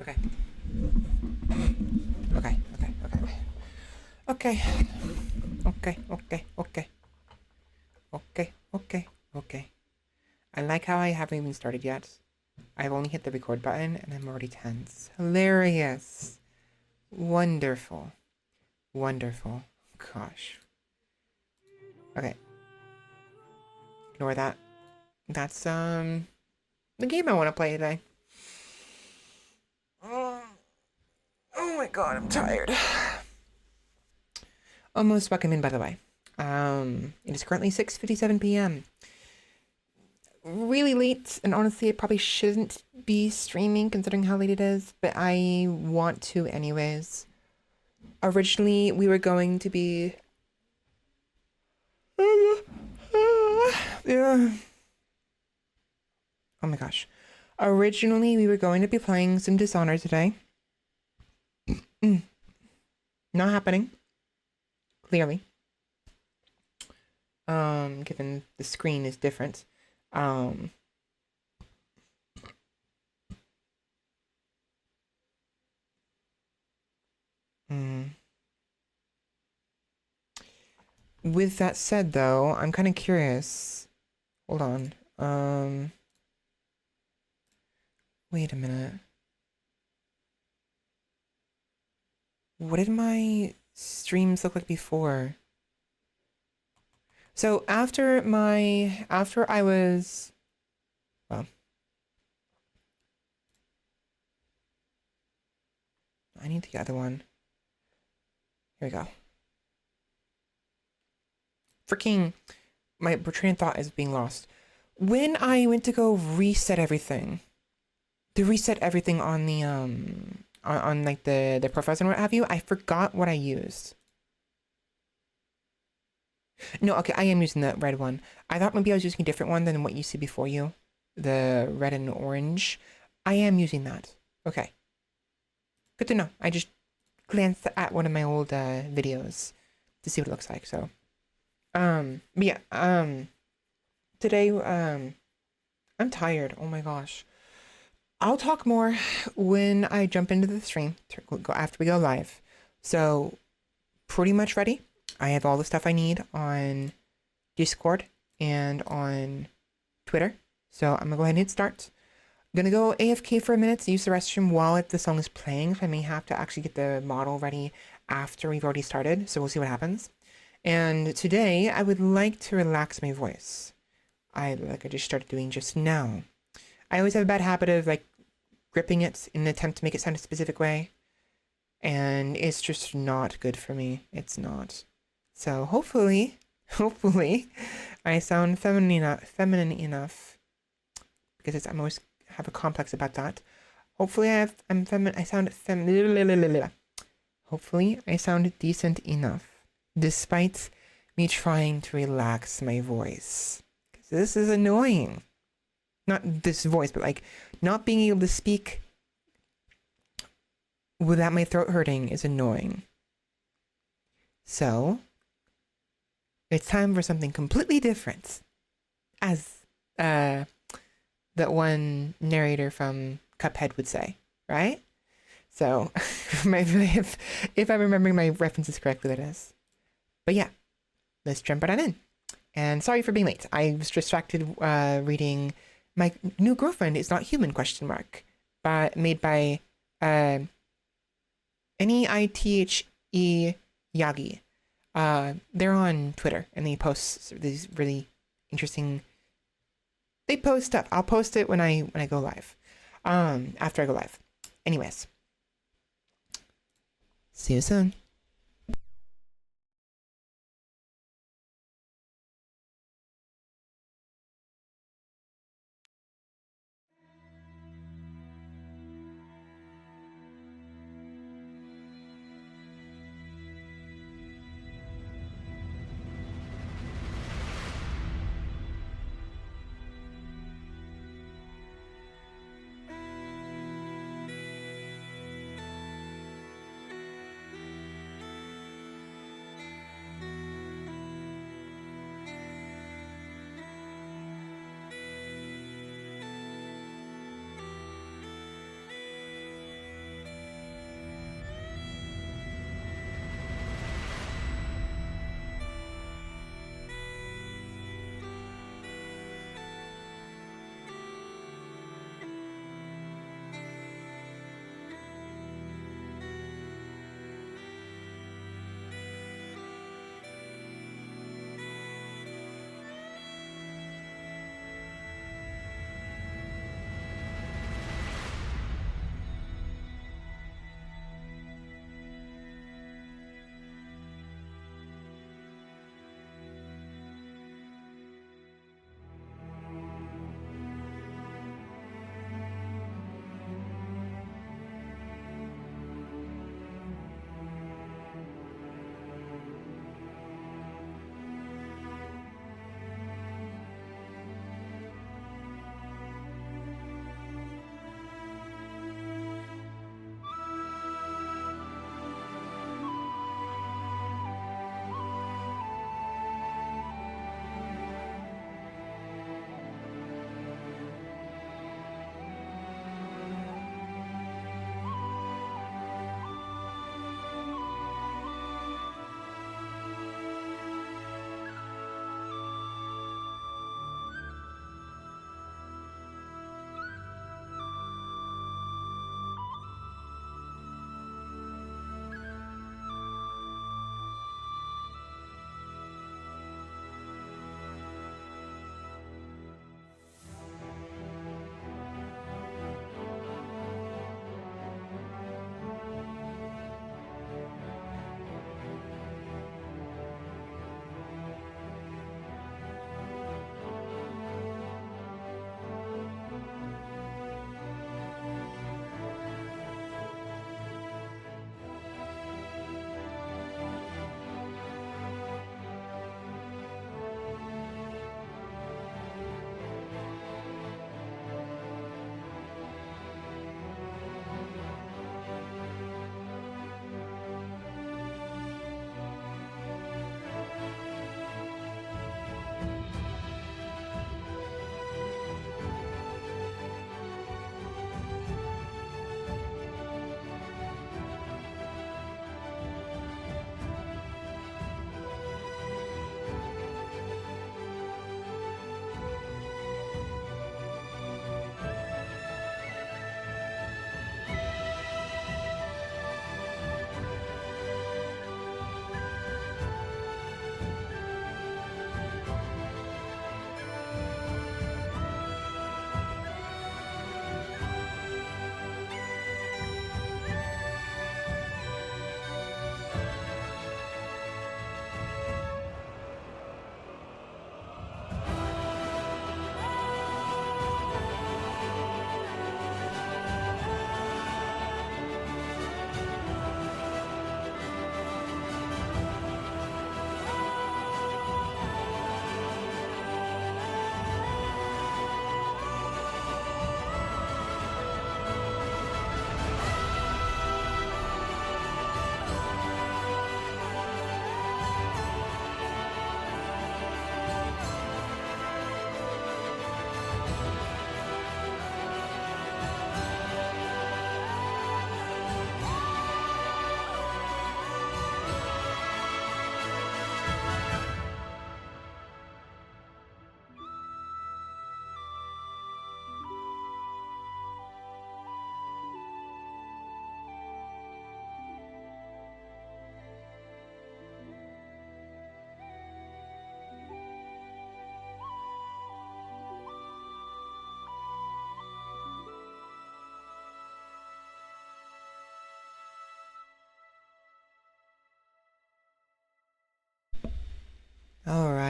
Okay. Okay, okay, okay, okay. Okay. Okay, okay, okay. Okay, okay, okay. I like how I haven't even started yet. I've only hit the record button and I'm already tense. Hilarious. Wonderful. Wonderful. Gosh. Okay. Ignore that. That's, the game I want to play today. Oh my god, I'm tired. Almost welcome in, by the way. It is currently 6:57 p.m. Really late, and honestly, I probably shouldn't be streaming considering how late it is, but I want to anyways. Originally, we were going to be... Yeah. Oh my gosh. Originally, we were going to be playing some Dishonored today. Not happening. Clearly. Given the screen is different. With that said, though, I'm kind of curious. Hold on. Wait a minute. What did my streams look like before? So after I was, well, I need the other one. Here we go. Freaking, my train of thought is being lost. When I went to go reset everything, on the, on like the professor and what have you, I forgot what I used. No, okay, I am using the red one. I thought maybe I was using a different one than what you see before you. The red and orange. I am using that. Okay. Good to know. I just glanced at one of my old videos to see what it looks like, so. But yeah, today, I'm tired. Oh my gosh. I'll talk more when I jump into the stream after we go live. So, pretty much ready. I have all the stuff I need on Discord and on Twitter. So I'm gonna go ahead and hit start. I'm gonna go AFK for a minute to use the restroom while the song is playing. So I may have to actually get the model ready after we've already started. So we'll see what happens. And today I would like to relax my voice. I just started doing just now. I always have a bad habit of like gripping it in an attempt to make it sound a specific way. And it's just not good for me. It's not. So hopefully, I sound feminine enough because I'm always have a complex about that. Hopefully Hopefully I sound decent enough despite me trying to relax my voice. Because this is annoying. Not this voice, but like not being able to speak without my throat hurting is annoying. So, it's time for something completely different. As that one narrator from Cuphead would say, right? So, if I'm remembering my references correctly, that is. But yeah, let's jump right on in. And sorry for being late. I was distracted reading My New Girlfriend Is Not Human, question mark. Made by N-E-I-T-H-E Yagi. They're on Twitter and they post these really interesting. They post stuff. I'll post it when I go live. After I go live. Anyways, see you soon.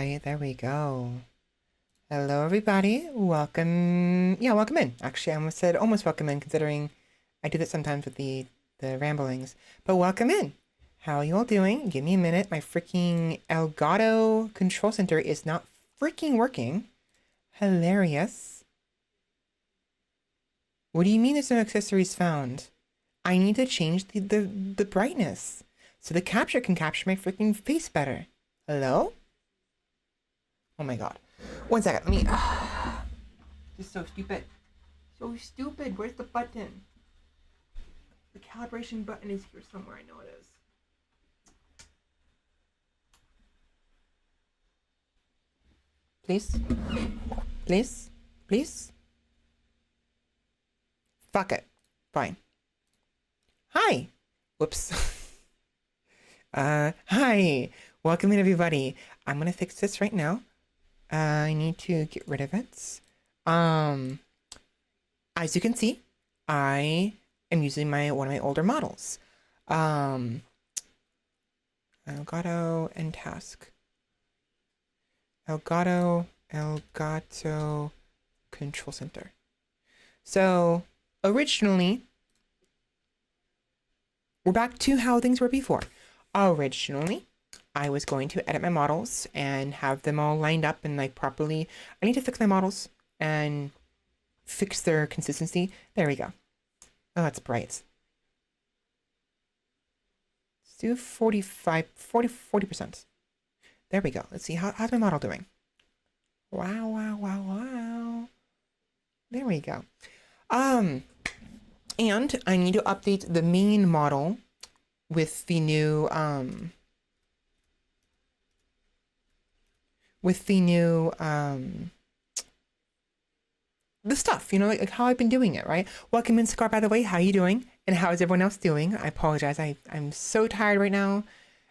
right, there we go. Hello, everybody. Welcome. Yeah, welcome in. Actually, I almost said almost welcome in, considering I do that sometimes with the ramblings. But welcome in. How are you all doing? Give me a minute. My freaking Elgato control center is not freaking working. Hilarious. What do you mean there's no accessories found? I need to change the brightness so the capture can capture my freaking face better. Hello? Oh my god. One second, let me... This is so stupid. So stupid. Where's the button? The calibration button is here somewhere. I know it is. Please? Please? Please? Fuck it. Fine. Hi. Whoops. Hi. Welcome in, everybody. I'm gonna fix this right now. I need to get rid of it. As you can see, I am using one of my older models. Elgato and task. Elgato control center. So originally, we're back to how things were before. Originally, I was going to edit my models and have them all lined up and like properly. I need to fix my models and fix their consistency. There we go. Oh, that's bright. Let's do 40%. There we go. Let's see, how's my model doing? Wow, wow, wow, wow. There we go. And I need to update the main model with the new, the stuff, you know, like how I've been doing it, right? Welcome in, Scar, by the way. How are you doing? And how is everyone else doing? I apologize. I'm so tired right now.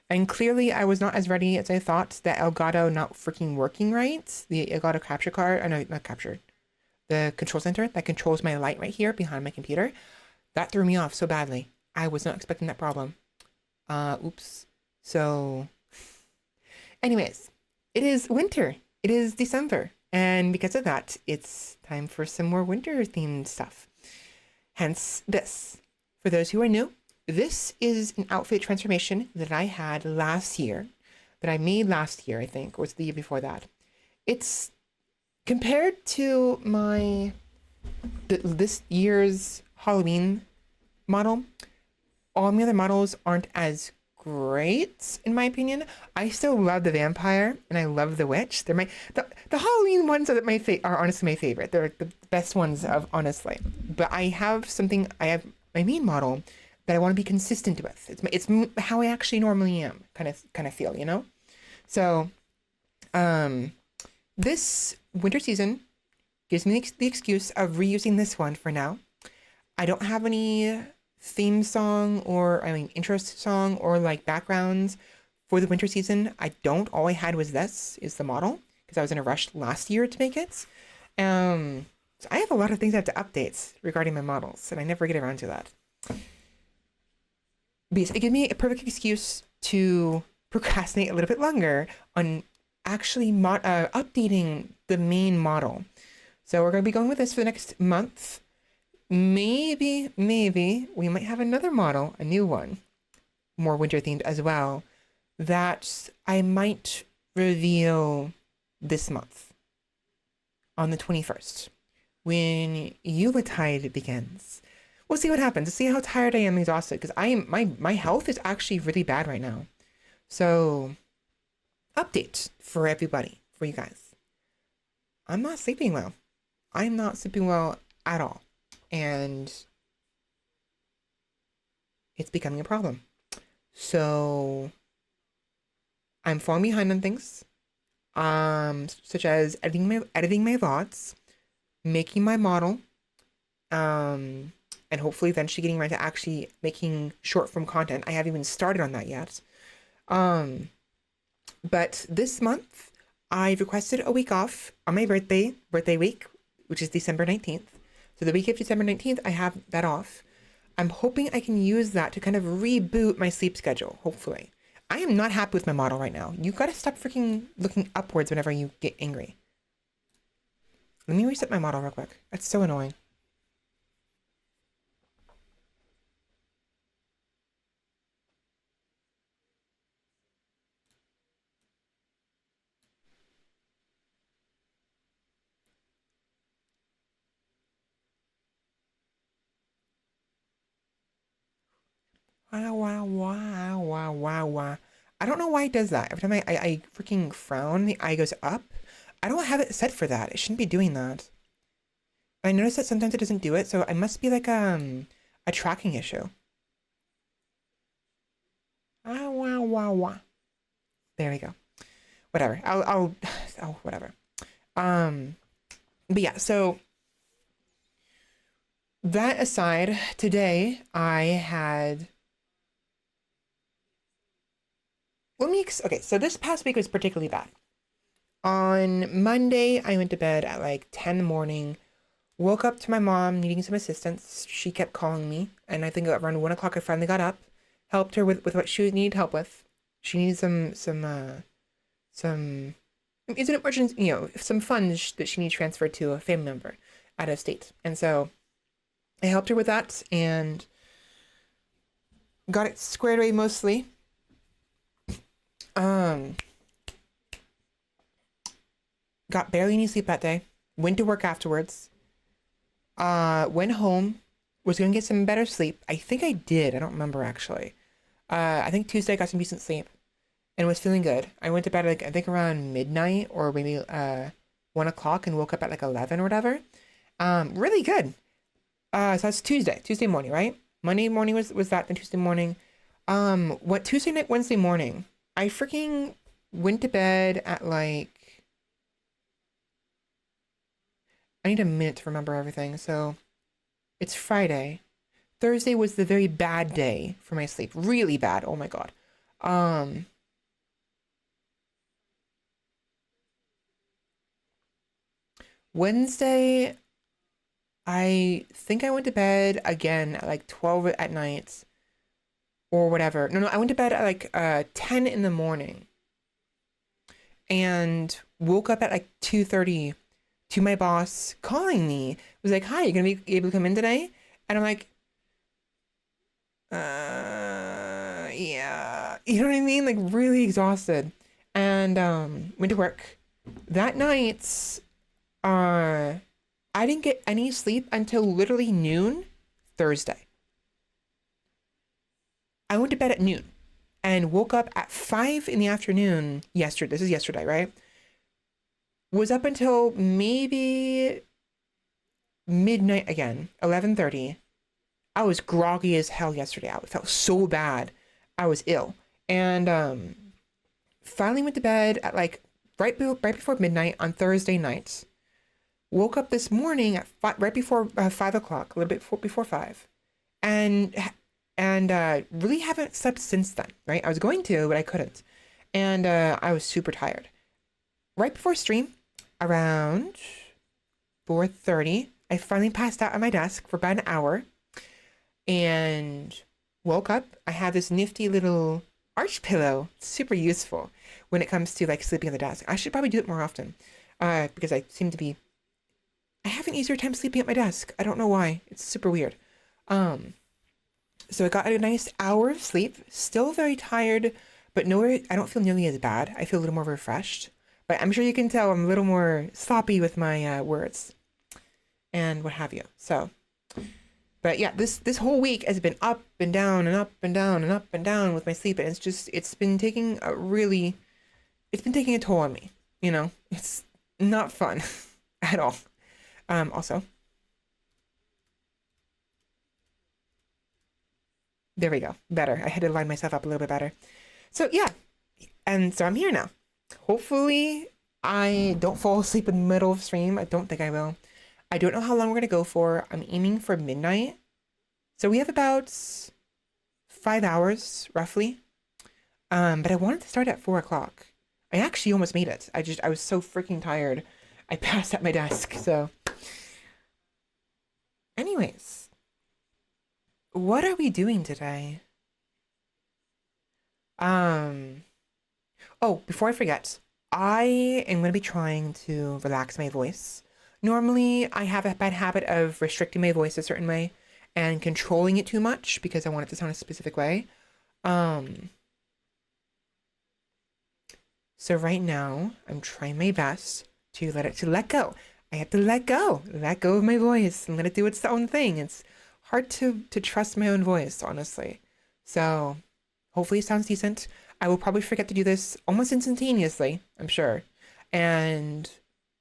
And clearly I was not as ready as I thought. That Elgato not freaking working right. The Elgato capture card, oh no, not capture. The control center that controls my light right here behind my computer. That threw me off so badly. I was not expecting that problem. Oops. So, anyways, it is winter. It is December. And because of that, it's time for some more winter-themed stuff. Hence this. For those who are new, this is an outfit transformation that I had last year, that I made last year, I think, or was the year before that. It's compared to this year's Halloween model. All my other models aren't as great, in my opinion. I still love the vampire and I love the witch. They're the Halloween ones are are honestly my favorite. They're the best ones honestly. But I have my main model that I want to be consistent with. It's how I actually normally am, kind of feel, you know? So, this winter season gives me the excuse of reusing this one for now. I don't have any theme song intro song or like backgrounds for the winter season. I don't. All I had was the model, because I was in a rush last year to make it. So I have a lot of things I have to update regarding my models, and I never get around to that. But it gives me a perfect excuse to procrastinate a little bit longer on actually updating the main model. So we're going to be going with this for the next month. Maybe we might have another model, a new one, more winter themed as well, that I might reveal this month on the 21st when Yuletide begins. We'll see what happens. Let's see how tired I am and exhausted, because my health is actually really bad right now. So, update for everybody, for you guys. I'm not sleeping well. I'm not sleeping well at all. And it's becoming a problem. So I'm falling behind on things, such as editing my VODs, making my model, and hopefully eventually getting around to actually making short form content. I haven't even started on that yet. But this month I requested a week off on my birthday week, which is December 19th. So the week of December 19th, I have that off. I'm hoping I can use that to kind of reboot my sleep schedule, hopefully. I am not happy with my model right now. You gotta stop freaking looking upwards whenever you get angry. Let me reset my model real quick. That's so annoying. Wow, wow, wow, wow, wow, wow. I don't know why it does that. Every time I freaking frown, the eye goes up. I don't have it set for that. It shouldn't be doing that. I notice that sometimes it doesn't do it, so it must be like a tracking issue. Ah, wow, wow, wow. There we go. Whatever. Oh, whatever. But yeah, so that aside, today I had. Okay, so this past week was particularly bad. On Monday, I went to bed at like 10 in the morning, woke up to my mom needing some assistance. She kept calling me, and I think around 1 o'clock I finally got up, helped her with what she needed help with. She needed some it's an emergency, some funds that she needed transferred to a family member out of state. And so I helped her with that and got it squared away mostly. Got barely any sleep that day. Went to work afterwards. Went home. Was gonna get some better sleep. I think I did. I don't remember actually. I think Tuesday I got some decent sleep and was feeling good. I went to bed like I think around midnight or maybe 1 o'clock and woke up at like 11 or whatever. Really good. So that's Tuesday morning, right? Monday morning was that, then Tuesday morning. What Tuesday night, Wednesday morning, I freaking went to bed at like, I need a minute to remember everything. So it's Friday. Thursday was the very bad day for my sleep. Really bad. Oh my God. Wednesday, I think I went to bed again at like 12 at night or whatever. No, I went to bed at like 10 in the morning and woke up at like 2:30 to my boss calling me. It was like, "Hi, you gonna be able to come in today?" And I'm like, yeah. You know what I mean? Like really exhausted. And went to work. That night, I didn't get any sleep until literally noon Thursday. I went to bed at noon and woke up at 5 in the afternoon yesterday. This is yesterday, right? Was up until maybe midnight again, 11:30. I was groggy as hell yesterday. I felt so bad. I was ill. And finally went to bed at like right before midnight on Thursday night. Woke up this morning at right before 5 o'clock, a little bit before 5. And really haven't slept since then, right? I was going to, but I couldn't. And I was super tired. Right before stream, around 4:30, I finally passed out at my desk for about an hour and woke up. I have this nifty little arch pillow, super useful when it comes to like sleeping at the desk. I should probably do it more often because I have an easier time sleeping at my desk. I don't know why. It's super weird. So I got a nice hour of sleep, still very tired, but nowhere, I don't feel nearly as bad. I feel a little more refreshed, but I'm sure you can tell I'm a little more sloppy with my words and what have you. So, but yeah, this whole week has been up and down and up and down and up and down with my sleep, and it's been taking a toll on me. It's not fun at all. Also, there we go. Better. I had to line myself up a little bit better. So yeah, and so I'm here now. Hopefully, I don't fall asleep in the middle of stream. I don't think I will. I don't know how long we're gonna go for. I'm aiming for midnight. So we have about 5 hours roughly. But I wanted to start at 4 o'clock. I actually almost made it. I was so freaking tired. I passed at my desk. So, anyways, what are we doing today? Um, oh, before I forget, I am going to be trying to relax my voice. Normally, I have a bad habit of restricting my voice a certain way and controlling it too much because I want it to sound a specific way. Um, so right now, I'm trying my best to let go. I have to let go of my voice and let it do its own thing. It's hard to trust my own voice, honestly. So hopefully it sounds decent. I will probably forget to do this almost instantaneously, I'm sure. And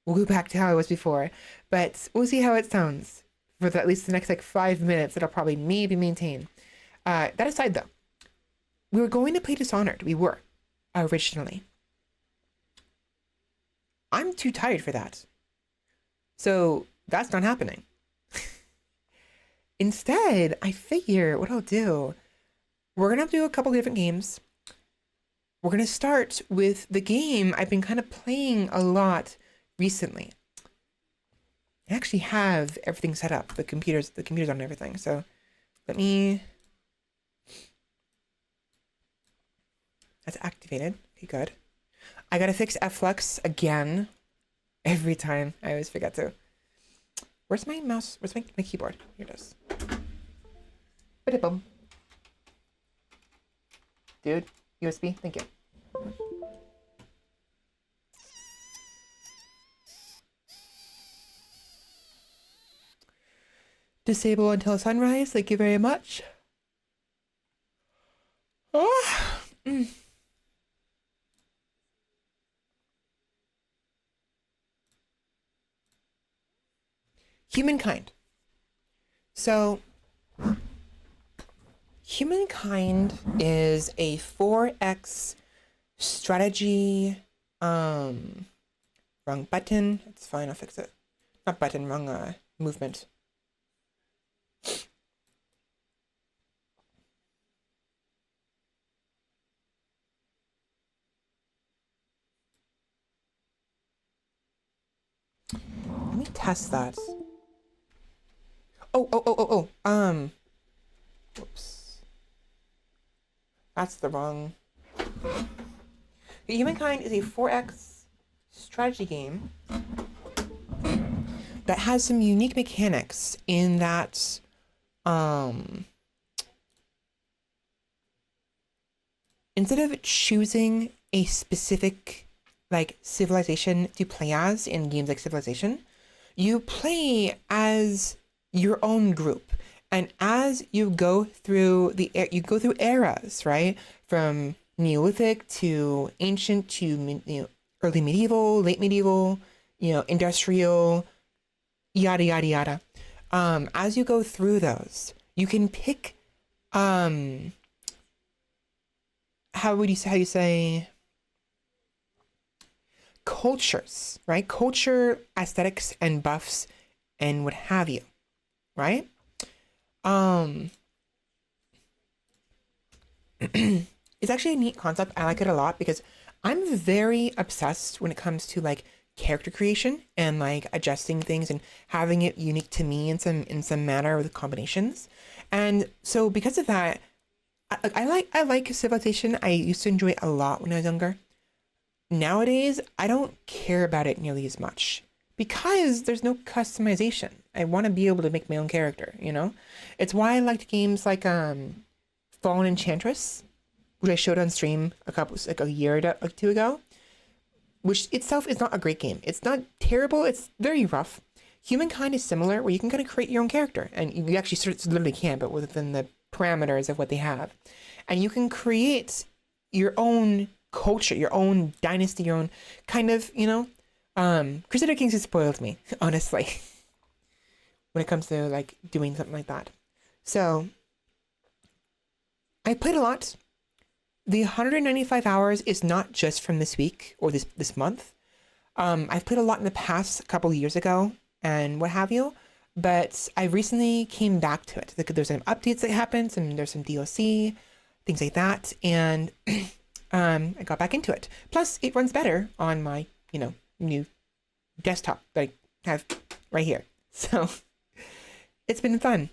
we'll go back to how I was before. But we'll see how it sounds for at least the next like 5 minutes. It'll probably maybe maintain. That aside though, we were going to play Dishonored. We were originally. I'm too tired for that. So that's not happening. Instead, I figure what I'll do, we're going to do a couple different games. We're going to start with the game I've been kind of playing a lot recently. I actually have everything set up, the computer's on everything. So let me, that's activated. Okay, good. I got to fix F-Flux again. Every time. I always forget to. Where's my mouse? Where's my keyboard? Here it is. Ba-da-bum. Dude, USB, thank you. Disable until sunrise, thank you very much. Oh. Humankind. So, Humankind is a 4X strategy. Wrong button. It's fine. I'll fix it. Not button. Wrong movement. Let me test that. Oh. Whoops. That's the wrong. Humankind is a 4X strategy game that has some unique mechanics in that instead of choosing a specific like civilization to play as in games like Civilization, you play as your own group. And as you go through eras, right? From Neolithic to ancient to early medieval, late medieval, industrial, yada yada yada. As you go through those, you can pick how you say cultures, right? Culture, aesthetics, and buffs, and what have you, right? It's actually a neat concept. I like it a lot because I'm very obsessed when it comes to like character creation and like adjusting things and having it unique to me in some manner with combinations. And so because of that, I like Civilization. I used to enjoy it a lot when I was younger. Nowadays, I don't care about it nearly as much because there's no customization. I want to be able to make my own character, It's why I liked games like Fallen Enchantress, which I showed on stream a year or two ago, which itself is not a great game. It's not terrible. It's very rough. Humankind is similar, where you can kind of create your own character, and you actually literally can, but within the parameters of what they have, and you can create your own culture, your own dynasty, your own kind of, Crusader Kings has spoiled me, honestly, when it comes to like doing something like that. So I played a lot. The 195 hours is not just from this week or this month. I've played a lot in the past, a couple of years ago and what have you, but I recently came back to it. There's some updates that happened, and there's some DLC, things like that, and I got back into it. Plus, it runs better on my, new desktop that I have right here. So it's been fun.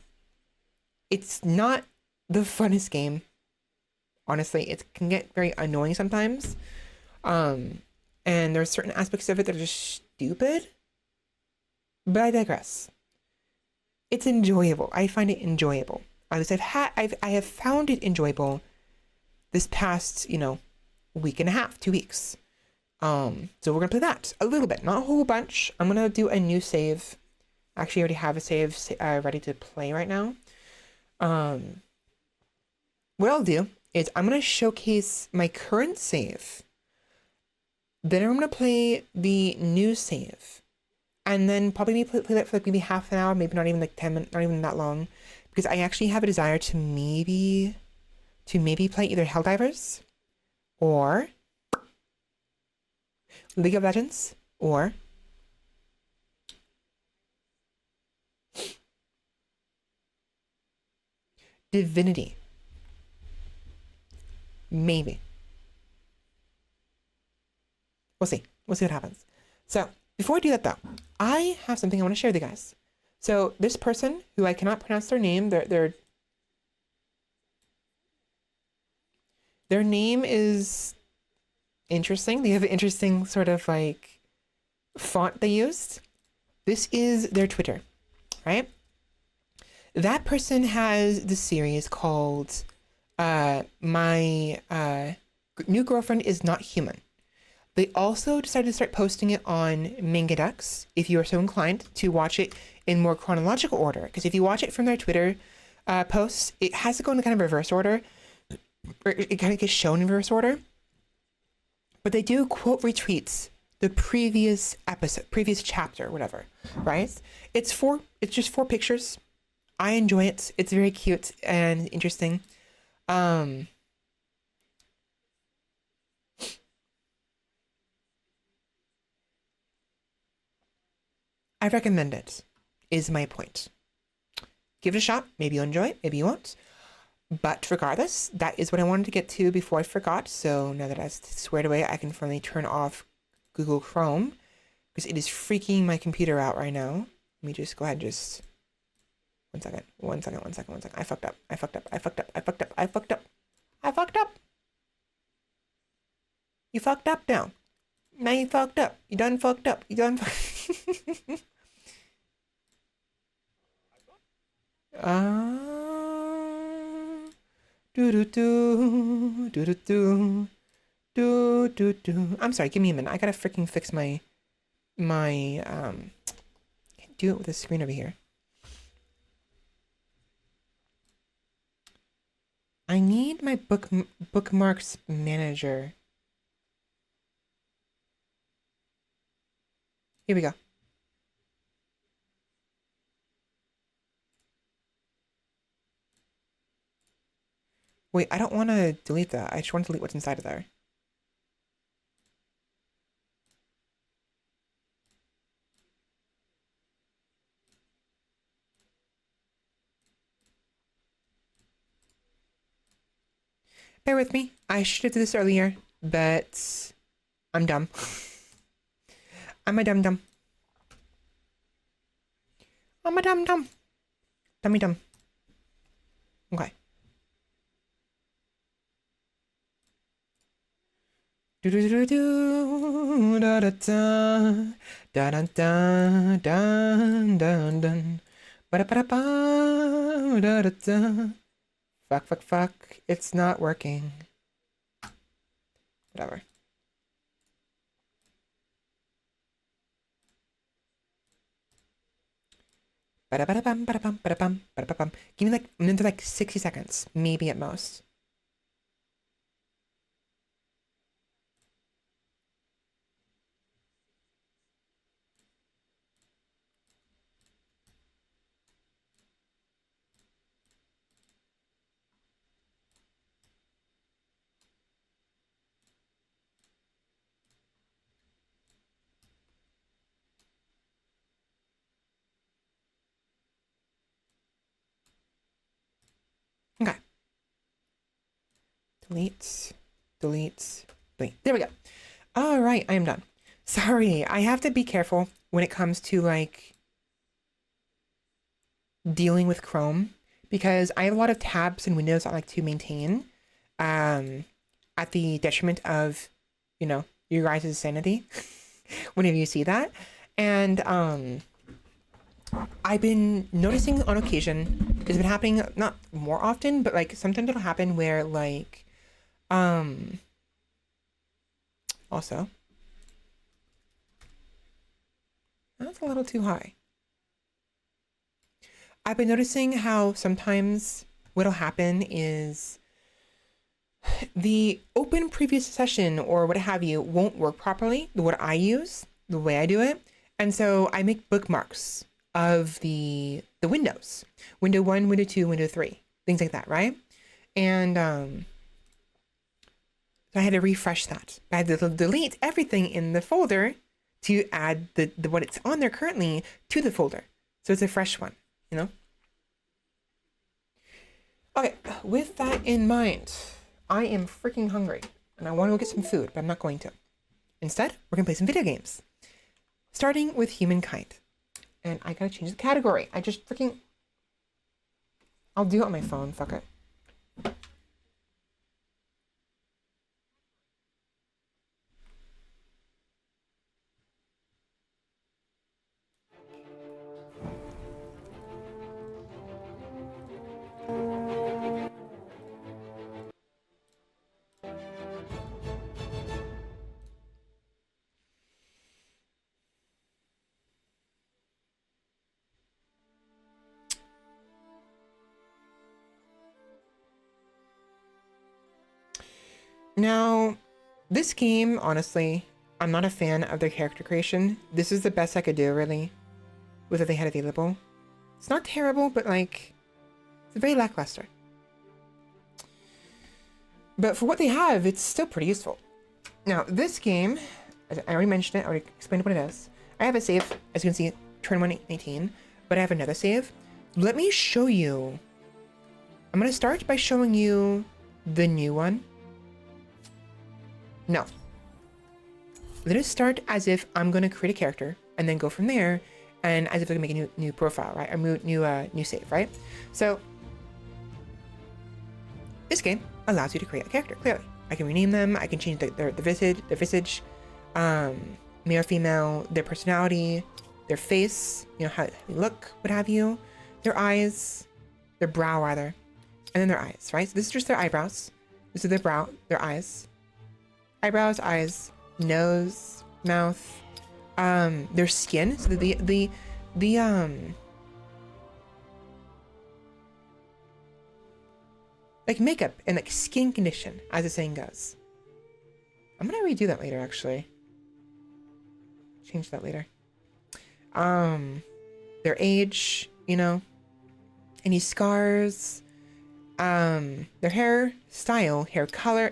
It's not the funnest game Honestly, it can get very annoying sometimes. And there's certain aspects of it that are just stupid. But I digress. It's enjoyable. I find it enjoyable. At least I have found it enjoyable this past, week and a half, 2 weeks. So we're gonna play that a little bit, not a whole bunch. I'm gonna do a new save. Actually, I already have a save ready to play right now. What I'll do is I'm gonna showcase my current save. Then I'm gonna play the new save, and then probably play that for like maybe half an hour, maybe not even like 10 minutes, not even that long, because I actually have a desire to maybe play either Helldivers or League of Legends or Divinity. Maybe. We'll see. We'll see what happens. So before I do that though, I have something I want to share with you guys. So this person who I cannot pronounce their name, their name is interesting. They have an interesting sort of like font they used. This is their Twitter, right? That person has the series called My New Girlfriend Is Not Human. They also decided to start posting it on Manga Ducks, if you are so inclined to watch it in more chronological order. Because if you watch it from their Twitter posts, it has to go in kind of reverse order. Or it kind of gets shown in reverse order. But they do quote retweets the previous episode, previous chapter, whatever, right? It's just 4 pictures. I enjoy it. It's very cute and interesting. I recommend it, is my point. Give it a shot. Maybe you'll enjoy it. Maybe you won't. But regardless, that is what I wanted to get to before I forgot. So now that I've squared away, I can finally turn off Google Chrome because it is freaking my computer out right now. Let me just go ahead and just... One second. I fucked up. You fucked up now. Now you fucked up. You done fucked up. I'm sorry, give me a minute. I gotta freaking fix my can't do it with the screen over here. I need my bookmarks manager. Here we go. Wait, I don't want to delete that. I just want to delete what's inside of there. Bear with me. I should have did this earlier, but I'm dumb. I'm a dumb. I'm a dumb. Dummy. Okay. Do do do do da da da da da da da da ba da ba da da da. Fuck. It's not working. Whatever. Ba-da-ba-da-bum. Give me like 60 seconds, maybe at most. Okay. Delete. There we go. All right, I am done. Sorry, I have to be careful when it comes to like dealing with Chrome because I have a lot of tabs and windows I like to maintain. at the detriment of, you know, your guys' sanity whenever you see that. And I've been noticing on occasion, it's been happening not more often, but like sometimes it'll happen where like also that's a little too high. I've been noticing how sometimes what'll happen is the open previous session or what have you won't work properly, what I use, the way I do it. And so I make bookmarks of the windows. Window 1, window 2, window 3, things like that, right? And so I had to refresh that. I had to delete everything in the folder to add the what it's on there currently to the folder. So it's a fresh one, you know? Okay, with that in mind, I am freaking hungry and I want to go get some food, but I'm not going to. Instead, we're gonna play some video games. Starting with Humankind. And I gotta change the category. I just freaking... I'll do it on my phone, fuck it. Now, this game, honestly, I'm not a fan of their character creation. This is the best I could do, really, with what they had available. It's not terrible, but like, it's very lackluster. But for what they have, it's still pretty useful. Now, this game, I already mentioned it, I already explained what it is. I have a save, as you can see, turn 118, but I have another save. Let me show you. I'm gonna start by showing you the new one. No. Let us start as if I'm going to create a character and then go from there, and as if I can make a new profile, right? Or new save, right? So this game allows you to create a character, clearly. I can rename them, I can change their visage, male or female, their personality, their face, you know, how they look, what have you, their eyes, their brow rather, and then their eyes, right? So this is just their eyebrows. This is their brow, their eyes. Eyebrows, eyes, nose, mouth, their skin. So the like makeup and like skin condition, as the saying goes. I'm gonna redo that later, actually. Change that later. Their age, you know, any scars, their hair style, hair color,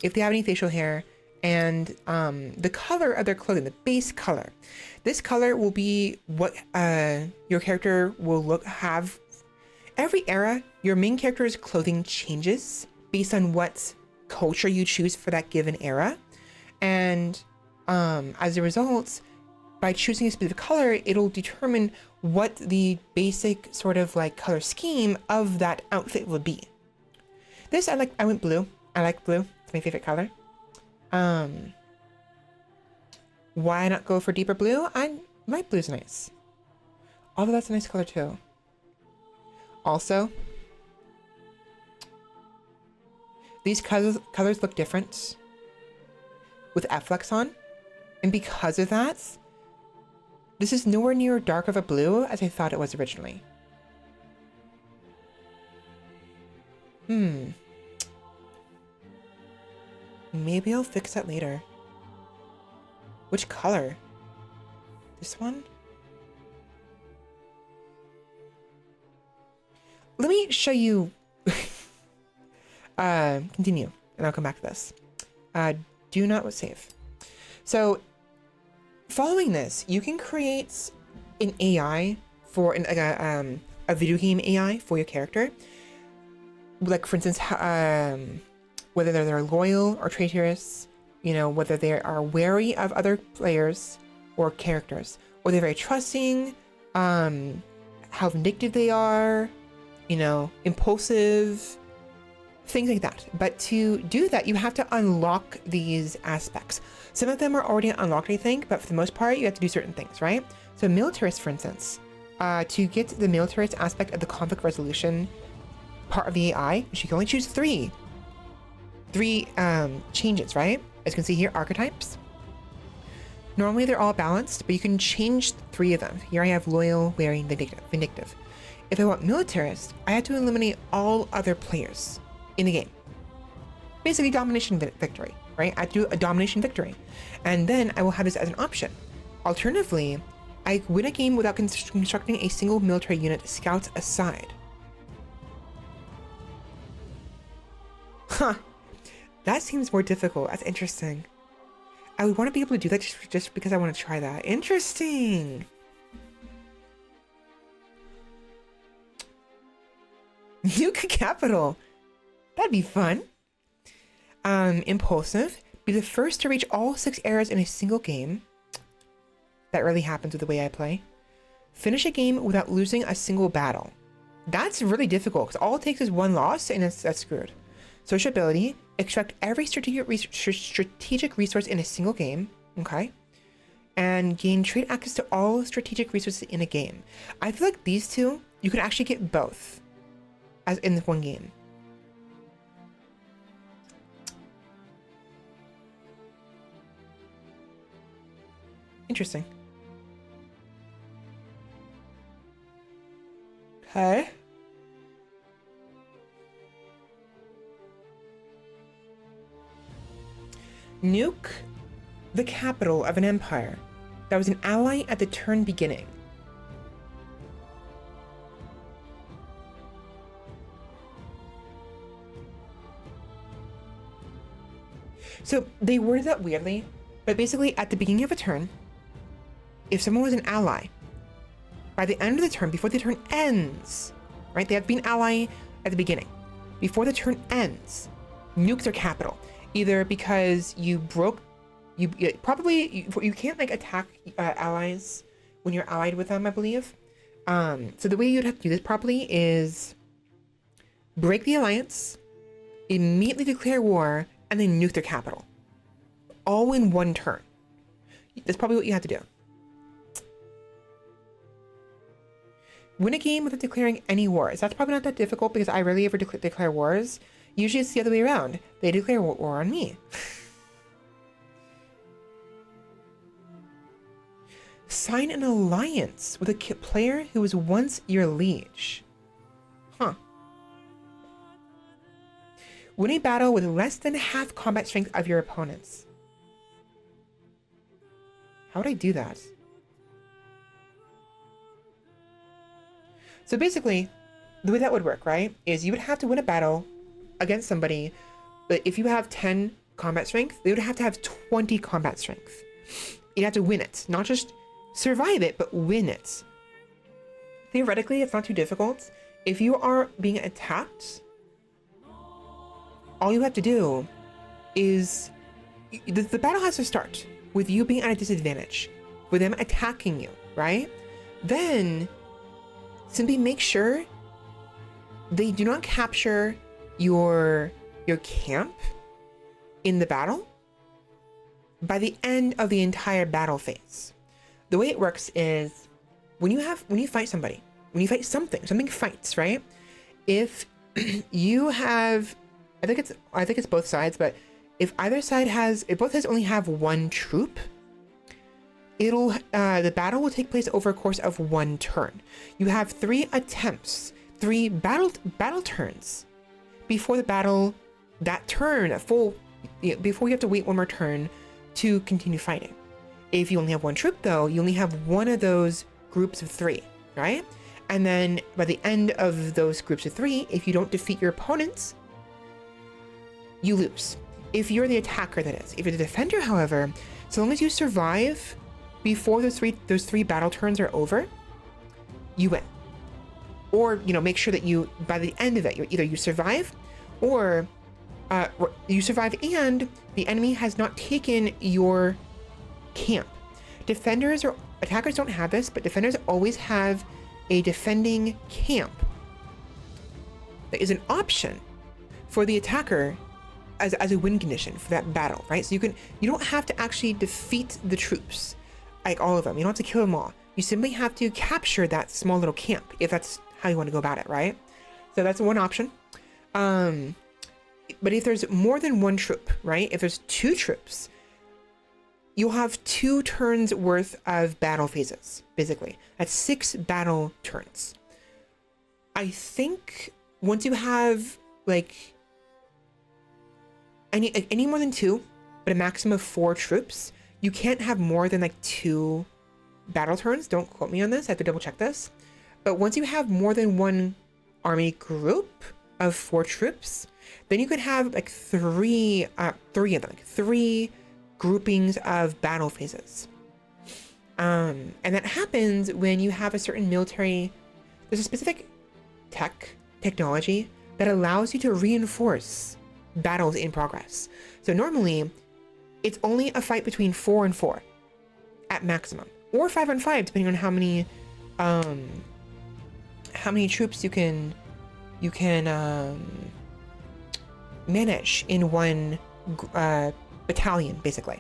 if they have any facial hair, and the color of their clothing, the base color. This color will be what your character will have. Every era, your main character's clothing changes based on what culture you choose for that given era. And as a result, by choosing a specific color, it'll determine what the basic sort of like color scheme of that outfit will be. This, I went blue. I like blue. It's my favorite color. Why not go for deeper blue? Light blue's nice. Although that's a nice color too. Also, these colors look different with Afflex on. And because of that, this is nowhere near dark of a blue as I thought it was originally. Maybe I'll fix that later. Which color? This one? Let me show you. Continue, and I'll come back to this. Do not save. So, following this, you can create an AI for a video game AI for your character. Like, for instance, whether they're loyal or traitorous, you know, whether they are wary of other players or characters, or they're very trusting, how vindictive they are, you know, impulsive, things like that. But to do that, you have to unlock these aspects. Some of them are already unlocked, I think, but for the most part, you have to do certain things, right? So militarist, for instance, to get the militarist aspect of the conflict resolution part of the AI, you can only choose three changes, right? As you can see here, archetypes. Normally they're all balanced, but you can change 3 of them. Here I have loyal, wary, vindictive. If I want militarist, I have to eliminate all other players in the game. Basically domination victory, right? I do a domination victory. And then I will have this as an option. Alternatively, I win a game without constructing a single military unit, scouts aside. Huh. That seems more difficult. That's interesting. I would want to be able to do that just because I want to try that. Interesting. Nuke capital. That'd be fun. Impulsive. Be the first to reach all 6 eras in a single game. That really happens with the way I play. Finish a game without losing a single battle. That's really difficult because all it takes is 1 loss and that's screwed. Sociability. Extract every strategic resource in a single game. Okay. And gain trade access to all strategic resources in a game. I feel like these two, you could actually get both as in this one game. Interesting. Okay. Nuke the capital of an empire that was an ally at the turn beginning. So they worded that weirdly, but basically at the beginning of a turn, if someone was an ally, by the end of the turn, before the turn ends, right? They have been ally at the beginning. Before the turn ends, nuke their capital. Either because you broke, you can't like attack allies when you're allied with them, I believe. So the way you'd have to do this properly is break the alliance, immediately declare war, and then nuke their capital. All in one turn. That's probably what you have to do. Win a game without declaring any wars. That's probably not that difficult because I rarely ever declare wars. Usually it's the other way around. They declare war on me. Sign an alliance with a player who was once your liege. Huh. Win a battle with less than half combat strength of your opponents. How would I do that? So basically, the way that would work, right, is you would have to win a battle against somebody, but if you have 10 combat strength, they would have to have 20 combat strength. You'd have to win it, not just survive it, but win it. Theoretically, it's not too difficult. If you are being attacked, all you have to do is the battle has to start with you being at a disadvantage, with them attacking you, right? Then simply make sure they do not capture your camp in the battle by the end of the entire battle phase. The way it works is when you fight somebody, when you fight something fights, right? If you have, I think it's both sides, but if both sides only have 1 troop, the battle will take place over a course of 1 turn. You have 3 attempts, 3 battle turns before the battle, before you have to wait 1 more turn to continue fighting. If you only have 1 troop though, you only have 1 of those groups of 3, right? And then by the end of those groups of 3, if you don't defeat your opponents, you lose. If you're the attacker, that is. If you're the defender, however, so long as you survive before those three battle turns are over, you win. Or, make sure that by the end of it, you survive, or you survive and the enemy has not taken your camp. Defenders or attackers don't have this, but defenders always have a defending camp. That is an option for the attacker as a win condition for that battle, right? So you don't have to actually defeat the troops, like all of them. You don't have to kill them all. You simply have to capture that small little camp if that's how you want to go about it, right? So that's one option. But if there's more than one troop, right? If there's 2 troops, you'll have 2 turns worth of battle phases, basically. That's 6 battle turns. I think once you have like any more than 2, but a maximum of 4 troops, you can't have more than like 2 battle turns. Don't quote me on this. I have to double check this. But once you have more than one army group of 4 troops, then you could have like 3 of them, like 3 groupings of battle phases. And that happens when you have a certain military, there's a specific technology that allows you to reinforce battles in progress. So normally it's only a fight between 4 and 4 at maximum, or 5 on 5, depending on how many troops you can manage in one battalion, basically.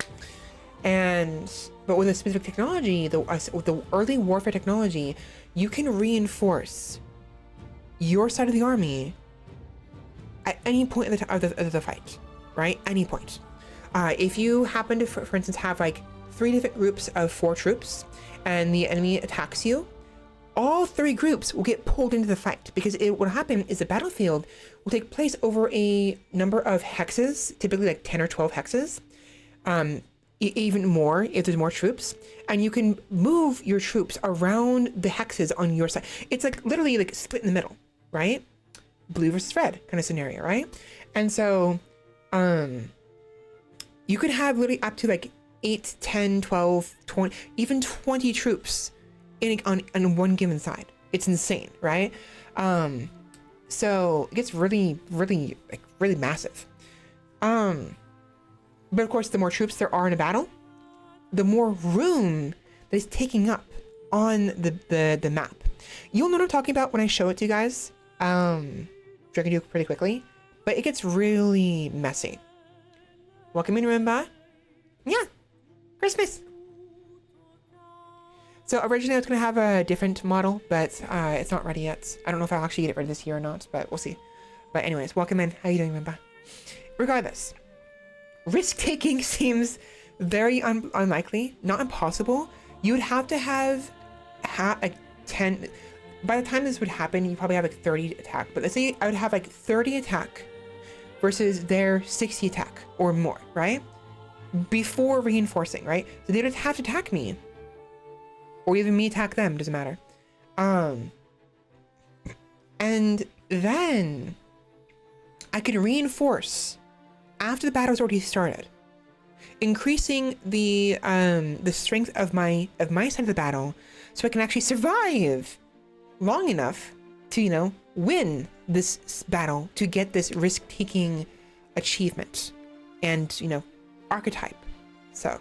But with a specific technology, the early warfare technology, you can reinforce your side of the army at any point of the fight, right? Any point. If you happen to, for instance, have like 3 different groups of 4 troops, and the enemy attacks you, all 3 groups will get pulled into the fight, because what will happen is the battlefield will take place over a number of hexes, typically like 10 or 12 hexes, even more if there's more troops, and you can move your troops around the hexes on your side. It's like literally like split in the middle, right? Blue versus red kind of scenario, right? And so you could have literally up to like 8, 10, 12, 20, even 20 troops on one given side. It's insane, right? So it gets really massive. But of course, the more troops there are in a battle, the more room that is taking up on the map. You'll know what I'm talking about when I show it to you guys. Which I can do pretty quickly, but it gets really messy. Welcome in, remember? Yeah, Christmas. So originally I was going to have a different model, but it's not ready yet. I don't know if I'll actually get it ready this year or not, but we'll see. But anyways, welcome in. How you doing, remember? Regardless, risk-taking seems very unlikely, not impossible. You would have to have like 10... By the time this would happen, you probably have like 30 attack. But let's say I would have like 30 attack versus their 60 attack or more, right? Before reinforcing, right? So they would have to attack me. Or even me attack them, doesn't matter. And then I could reinforce after the battle's already started, increasing the strength of my side of the battle, so I can actually survive long enough to, win this battle, to get this risk-taking achievement and, archetype. So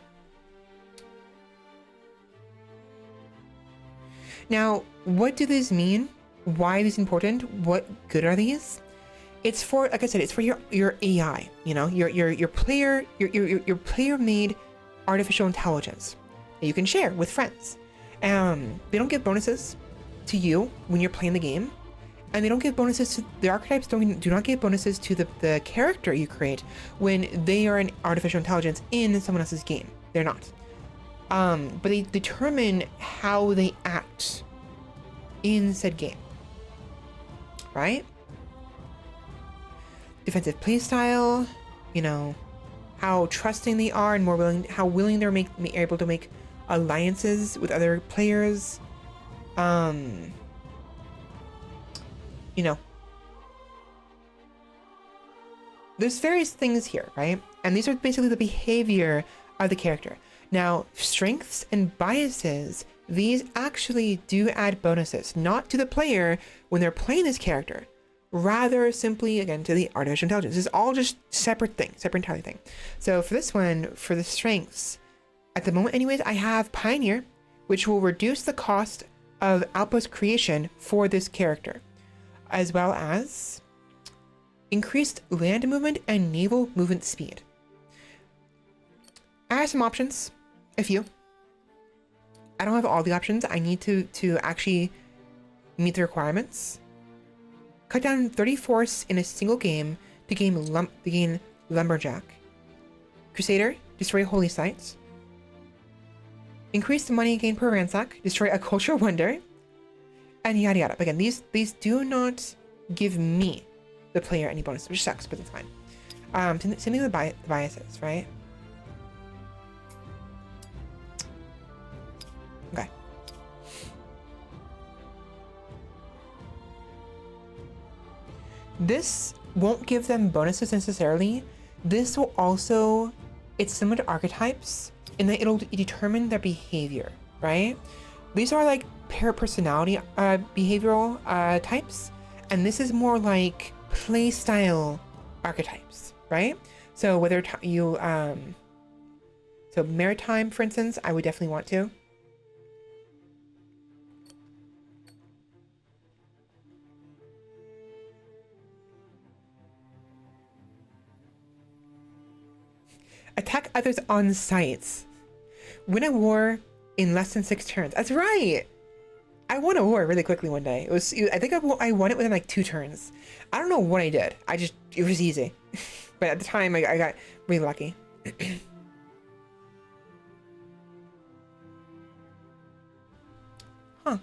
now, what do these mean? Why is this important? What good are these? It's for, like I said, it's for your AI, your player-made artificial intelligence that you can share with friends. They don't give bonuses to you when you're playing the game, and they don't give bonuses to the archetypes. Do not give bonuses to the character you create when they are an artificial intelligence in someone else's game. They're not. But they determine how they act in said game, right? Defensive playstyle, how trusting they are and how willing they're able to make alliances with other players. There's various things here, right? And these are basically the behavior of the character. Now, strengths and biases, these actually do add bonuses, not to the player when they're playing this character, rather simply, again, to the artificial intelligence. This is all just separate entirely thing. So for this one, for the strengths, at the moment anyways, I have Pioneer, which will reduce the cost of outpost creation for this character, as well as increased land movement and naval movement speed. I have some options, a few. I don't have all the options. I need to actually meet the requirements. Cut down 30 force in a single game to gain Lumberjack. Crusader, destroy holy sites. Increase the money gain per ransack, destroy a cultural wonder. And yada yada. But again, these do not give me, the player, any bonus, which sucks, but it's fine. Same thing with biases, right? Okay. This won't give them bonuses necessarily. This will also, it's similar to archetypes in that it'll determine their behavior, right? These are like personality behavioral types, and this is more like play style archetypes, right? So whether you so maritime, for instance, I would definitely want to. Attack others on sites. Win a war in less than 6 turns. That's right. I won a war really quickly one day. I think I won it within like 2 turns. I don't know what I did. It was easy. But at the time, I got really lucky. Huh.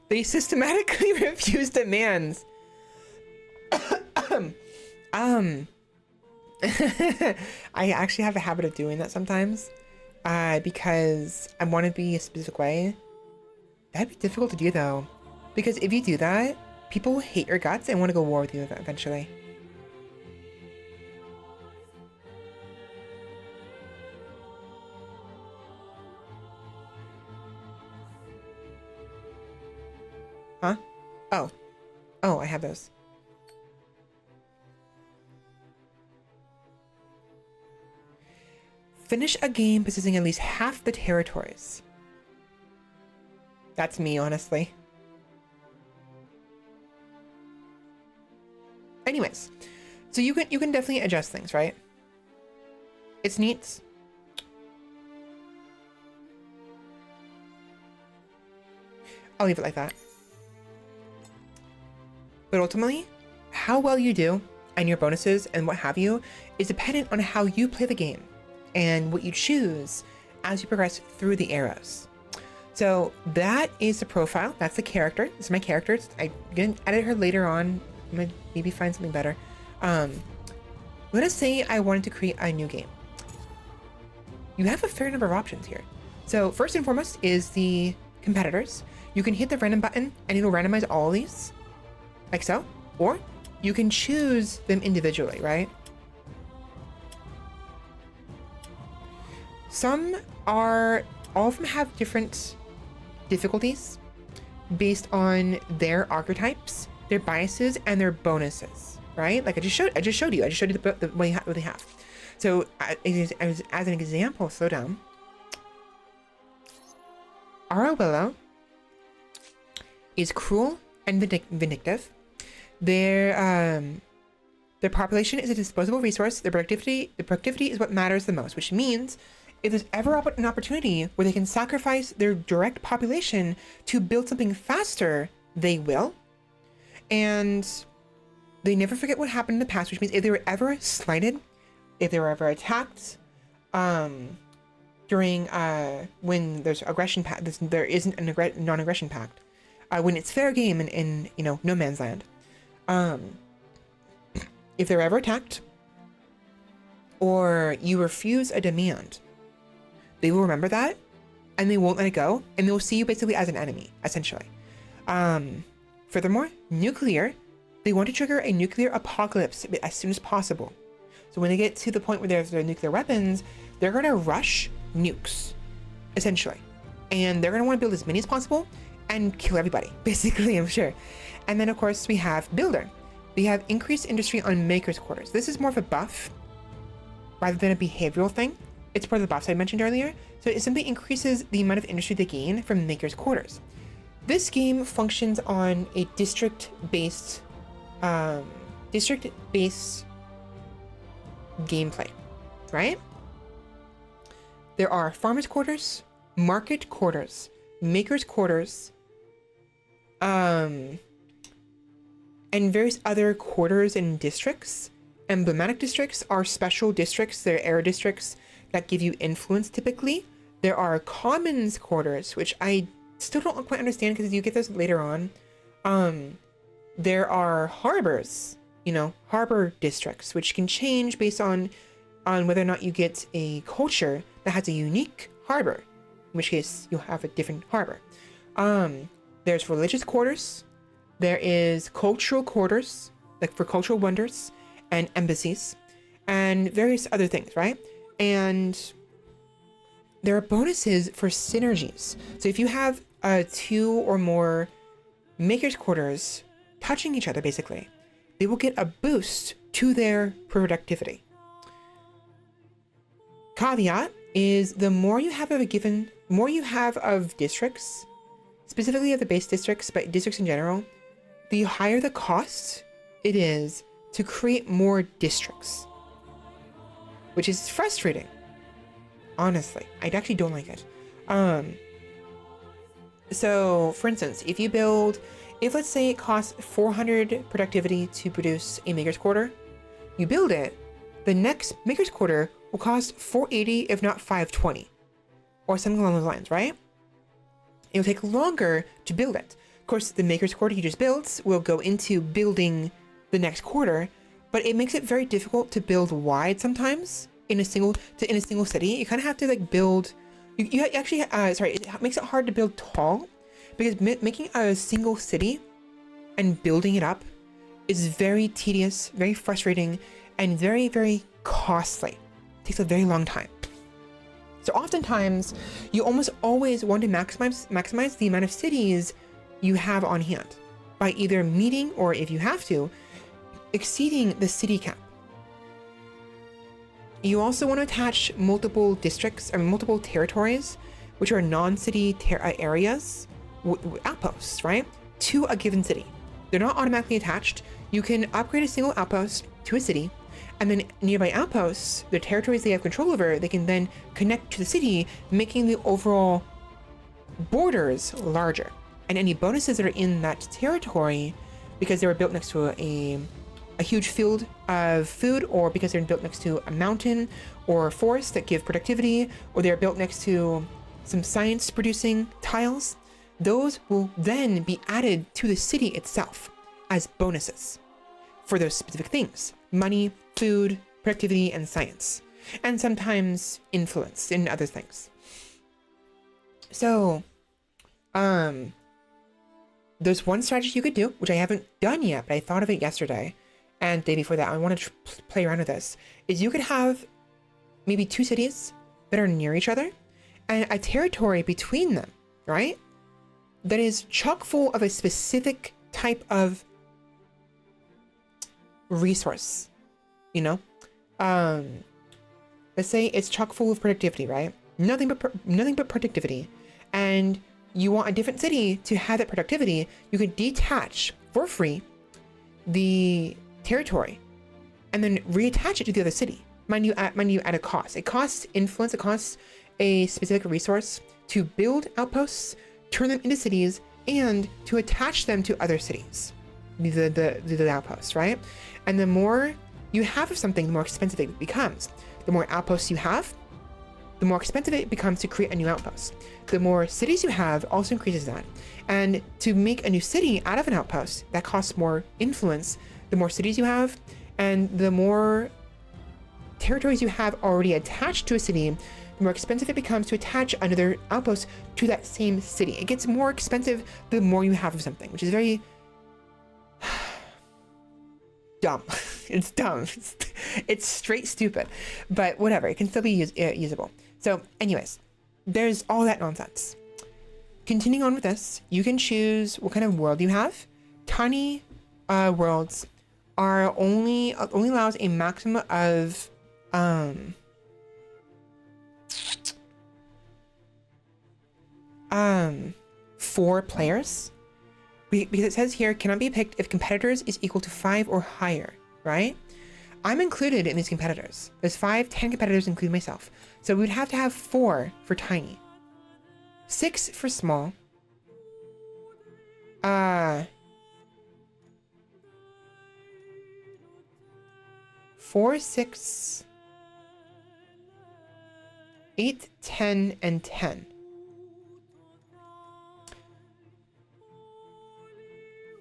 They systematically refuse demands. I actually have a habit of doing that sometimes, because I want to be a specific way. That'd be difficult to do though, because if you do that, people will hate your guts and want to go war with you eventually. Huh? Oh, I have those. Finish a game possessing at least half the territories. That's me, honestly. Anyways, so you can definitely adjust things, right? It's neat. I'll leave it like that. But ultimately, how well you do and your bonuses and what have you is dependent on how you play the game and what you choose as you progress through the eras. So that is the profile. That's the character. This is my character. I'm gonna edit her later on. I'm gonna maybe find something better. Let us say I wanted to create a new game. You have a fair number of options here. So first and foremost is the competitors. You can hit the random button and it'll randomize all of these, like so. Or you can choose them individually, right? All of them have different difficulties based on their archetypes, their biases, and their bonuses, right? Like I just showed you the what they have. So as an example, slow down. Arawillo is cruel and vindictive. Their population is a disposable resource. The productivity is what matters the most, which means if there's ever an opportunity where they can sacrifice their direct population to build something faster, they will. And they never forget what happened in the past, which means if they were ever slighted, if they were ever attacked, during when there's aggression pact, there isn't a non-aggression pact, when it's fair game in no man's land, if they're ever attacked or you refuse a demand, they will remember that and they won't let it go, and they'll see you basically as an enemy, essentially. Furthermore, nuclear, they want to trigger a nuclear apocalypse as soon as possible. So when they get to the point where there's nuclear weapons, they're going to rush nukes, essentially. And they're going to want to build as many as possible and kill everybody, basically, I'm sure. And then of course we have builder. We have increased industry on maker's quarters. This is more of a buff rather than a behavioral thing. It's part of the buffs I mentioned earlier. So it simply increases the amount of industry they gain from maker's quarters. This game functions on a district-based gameplay, right? There are farmers' quarters, market quarters, maker's quarters, and various other quarters and districts. Emblematic districts are special districts. They're area districts that give you influence typically. There are commons quarters, which I still don't quite understand because you get those later on. There are harbors, harbor districts, which can change based on whether or not you get a culture that has a unique harbor, in which case you'll have a different harbor. There's religious quarters. There is cultural quarters, like for cultural wonders and embassies and various other things, right? And there are bonuses for synergies. So if you have 2 or more maker's quarters touching each other, basically, they will get a boost to their productivity. Caveat is the more you have of districts, specifically of the base districts, but districts in general, the higher the cost it is to create more districts, which is frustrating. Honestly, I actually don't like it. So for instance, if let's say it costs 400 productivity to produce a maker's quarter, you build it, the next maker's quarter will cost 480, if not 520, or something along those lines, right? It will take longer to build it. Of course, the maker's quarter you just built will go into building the next quarter, but it makes it very difficult to build wide sometimes in a single city. You kind of have to like build. You actually it makes it hard to build tall because making a single city and building it up is very tedious, very frustrating, and very, very costly. It takes a very long time. So oftentimes, you almost always want to maximize the amount of cities you have on hand by either meeting, or if you have to, exceeding the city cap. You also want to attach multiple districts or multiple territories, which are non-city areas, outposts, right, to a given city. They're not automatically attached. You can upgrade a single outpost to a city, and then nearby outposts, the territories they have control over, they can then connect to the city, making the overall borders larger. And any bonuses that are in that territory, because they were built next to a huge field of food, or because they're built next to a mountain or a forest that give productivity, or they're built next to some science producing tiles, those will then be added to the city itself as bonuses for those specific things: money, food, productivity, and science, and sometimes influence in other things. So, there's one strategy you could do, which I haven't done yet, but I thought of it yesterday and the day before that. I wanted to play around with this. Is you could have maybe 2 cities that are near each other and a territory between them, right? That is chock full of a specific type of resource, let's say it's chock full of productivity, right? Nothing but productivity. And you want a different city to have that productivity. You could detach for free the territory and then reattach it to the other city. Mind you, at a cost. It costs influence. It costs a specific resource to build outposts, turn them into cities, and to attach them to other cities. The outposts, right? And the more you have of something, the more expensive it becomes. The more outposts you have, the more expensive it becomes to create a new outpost. The more cities you have also increases that. And to make a new city out of an outpost, that costs more influence. The more cities you have, and the more territories you have already attached to a city, the more expensive it becomes to attach another outpost to that same city. It gets more expensive the more you have of something, which is very dumb. It's dumb. It's straight stupid, but whatever. It can still be usable. So anyways, there's all that nonsense. Continuing on with this, you can choose what kind of world you have tiny worlds are only allows a maximum of 4 players, because it says here cannot be picked if competitors is equal to 5 or higher, right? I'm included in these competitors. There's 5, 10 competitors, including myself. So we would have to have 4 for tiny, 6 for small, 4, 6, 8, 10, and 10.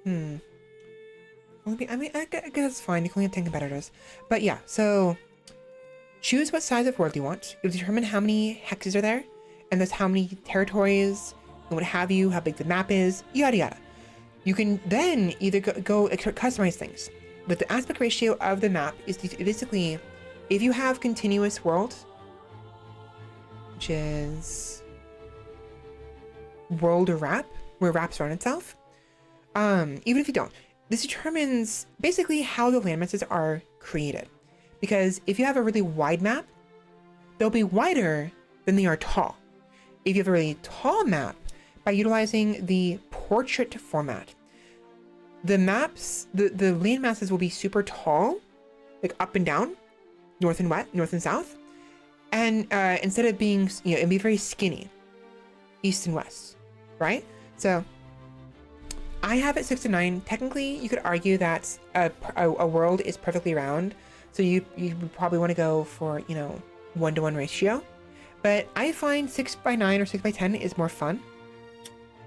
I mean, I guess it's fine. You can only have 10 competitors. But yeah, so choose what size of world you want. You'll determine how many hexes are there, and that's how many territories, and what have you, how big the map is, yada yada. You can then either go customize things. But the aspect ratio of the map is basically, if you have continuous world, which is world or wrap, where wraps around itself, even if you don't, this determines basically how the landmasses are created. Because if you have a really wide map, they'll be wider than they are tall. If you have a really tall map, by utilizing the portrait format, the maps, the landmasses will be super tall, like up and down, north and west, north and south. And instead of being, it'd be very skinny, east and west, right? So I have it 6 to 9. Technically, you could argue that a world is perfectly round, so you would probably want to go for 1-to-1 ratio. But I find 6x9 or 6x10 is more fun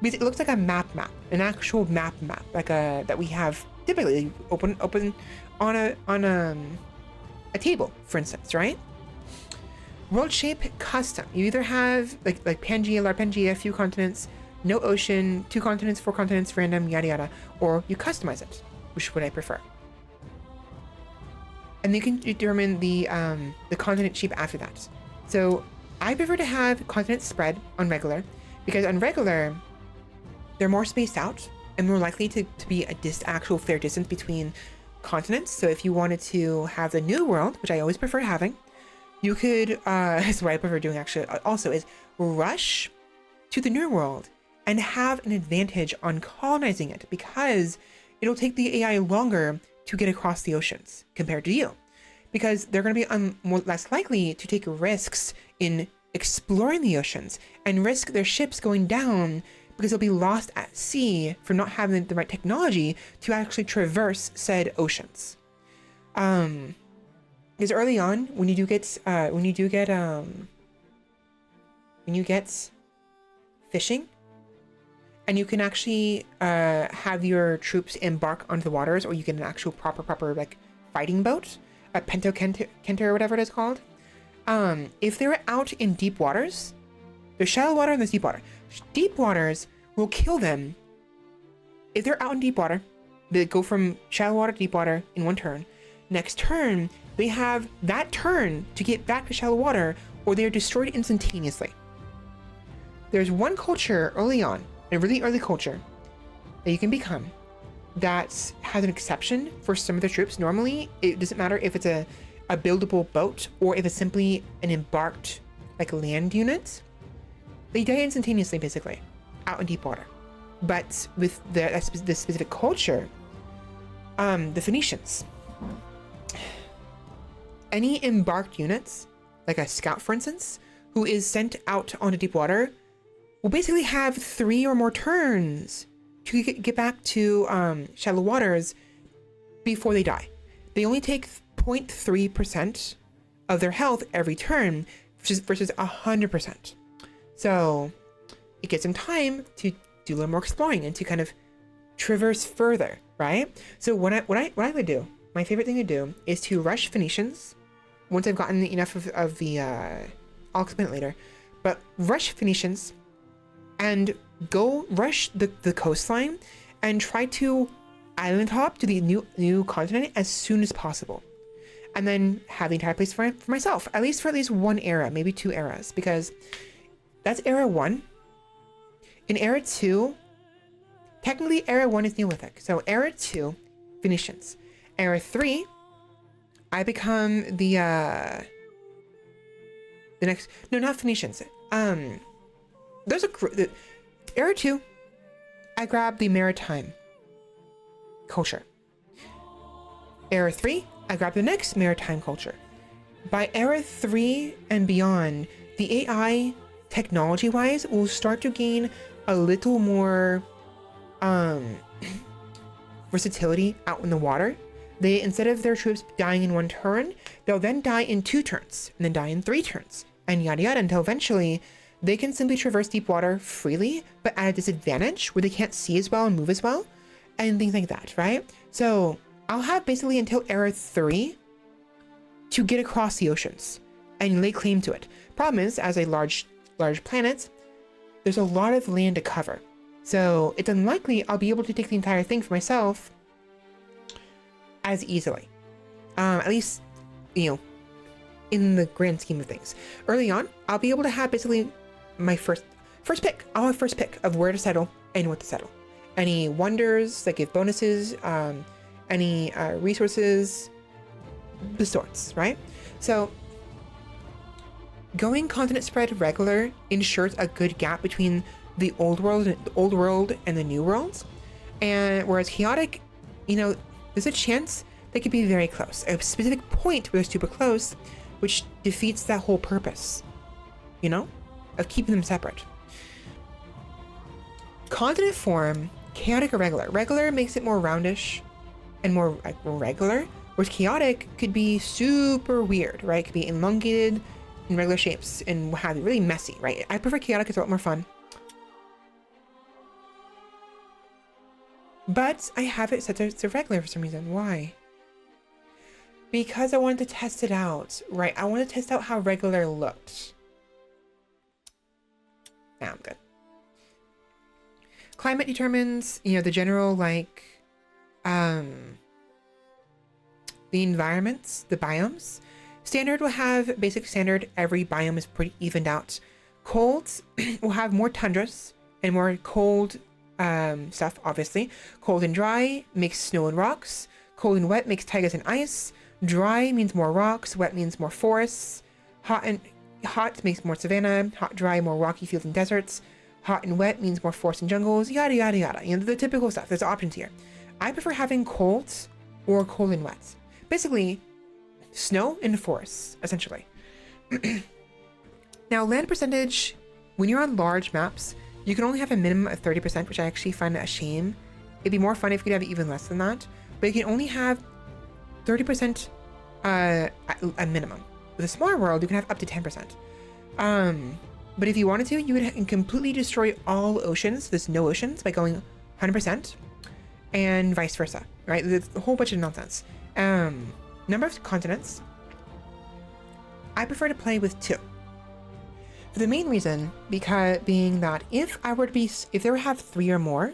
because it looks like a map, an actual map, like that we have typically open on a table, for instance, right? World shape custom. You either have like Pangea, large Pangea, few continents, no ocean, 2 continents, 4 continents, random, yada yada, or you customize it, which would I prefer. And you can determine the continent shape after that. So I prefer to have continents spread on regular, because on regular they're more spaced out and more likely to be a actual fair distance between continents. So if you wanted to have the new world, which I always prefer having, you could that's what I prefer doing actually also, is rush to the new world and have an advantage on colonizing it, because it'll take the AI longer to get across the oceans compared to you, because they're going to be less likely to take risks in exploring the oceans and risk their ships going down, because they'll be lost at sea from not having the right technology to actually traverse said oceans. Because early on, when you get fishing, and you can actually have your troops embark onto the waters, or you get an actual proper like fighting boat, a Kento or whatever it is called. If they're out in deep waters, there's shallow water and there's deep water. Deep waters will kill them. If they're out in deep water, they go from shallow water to deep water in one turn. Next turn, they have that turn to get back to shallow water, or they are destroyed instantaneously. There's one culture early on, a really early culture, that you can become that has an exception for some of the troops. Normally, it doesn't matter if it's a buildable boat or if it's simply an embarked like land unit. They die instantaneously, basically, out in deep water. But with the specific culture, the Phoenicians, any embarked units, like a scout, for instance, who is sent out onto deep water, will basically have 3 or more turns to get back to shallow waters before they die. They only take 0.3% of their health every turn, versus 100%. So it gives them time to do a little more exploring and to kind of traverse further, right? So what I would do, my favorite thing to do, is to rush Phoenicians. Once I've gotten enough of the, I'll explain it later, but rush Phoenicians and go rush the coastline and try to island hop to the new continent as soon as possible. And then have the entire place for myself, at least for at least 1 era, maybe 2 eras, because that's era 1. In era 2, technically Era 1 is Neolithic. So Era 2, Phoenicians. Era 3, I become the next, no, not Phoenicians. There's a group, Era 2, I grab the maritime culture. Era 3, I grab the next maritime culture. By Era 3 and beyond, the AI, technology-wise, will start to gain a little more versatility out in the water. They, instead of their troops dying in one turn, they'll then die in 2 turns, and then die in 3 turns, and yada yada, until eventually they can simply traverse deep water freely, but at a disadvantage where they can't see as well and move as well, and things like that, right? So I'll have basically until Era 3 to get across the oceans and lay claim to it. Problem is, as a large planet, there's a lot of land to cover. So it's unlikely I'll be able to take the entire thing for myself as easily. At least, you know, in the grand scheme of things. Early on, I'll be able to have basically my first pick. I'll have first pick of where to settle and what to settle. Any wonders that give bonuses, any resources, the sorts, right? So going continent spread regular ensures a good gap between the old world and the new worlds. And whereas chaotic, you know, there's a chance they could be very close. A specific point where they're super close, which defeats that whole purpose, you know, of keeping them separate. Continent form, chaotic or regular. Regular makes it more roundish and more like regular, whereas chaotic could be super weird, right? It could be elongated in regular shapes and what have you, really messy, right? I prefer chaotic, it's a lot more fun. But I have it set to regular for some reason. Why? Because I wanted to test it out, right? I want to test out how regular looked. Nah, I'm good. Climate determines, you know, the general, like, the environments, the biomes. Standard will have basic standard. Every biome is pretty evened out. Cold will have more tundras and more cold stuff, obviously. Cold and dry makes snow and rocks. Cold and wet makes taigas and ice. Dry means more rocks. Wet means more forests. Hot makes more savanna. Hot, dry, more rocky fields and deserts. Hot and wet means more forests and jungles. Yada, yada, yada. You know, the typical stuff. There's options here. I prefer having cold or cold and wet. Basically, snow and forests, essentially. Now, land percentage, when you're on large maps, you can only have a minimum of 30%, which I actually find a shame. It'd be more fun if you could have even less than that, but you can only have 30% a minimum. With a smaller world, you can have up to 10%. But if you wanted to, you would completely destroy all oceans, there's no oceans, by going 100%, and vice versa, right? There's a whole bunch of nonsense. Number of continents, I prefer to play with 2. For the main reason, being that if there have 3 or more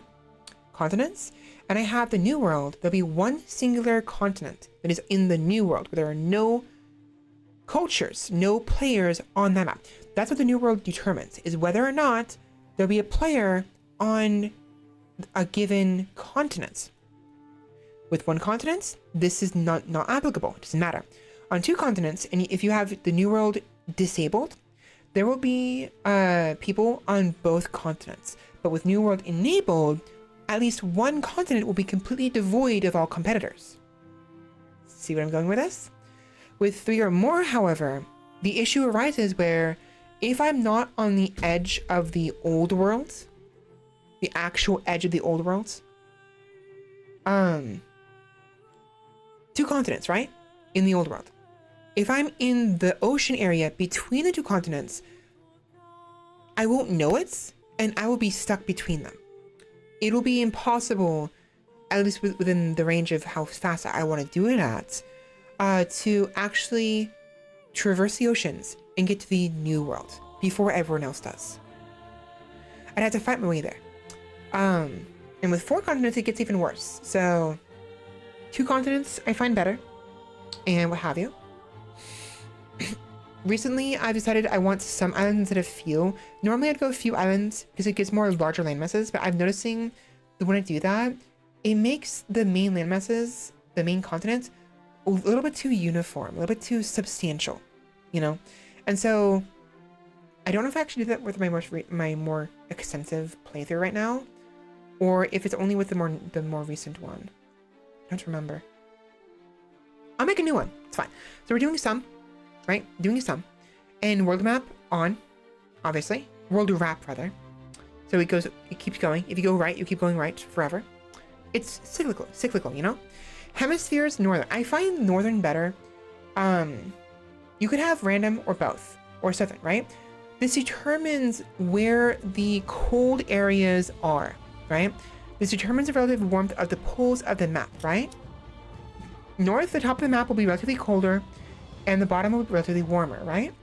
continents, and I have the new world, there'll be one singular continent that is in the new world, where there are no cultures, no players on that map. That's what the new world determines, is whether or not there'll be a player on a given continent. With one continent, this is not applicable. It doesn't matter. On 2 continents, and if you have the new world disabled, there will be people on both continents. But with new world enabled, at least one continent will be completely devoid of all competitors. See where I'm going with this? With 3 or more, however, the issue arises where if I'm not on the edge of the old world, the actual edge of the old world, 2 continents, right? In the old world. If I'm in the ocean area between the 2 continents, I won't know it, and I will be stuck between them. It will be impossible, at least within the range of how fast I want to do it at, to actually traverse the oceans and get to the new world before everyone else does. I'd have to fight my way there. And with 4 continents, it gets even worse. So 2 continents I find better, and what have you. Recently, I've decided I want some islands instead of few. Normally, I'd go a few islands because it gives more larger land masses, but I'm noticing when I do that, it makes the main landmasses, the main continents, a little bit too uniform, a little bit too substantial, you know? And so I don't know if I actually do that with my more extensive playthrough right now, or if it's only with the more recent one. I don't remember. I'll make a new one. It's fine. So we're doing some, right? Doing some. And world map on, obviously. World wrap, rather. So it keeps going. If you go right, you keep going right forever. It's cyclical, you know? Hemispheres, northern. I find northern better. You could have random or both, or southern, right? This determines where the cold areas are, right? This determines the relative warmth of the poles of the map, right? North, the top of the map will be relatively colder, and the bottom will be relatively warmer, right?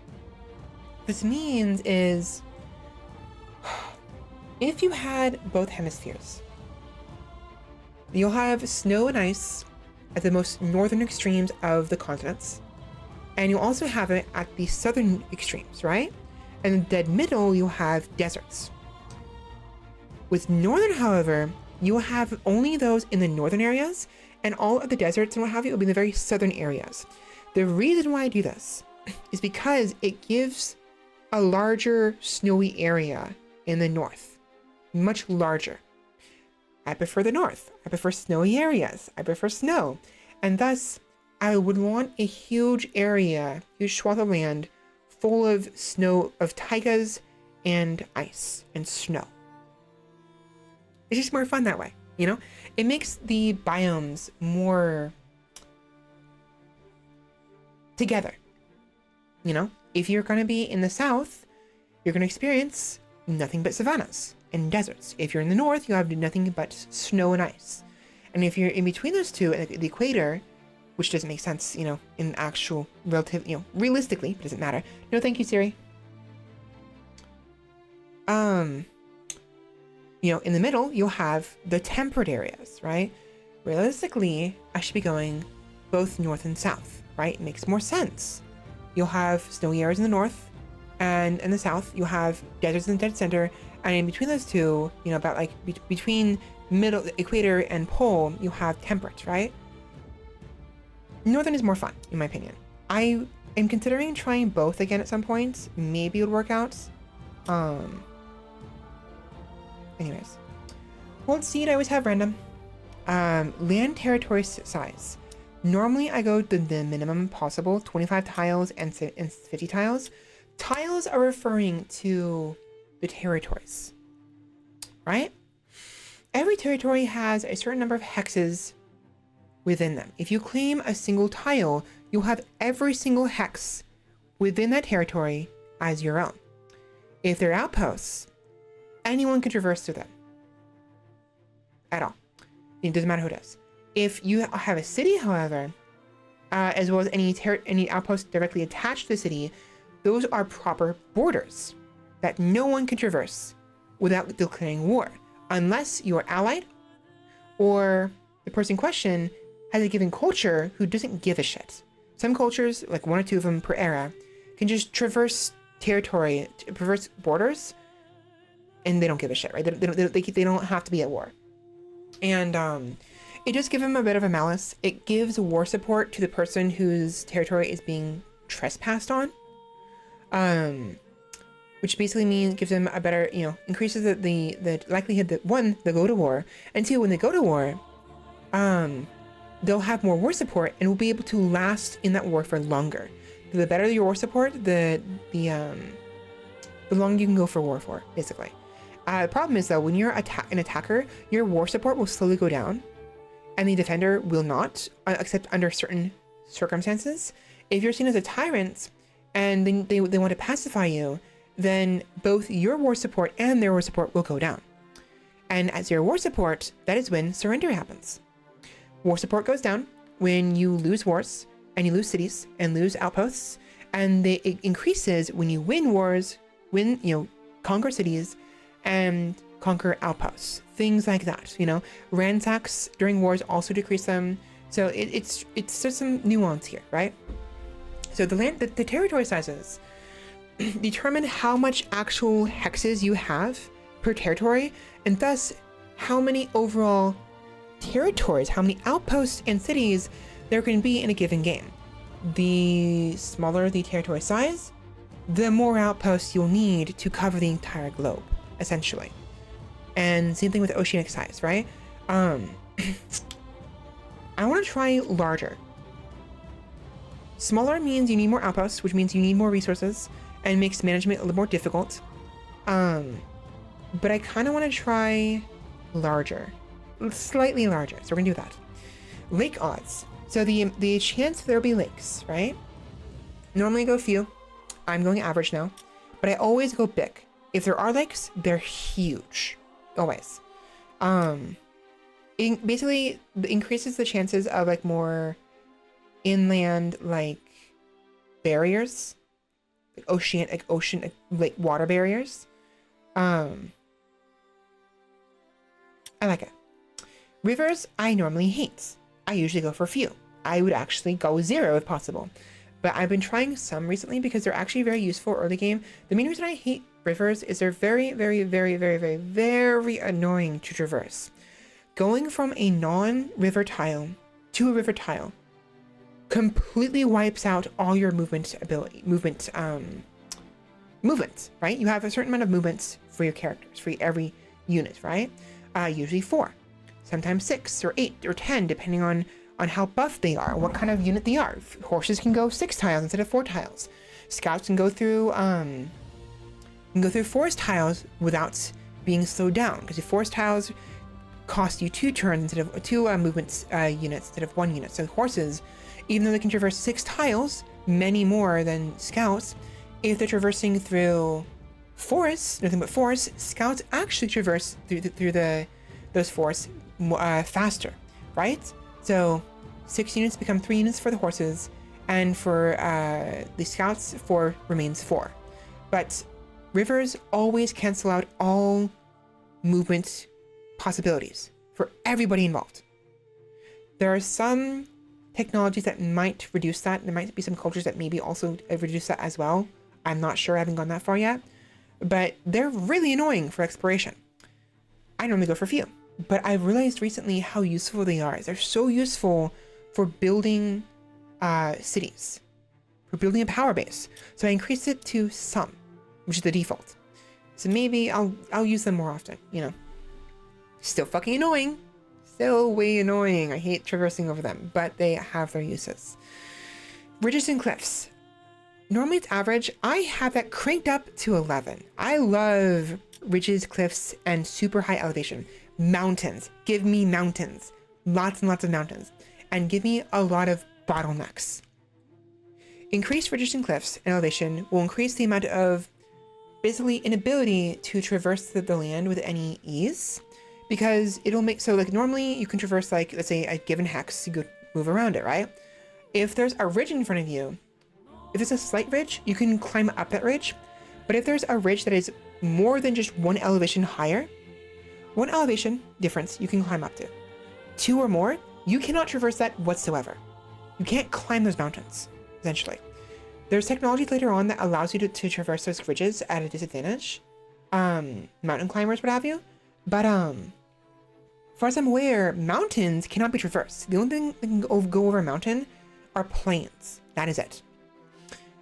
This means is, if you had both hemispheres, you'll have snow and ice at the most northern extremes of the continents, and you'll also have it at the southern extremes, right? And in the dead middle, you'll have deserts. With northern, however, you will have only those in the northern areas, and all of the deserts and what have you will be in the very southern areas. The reason why I do this is because it gives a larger snowy area in the north, much larger. I prefer the north. I prefer snowy areas. I prefer snow. And thus, I would want a huge area, huge swath of land full of snow, of taigas and ice and snow. It's just more fun that way, you know? It makes the biomes more together, you know? If you're going to be in the south, you're going to experience nothing but savannas and deserts. If you're in the north, you have nothing but snow and ice. And if you're in between those two, at the equator, which doesn't make sense, you know, in actual relative, you know, realistically, it doesn't matter. No, thank you, Siri. You know, in the middle, you'll have the temperate areas, right? Realistically, I should be going both north and south, right? It makes more sense. You'll have snowy areas in the north, and in the south, you'll have deserts in the dead center, and in between those two, you know, about like between middle, equator and pole, you have temperate, right? Northern is more fun, in my opinion. I am considering trying both again at some point. Maybe it would work out. Anyways. World seed, I always have random. Land territory size. Normally, I go to the minimum possible, 25 tiles and 50 tiles. Tiles are referring to the territories, right? Every territory has a certain number of hexes within them. If you claim a single tile, you'll have every single hex within that territory as your own. If they're outposts, anyone can traverse through them. At all. It doesn't matter who it is. If you have a city, however, as well as any outposts directly attached to the city, those are proper borders that no one can traverse without declaring war, unless you are allied or the person in question has a given culture who doesn't give a shit. Some cultures, like one or two of them per era, can just traverse territory, traverse borders, and they don't give a shit, right? They don't have to be at war. And it does give them a bit of a malice. It gives war support to the person whose territory is being trespassed on. Which basically means gives them a better, you know, increases the likelihood that one, they'll go to war, and two, when they go to war, they'll have more war support and will be able to last in that war for longer. The better your war support, the longer you can go for war for, basically. The problem is though, when you're an attacker, your war support will slowly go down, and the defender will not, except under certain circumstances. If you're seen as a tyrant, and they want to pacify you, then both your war support and their war support will go down. And as your war support, that is when surrender happens. War support goes down when you lose wars, and you lose cities, and lose outposts, and it increases when you win wars, conquer cities, and conquer outposts. Things like that, you know. Ransacks during wars also decrease them. So it's just some nuance here, right? So the territory sizes determine how much actual hexes you have per territory, and thus how many overall territories, how many outposts and cities there can be in a given game. The smaller the territory size, the more outposts you'll need to cover the entire globe, essentially. And same thing with oceanic size, right? I want to try larger. Smaller means you need more outposts, which means you need more resources and makes management a little more difficult. But I kind of want to try larger, slightly larger. So we're gonna do that. Lake odds. So the chance there'll be lakes, right? Normally I go few. I'm going average now, but I always go big. If there are lakes, they're huge, always. It basically increases the chances of like more inland like barriers, like ocean, like water barriers. I like it. Rivers, I normally hate. I usually go for few. I would actually go 0 if possible. But I've been trying some recently because they're actually very useful early game. The main reason I hate rivers is they're very, very, very, very, very, very annoying to traverse. Going from a non-river tile to a river tile completely wipes out all your movement, right? You have a certain amount of movements for your characters, for every unit, right? Usually 4, sometimes 6 or 8 or 10, depending on how buff they are, what kind of unit they are. Horses can go 6 tiles instead of 4 tiles. Scouts can go through forest tiles without being slowed down, because the forest tiles cost you 2 turns instead of 2 movements units instead of 1 unit. So horses, even though they can traverse 6 tiles, many more than scouts, if they're traversing through forests, nothing but forests, scouts actually traverse through those forests faster, right? So 6 units become 3 units for the horses, and for the scouts, 4 remains 4. But rivers always cancel out all movement possibilities for everybody involved. There are some technologies that might reduce that. There might be some cultures that maybe also reduce that as well. I'm not sure, I haven't gone that far yet, but they're really annoying for exploration. I normally go for few, but I've realized recently how useful they are. They're so useful for building cities, for building a power base. So I increased it to some, which is the default. So maybe I'll use them more often, you know. Still fucking annoying. Still way annoying. I hate traversing over them, but they have their uses. Ridges and cliffs. Normally it's average. I have that cranked up to 11. I love ridges, cliffs, and super high elevation. Mountains. Give me mountains. Lots and lots of mountains. And give me a lot of bottlenecks. Increased ridges and cliffs and elevation will increase the amount of basically inability to traverse the land with any ease, because it'll make, so like normally you can traverse, like, let's say a given hex, you go move around it, right? If there's a ridge in front of you, if it's a slight ridge, you can climb up that ridge. But if there's a ridge that is more than just 1 elevation higher, 1 elevation difference you can climb up to. 2 or more, you cannot traverse that whatsoever. You can't climb those mountains, essentially. There's technology later on that allows you to traverse those ridges at a disadvantage. Mountain climbers, what have you. But as far as I'm aware, mountains cannot be traversed. The only thing that can go over a mountain are plains. That is it.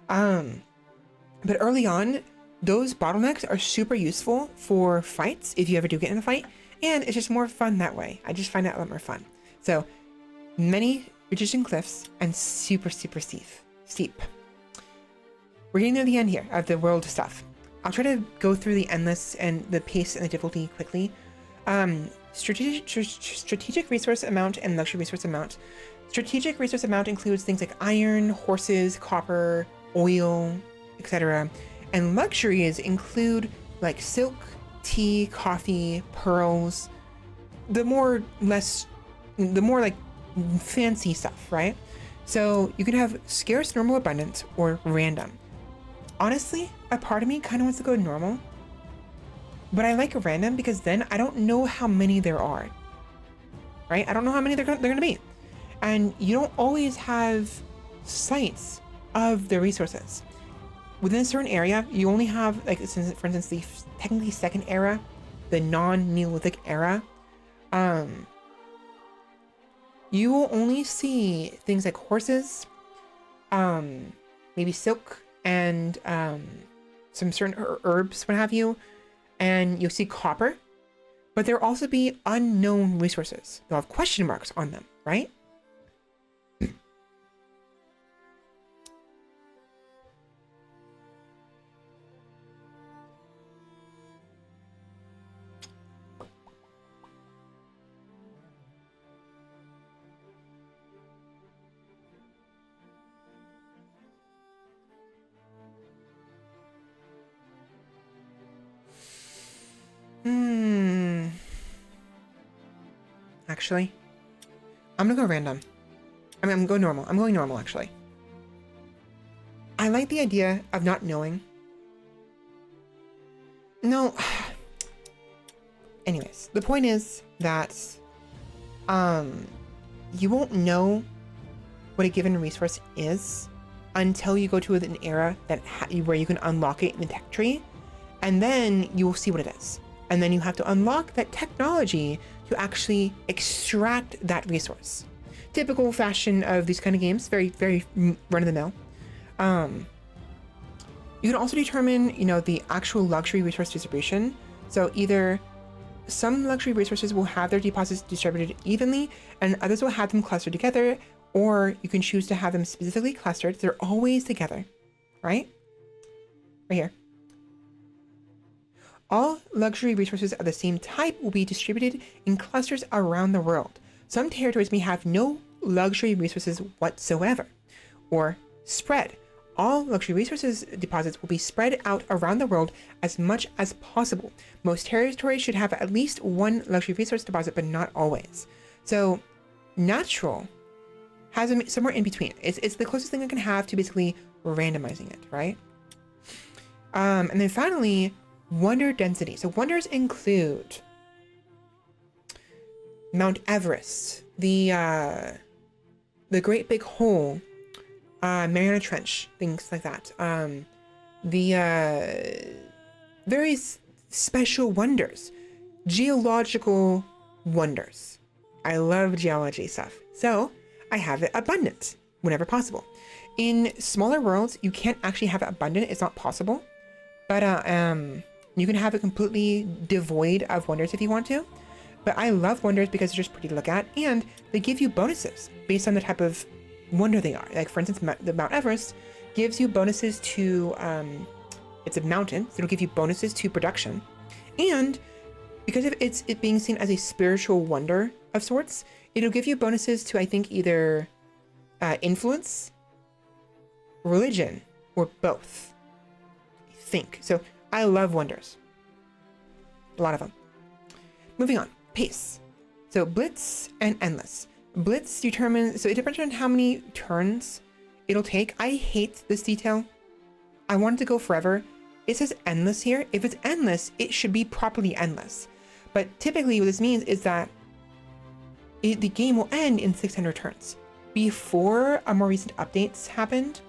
But early on, those bottlenecks are super useful for fights if you ever do get in a fight, and it's just more fun that way. I just find that a lot more fun. So many ridges and cliffs and super, super steep. We're getting near the end here of the world stuff. I'll try to go through the endless and the pace and the difficulty quickly. Strategic resource amount and luxury resource amount. Strategic resource amount includes things like iron, horses, copper, oil, etc. And luxuries include like silk, tea, coffee, pearls, the more like fancy stuff, right? So you can have scarce, normal, abundant, or random. Honestly, a part of me kind of wants to go normal, but I like random because then I don't know how many there are, right? I don't know how many they're gonna be. And you don't always have sights of the resources. Within a certain area, you only have, like, for instance, the technically second era, the non-Neolithic era, You will only see things like horses, maybe silk, and some certain herbs, what have you, and you'll see copper, but there'll also be unknown resources. They'll have question marks on them, right? Actually, I'm gonna go random. I mean, I'm going normal. I'm going normal, actually. I like the idea of not knowing. No. Anyways, the point is that you won't know what a given resource is until you go to an era that where you can unlock it in the tech tree, and then you will see what it is. And then you have to unlock that technology to actually extract that resource. Typical fashion of these kind of games, very, very run-of-the-mill. You can also determine, you know, the actual luxury resource distribution. So either some luxury resources will have their deposits distributed evenly, and others will have them clustered together, or you can choose to have them specifically clustered. They're always together, right? Right here. All luxury resources of the same type will be distributed in clusters around the world. Some territories may have no luxury resources whatsoever, or spread. All luxury resources deposits will be spread out around the world as much as possible. Most territories should have at least one luxury resource deposit, but not always. So natural has them somewhere in between. It's the closest thing I can have to basically randomizing it, right? And then finally, wonder density. So wonders include Mount Everest, the Great Big Hole, Mariana Trench, things like that. The very special wonders, geological wonders. I love geology stuff, so I have it abundant whenever possible. In smaller worlds, you can't actually have it abundant. It's not possible, but you can have it completely devoid of wonders if you want to. But I love wonders because they're just pretty to look at, and they give you bonuses based on the type of wonder they are. Like, for instance, the Mount Everest gives you bonuses to, it's a mountain, so it'll give you bonuses to production. And because of it being seen as a spiritual wonder of sorts, it'll give you bonuses to, I think, either influence, religion, or both. I think. So I love wonders. A lot of them. Moving on. Pace. So blitz and endless. Blitz determines, so it depends on how many turns it'll take. I hate this detail. I want it to go forever. It says endless here. If it's endless, it should be properly endless. But typically what this means is that the game will end in 600 turns. Before more recent updates happened,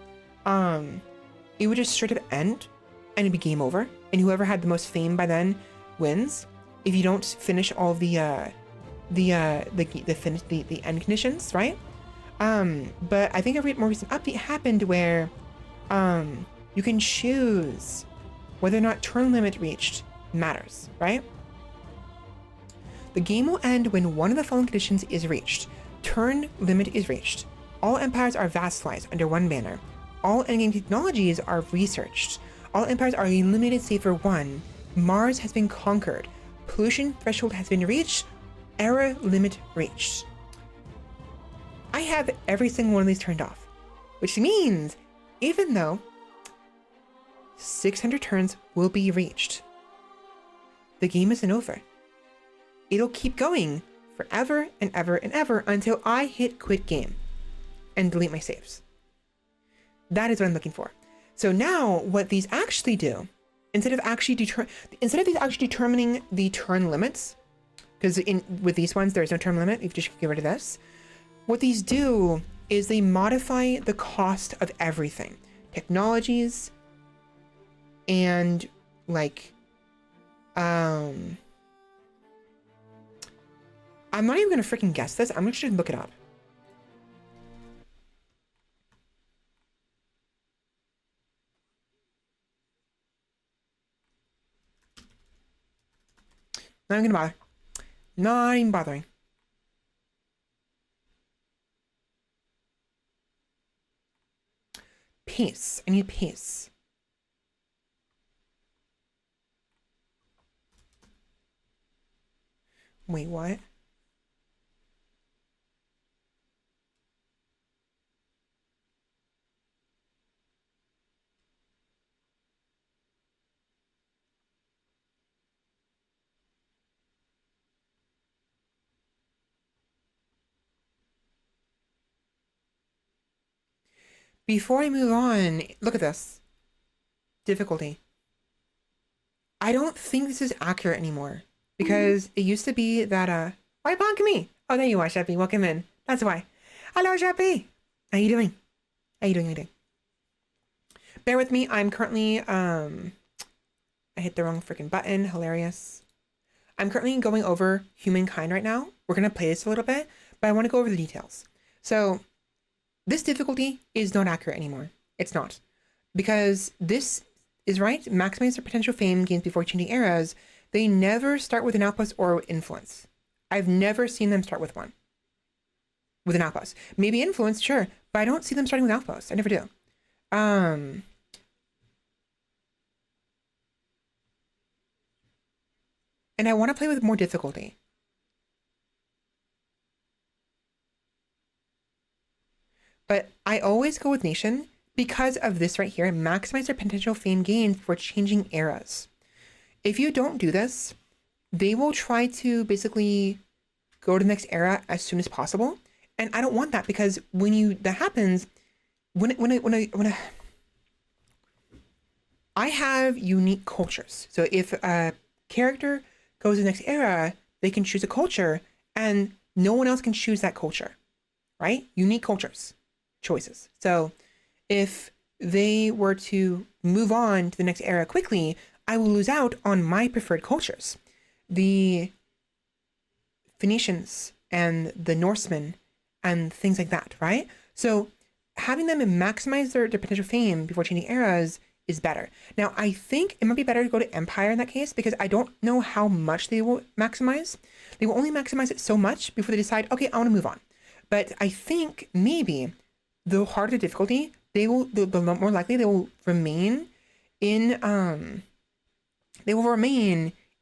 it would just straight up end and it'd be game over. And whoever had the most fame by then wins. If you don't finish all the end conditions, right? But I think a more recent update happened where you can choose whether or not turn limit reached matters, right? The game will end when one of the following conditions is reached. Turn limit is reached. All empires are vassalized under one banner. All endgame technologies are researched. All empires are eliminated save for one. Mars has been conquered. Pollution threshold has been reached. Era limit reached. I have every single one of these turned off, which means even though 600 turns will be reached, the game isn't over. It'll keep going forever and ever and ever until I hit quit game and delete my saves. That is what I'm looking for. So now what these actually do, instead of these actually determining the turn limits, because with these ones there's no term limit, you just get rid of this. What these do is they modify the cost of everything, technologies, and like I'm not even gonna freaking guess this. I'm just gonna look it up. Not even gonna bother. Not even bothering. Pace. I need pace. Wait, what? Before I move on, look at this. Difficulty. I don't think this is accurate anymore. Because it used to be that, why bonk me? Oh, there you are, Sheppy. Welcome in. That's why. Hello, Sheppy. How you doing? How you doing? How you doing? Bear with me. I'm currently, I hit the wrong freaking button. Hilarious. I'm currently going over Humankind right now. We're going to play this a little bit, but I want to go over the details. So, this difficulty is not accurate anymore. It's not. Because this is right. Maximize their potential fame gains before changing eras. They never start with an outpost or influence. I've never seen them start with one. With an outpost. Maybe influence, sure. But I don't see them starting with outposts. I never do. And I want to play with more difficulty. But I always go with Nation because of this right here. Maximize their potential fame gains before changing eras. If you don't do this, they will try to basically go to the next era as soon as possible. And I don't want that because when that happens, I have unique cultures. So if a character goes to the next era, they can choose a culture and no one else can choose that culture, right? Unique cultures, choices. So if they were to move on to the next era quickly, I will lose out on my preferred cultures. The Phoenicians and the Norsemen and things like that, right? So having them maximize their potential fame before changing eras is better. Now, I think it might be better to go to Empire in that case because I don't know how much they will maximize. They will only maximize it so much before they decide, okay, I want to move on. But I think maybe the harder the difficulty, the more likely they will remain in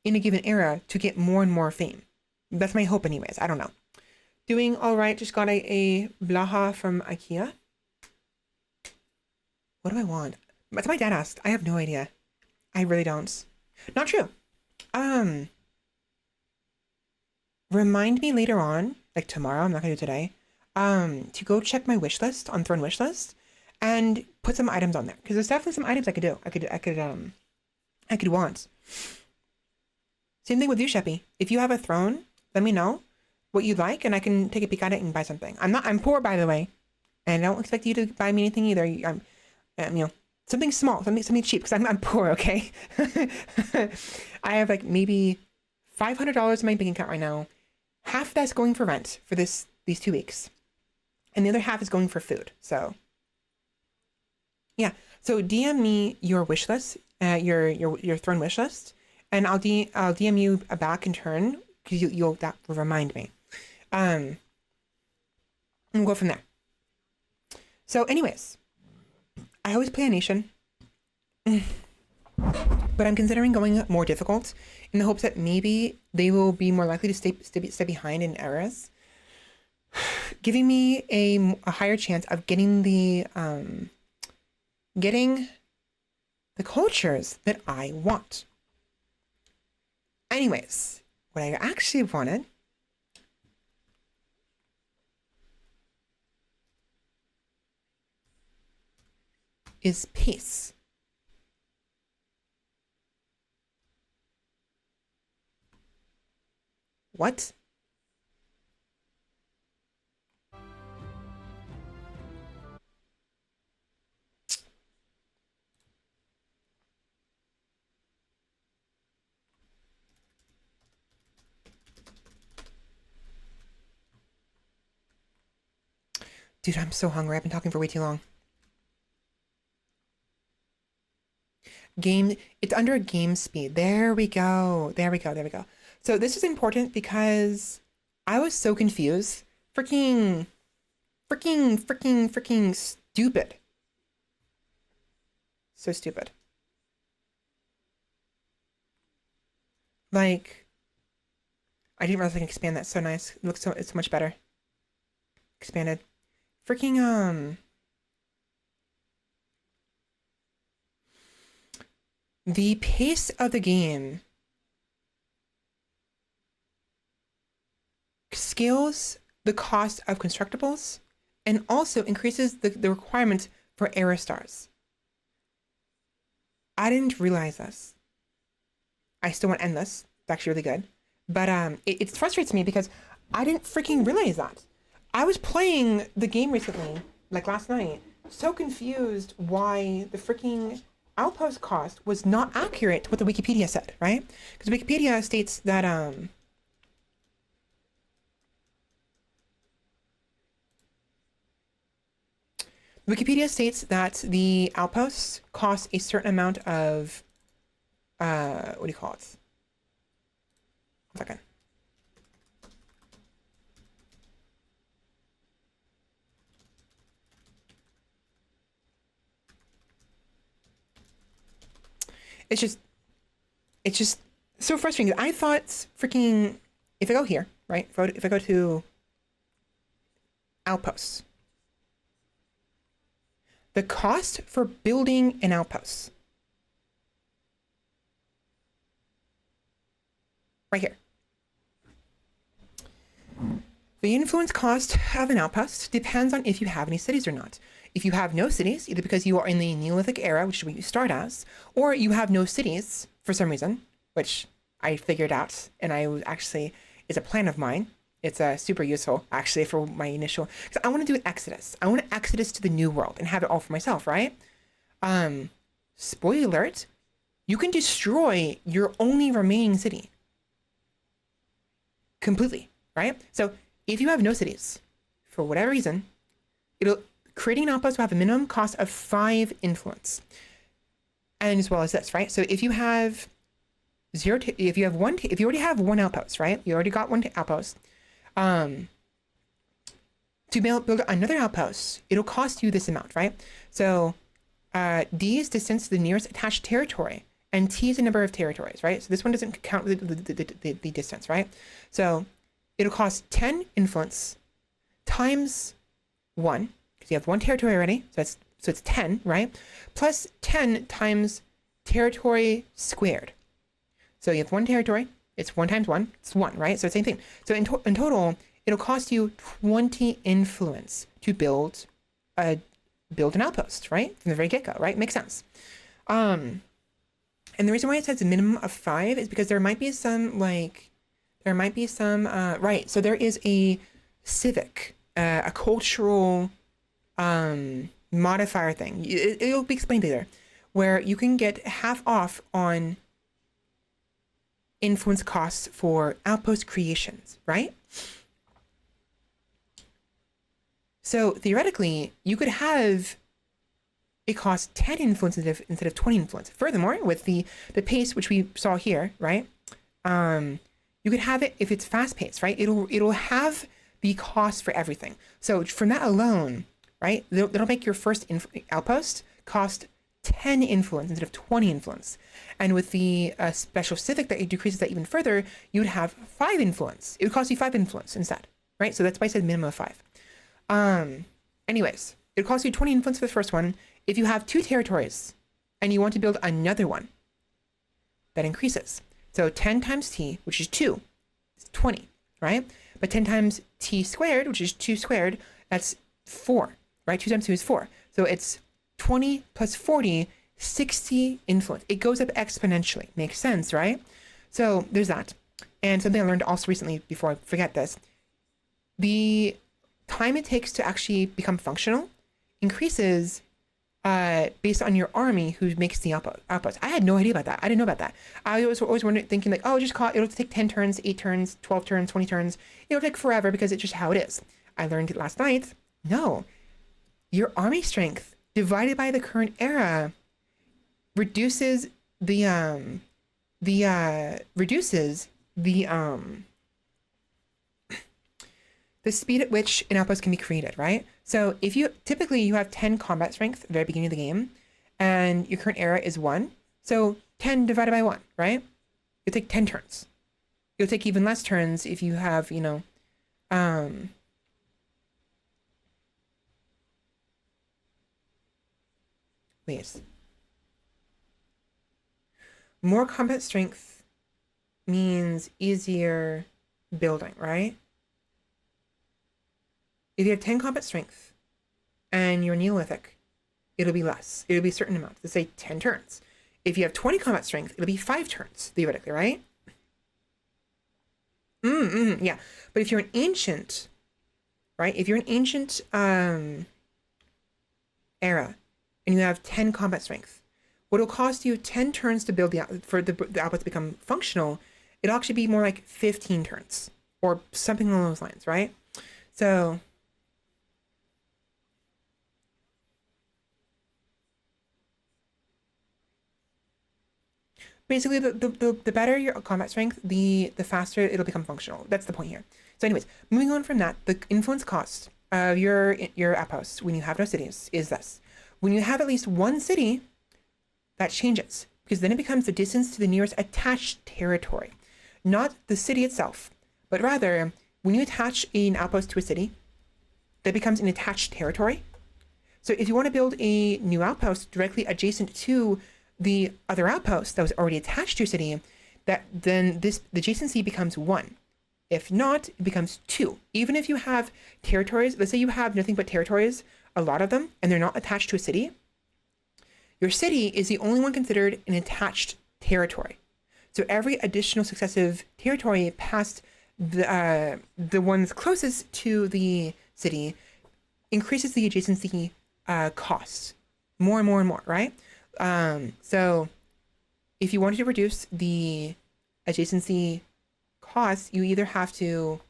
a given era to get more and more fame. That's my hope anyways. I don't know. Doing all right. Just got a Blaha from IKEA. What do I want? That's my dad asked. I have no idea. I really don't. Not true. Remind me later on, like tomorrow, I'm not gonna do it today, to go check my wish list on Throne wish list and put some items on there. Because there's definitely some items I could do. I could want. Same thing with you, Sheppy. If you have a throne, let me know what you'd like and I can take a peek at it and buy something. I'm poor, by the way. And I don't expect you to buy me anything either. Something small, something cheap, because I'm poor, okay? I have like maybe $500 in my bank account right now. Half that's going for rent for these 2 weeks. And the other half is going for food. So yeah. So DM me your wish list, your throne wish list, and I'll DM you back in turn because that will remind me. And we'll go from there. So anyways, I always play a nation, but I'm considering going more difficult in the hopes that maybe they will be more likely to stay behind in eras, giving me a higher chance of getting the cultures that I want. Anyways, what I actually wanted is peace. What? Dude, I'm so hungry. I've been talking for way too long. Game, it's under game speed. There we go. There we go. There we go. So this is important because I was so confused. Freaking stupid. So stupid. Like, I didn't realize I can expand that. So nice. It looks so, it's so much better. Expanded. Freaking, the pace of the game scales the cost of constructibles and also increases the requirement for error stars. I didn't realize this. I still want to end this. It's actually really good. But it frustrates me because I didn't freaking realize that. I was playing the game recently, like last night, so confused why the freaking outpost cost was not accurate to what the Wikipedia said, right? Because Wikipedia states that Wikipedia states that the outposts cost a certain amount of what do you call it? 1 second. It's just so frustrating. I thought freaking, if I go here, right? If I go to outposts, the cost for building an outpost, right here. The influence cost of an outpost depends on if you have any cities or not. If you have no cities, either because you are in the Neolithic era, which is what you start as, or you have no cities for some reason, which I figured out, and I was actually, it's a plan of mine. It's super useful, actually, for my initial, because I want to do an Exodus. I want to Exodus to the new world and have it all for myself, right? Spoiler alert, you can destroy your only remaining city. Completely, right? So if you have no cities, for whatever reason, creating an outpost will have a minimum cost of 5 influence. And as well as this, right? So if you have if you already have 1 outpost, right? You already got 1 outpost. To build another outpost, it'll cost you this amount, right? So D is distance to the nearest attached territory, and T is the number of territories, right? So this one doesn't count the distance, right? So it'll cost 10 influence times 1, because you have 1 territory already, so it's 10, right? Plus 10 times territory squared. So you have 1 territory, it's 1 times 1, it's 1, right? So same thing. So in total, it'll cost you 20 influence to build an outpost, right? From the very get-go, right? Makes sense. And the reason why it says a minimum of 5 is because there might be some, right, so there is a civic, a cultural modifier thing. It'll be explained later, where you can get half off on influence costs for outpost creations, right? So theoretically, you could have it cost 10 influence instead of 20 influence. Furthermore, with the pace which we saw here, right? You could have it if it's fast paced, right? It'll have the cost for everything. So from that alone, right? That'll make your first outpost cost 10 influence instead of 20 influence. And with the special civic that it decreases that even further, you would have 5 influence. It would cost you 5 influence instead, right? So that's why I said minimum of 5. Anyways, it would cost you 20 influence for the first one. If you have 2 territories and you want to build another one, that increases. So 10 times t, which is 2, is 20, right? But 10 times t squared, which is 2 squared, that's 4, right? 2 times 2 is 4. So it's 20 plus 40, 60 influence. It goes up exponentially. Makes sense, right? So there's that. And something I learned also recently, before I forget this, the time it takes to actually become functional increases based on your army who makes the outpost. I had no idea about that. I didn't know about that. I was always wondering, thinking like, oh, it'll take 10 turns, 8 turns, 12 turns, 20 turns. It'll take forever because it's just how it is. I learned it last night No, your army strength divided by the current era reduces reduces the speed at which an outpost can be created, right? So if you typically you have 10 combat strength at the very beginning of the game, and your current era is 1, so 10 divided by 1, right? You'll take 10 turns. You'll take even less turns if you have, wait. More combat strength means easier building, right? If you have 10 combat strength and you're Neolithic, it'll be less. It'll be a certain amount. Let's say 10 turns. If you have 20 combat strength, it'll be 5 turns, theoretically, right? Yeah. But if you're an ancient, right? If you're an ancient era and you have 10 combat strength, what will cost you 10 turns to build for the output to become functional, it'll actually be more like 15 turns or something along those lines, right? So basically, the better your combat strength, the faster it'll become functional. That's the point here. So anyways, moving on from that, the influence cost of your outposts when you have no cities is this. When you have at least one city, that changes, because then it becomes the distance to the nearest attached territory. Not the city itself, but rather, when you attach an outpost to a city, that becomes an attached territory. So if you want to build a new outpost directly adjacent to the other outpost that was already attached to your city, then the adjacency becomes 1. If not, it becomes 2. Even if you have territories, let's say you have nothing but territories, a lot of them, and they're not attached to a city, your city is the only one considered an attached territory. So every additional successive territory past the ones closest to the city increases the adjacency cost more and more and more, right? So if you wanted to reduce the adjacency costs, you either have to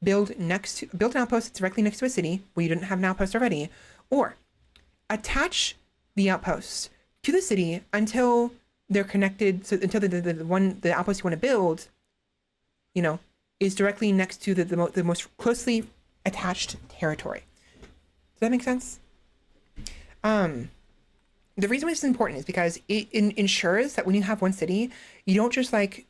build an outpost directly next to a city where you didn't have an outpost already, or attach the outposts to the city until they're connected. So until the outpost you want to build, is directly next to the most closely attached territory. Does that make sense? The reason why this is important is because it ensures that when you have one city, you don't just you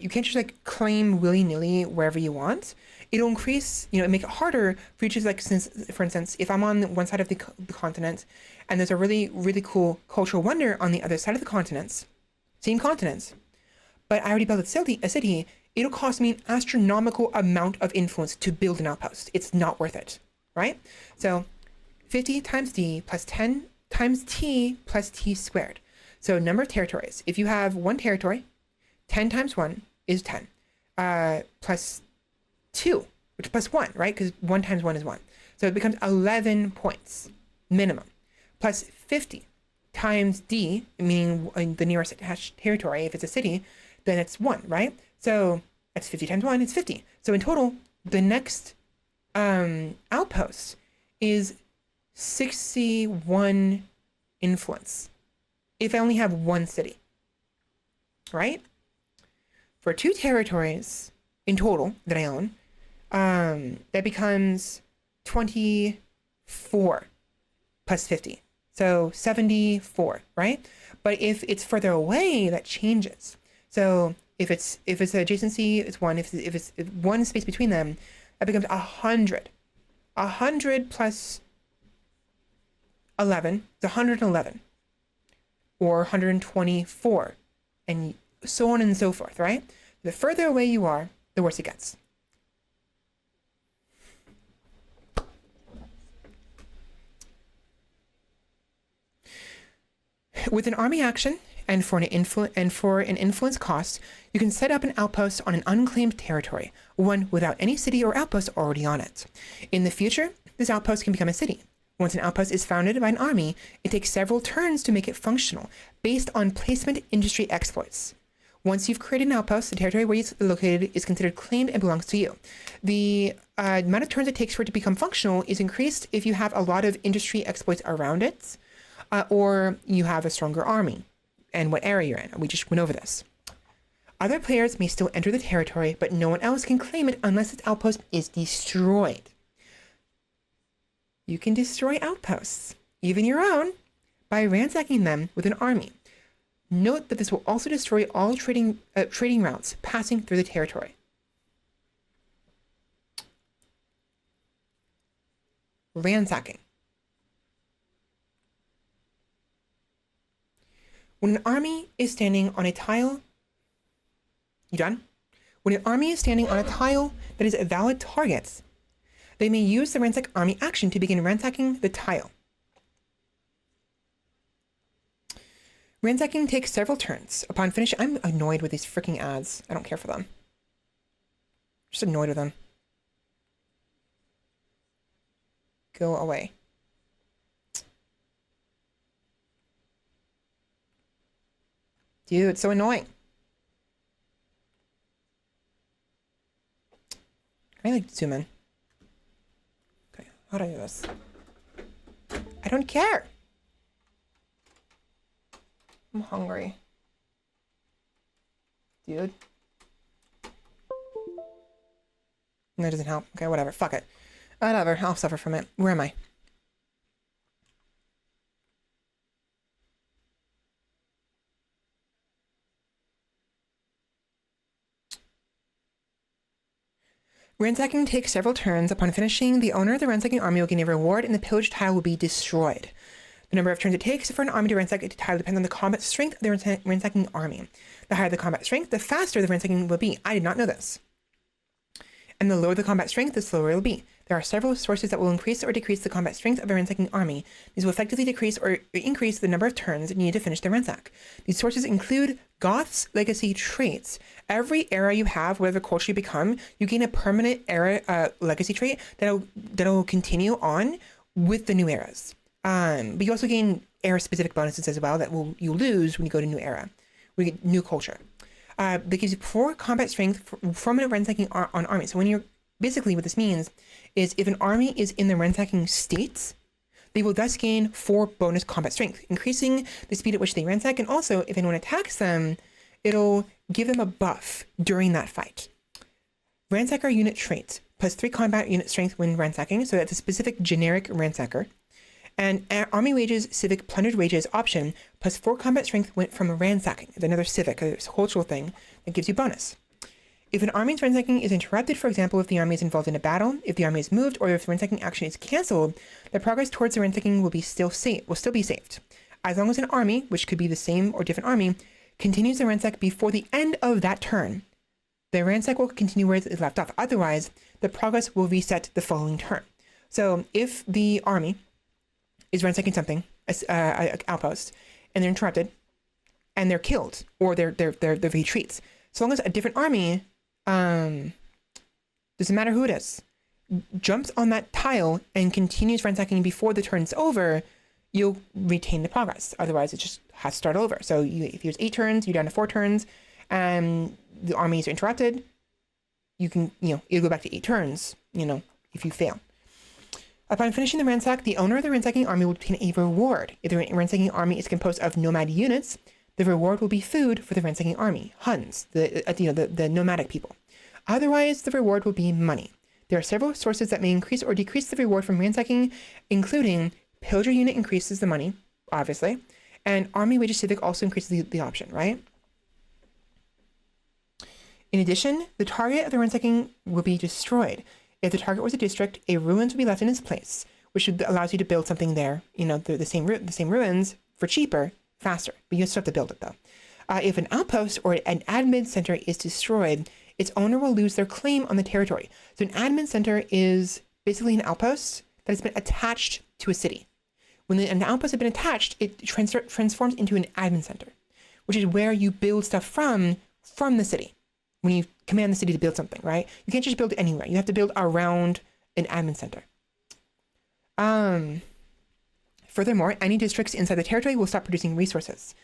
can't just claim willy-nilly wherever you want. It'll increase, make it harder for you to for instance, if I'm on one side of the continent and there's a really, really cool cultural wonder on the other side of the continents, same continents, but I already built a city, it'll cost me an astronomical amount of influence to build an outpost. It's not worth it, right? So 50 times D plus 10 times T plus T squared. So number of territories. If you have one territory, 10 times 1 is 10. Plus 2, which plus 1, right? Because 1 times 1 is 1. So it becomes 11 points minimum. Plus 50 times D, meaning the nearest attached territory. If it's a city, then it's 1, right? So that's 50 times 1, it's 50. So in total, the next outpost is 61 influence if I only have one city, right? For 2 territories in total that I own, that becomes 24 plus 50. So 74, right? But if it's further away, that changes. So if it's adjacency, it's 1. If it's one space between them, that becomes 100. 100 plus 11 is 111, or 124, and so on and so forth, right? The further away you are, the worse it gets. With an army action and for an influence cost, you can set up an outpost on an unclaimed territory, one without any city or outpost already on it. In the future, this outpost can become a city. Once an outpost is founded by an army, it takes several turns to make it functional, based on placement industry exploits. Once you've created an outpost, the territory where it's located is considered claimed and belongs to you. The amount of turns it takes for it to become functional is increased if you have a lot of industry exploits around it, or you have a stronger army, and what area you're in. We just went over this. Other players may still enter the territory, but no one else can claim it unless its outpost is destroyed. You can destroy outposts, even your own, by ransacking them with an army. Note that this will also destroy all trading routes passing through the territory. Ransacking. When an army is standing on a tile... You done? When an army is standing on a tile that is a valid target, they may use the ransack army action to begin ransacking the tile. Ransacking takes several turns. Upon finish, I'm annoyed with these freaking ads. I don't care for them. Just annoyed with them. Go away. Dude, it's so annoying. I like zoom in. Okay, how do I do this? I don't care. I'm hungry. Dude. That doesn't help. Okay, whatever. Fuck it. Whatever. I'll suffer from it. Where am I? Ransacking takes several turns. Upon finishing, the owner of the ransacking army will gain a reward and the pillaged tile will be destroyed. The number of turns it takes for an army to ransack a tile depends on the combat strength of the ransacking army. The higher the combat strength, the faster the ransacking will be. I did not know this. And the lower the combat strength, the slower it will be. There are several sources that will increase or decrease the combat strength of a ransacking army. These will effectively decrease or increase the number of turns needed to finish the ransack. These sources include Goth's legacy traits. Every era you have, whatever culture you become, you gain a permanent era legacy trait that'll continue on with the new eras. But you also gain era-specific bonuses as well that you lose when you go to new era, when you get new culture. That gives you 4 combat strength from a ransacking on army. So when you're basically what this means is if an army is in the ransacking state, they will thus gain 4 bonus combat strength, increasing the speed at which they ransack. And also, if anyone attacks them, it'll give them a buff during that fight. Ransacker unit trait plus 3 combat unit strength when ransacking. So that's a specific generic ransacker. And army wages, civic plundered wages option plus 4 combat strength went from ransacking. It's another civic, a cultural thing that gives you bonus. If an army's ransacking is interrupted, for example, if the army is involved in a battle, if the army is moved, or if the ransacking action is cancelled, the progress towards the ransacking will still be saved. As long as an army, which could be the same or different army, continues the ransack before the end of that turn, the ransack will continue where it left off. Otherwise, the progress will reset the following turn. So if the army is ransacking something, an outpost, and they're interrupted, and they're killed, or they're retreats, so long as a different army, doesn't matter who it is, jumps on that tile and continues ransacking before the turn's over, you'll retain the progress. Otherwise, it just has to start over. So if there's 8 turns, you're down to 4 turns, and the armies are interrupted, you can, it'll go back to 8 turns, if you fail. Upon finishing the ransack, the owner of the ransacking army will obtain a reward. If the ransacking army is composed of nomad units, the reward will be food for the ransacking army, Huns, the nomadic people. Otherwise, the reward will be money. There are several sources that may increase or decrease the reward from ransacking, including pillager unit increases the money, obviously, and army wages civic also increases the option, right? In addition, the target of the ransacking will be destroyed. If the target was a district, a ruins will be left in its place, which allows you to build something there, the same ruins for cheaper, faster, but you still have to build it though. If an outpost or an admin center is destroyed, its owner will lose their claim on the territory. So an admin center is basically an outpost that has been attached to a city. When an outpost has been attached, it transforms into an admin center, which is where you build stuff from the city. When you command the city to build something, right? You can't just build it anywhere. You have to build around an admin center. Furthermore, any districts inside the territory will stop producing resources.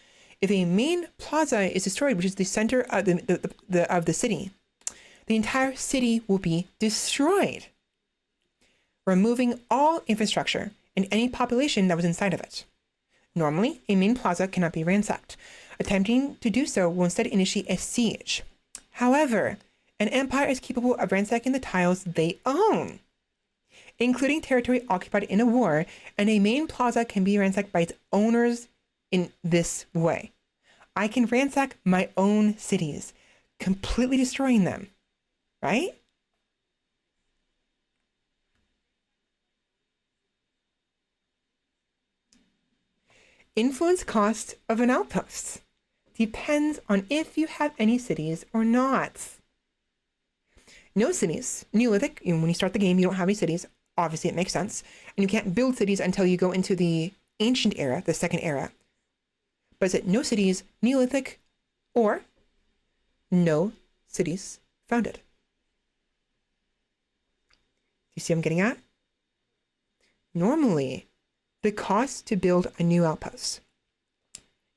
If a main plaza is destroyed, which is the center of the city, the entire city will be destroyed, removing all infrastructure and any population that was inside of it. Normally, a main plaza cannot be ransacked. Attempting to do so will instead initiate a siege. However, an empire is capable of ransacking the tiles they own, including territory occupied in a war, and a main plaza can be ransacked by its owners in this way. I can ransack my own cities, completely destroying them, right? Influence cost of an outpost depends on if you have any cities or not. No cities. Neolithic, when you start the game, you don't have any cities. Obviously, it makes sense. And you can't build cities until you go into the ancient era, the second era. But is it no cities, Neolithic, or no cities founded? You see what I'm getting at? Normally, the cost to build a new outpost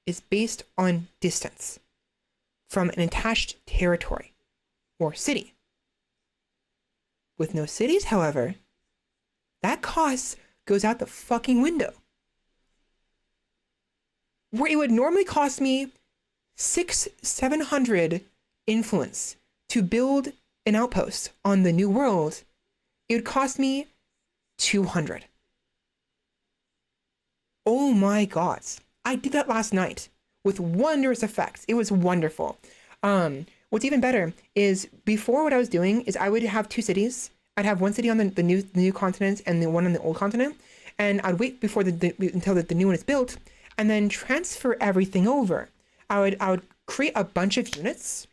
is based on distance from an attached territory or city. With no cities, however, that cost goes out the fucking window. Where it would normally cost me 600-700 influence to build an outpost on the new world, it would cost me 200. Oh my god. I did that last night with wondrous effects. It was wonderful. What's even better is before what I was doing is I would have two cities. I'd have one city on the new continent and the one on the old continent. And I'd wait before until the new one is built and then transfer everything over. I would create a bunch of units,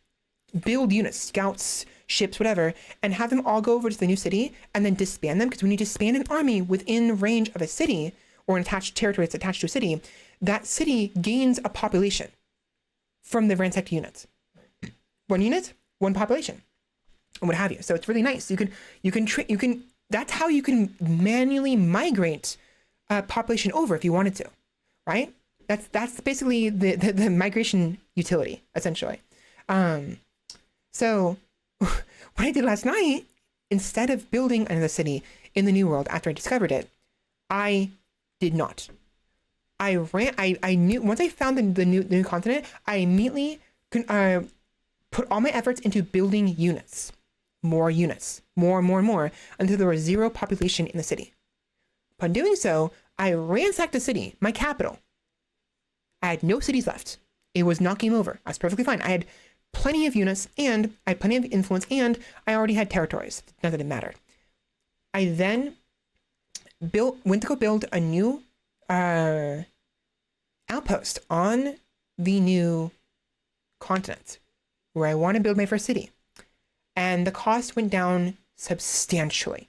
build units, scouts, ships, whatever, and have them all go over to the new city and then disband them. Because when you disband an army within range of a city or an attached territory that's attached to a city, that city gains a population from the ransacked units. One unit, one population, and what have you. So it's really nice. You can. That's how you can manually migrate a population over if you wanted to, right? That's basically the migration utility essentially. So what I did last night, instead of building another city in the new world after I discovered it, I did not. I knew once I found the new continent, I immediately put all my efforts into building units, more and more, until there was zero population in the city. Upon doing so, I ransacked the city, my capital. I had no cities left. It was not game over. I was perfectly fine. I had plenty of units, and I had plenty of influence, and I already had territories. Not that it mattered. I then went to go build a new outpost on the new continent where I want to build my first city. And the cost went down substantially.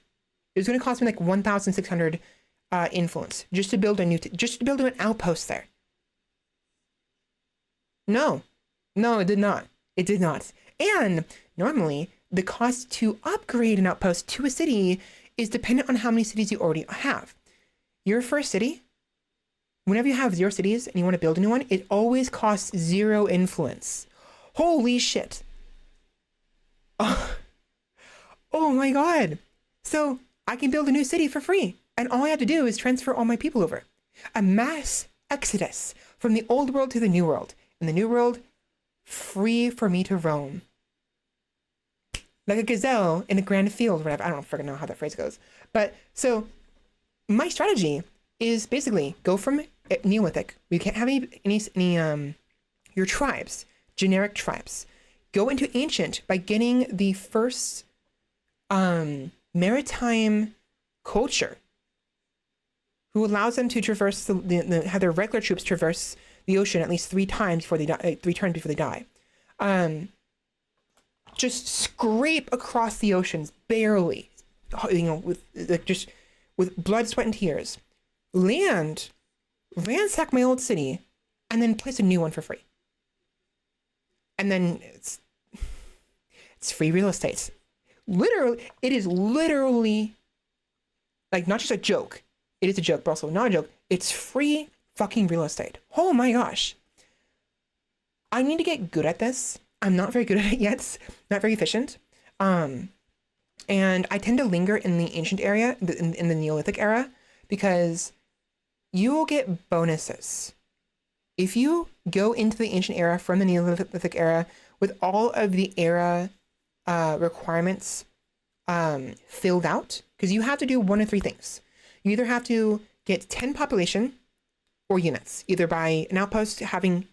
It was going to cost me like 1,600 influence just to build an outpost there. No, it did not. It did not. And normally the cost to upgrade an outpost to a city is dependent on how many cities you already have. Your first city, whenever you have 0 cities and you want to build a new one, it always costs 0 influence. Holy shit. Oh my god. So I can build a new city for free. And all I have to do is transfer all my people over. A mass exodus from the old world to the new world. And the new world, free for me to roam. Like a gazelle in a grand field, whatever. I don't freaking know how that phrase goes. But so my strategy is basically go from Neolithic. We can't have any your tribes, generic tribes. Go into ancient by getting the first maritime culture, who allows them to traverse have their regular troops traverse the ocean at least 3 times before they die. 3 turns before they die. Just scrape across the oceans barely, with blood, sweat, and tears. Land, ransack my old city, and then place a new one for free. And then it's free real estate. Literally, it is literally like not just a joke. It is a joke, but also not a joke. It's free fucking real estate. Oh my gosh. I need to get good at this. I'm not very good at it yet. Not very efficient. And I tend to linger in the ancient area, in the Neolithic era, because you will get bonuses. If you go into the ancient era from the Neolithic era with all of the era requirements filled out, because you have to do one of three things. You either have to get 10 population or units, either by an outpost having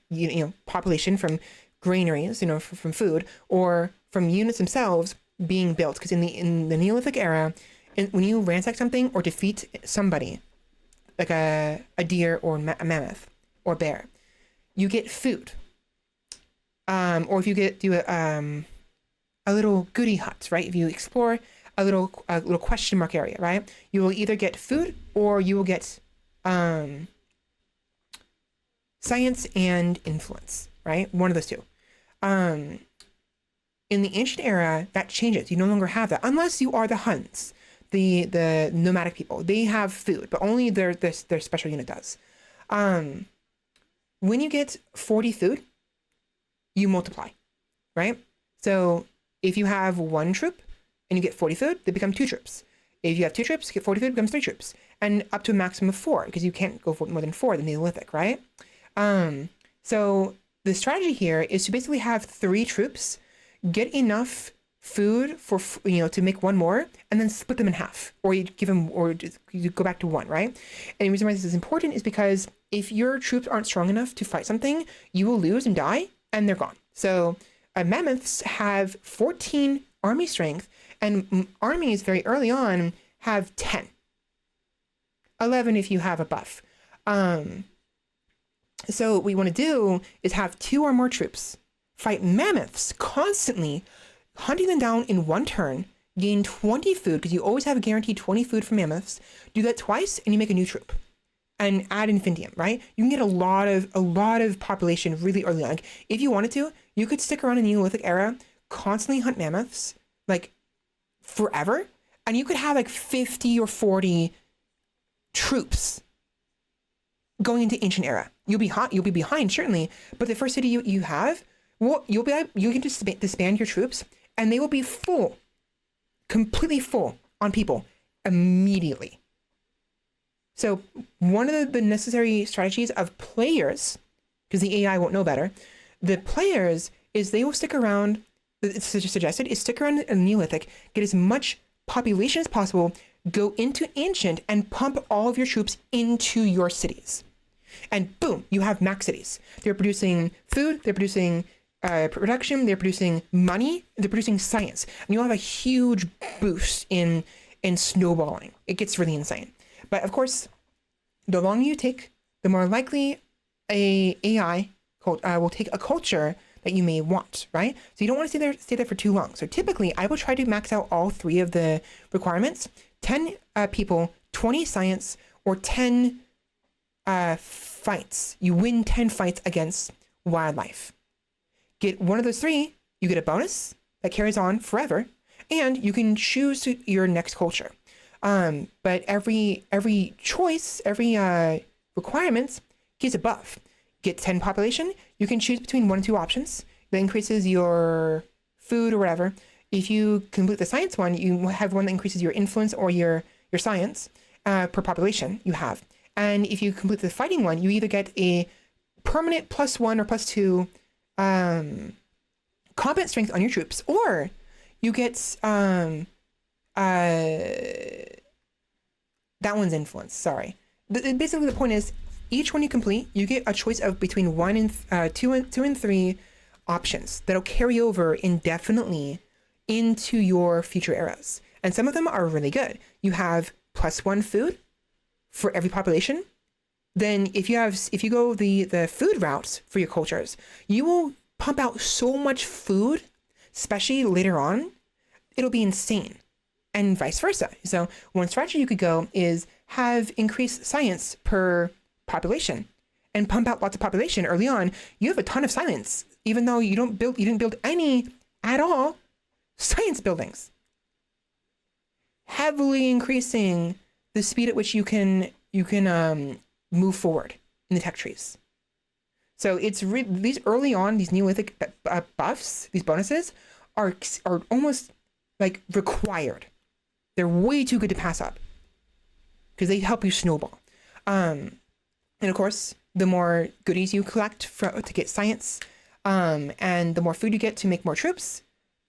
population from granaries, from food, or from units themselves being built. Because in the Neolithic era, when you ransack something or defeat somebody, like a deer or a mammoth or bear, you get food. Or if you do a little goodie hut, right? If you explore a little question mark area, right? You will either get food or you will get science and influence, right? One of those two. In the ancient era, that changes. You no longer have that unless you are the Huns, the nomadic people. They have food, but only their special unit does. When you get 40 food, you multiply, right? So if you have one troop and you get 40 food, they become 2 troops. If you have 2 troops, you get 40 food, becomes 3 troops, and up to a maximum of 4, because you can't go for more than 4 in the Neolithic, right? So the strategy here is to basically have 3 troops, get enough food for to make 1 more, and then split them in half, or you give them, or you go back to 1, right? And the reason why this is important is because if your troops aren't strong enough to fight something, you will lose and die, and they're gone. So mammoths have 14 army strength, and armies very early on have 10. 11 if you have a buff. So what we want to do is have 2 or more troops fight mammoths constantly, hunting them down in 1 turn, gain 20 food, because you always have a guaranteed 20 food from mammoths. Do that twice and you make a new troop. And add infinium, right? You can get a lot of population really early on. Like, if you wanted to, you could stick around in the Neolithic era, constantly hunt mammoths, like forever, and you could have like 50 or 40 troops going into ancient era. You'll be behind certainly, but the first city you have, well, you can just disband your troops, and they will be full, completely full on people immediately. So one of the necessary strategies of players, because the AI won't know better, the players is they will stick around. It's suggested is stick around in Neolithic, get as much population as possible, go into ancient, and pump all of your troops into your cities. And boom, you have max cities. They're producing food, they're producing production, they're producing money, they're producing science. And you'll have a huge boost in snowballing. It gets really insane. But of course, the longer you take, the more likely a AI will take a culture that you may want, right? So you don't want to stay there for too long. So typically, I will try to max out all 3 of the requirements: 10 people, 20 science, or 10 fights. You win 10 fights against wildlife. Get one of those 3, you get a bonus that carries on forever, and you can choose your next culture. But every choice, every requirement gives a buff. Get 10 population, you can choose between 1 and 2 options. That increases your food or whatever. If you complete the science one, you have one that increases your influence or your science per population you have. And if you complete the fighting one, you either get a permanent +1 or +2 combat strength on your troops, or you get that one's influence. Sorry. Basically, the point is, each one you complete, you get a choice of between 1 and 2 and 3 options that'll carry over indefinitely into your future eras. And some of them are really good. You have +1 food for every population. Then if you go the food routes for your cultures, you will pump out so much food, especially later on. It'll be insane. And vice versa. So one strategy you could go is have increased science per population and pump out lots of population early on. You have a ton of science, even though you didn't build any at all science buildings. Heavily increasing the speed at which you can move forward in the tech trees. So it's these early on, these Neolithic buffs, these bonuses are almost like required. They're way too good to pass up because they help you snowball. And of course, the more goodies you collect to get science, and the more food you get to make more troops,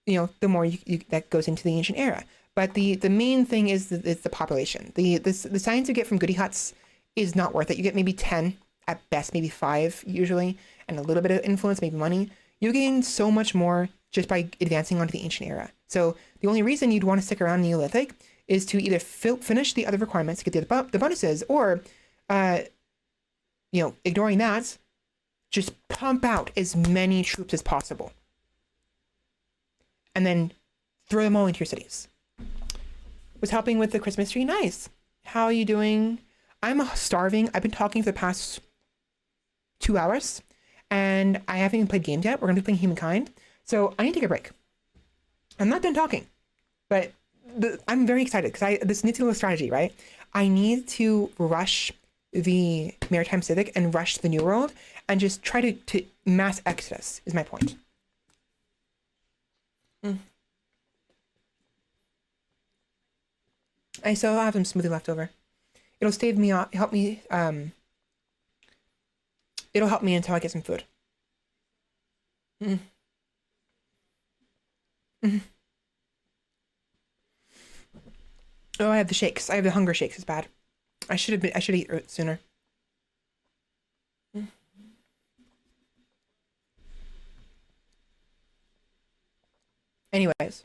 the more that goes into the ancient era. But the main thing is the population. The science you get from goodie huts is not worth it. You get maybe 10 at best, maybe 5 usually, and a little bit of influence, maybe money. You gain so much more just by advancing onto the ancient era. So the only reason you'd want to stick around Neolithic is to either finish the other requirements to get the bonuses, or ignoring that, just pump out as many troops as possible. And then throw them all into your cities. Was helping with the Christmas tree. Nice. How are you doing? I'm starving. I've been talking for the past 2 hours, and I haven't even played games yet. We're going to be playing Humankind. So I need to take a break. I'm not done talking, but I'm very excited because this needs to be a strategy, right? I need to rush the Maritime Civic and rush the New World and just try to mass exodus is my point. I still have some smoothie left over. It'll stave me off, help me, it'll help me until I get some food. Oh, I have the shakes. I have the hunger shakes. It's bad. I should eat it sooner. Anyways.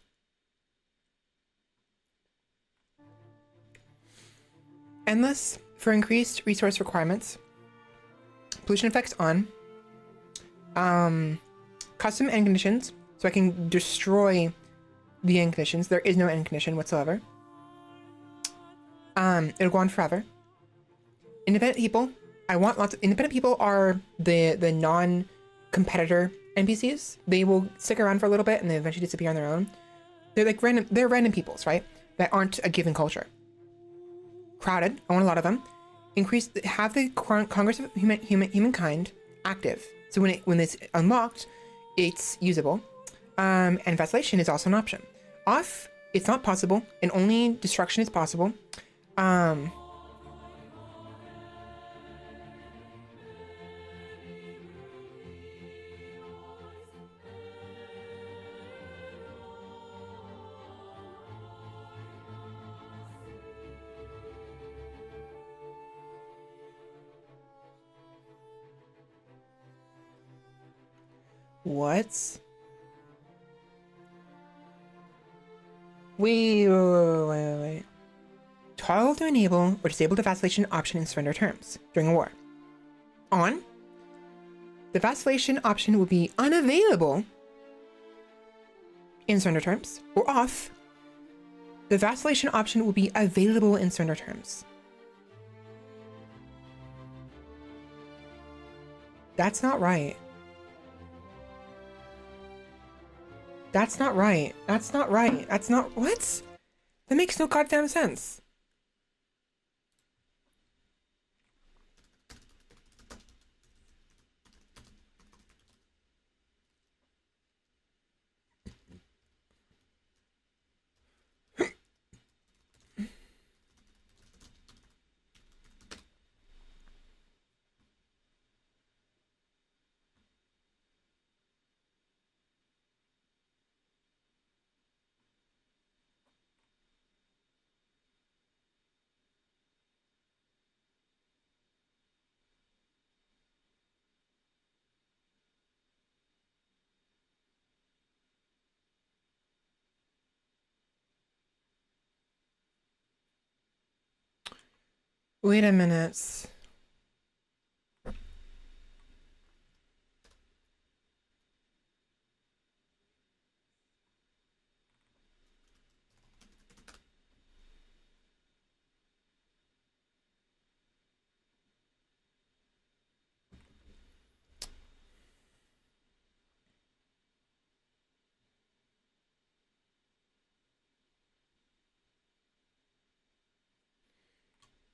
Endless for increased resource requirements. Pollution effects on. Custom end conditions. So I can destroy the end conditions. There is no end condition whatsoever. It'll go on forever. Independent people. I want lots of independent people are the non-competitor NPCs. They will stick around for a little bit and they eventually disappear on their own. They're like random. They're random peoples, right? That aren't a given culture. Crowded. I want a lot of them. Have the Congress of Humankind active. So when it's unlocked, it's usable. And vacillation is also an option. Off, it's not possible, and only destruction is possible. What? Wait. Toggle to enable or disable the vacillation option in surrender terms during a war. On, the vacillation option will be unavailable in surrender terms, or off, the vacillation option will be available in surrender terms. That's not right. That's not right. That's not right. That's not... What? That makes no goddamn sense. Wait a minute.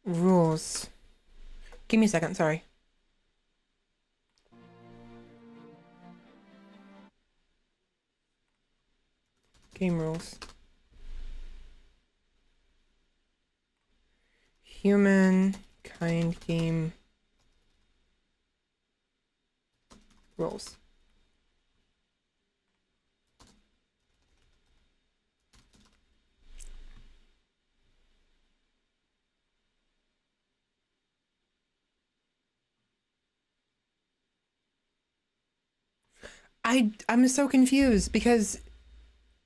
Rules. Give me a second, sorry. Game rules. Humankind game rules. I'm so confused because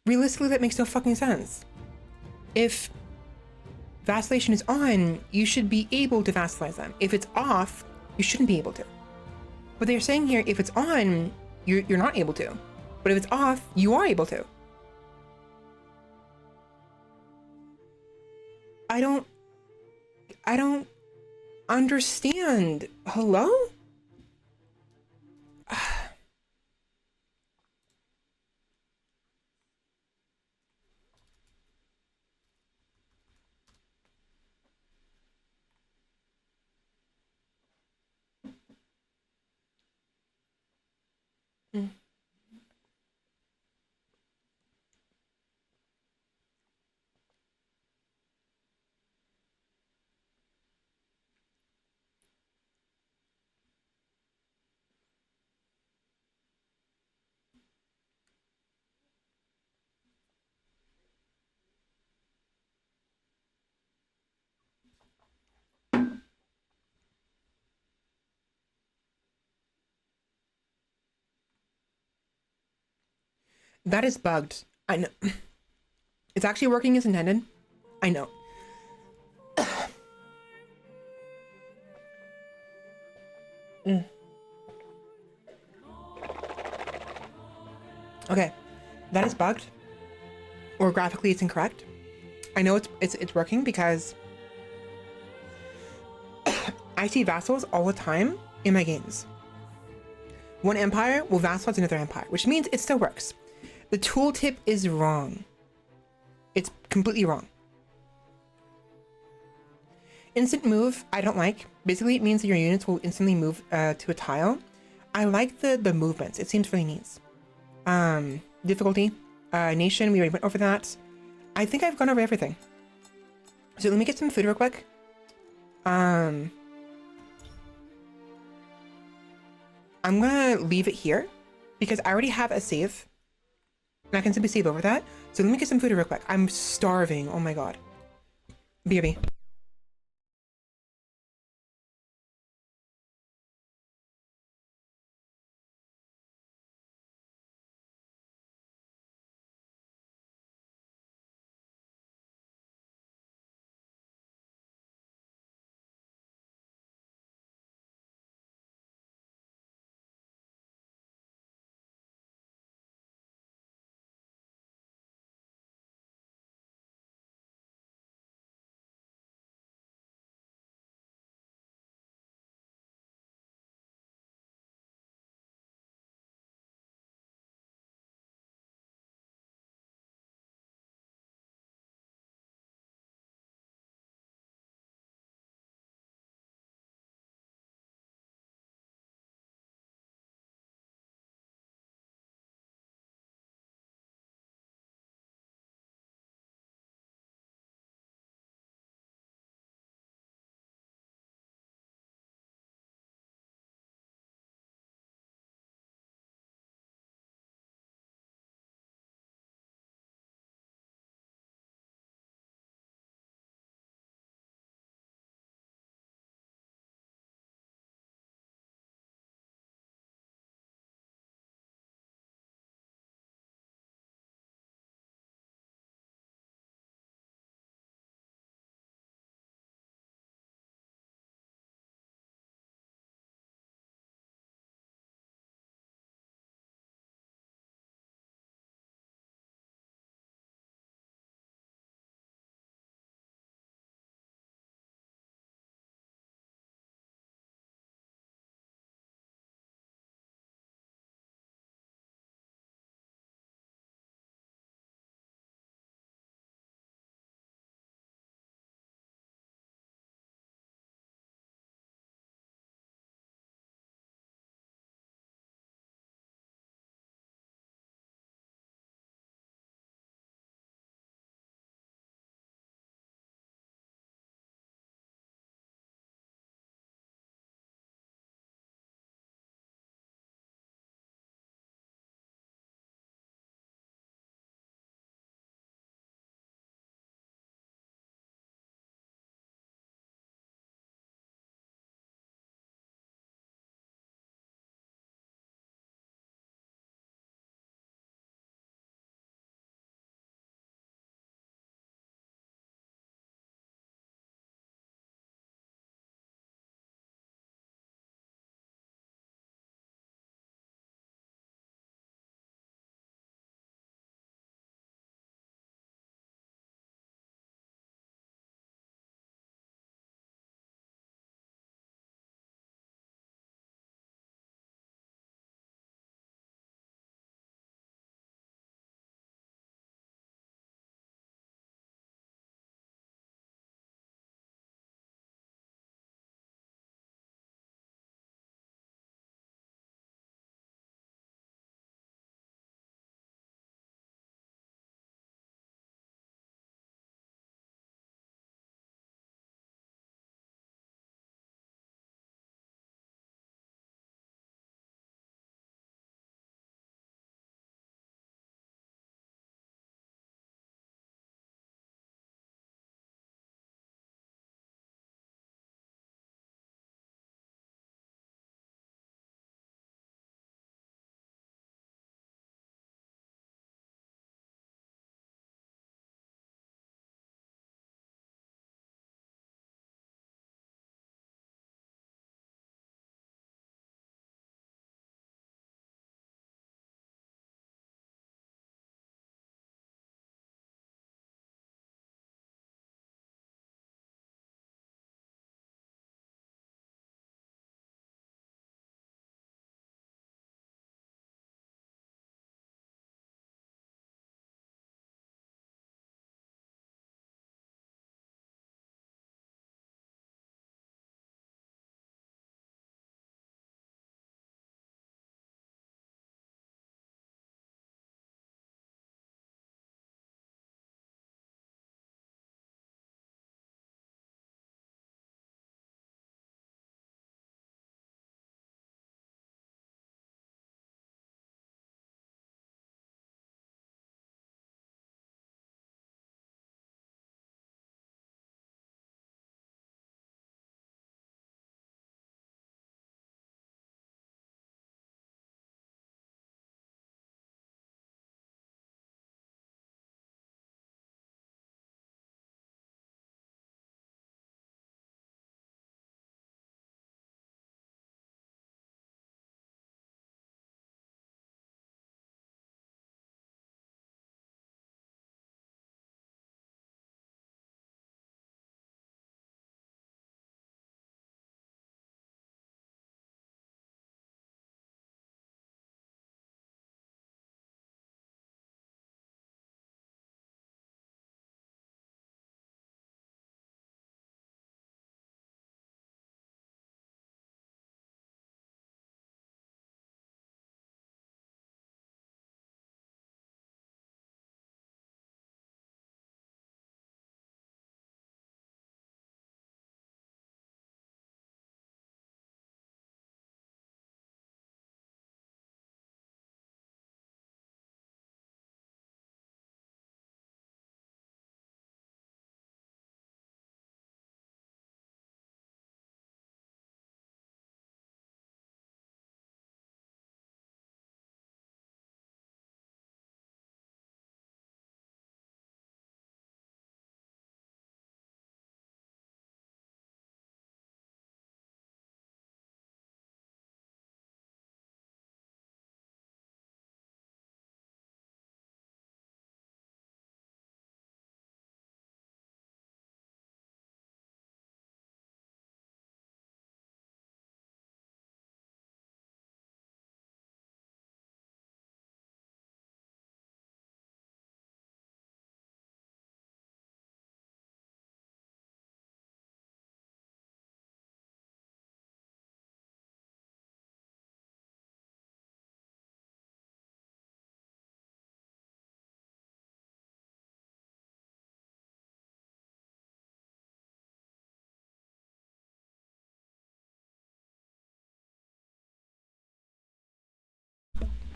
realistically that makes no fucking sense. If vacillation is on, you should be able to vassalize them. If it's off, you shouldn't be able to. But they're saying here, if it's on, you're not able to. But if it's off, you are able to. I don't understand. Hello? That is bugged. I know. It's actually working as intended. I know. Okay, that is bugged, or graphically it's incorrect. I know it's working because I see vassals all the time in my games. One empire will vassalize another empire, which means it still works. The tooltip is wrong. It's completely wrong. Instant move, I don't like. Basically, it means that your units will instantly move to a tile. I like the movements. It seems really neat. Difficulty, nation, we already went over that. I think I've gone over everything. So let me get some food real quick. I'm gonna leave it here because I already have a save. And I can simply save over that. So let me get some food real quick. I'm starving. Oh my god. BRB.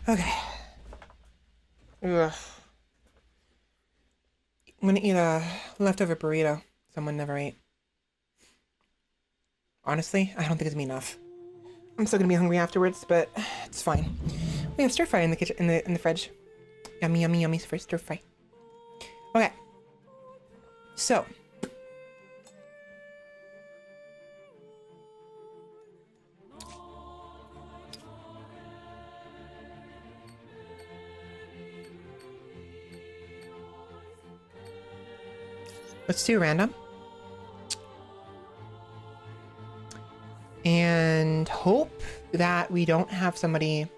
Okay. Ugh. I'm gonna eat a leftover burrito someone never ate. Honestly, I don't think it's gonna be enough. I'm still gonna be hungry afterwards, but it's fine. We have stir fry in the kitchen, in the fridge. Yummy, yummy, yummy for stir fry. Okay. So. Let's do random. And hope that we don't have somebody.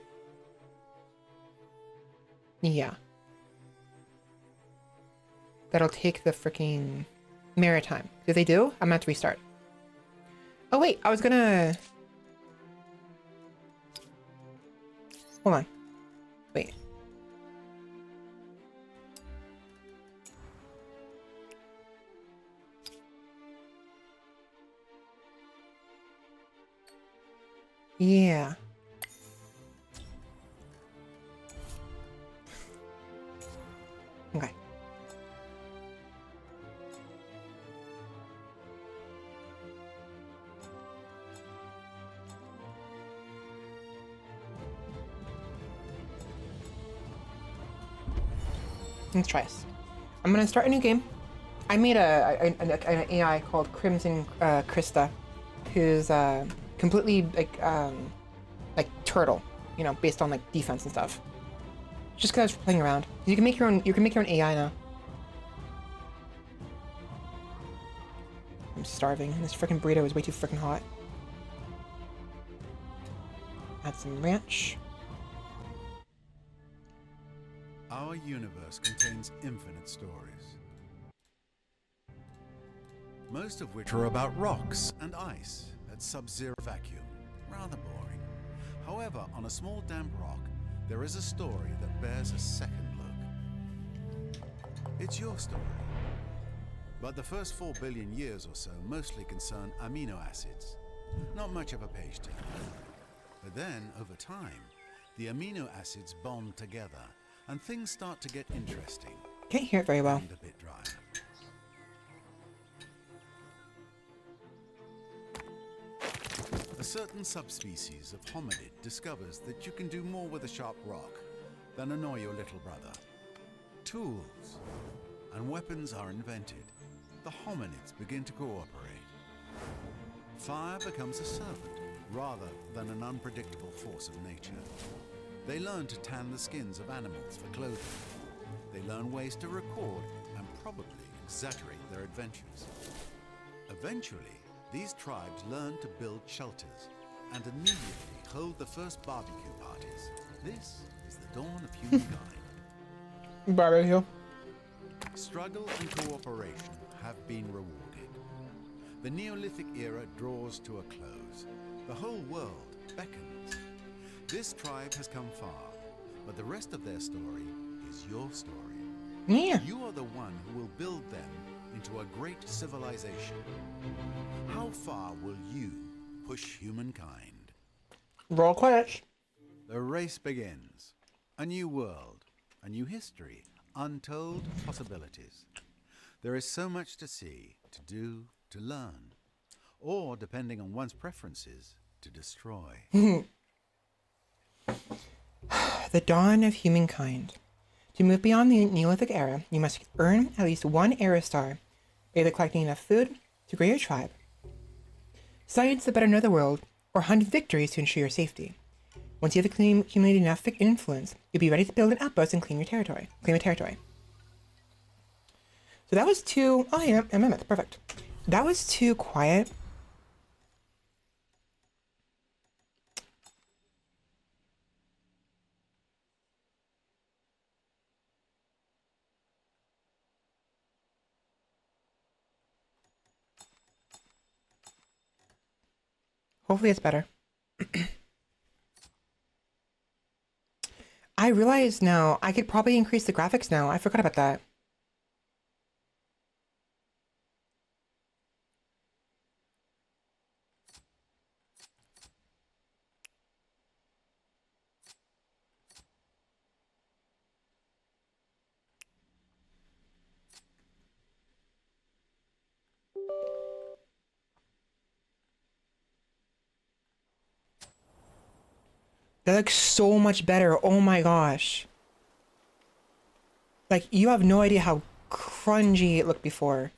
Yeah. That'll take the freaking maritime. If they do, I'm gonna have to restart. Oh wait, I was gonna... Hold on. Wait. Yeah. Okay. Let's try this. I'm gonna start a new game. I made an AI called Crimson Krista, who's completely like turtle, you know, based on like defense and stuff. Just cause I was playing around. You can make your own. You can make your own AI now. I'm starving, and this freaking burrito is way too freaking hot. Add some ranch. Our universe contains infinite stories, most of which are about rocks and ice at sub-zero vacuum. Rather boring. However, on a small damp rock, there is a story that bears a second look. It's your story. But the first 4 billion years or so mostly concern amino acids. Not much of a page turner. But then, over time, the amino acids bond together, and things start to get interesting. Can't hear it very well. And a bit dry. A certain subspecies of hominid discovers that you can do more with a sharp rock than annoy your little brother. Tools and weapons are invented. The hominids begin to cooperate. Fire becomes a servant rather than an unpredictable force of nature. They learn to tan the skins of animals for clothing. They learn ways to record and probably exaggerate their adventures. Eventually, these tribes learn to build shelters and immediately hold the first barbecue parties. This is the dawn of humankind. Barbecue. Struggle and cooperation have been rewarded. The Neolithic era draws to a close. The whole world beckons. This tribe has come far, but the rest of their story is your story. Yeah. You are the one who will build them into a great civilization. How far will you push humankind? Roll credits. The race begins. A new world, a new history, untold possibilities. There is so much to see, to do, to learn, or, depending on one's preferences, to destroy. The dawn of humankind. To move beyond the Neolithic era, you must earn at least one era star, either collecting enough food to grow your tribe, science to better know the world, or hunt victories to ensure your safety. Once you have accumulated enough influence, you'll be ready to build an outpost and claim your territory. So that was too... Oh, yeah, that's perfect. That was too quiet. Hopefully it's better. I realize now, I could probably increase the graphics now. I forgot about that. That looks so much better. Oh my gosh. Like, you have no idea how cringy it looked before.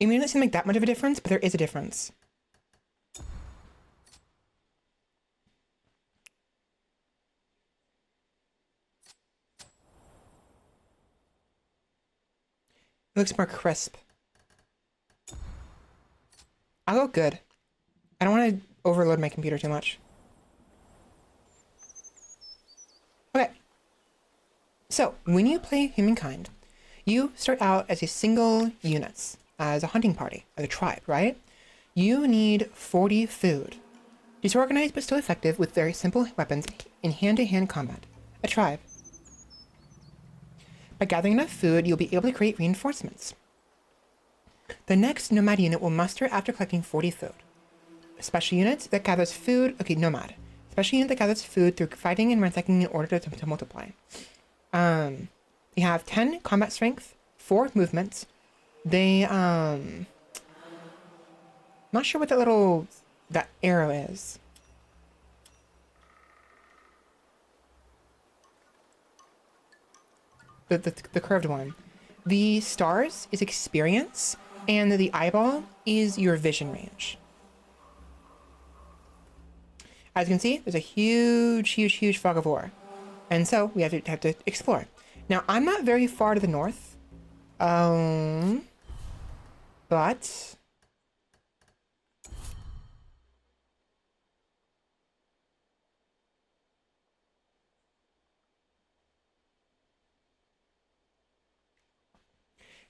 It may not seem like that much of a difference, but there is a difference. It looks more crisp. I'll go good. I don't want to overload my computer too much. Okay. So, when you play Humankind, you start out as a single unit, as a hunting party, as a tribe, right? You need 40 food. Disorganized but still effective with very simple weapons in hand-to-hand combat. A tribe. By gathering enough food, you'll be able to create reinforcements. The next nomad unit will muster after collecting 40 food. A special unit that gathers food... Okay, nomad. Special unit that gathers food through fighting and ransacking in order to multiply. You have 10 combat strength, 4 movements. They, not sure what that arrow is. The curved one. The stars is experience, and the eyeball is your vision range. As you can see, there's a huge fog of war. And so we have to explore. Now, I'm not very far to the north. But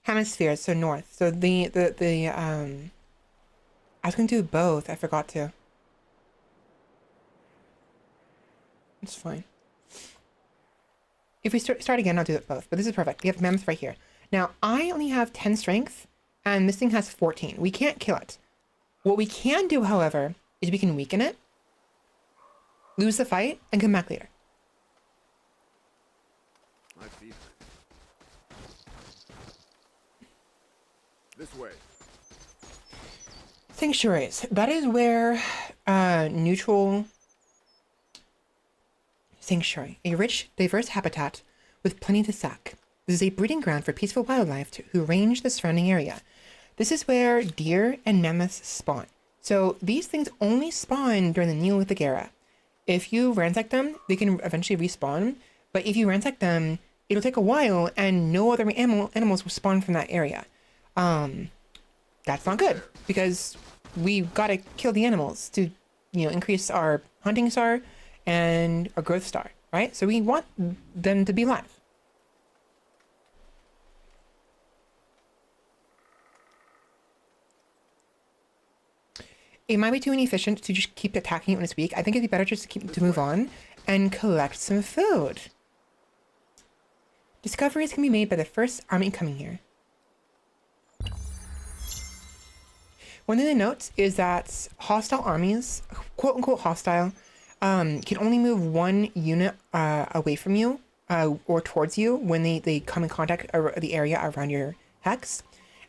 hemispheres, so north. So I was gonna do both. I forgot to. It's fine. If we start again, I'll do it both. But this is perfect. We have mammoth right here. Now, I only have 10 strength, and this thing has 14. We can't kill it. What we can do, however, is we can weaken it, lose the fight, and come back later. I feel it. This way. Sanctuaries. That is where neutral sanctuary, a rich, diverse habitat with plenty to sack. This is a breeding ground for peaceful wildlife who range the surrounding area. This is where deer and mammoths spawn. So these things only spawn during the Neolithic era. If you ransack them, they can eventually respawn. But if you ransack them, it'll take a while and no other animals will spawn from that area. That's not good because we've got to kill the animals to, increase our hunting star and our growth star, right? So we want them to be live. It might be too inefficient to just keep attacking it when it's weak. I think it'd be better just to move on and collect some food. Discoveries can be made by the first army coming here. One of the notes is that hostile armies, quote unquote hostile, can only move one unit away from you or towards you when they come in contact the area around your hex.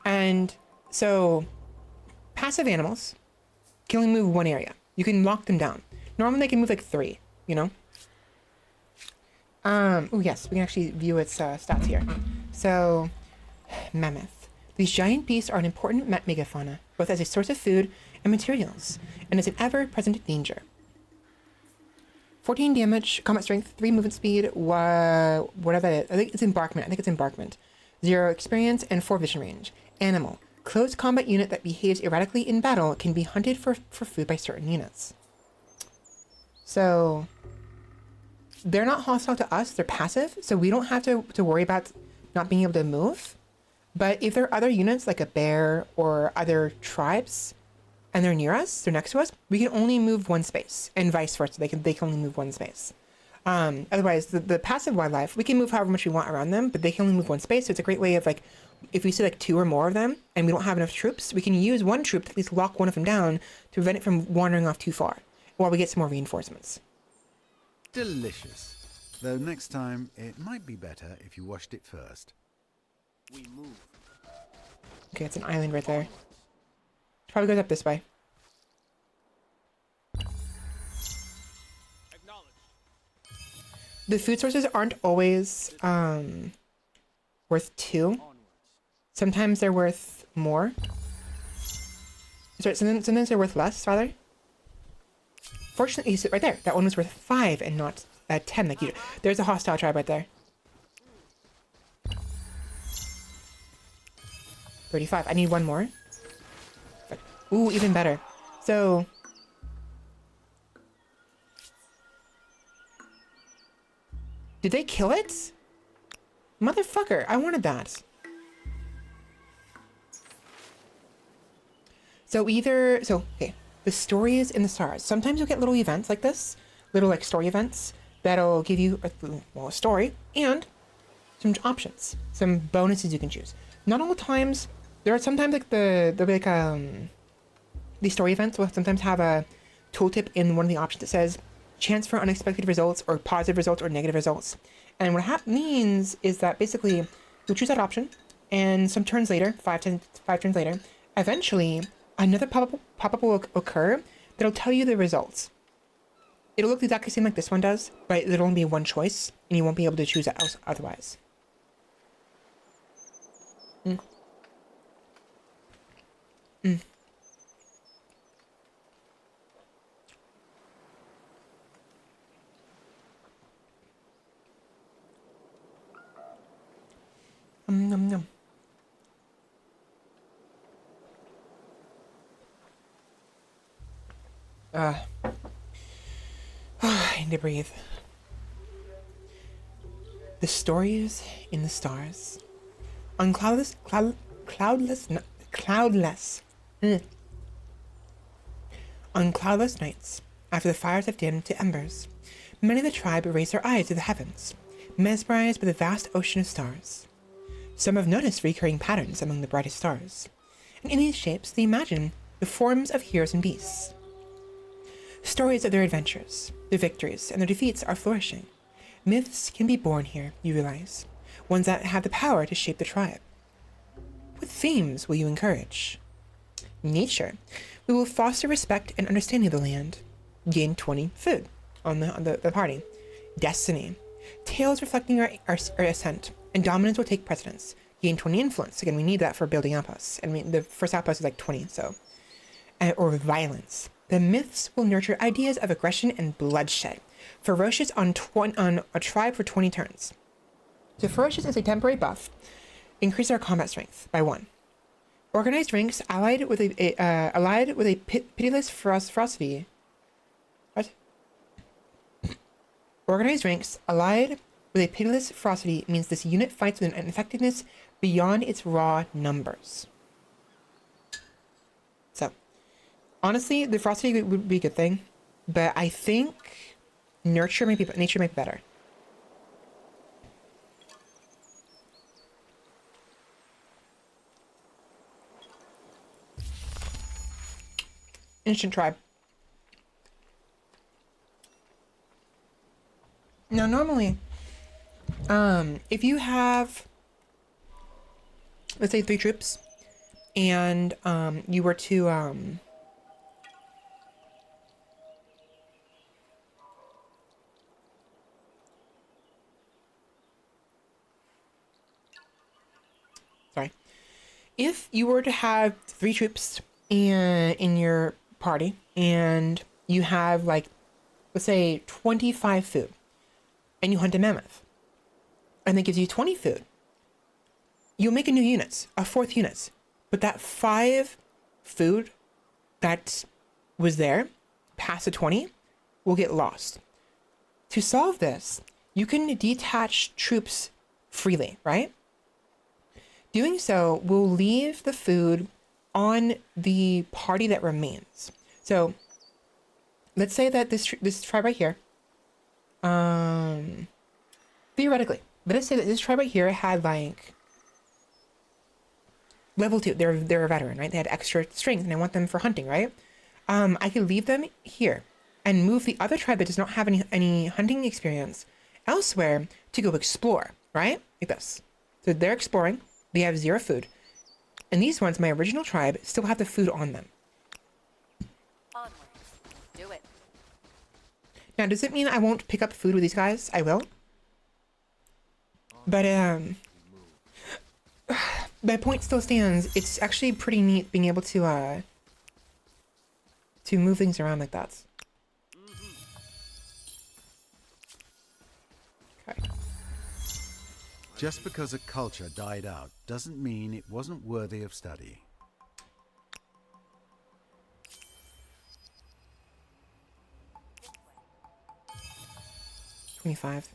And so passive animals can only move one area. You can lock them down. Normally they can move like 3, Oh yes, we can actually view its stats here. So, mammoth. These giant beasts are an important megafauna, both as a source of food and materials, and as an ever-present danger. 14 damage, combat strength, 3 movement speed, whatever that is. I think it's embarkment. 0 experience, and 4 vision range. Animal. Close combat unit that behaves erratically in battle can be hunted for food by certain units. So they're not hostile to us, they're passive, so we don't have to worry about not being able to move. But if there are other units like a bear or other tribes and they're near us, they're next to us, we can only move 1 space, and vice versa, they can only move 1 space. Otherwise, the passive wildlife, we can move however much we want around them, but they can only move 1 space, so it's a great way of if we see 2 or more of them and we don't have enough troops, we can use 1 troop to at least lock one of them down to prevent it from wandering off too far while we get some more reinforcements. Delicious. Though next time, it might be better if you washed it first. We move. Okay, it's an island right there. It probably goes up this way. the food sources aren't always worth 2. Sometimes they're worth more. Sorry, sometimes they're worth less, rather. Fortunately, right there, that one was worth 5 and not 10 like you do. There's a hostile tribe right there. 35. I need one more. Ooh, even better. So... did they kill it? Motherfucker, I wanted that. Okay, the stories in the stars. Sometimes you'll get little events like this, little like story events that'll give you a story and some options, some bonuses you can choose. Not all the times. There are sometimes like these story events will sometimes have a tooltip in one of the options that says chance for unexpected results or positive results or negative results. And what means is that basically you'll choose that option, and some turns later, 5 turns later, eventually another pop-up will occur that'll tell you the results. It'll look exactly the same like this one does, but there'll only be one choice, and you won't be able to choose it else otherwise. Nom, nom. I need to breathe. The stories in the stars. On cloudless. On cloudless nights, after the fires have dimmed to embers, many of the tribe raise their eyes to the heavens, mesmerized by the vast ocean of stars. Some have noticed recurring patterns among the brightest stars, and in these shapes they imagine the forms of heroes and beasts. Stories of their adventures, their victories, and their defeats are flourishing. Myths can be born here, you realize, ones that have the power to shape the tribe. What themes will you encourage? Nature. We will foster respect and understanding of the land. Gain 20 food on the party. Destiny. Tales reflecting our ascent, and dominance will take precedence. Gain 20 influence. Again, we need that for building outposts. And the first outpost is like 20, so. Or violence. The myths will nurture ideas of aggression and bloodshed. Ferocious on a tribe for 20 turns. So ferocious is a temporary buff. Increase our combat strength by 1. Organized ranks allied with a pitiless ferocity. What? Organized ranks allied with a pitiless ferocity means this unit fights with an effectiveness beyond its raw numbers. So, honestly, the ferocity would be a good thing, but I think nature might be better. Ancient tribe. Now, normally, if you have, let's say 3 troops, and you were to if you were to have 3 troops in your party, and you have, like, let's say 25 food, and you hunt a mammoth, and that gives you 20 food, you'll make a new unit, a 4th unit, but that 5 food that was there past the 20 will get lost. To solve this, you can detach troops freely, right? Doing so will leave the food on the party that remains. So let's say that this tribe right here, theoretically, let's say that this tribe right here had like level 2. They're a veteran, right? They had extra strength, and I want them for hunting, right? I could leave them here and move the other tribe that does not have any hunting experience elsewhere to go explore, right? Like this. So they're exploring. They have 0 food. And these ones, my original tribe, still have the food on them. Onward. Do it. Now, does it mean I won't pick up food with these guys? I will. But my point still stands. It's actually pretty neat being able to move things around like that. Okay. Just because a culture died out doesn't mean it wasn't worthy of study. $25.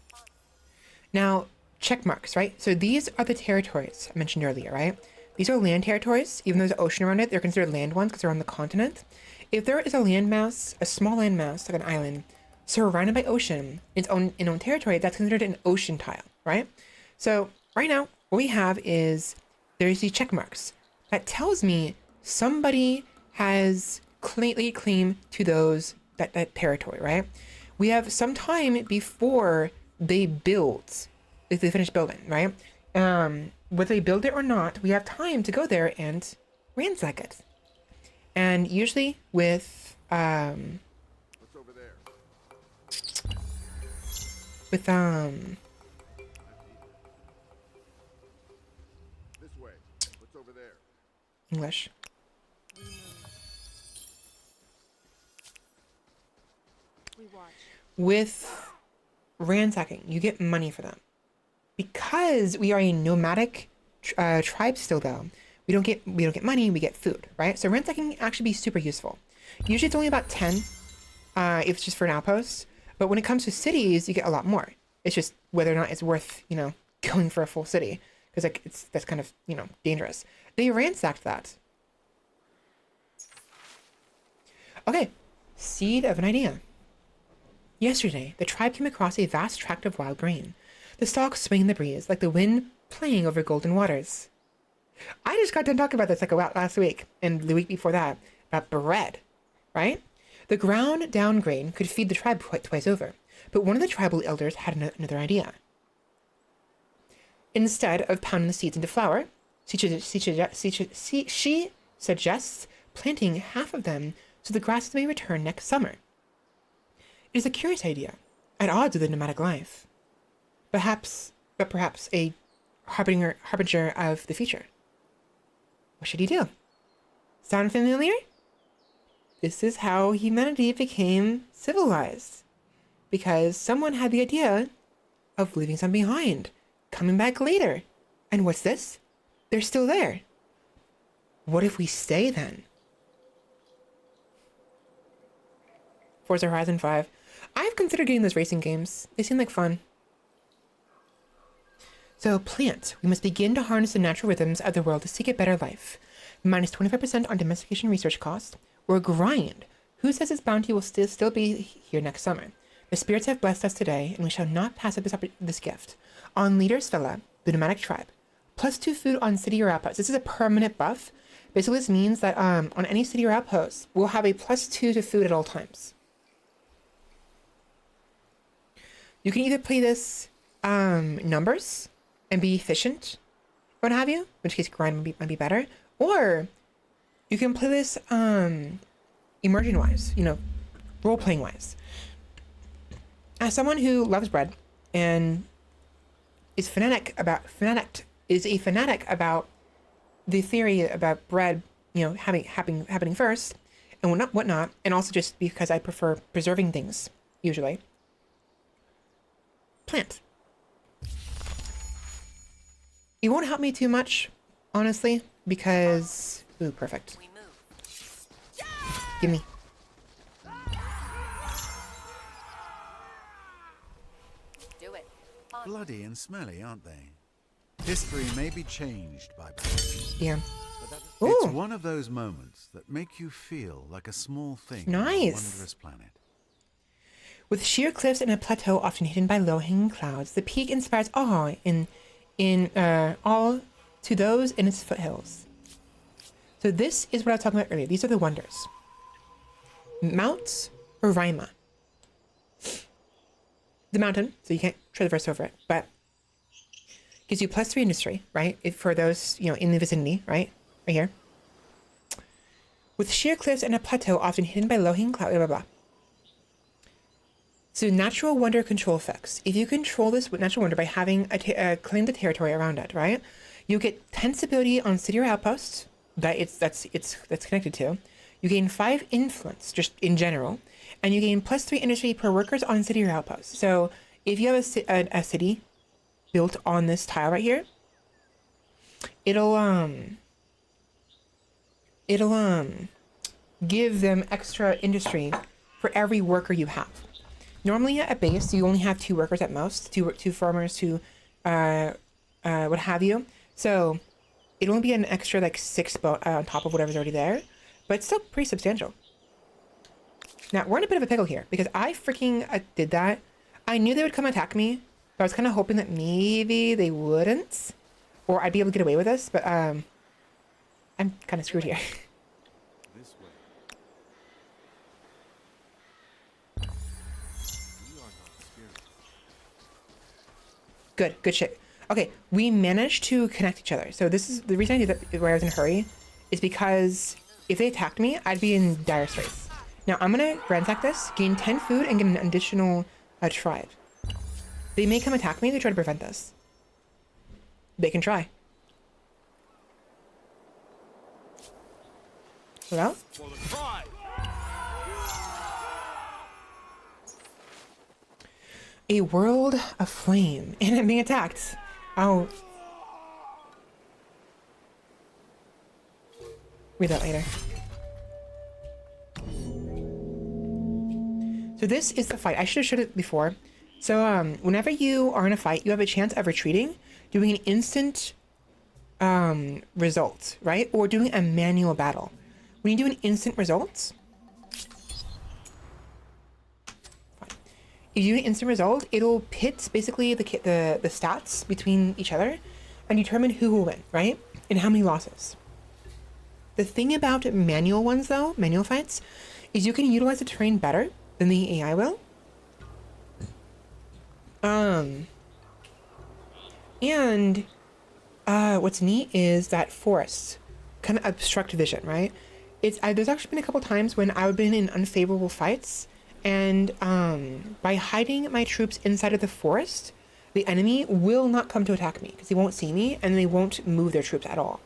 Now, check marks, right? So these are the territories I mentioned earlier, right? These are land territories. Even though there's an ocean around it, they're considered land ones because they're on the continent. If there is a landmass, a small landmass, like an island, surrounded by ocean, its own territory, that's considered an ocean tile, right? So right now, what we have is there's these check marks. That tells me somebody has laid claim to that territory, right? We have some time before they build, if they finish building, right? Whether they build it or not, we have time to go there and ransack it. And usually with What's over there? with This way. What's over there? English. We watch. With ransacking, you get money for them. Because we are a nomadic tribe still, though, we don't get money, we get food, right? So ransacking can actually be super useful. Usually it's only about 10 if it's just for an outpost. But when it comes to cities, you get a lot more. It's just whether or not it's worth, going for a full city. Because that's kind of, dangerous. They ransacked that. Okay, seed of an idea. Yesterday, the tribe came across a vast tract of wild grain. The stalks swing in the breeze like the wind playing over golden waters. I just got done talking about this last week and the week before that about bread, right? The ground down grain could feed the tribe twice over, but one of the tribal elders had another idea. Instead of pounding the seeds into flour, she suggests planting half of them so the grasses may return next summer. It is a curious idea, at odds with the nomadic life. Perhaps a harbinger of the future. What should he do? Sound familiar? This is how humanity became civilized. Because someone had the idea of leaving some behind, coming back later. And what's this? They're still there. What if we stay then? Forza Horizon 5. I've considered getting those racing games. They seem like fun. So, plant. We must begin to harness the natural rhythms of the world to seek a better life. Minus 25% on domestication research cost. Or grind. Who says its bounty will still be here next summer? The spirits have blessed us today, and we shall not pass up this gift. On leader Svela, the nomadic tribe. +2 food on city or outpost. This is a permanent buff. Basically, this means that on any city or outpost, we'll have a +2 to food at all times. You can either play this numbers and be efficient, or what have you, in which case grind might be better, or you can play this immersion wise, role playing wise. As someone who loves bread and is a fanatic about the theory about bread, happening first and whatnot, and also just because I prefer preserving things usually. Plant. It won't help me too much, honestly, because ooh, perfect. Give me. Do it. Bloody and smelly, aren't they? History may be changed by battle. Yeah. It's Ooh, one of those moments that make you feel like a small thing on a Nice. wondrous planet. with sheer cliffs and a plateau often hidden by low-hanging clouds, the peak inspires awe in all to those in its foothills. So this is what I was talking about earlier. These are the wonders. Mount Roraima. The mountain, so you can't traverse over it, but gives you +3 industry, right? For those, in the vicinity, right? Right here. With sheer cliffs and a plateau often hidden by low-hanging clouds, blah, blah, blah. So natural wonder control effects. If you control this with natural wonder by having claim the territory around it, right? You get 10 stability on city or outposts that's connected to. You gain 5 influence just in general, and you gain +3 industry per workers on city or outposts. So if you have a city built on this tile right here, it'll give them extra industry for every worker you have. Normally at a base, you only have 2 workers at most, two farmers, two what have you. So it'll only be an extra like 6 on top of whatever's already there, but it's still pretty substantial. Now we're in a bit of a pickle here because I freaking did that. I knew they would come attack me, but I was kind of hoping that maybe they wouldn't, or I'd be able to get away with this. But I'm kind of screwed here. This way. We are not spirits. Good shit. Okay, we managed to connect each other. So this is the reason I did that where I was in a hurry, is because if they attacked me, I'd be in dire straits. Now I'm gonna ransack this, gain 10 food, and get an additional tribe. They may come attack me to try to prevent this. They can try. Well, a world aflame, and I'm being attacked. I'll read that later. So this is the fight. I should have showed it before. So whenever you are in a fight, you have a chance of retreating, doing an instant result, right? Or doing a manual battle. When you do an instant result, if you do an instant result, it'll pit basically the stats between each other and determine who will win, right? And how many losses. The thing about manual ones though, manual fights, is you can utilize the terrain better than the AI will. And what's neat is that forests kind of obstruct vision, right? There's actually been a couple times when I've been in unfavorable fights, and by hiding my troops inside of the forest, the enemy will not come to attack me because they won't see me and they won't move their troops at all.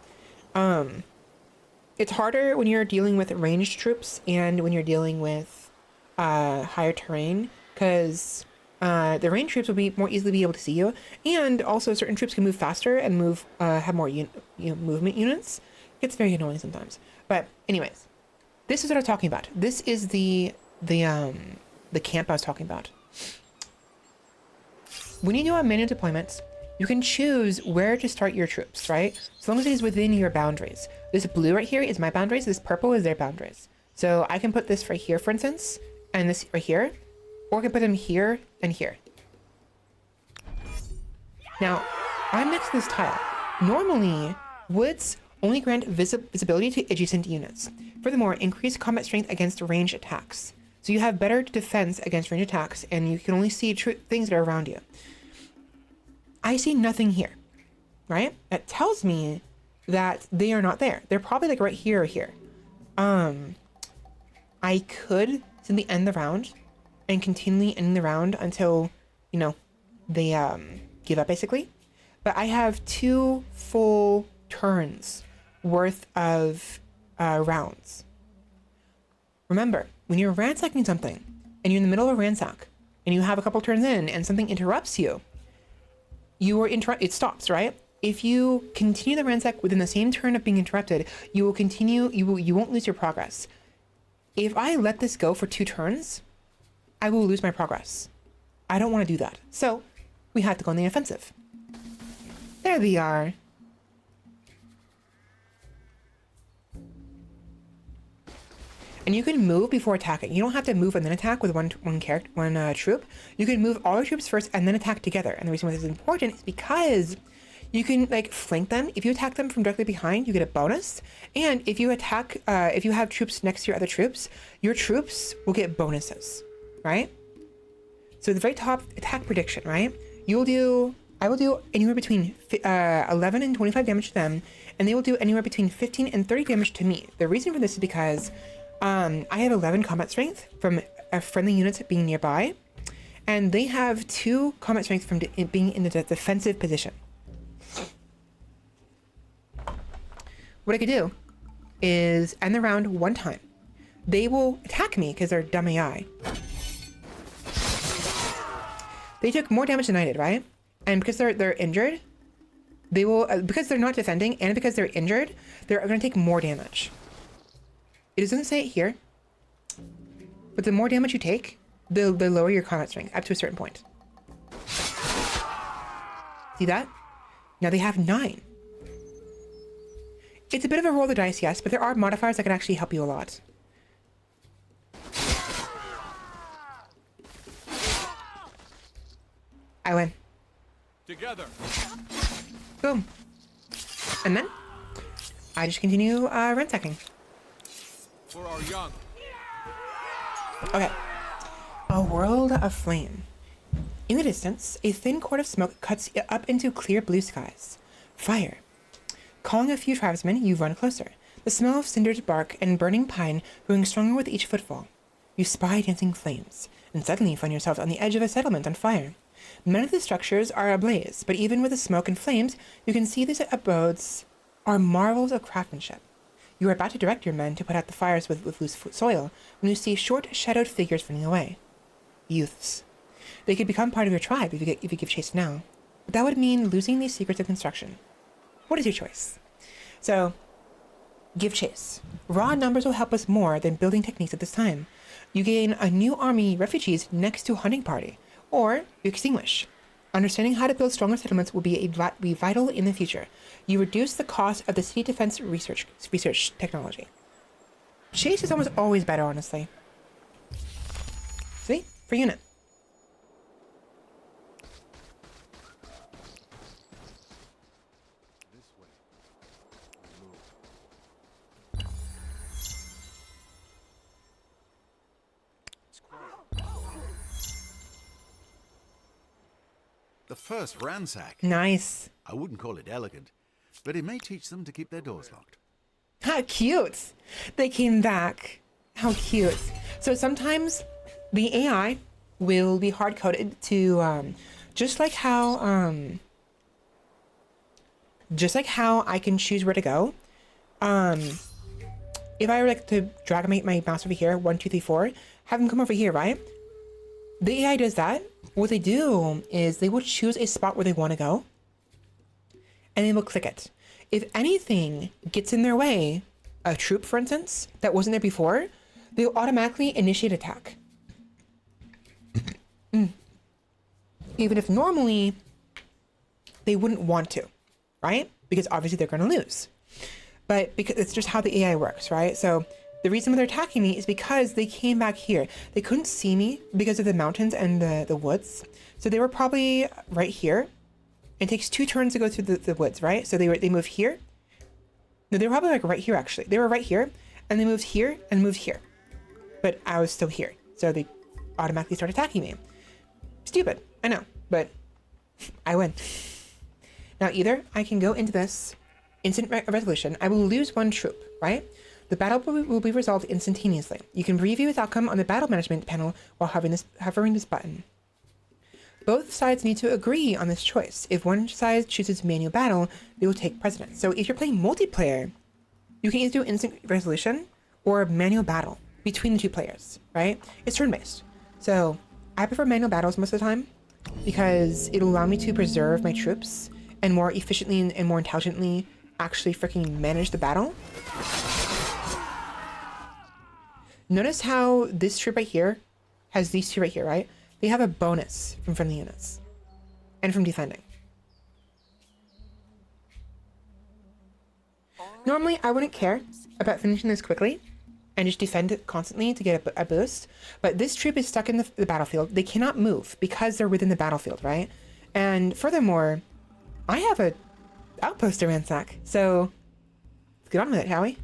It's harder when you're dealing with ranged troops and when you're dealing with higher terrain, because the ranged troops will be more easily be able to see you, and also certain troops can move faster and have more movement units. It's very annoying sometimes. But anyways, this is what I was talking about. This is the camp I was talking about. When you do a manual deployment, you can choose where to start your troops, right? As long as it is within your boundaries. This blue right here is my boundaries. This purple is their boundaries. So I can put this right here, for instance, and this right here, or I can put them here and here. Now, I'm next to this tile. Normally, woods only grant visibility to adjacent units. Furthermore, increase combat strength against ranged attacks. So you have better defense against ranged attacks, and you can only see things that are around you. I see nothing here, right? That tells me that they are not there. They're probably like right here or here. I could simply end the round and continually end the round until, they give up basically. But I have 2 full turns worth of rounds. Remember, when you're ransacking something and you're in the middle of a ransack and you have a couple turns in and something interrupts you, it stops, right? If you continue the ransack within the same turn of being interrupted, you will continue, you won't lose your progress. If I let this go for 2 turns, I will lose my progress. I don't want to do that. So we have to go on the offensive. There they are. And you can move before attacking. You don't have to move and then attack with one troop. You can move all your troops first and then attack together. And the reason why this is important is because you can flank them. If you attack them from directly behind, you get a bonus. And if you attack, if you have troops next to your other troops, your troops will get bonuses, right? So the very top attack prediction, right? I will do anywhere between 11 and 25 damage to them, and they will do anywhere between 15 and 30 damage to me. The reason for this is because I have 11 combat strength from friendly units being nearby, And they have 2 combat strength from being in the defensive position. What I could do is end the round 1 time. They will attack me because they're dumb AI. They took more damage than I did, right? And because they're injured, they will, because they're not defending and because they're injured, they're going to take more damage. It doesn't say it here, but the more damage you take, the lower your combat strength up to a certain point. See that? Now they have 9. It's a bit of a roll of the dice, yes, but there are modifiers that can actually help you a lot. I win. Together. Boom. And then I just continue ransacking. For our young. Okay. A world of flame. In the distance, a thin cord of smoke cuts up into clear blue skies. Fire. Calling a few tribesmen, you run closer. The smell of cindered bark and burning pine growing stronger with each footfall. You spy dancing flames, and suddenly you find yourselves on the edge of a settlement on fire. None of the structures are ablaze, but even with the smoke and flames, you can see these abodes are marvels of craftsmanship. You are about to direct your men to put out the fires with loose soil when you see short, shadowed figures running away. Youths. They could become part of your tribe if you give chase now, but that would mean losing these secrets of construction. What is your choice? So, give chase. Raw numbers will help us more than building techniques at this time. You gain a new army refugees next to a hunting party, or you extinguish. Understanding how to build stronger settlements will be vital in the future. You reduce the cost of the city defense research technology. Chase is almost always better, honestly. See? For unit. This way. We move. It's quiet. The first ransack. Nice. I wouldn't call it elegant, but it may teach them to keep their doors locked. How cute. They came back. How cute. So sometimes the AI will be hard-coded to, just like how I can choose where to go. If I were like to drag my mouse over here, 1, 2, 3, 4, have them come over here, right? The AI does that. What they do is they will choose a spot where they want to go, and they will click it. If anything gets in their way, a troop, for instance, that wasn't there before, they'll automatically initiate attack. Even if normally they wouldn't want to, right? Because obviously they're going to lose. But because it's just how the AI works, right? So the reason why they're attacking me is because they came back here. They couldn't see me because of the mountains and the woods. So they were probably right here. It takes 2 turns to go through the woods, right? So they moved here. No, they were probably like right here, actually. They were right here, and they moved here and moved here. But I was still here. So they automatically start attacking me. Stupid, I know, but I win. Now, either I can go into this instant resolution. I will lose 1 troop, right? The battle will be resolved instantaneously. You can preview its outcome on the battle management panel while hovering this button. Both sides need to agree on this choice. If one side chooses manual battle, they will take precedence. So if you're playing multiplayer, you can either do instant resolution or manual battle between the 2 players, right? It's turn-based. So I prefer manual battles most of the time because it'll allow me to preserve my troops and more efficiently and more intelligently actually freaking manage the battle. Notice how this troop right here has these 2 right here, right? They have a bonus from friendly units and from defending. Normally, I wouldn't care about finishing this quickly and just defend it constantly to get a boost. But this troop is stuck in the battlefield. They cannot move because they're within the battlefield, right? And furthermore, I have a outpost to ransack. So let's get on with it, shall we?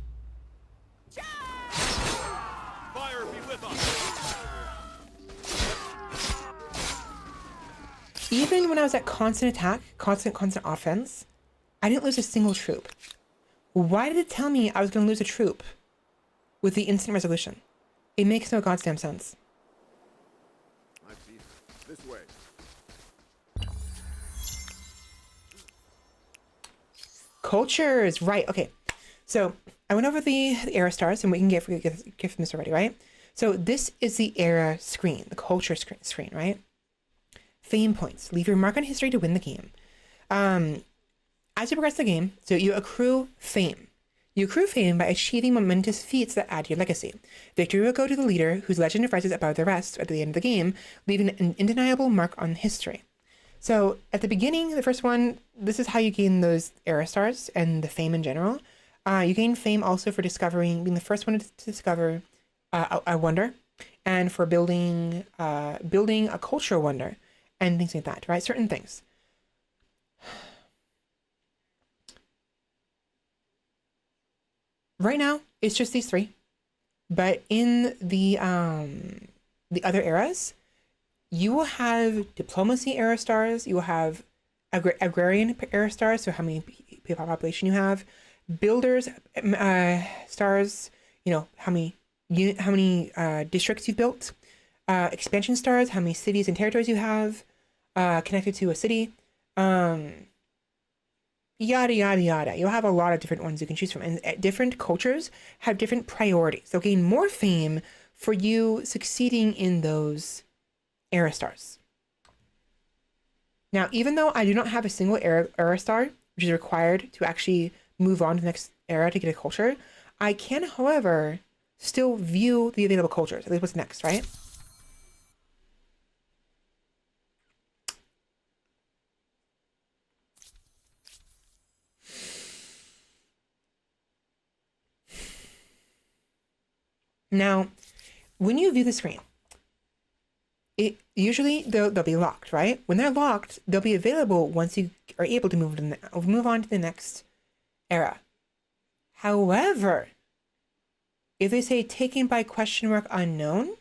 Fire be with us. Even when I was at constant attack, constant offense, I didn't lose a single troop. Why did it tell me I was going to lose a troop with the instant resolution? It makes no goddamn sense. I see her. This cultures, right? Okay, so I went over the era stars, and we can get from this already, right? So this is the era screen, the culture screen, right? Fame points. Leave your mark on history to win the game. As you progress the game, so you accrue fame. You accrue fame by achieving momentous feats that add to your legacy. Victory will go to the leader, whose legend rises above the rest at the end of the game, leaving an undeniable mark on history. So at the beginning, the first one, this is how you gain those era stars and the fame in general. You gain fame also for being the first one to discover a wonder, and for building a cultural wonder and things like that, right? Certain things. Right now, it's just these three, but in the other eras, you will have diplomacy era stars. You will have agrarian era stars, so how many people population you have. Builders stars, you know how many districts you've built. Expansion stars, how many cities and territories you have connected to a city. Yada yada yada. You'll have a lot of different ones you can choose from, and different cultures have different priorities. They'll gain more fame for you succeeding in those era stars. Now, even though I do not have a single era star, which is required to actually move on to the next era to get a culture, I can, however, still view the available cultures. At least what's next, right? Now, when you view the screen, usually they'll be locked, right? When they're locked, they'll be available once you are able to move on to the next era. However, if they say taken by ? Unknown,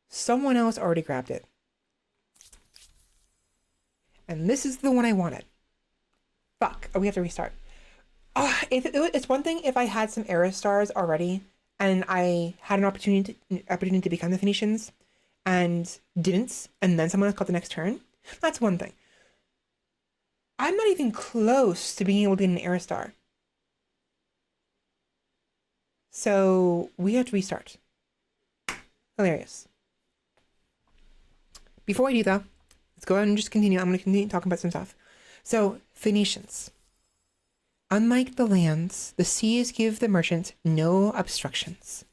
someone else already grabbed it. And this is the one I wanted. Fuck. Oh, we have to restart. It's one thing if I had some era stars already and I had an opportunity to become the Phoenicians and didn't, and then someone else got the next turn. That's one thing. I'm not even close to being able to get an era star. So we have to restart. Hilarious. Before I do though, let's go ahead and just continue. I'm going to continue talking about some stuff. So, Phoenicians. Unlike the lands, the seas give the merchant no obstructions.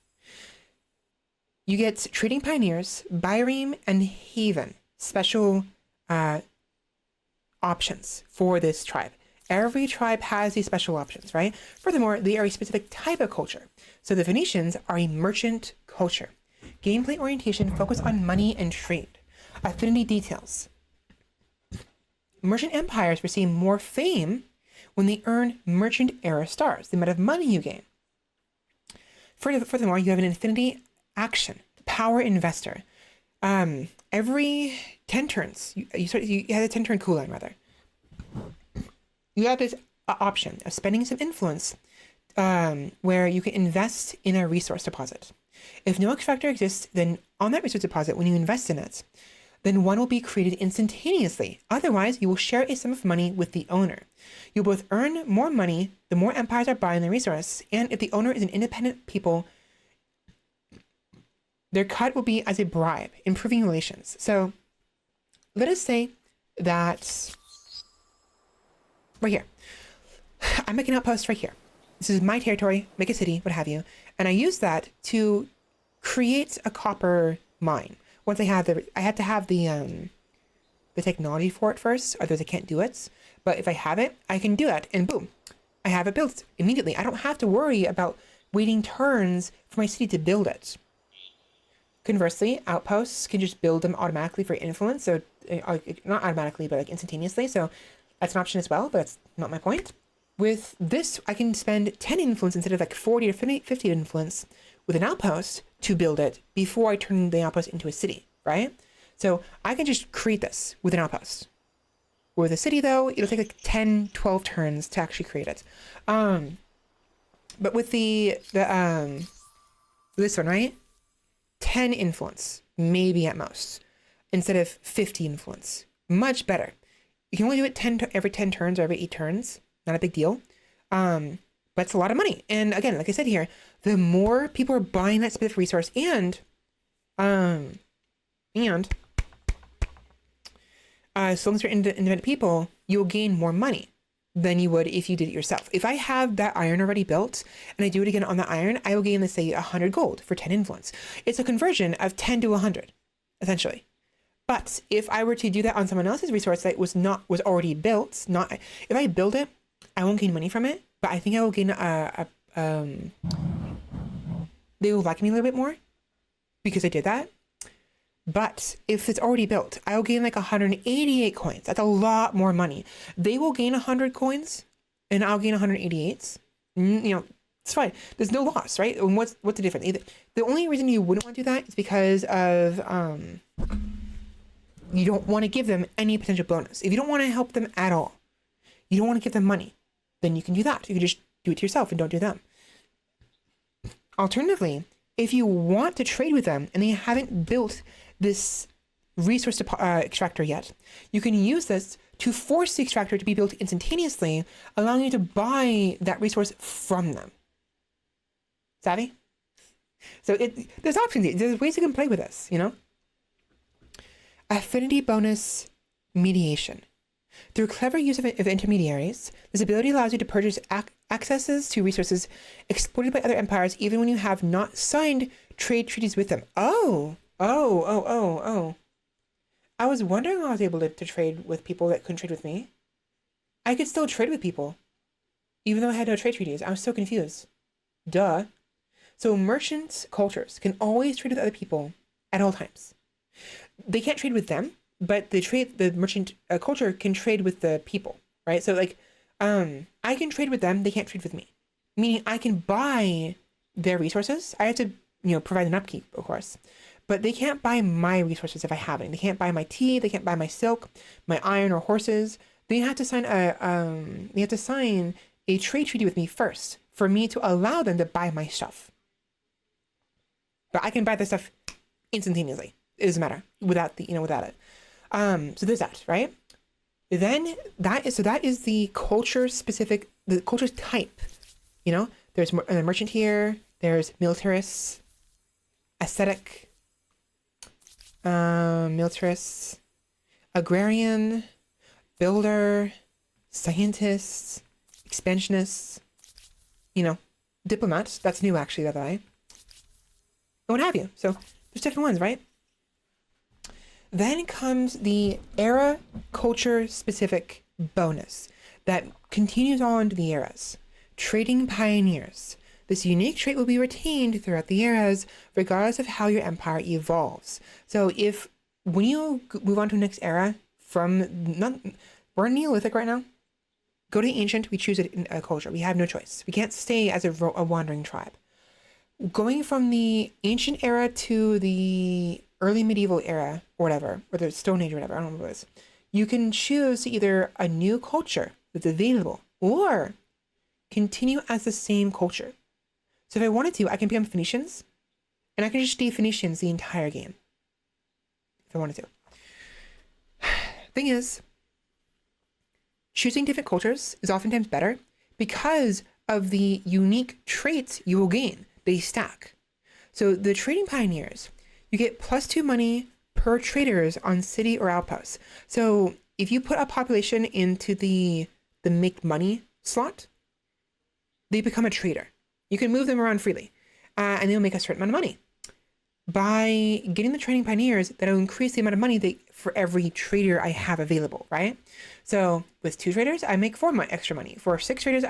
You get trading pioneers, Byreme, and Haven special options for this tribe. Every tribe has these special options, right? Furthermore, they are a specific type of culture. So the Phoenicians are a merchant culture. Gameplay orientation focus on money and trade. Affinity details. Merchant empires receive more fame when they earn merchant era stars, the amount of money you gain. Furthermore, you have an affinity action, power investor. Every 10 turns, you had a 10 turn cooldown rather. You have this option of spending some influence where you can invest in a resource deposit. If no X factor exists, then on that resource deposit, when you invest in it, then one will be created instantaneously. Otherwise, you will share a sum of money with the owner. You'll both earn more money the more empires are buying the resource, and if the owner is an independent people, their cut will be as a bribe, improving relations. So let us say that right here, I make an outpost right here. This is my territory, make a city, what have you. And I use that to create a copper mine. Once I have I had to have the technology for it first, otherwise I can't do it. But if I have it, I can do it, and boom, I have it built immediately. I don't have to worry about waiting turns for my city to build it. Conversely, outposts can just build them automatically for influence, so not automatically, but like instantaneously. So that's an option as well, but that's not my point. With this, I can spend 10 influence instead of like 40 or 50 influence with an outpost to build it before I turn the outpost into a city, right? So I can just create this with an outpost. With a city though, it'll take like 10, 12 turns to actually create it. But with this one, right? 10 influence, maybe at most, instead of 50 influence. Much better. You can only do it every 10 turns or every 8 turns. Not a big deal. But it's a lot of money. And again, like I said here, the more people are buying that specific resource and as long as you're independent people, you'll gain more money than you would if you did it yourself. If I have that iron already built and I do it again on the iron, I will gain, let's say, 100 gold for 10 influence. It's a conversion of 10 to 100, essentially. But if I were to do that on someone else's resource that was already built, if I build it, I won't gain money from it, but I think I will gain they will like me a little bit more because I did that. But if it's already built, I'll gain like 188 coins. That's a lot more money. They will gain 100 coins and I'll gain 188. It's fine. There's no loss, right? And what's the difference? The only reason you wouldn't want to do that is because of you don't want to give them any potential bonus. If you don't want to help them at all, you don't want to give them money, then you can do that. You can just do it to yourself and don't do them. Alternatively, if you want to trade with them and they haven't built this resource extractor yet, you can use this to force the extractor to be built instantaneously, allowing you to buy that resource from them. Savvy? So there's options. There's ways you can play with this, Affinity bonus mediation. Through clever use of intermediaries, this ability allows you to purchase accesses to resources exploited by other empires even when you have not signed trade treaties with them. Oh. I was wondering how I was able to trade with people that couldn't trade with me. I could still trade with people, even though I had no trade treaties. I was so confused. Duh. So merchant cultures can always trade with other people at all times. They can't trade with them, but the merchant culture can trade with the people, right? So like, I can trade with them. They can't trade with me, meaning I can buy their resources. I have to, provide an upkeep, of course, but they can't buy my resources if I have any. They can't buy my tea. They can't buy my silk, my iron or horses. They have to sign a trade treaty with me first for me to allow them to buy my stuff. But I can buy the stuff instantaneously. It doesn't matter without it. So there's that, right? Then that is the culture specific, the culture type. There's a merchant here. There's militarists, ascetic, militarists, agrarian, builder, scientists, expansionists. Diplomats. That's new actually, by the way. And what have you. So there's different ones, right? Then comes the era culture specific bonus that continues on to the eras. Trading pioneers. This unique trait will be retained throughout the eras, regardless of how your empire evolves. So when you move on to the next era we're in Neolithic right now. Go to ancient, we choose a culture. We have no choice. We can't stay as a wandering tribe. Going from the ancient era to the early medieval era or whatever, or the Stone Age or whatever, I don't know what it is, you can choose either a new culture that's available or continue as the same culture. So if I wanted to, I can become Phoenicians and I can just stay Phoenicians the entire game if I wanted to. Thing is, choosing different cultures is oftentimes better because of the unique traits you will gain. They stack. So the trading pioneers, you get +2 money per traders on city or outposts. So if you put a population into the make money slot, they become a trader. You can move them around freely, and they'll make a certain amount of money. By getting the trading pioneers, that'll increase the amount of money for every trader I have available, right? So with 2 traders, I make 4 extra money. For 6 traders,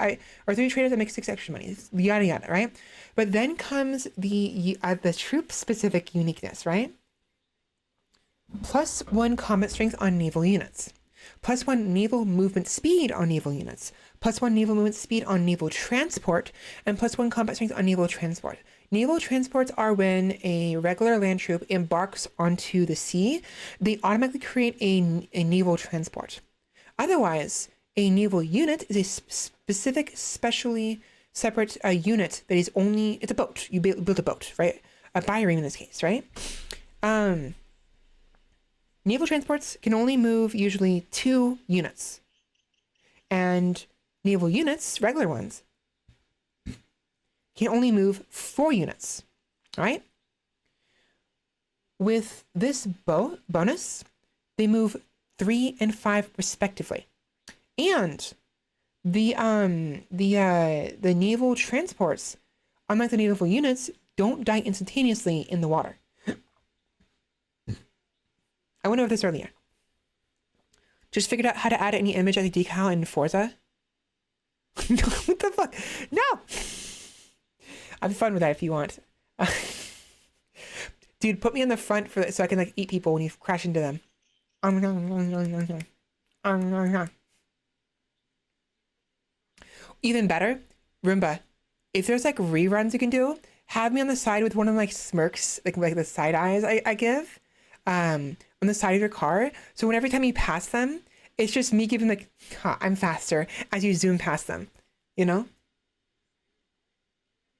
or 3 traders, I make 6 extra money. Yada yada, right? But then comes the troop specific uniqueness, right? +1 combat strength on naval units. +1 naval movement speed on naval units. +1 naval movement speed on naval transport, and +1 combat strength on naval transport. Naval transports are when a regular land troop embarks onto the sea, they automatically create a naval transport. Otherwise, a naval unit is a specific, specially separate unit that is only, it's a boat. You build a boat, right? A bireme in this case, right? Naval transports can only move usually 2 units. And naval units, regular ones, can only move 4 units, right? With this bonus, they move 3 and 5 respectively. And the naval transports, unlike the naval units, don't die instantaneously in the water. I went over this earlier. Just figured out how to add any image as a decal in Forza. What the fuck? No! I'll be fun with that if you want. Dude, put me on the front so I can like eat people when you crash into them. Even better, Roomba, if there's like reruns you can do, have me on the side with one of my smirks, like the side eyes I give, on the side of your car. So when every time you pass them, it's just me giving like, I'm faster as you zoom past them, you know?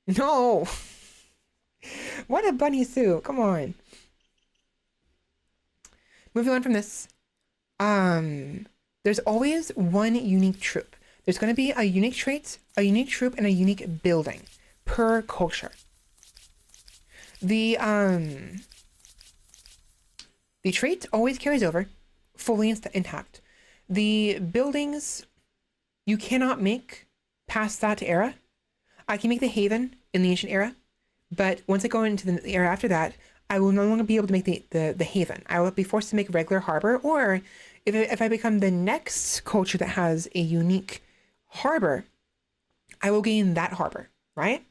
No! What a bunny suit, come on. Moving on from this, there's always one unique troop. There's going to be a unique trait, a unique troop, and a unique building per culture. The trait always carries over, fully intact. The buildings you cannot make past that era. I can make the haven in the ancient era, but once I go into the era after that, I will no longer be able to make the haven. I will be forced to make regular harbor, or if I become the next culture that has a unique harbor, I will gain that harbor, right?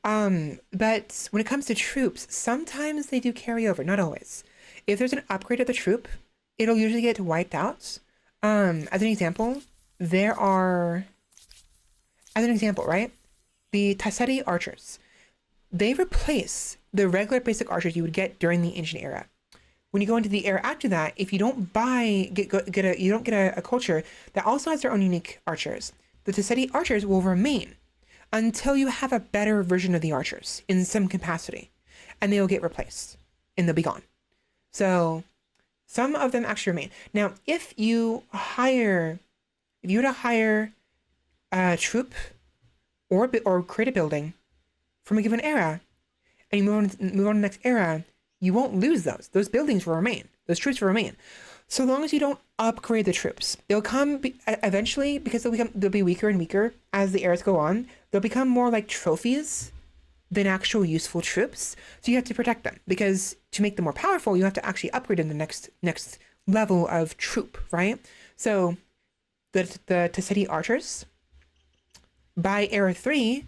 But when it comes to troops, sometimes they do carry over, not always. If there's an upgrade of the troop, it'll usually get wiped out. As an example, right? The Tassetti archers, they replace the regular basic archers you would get during the ancient era. When you go into the era after that, if you don't get a culture that also has their own unique archers, the Tassetti archers will remain until you have a better version of the archers in some capacity, and they will get replaced and they'll be gone. So some of them actually remain. Now, if you were to hire a troop or create a building from a given era, and you move on to the next era, you won't lose those. Those buildings will remain. Those troops will remain. So long as you don't upgrade the troops. They'll come eventually, because they'll be weaker and weaker as the eras go on. They'll become more like trophies than actual useful troops. So you have to protect them, because to make them more powerful, you have to actually upgrade in the next level of troop, right? So the Tassetti archers, by era 3,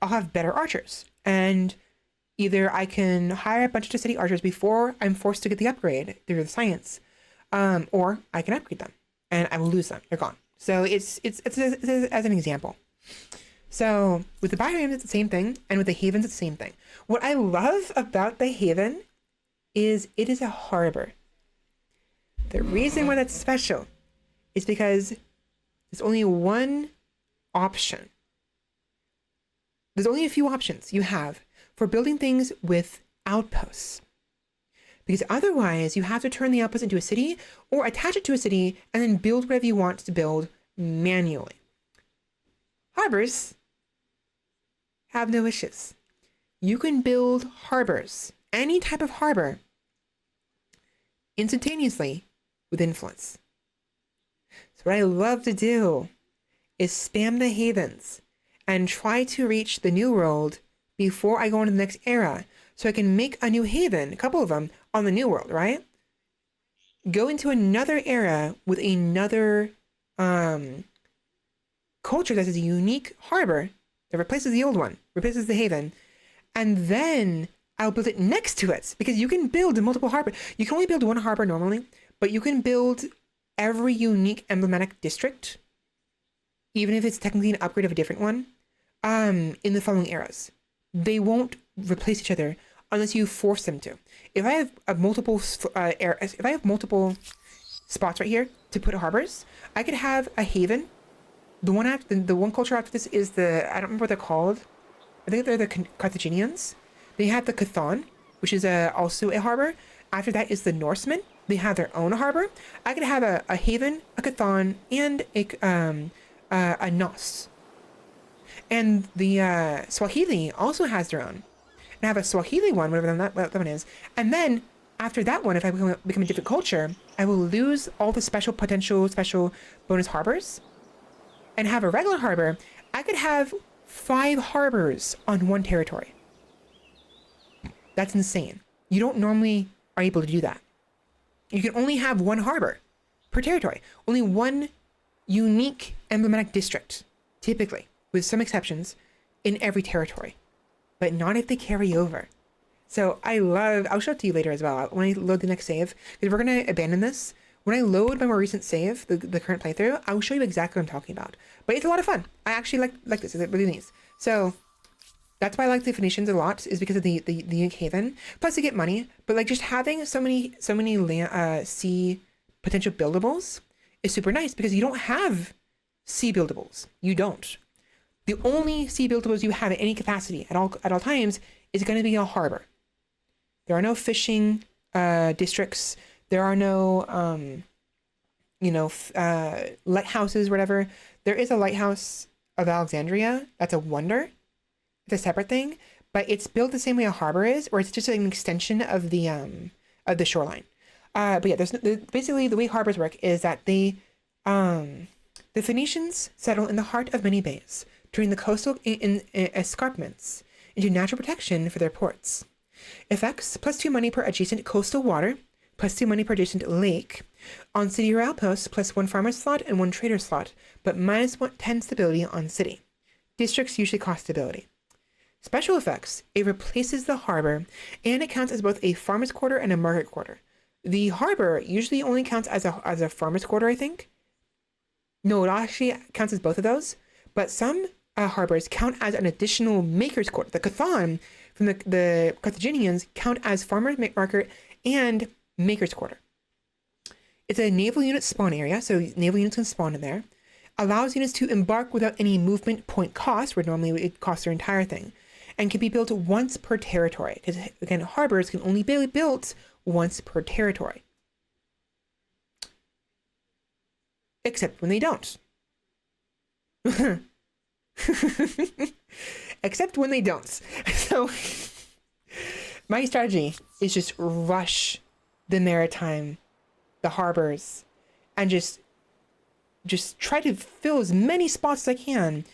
I'll have better archers. And either I can hire a bunch of Tassetti archers before I'm forced to get the upgrade through the science, or I can upgrade them and I will lose them. They're gone. So it's as an example. So with the biomes, it's the same thing. And with the havens, it's the same thing. What I love about the haven is it is a harbor. The reason why that's special is because there's only one option. There's only a few options you have for building things with outposts. Because otherwise, you have to turn the outpost into a city or attach it to a city and then build whatever you want to build manually. Harbors have no issues. You can build harbors, any type of harbor, instantaneously with influence. So what I love to do is spam the havens and try to reach the new world before I go into the next era, so I can make a new haven, a couple of them, on the new world, right? Go into another era with another culture that is a unique harbor that replaces the old one, replaces the haven, and then I'll build it next to it, because you can build multiple harbor. You can only build one harbor normally, but you can build every unique emblematic district, even if it's technically an upgrade of a different one, in the following eras. They won't replace each other unless you force them to. If I have multiple spots right here to put harbors, I could have a haven. The one culture after this is I don't remember what they're called. I think they're the Carthaginians. They have the Chthon, which is also a harbor. After that is the Norsemen. They have their own harbor. I could have a haven, a Chthon, and a nos. And the Swahili also has their own. And I have a Swahili one, whatever that one is. And then after that one, if I become a different culture, I will lose all the special bonus harbors and have a regular harbor. I could have 5 harbors on one territory. That's insane. You don't normally are able to do that. You can only have 1 harbor per territory. Only 1 unique emblematic district, typically, with some exceptions, in every territory. But not if they carry over. So I'll show it to you later as well when I load the next save, because we're going to abandon this. When I load my more recent save, the current playthrough, I will show you exactly what I'm talking about. But it's a lot of fun. I actually like this. It's really neat. So that's why I like the Phoenicians a lot, is because of the unique haven. Plus, you get money. But like just having so many sea potential buildables is super nice, because you don't have sea buildables. You don't. The only sea buildables you have at any capacity at all times is going to be a harbor. There are no fishing districts. There are no lighthouses, whatever. There is a lighthouse of Alexandria. That's a wonder. It's a separate thing, but it's built the same way a harbor is, or it's just an extension of the shoreline. But yeah, basically the way harbors work is that the Phoenicians settle in the heart of many bays, turning the coastal escarpments into natural protection for their ports. Effects: +2 money per adjacent coastal water, +2 money per adjacent lake. On city or outposts, +1 farmer slot and 1 trader slot, but -10 stability on city. Districts usually cost stability. Special effects: it replaces the harbor, and it counts as both a farmer's quarter and a market quarter. The harbor usually only counts as a farmer's quarter, I think. No, it actually counts as both of those, but some harbors count as an additional maker's quarter. The Cathan from the Carthaginians count as farmer's market and maker's quarter. It's a naval unit spawn area, so naval units can spawn in there. Allows units to embark without any movement point cost, where normally it costs their entire thing, and can be built once per territory, because again, harbors can only be built once per territory. Except when they don't. Except when they don't. So my strategy is just rush the maritime, the harbors, and just try to fill as many spots as I can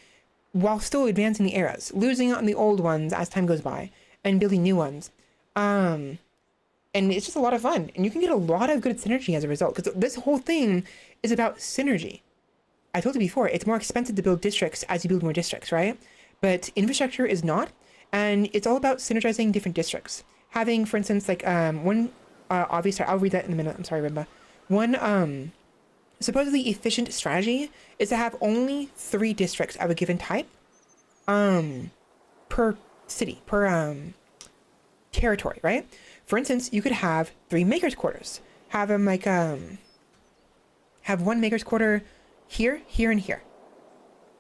while still advancing the eras, losing out on the old ones as time goes by and building new ones. And it's just a lot of fun, and you can get a lot of good synergy as a result, because this whole thing is about synergy. I told you before, it's more expensive to build districts as you build more districts, right? But infrastructure is not, and it's all about synergizing different districts. Having, for instance, like one obvious, I'll read that in a minute. I'm sorry, Rimba. One supposedly efficient strategy is to have only 3 districts of a given type per city, per territory, right? For instance, you could have 3 makers quarters. Have them like have 1 makers quarter here, here, and here.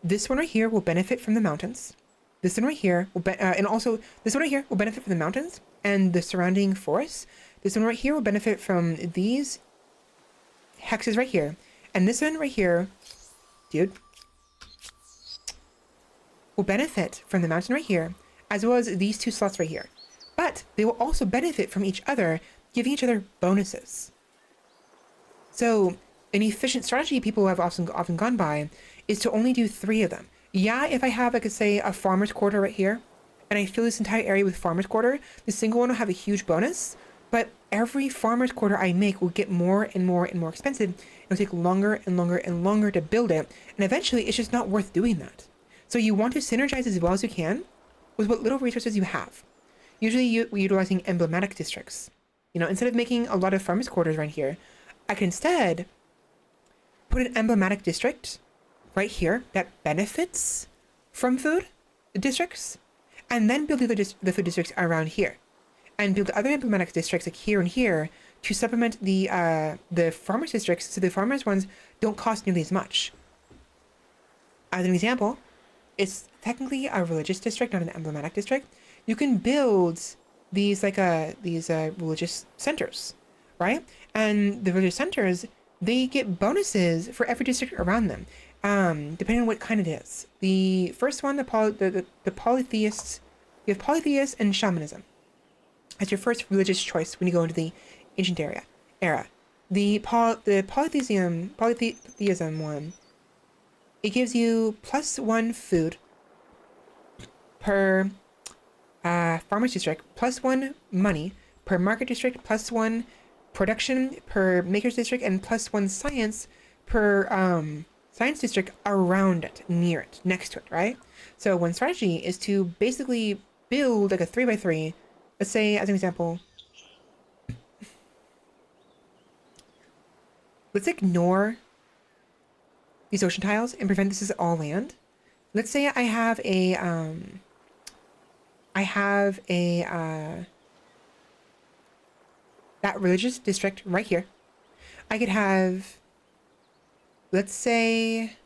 This one right here will benefit from the mountains. This one right here will and also this one right here will benefit from the mountains and the surrounding forests. This one right here will benefit from these hexes right here. And this one right here, dude, will benefit from the mountain right here, as well as these 2 slots right here. But they will also benefit from each other, giving each other bonuses. So an efficient strategy people have often gone by is to only do 3 of them. Yeah, if I have, like, say, a farmer's quarter right here, and I fill this entire area with farmer's quarter, the single one will have a huge bonus, but every farmer's quarter I make will get more and more and more expensive. It'll take longer and longer and longer to build it, and eventually it's just not worth doing that. So you want to synergize as well as you can with what little resources you have. Usually we're utilizing emblematic districts. You know, instead of making a lot of farmers' quarters right here, I can instead put an emblematic district right here that benefits from food districts, and then build the food districts around here, and build other emblematic districts like here and here to supplement the farmers districts, so the farmers ones don't cost nearly as much. As an example, it's technically a religious district, not an emblematic district. You can build these religious centers, right? And the religious centers, they get bonuses for every district around them. depending on what kind it is. The first one, the polytheists, you have polytheists and shamanism as your first religious choice when you go into the ancient era. The polytheism one, it gives you +1 food per farmer's district, +1 money per market district, +1 production per maker's district, and +1 science per science district around it, near it, next to it, right? So one strategy is to basically build like a 3x3. Let's say, as an example, let's ignore these ocean tiles and pretend this is all land. Let's say I have a that religious district right here. I could have, let's say,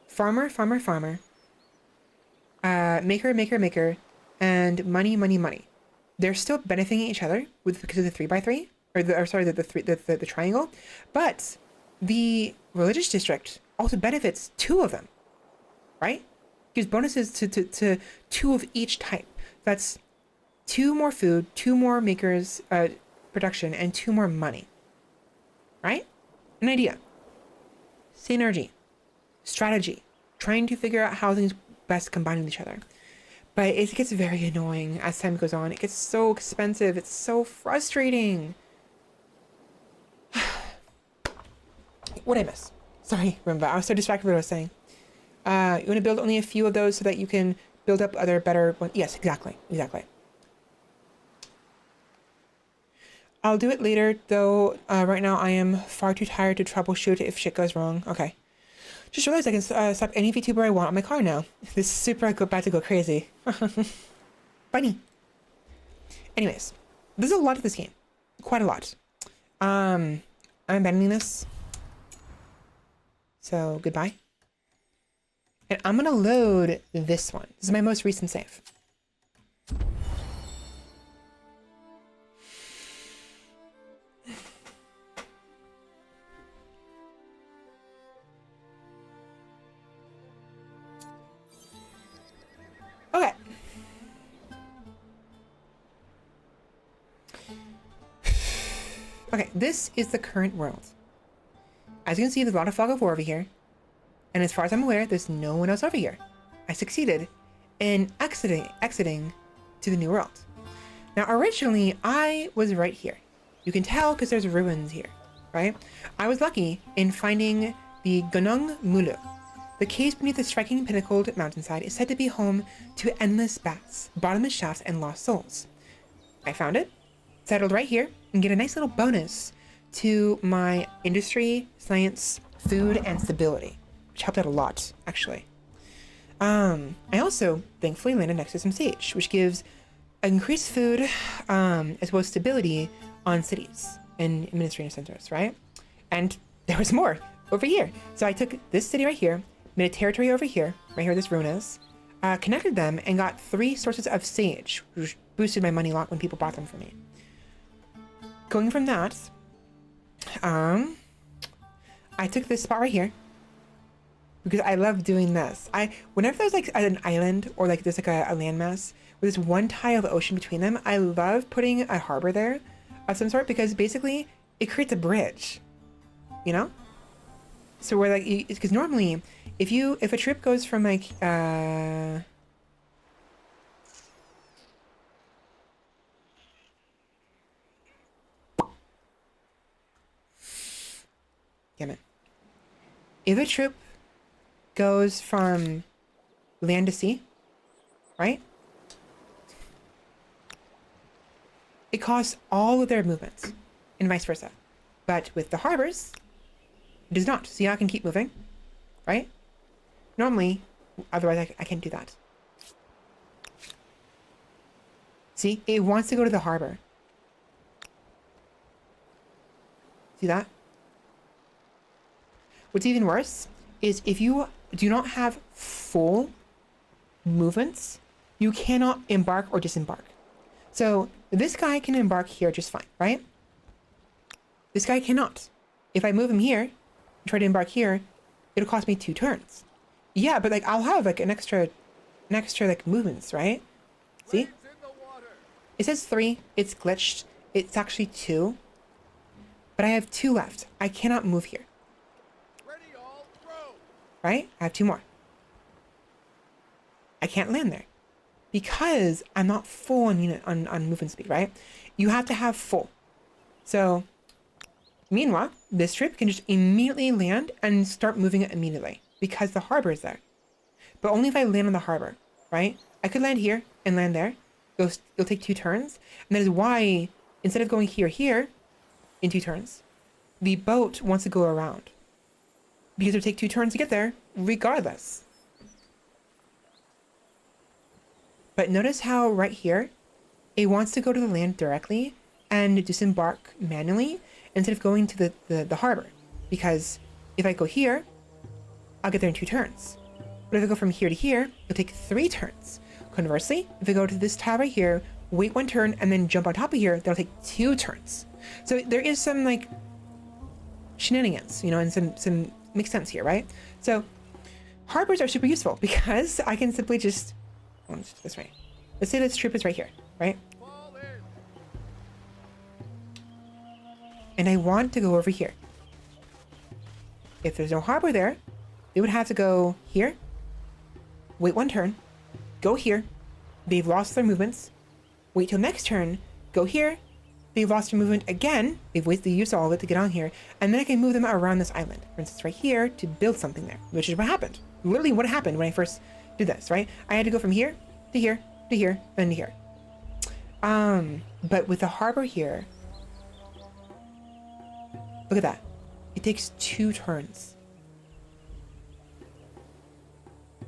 farmer, maker, and money. They're still benefiting each other because of the 3x3, the triangle, but the religious district also benefits 2 of them, right? Gives bonuses to 2 of each type. That's 2 more food, 2 more makers production, and 2 more money, right? An idea, synergy, strategy, trying to figure out how things best combine with each other. But it gets very annoying as time goes on. It gets so expensive. It's so frustrating. What did I miss? Sorry, remember, I was so distracted with what I was saying. You want to build only a few of those so that you can build up other better ones. Yes, exactly. I'll do it later, though. Right now I am far too tired to troubleshoot if shit goes wrong. Okay. Just realized I can stop any VTuber I want on my car now. This is super about to go crazy. Funny. Anyways, there's a lot of this game. Quite a lot. I'm abandoning this. So, goodbye. And I'm gonna load this one. This is my most recent save. Okay. Okay, this is the current world. As you can see, there's a lot of fog of war over here. And as far as I'm aware, there's no one else over here. I succeeded in exiting to the new world. Now, originally, I was right here. You can tell because there's ruins here, right? I was lucky in finding the Gunung Mulu. The caves beneath the striking pinnacled mountainside is said to be home to endless bats, bottomless shafts, and lost souls. I found it, settled right here, and get a nice little bonus to my industry, science, food, and stability, which helped out a lot, actually. I also, thankfully, landed next to some sage, which gives increased food, as well as stability on cities and administrative centers, right? And there was more over here. So I took this city right here, made a territory over here, right here this ruin is, connected them, and got 3 sources of sage, which boosted my money a lot when people bought them for me. Going from that, I took this spot right here, because I love doing this. Whenever there's like an island, or like there's like a landmass, with this one tile of ocean between them, I love putting a harbor there of some sort, because basically it creates a bridge, you know? So we're like, because normally, if a trip goes from like, damn it. If a trip goes from land to sea, right? It costs all of their movements, and vice versa. But with the harbors, it does not. So I can keep moving, right? Normally, otherwise I can't do that. See, it wants to go to the harbor. See that? What's even worse is if you do not have full movements, you cannot embark or disembark. So this guy can embark here just fine, right? This guy cannot. If I move him here, try to embark here, it'll cost me 2 turns. Yeah, but like I'll have like an extra like movements, right? See? Flames in the water. It says 3. It's glitched. It's actually 2. But I have 2 left. I cannot move here, Ready, all, throw. right? I have 2 more. I can't land there because I'm not full on unit on movement speed, right? You have to have full. So meanwhile, this trip can just immediately land and start moving it immediately because the harbor is there. But only if I land on the harbor, right? I could land here and land there. It'll take 2 turns. And that is why, instead of going here in 2 turns, the boat wants to go around. Because it'll take 2 turns to get there, regardless. But notice how right here, it wants to go to the land directly and disembark manually instead of going to the harbor. Because if I go here, I'll get there in 2 turns. But if I go from here to here, it'll take 3 turns. Conversely, if I go to this tile right here, wait 1 turn, and then jump on top of here, that'll take 2 turns. So there is some like shenanigans, you know, and some makes sense here, right? So harbors are super useful because I can simply just, oh, let's do this right. Let's say this trip is right here, right? Fall in. And I want to go over here. If there's no harbor there, they would have to go here, wait 1 turn, go here, they've lost their movements, wait till next turn, go here, they've lost their movement again, they've used all of it to get on here, and then I can move them around this island, for instance right here, to build something there, which is what happened. Literally what happened when I first did this, right? I had to go from here, to here, to here, then to here. But with the harbor here, look at that. It takes 2 turns.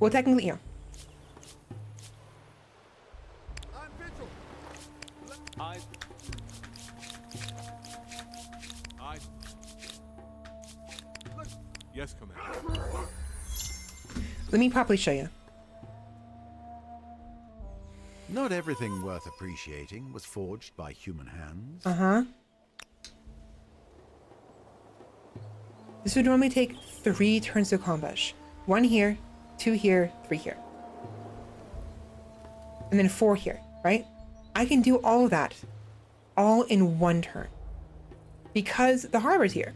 Well, technically, yeah. On vigil. I Look. yes, Commander. Let me properly show you. Not everything worth appreciating was forged by human hands. Uh-huh. This would normally take 3 turns to accomplish. 1 here, 2 here, 3 here. And then 4 here, right? I can do all of that all in 1 turn. Because the harbor's here.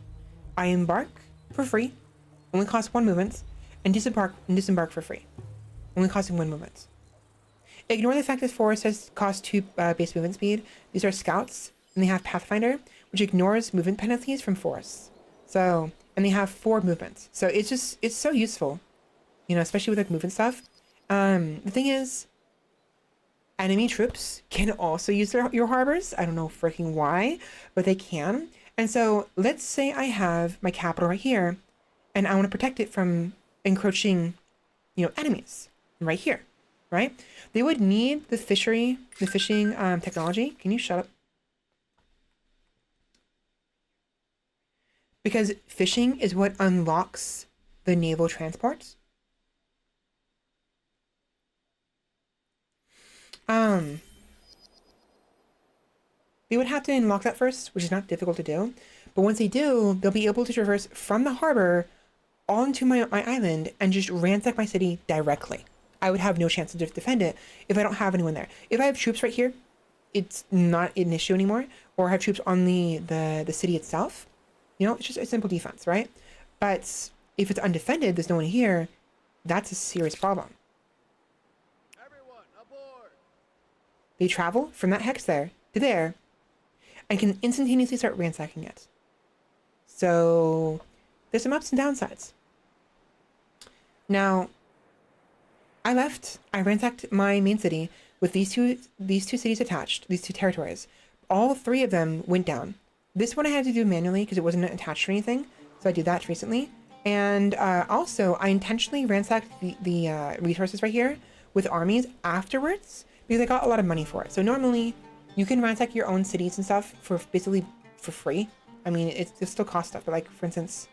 I embark for free, only costs 1 movement, and disembark for free, only costing 1 movement. Ignore the fact that forest has cost 2 base movement speed. These are scouts, and they have Pathfinder, which ignores movement penalties from forests. So, and they have 4 movements. So it's so useful, you know, especially with like movement stuff. The thing is, enemy troops can also use your harbors. I don't know freaking why, but they can. And so let's say I have my capital right here, and I want to protect it from encroaching, you know, enemies right here, right? They would need the fishing technology. Can you shut up? Because fishing is what unlocks the naval transports. They would have to unlock that first, which is not difficult to do. But once they do, they'll be able to traverse from the harbor onto my island and just ransack my city directly. I would have no chance to defend it if I don't have anyone there. If I have troops right here, it's not an issue anymore. Or I have troops on the city itself. You know, it's just a simple defense, right? But if it's undefended, there's no one here, that's a serious problem. Everyone aboard. They travel from that hex there to there and can instantaneously start ransacking it. So there's some ups and downsides. Now, I ransacked my main city with these two cities attached, these 2 territories. All 3 of them went down. This one I had to do manually because it wasn't attached to anything, so I did that recently. And also, I intentionally ransacked the resources right here with armies afterwards because I got a lot of money for it. So normally, you can ransack your own cities and stuff for basically for free. I mean, it still costs stuff, but like, for instance...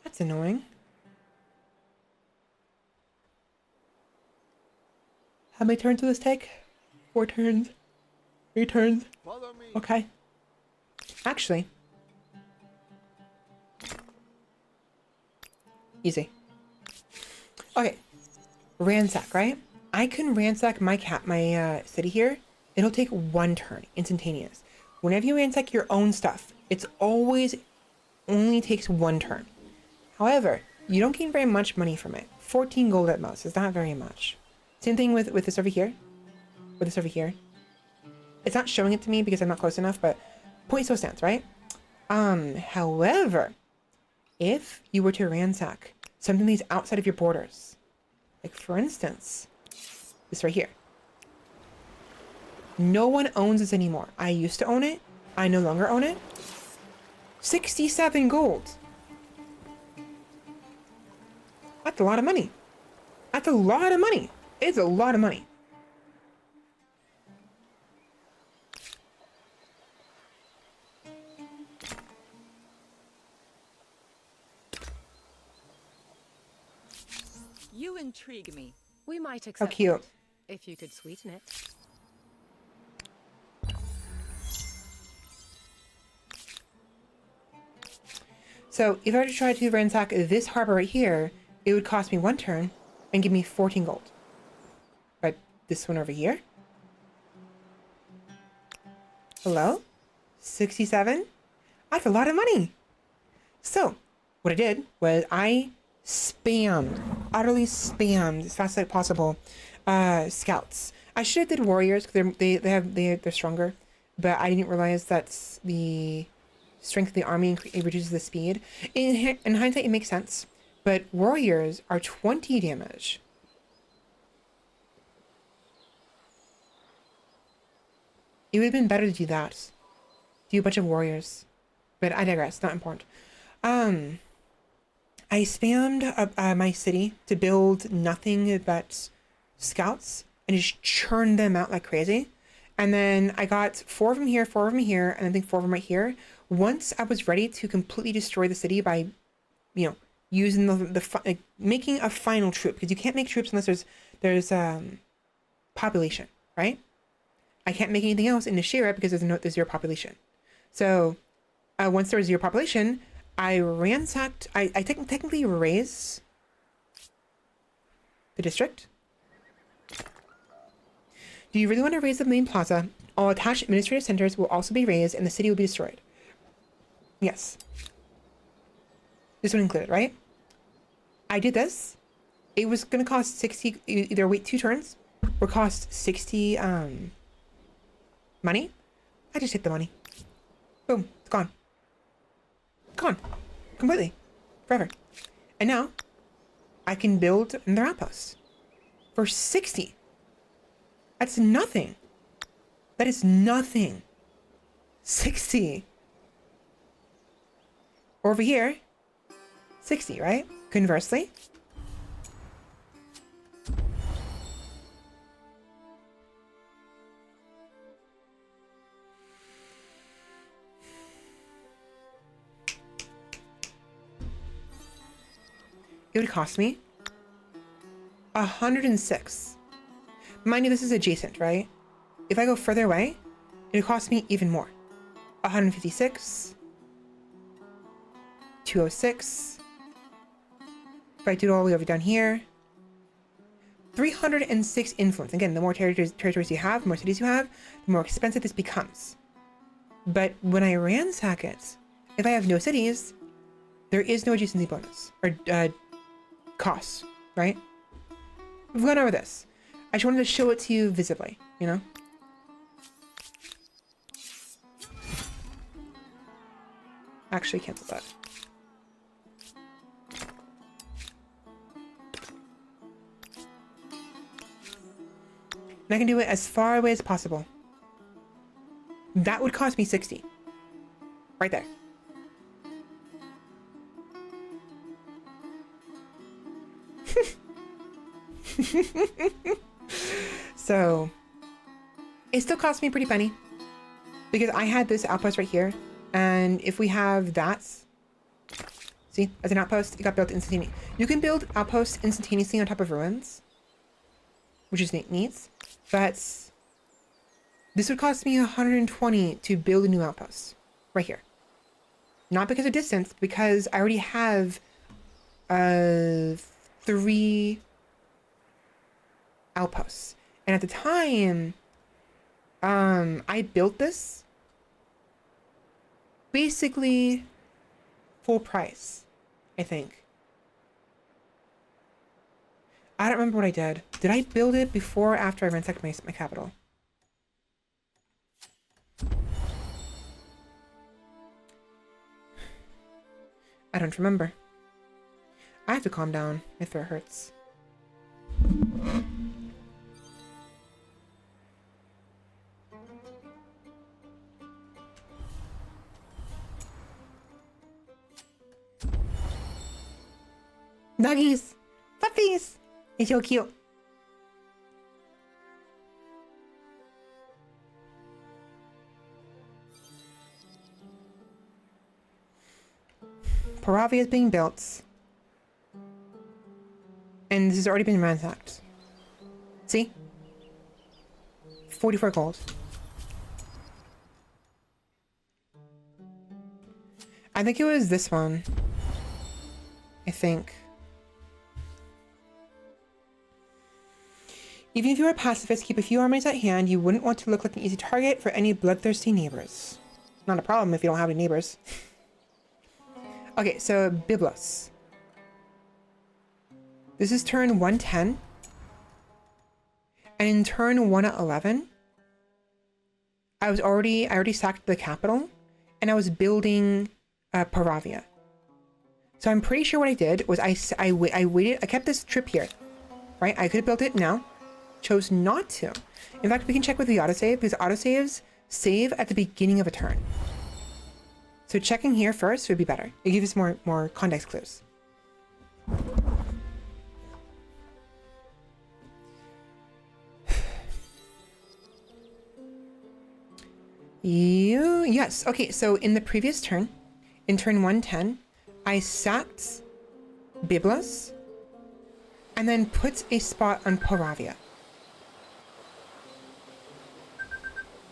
That's annoying. How many turns will this take? 4 turns. 3 turns. Follow me. Okay. Actually. Easy. Okay. Ransack, right? I can ransack my city here. It'll take 1 turn, instantaneous. Whenever you ransack your own stuff, it's always only takes 1 turn. However, you don't gain very much money from it. 14 gold at most. It's not very much. Same thing with this over here. With this over here. It's not showing it to me because I'm not close enough, but point still stands, right? However, if you were to ransack something that's outside of your borders, like for instance, this right here. No one owns this anymore. I used to own it. I no longer own it. 67 gold. That's a lot of money. That's a lot of money. It's a lot of money. You intrigue me. We might How accept cute. it, if you could sweeten it. So if I were to try to ransack this harbor right here, it would cost me 1 turn and give me 14 gold. But this one over here? Hello? 67? That's a lot of money. So what I did was I utterly spammed as fast as possible scouts. I should have did warriors because they're stronger, but I didn't realize that's the strength of the army, it reduces the speed. In hindsight, it makes sense, but warriors are 20 damage. It would have been better to do that. Do a bunch of warriors, but I digress. Not important. I spammed my city to build nothing but scouts and just churned them out like crazy. And then I got 4 of them here, 4 of them here, and I think 4 of them right here. Once I was ready to completely destroy the city by, using making a final troop, because you can't make troops unless there's population, right? I can't make anything else in Nashira because there's 0 population. So once there was 0 population, I ransacked. I technically raised the district. Do you really want to raise the main plaza? All attached administrative centers will also be raised and the city will be destroyed. Yes. This one included, right? I did this. It was going to cost 60, either wait 2 turns or cost 60 money. I just hit the money. Boom, it's gone. Gone. Completely. Forever. And now I can build another outpost for 60. That's nothing. That is nothing. 60. Over here, 60, right? Conversely, it would cost me 106. Mind you, this is adjacent, right? If I go further away, it would cost me even more. 156. 206. If I do it all the way over down here, 306 influence. Again, the more territories you have, the more cities you have, the more expensive this becomes. But when I ransack it, if I have no cities, there is no adjacency bonus or cost, right? We've gone over this. I just wanted to show it to you visibly, Actually, cancel that. And I can do it as far away as possible. That would cost me 60. Right there. So, it still cost me a pretty penny. Because I had this outpost right here. And if we have that... See, as an outpost, it got built instantaneously. You can build outposts instantaneously on top of ruins. Which is neat. But This would cost me 120 to build a new outpost. Right here. Not because of distance, because I already have 3 outposts. And at the time, I built this basically full price, I think. I don't remember what I did. Did I build it before or after I ransacked my capital? I don't remember. I have to calm down. My throat hurts. Doggies! Puppies! It's so cute. Paravia is being built. And this has already been ransacked. See? 44 gold. I think it was this one. I think. Even if you are a pacifist, keep a few armies at hand. You wouldn't want to look like an easy target for any bloodthirsty neighbors. Not a problem if you don't have any neighbors. Okay, so Byblos. This is turn 110. And in turn 1 at 11, I already sacked the capital, and I was building Paravia. So I'm pretty sure what I did was I waited. I kept this trip here, right? I could have built it now, chose not to. In fact, we can check with the autosave because autosaves save at the beginning of a turn. So checking here first would be better. It gives us more context clues. Yes. Okay, so in the previous turn, in turn 110, I sacked Byblos and then put a spot on Paravia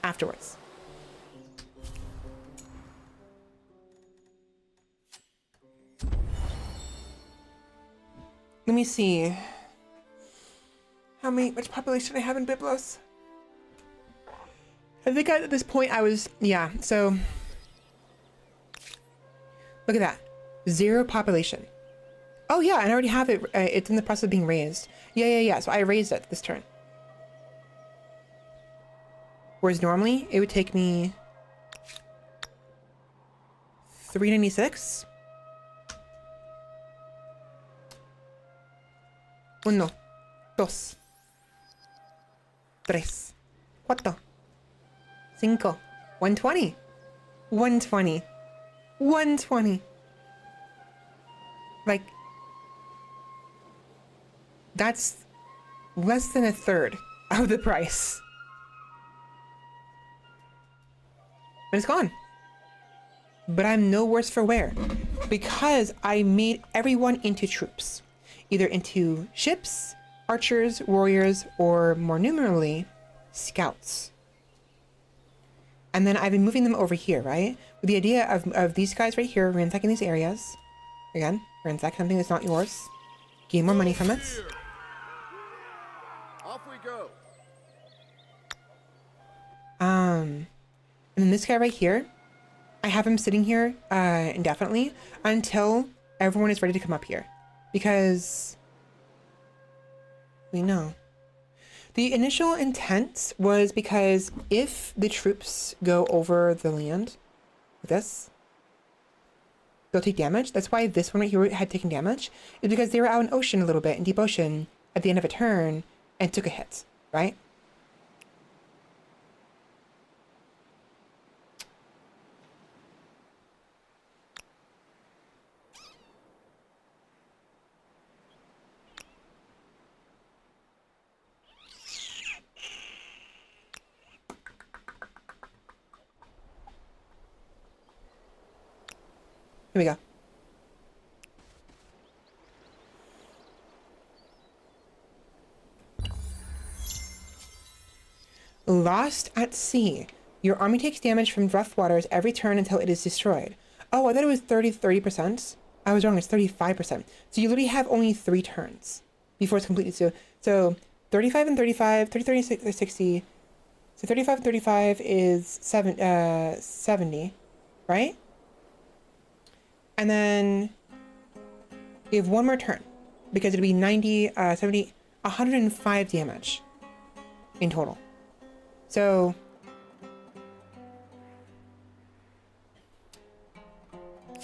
afterwards. Let me see. Much population I have in Byblos? I think at this point I was, yeah, so. Look at that. 0 population. Oh yeah, and I already have it. It's in the process of being raised. Yeah. So I raised it this turn. Whereas normally it would take me 396. 1, 2, 3, 4, 5, 120. 120. 120. Like, that's less than a third of the price. And it's gone. But I'm no worse for wear because I made everyone into troops, either into ships, archers, warriors, or more numerally, scouts. And then I've been moving them over here, right? With the idea of these guys right here ransacking these areas. Again, ransack something that's not yours. Gain more money from it. Off we go. And then this guy right here, I have him sitting here indefinitely until everyone is ready to come up here. Because we know. The initial intent was because if the troops go over the land with this, they'll take damage. That's why this one right here had taken damage. Is because they were out in ocean a little bit, in deep ocean, at the end of a turn, and took a hit, right? Here we go. Lost at sea. Your army takes damage from rough waters every turn until it is destroyed. Oh, I thought it was 30%. I was wrong, it's 35%. So you literally have only 3 turns before it's completely so 35 and 35, 30, 30, 60. So 35 and 35 is 70, right? And then you have one more turn because it'll be 90, 70, 105 damage in total. So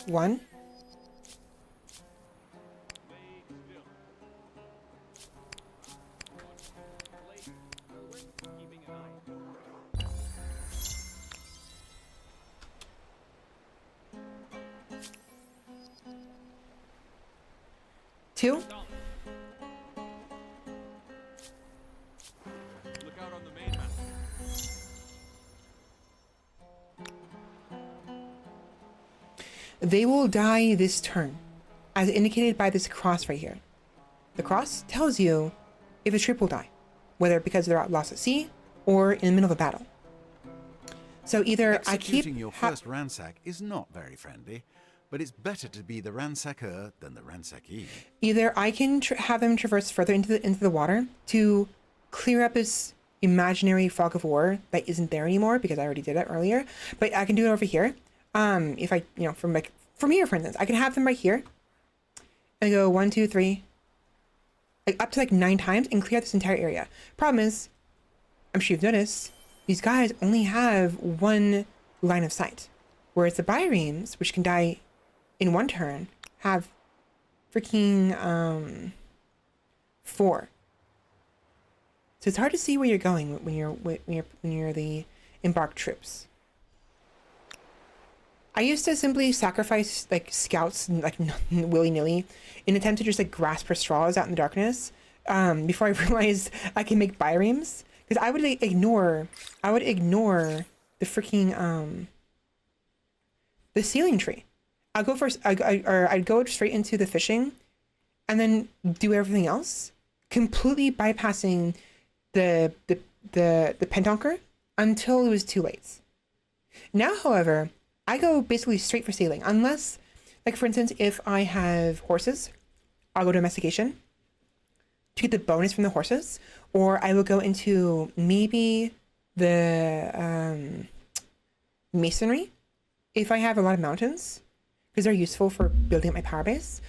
one, two, Look out on the mainland. they will die this turn, as indicated by this cross right here. The cross tells you if a troop will die, whether because they're lost at sea or in the middle of a battle. So either I keep Executing your first ransack is not very friendly, but it's better to be the ransacker than the ransackee. either I can have them traverse further into the water to clear up this imaginary fog of war that isn't there anymore because I already did it earlier. But I can do it over here. If I, from here, for instance, I can have them right here and go 1, 2, 3, like up to like 9 times and clear out this entire area. Problem is, I'm sure you've noticed, these guys only have 1 line of sight, whereas the biremes, which can die in 1 turn, have freaking 4. So it's hard to see where you're going when you're the embarked troops. I used to simply sacrifice like scouts like willy-nilly in an attempt to just like grasp for straws out in the darkness before I realized I can make biremes, because I would ignore the freaking the ceiling tree. I'd go straight into the fishing and then do everything else, completely bypassing the pentonker until it was too late. Now, however, I go basically straight for sailing, unless, like for instance, if I have horses, I'll go to domestication to get the bonus from the horses, or I will go into maybe the masonry if I have a lot of mountains, because they're useful for building up my power base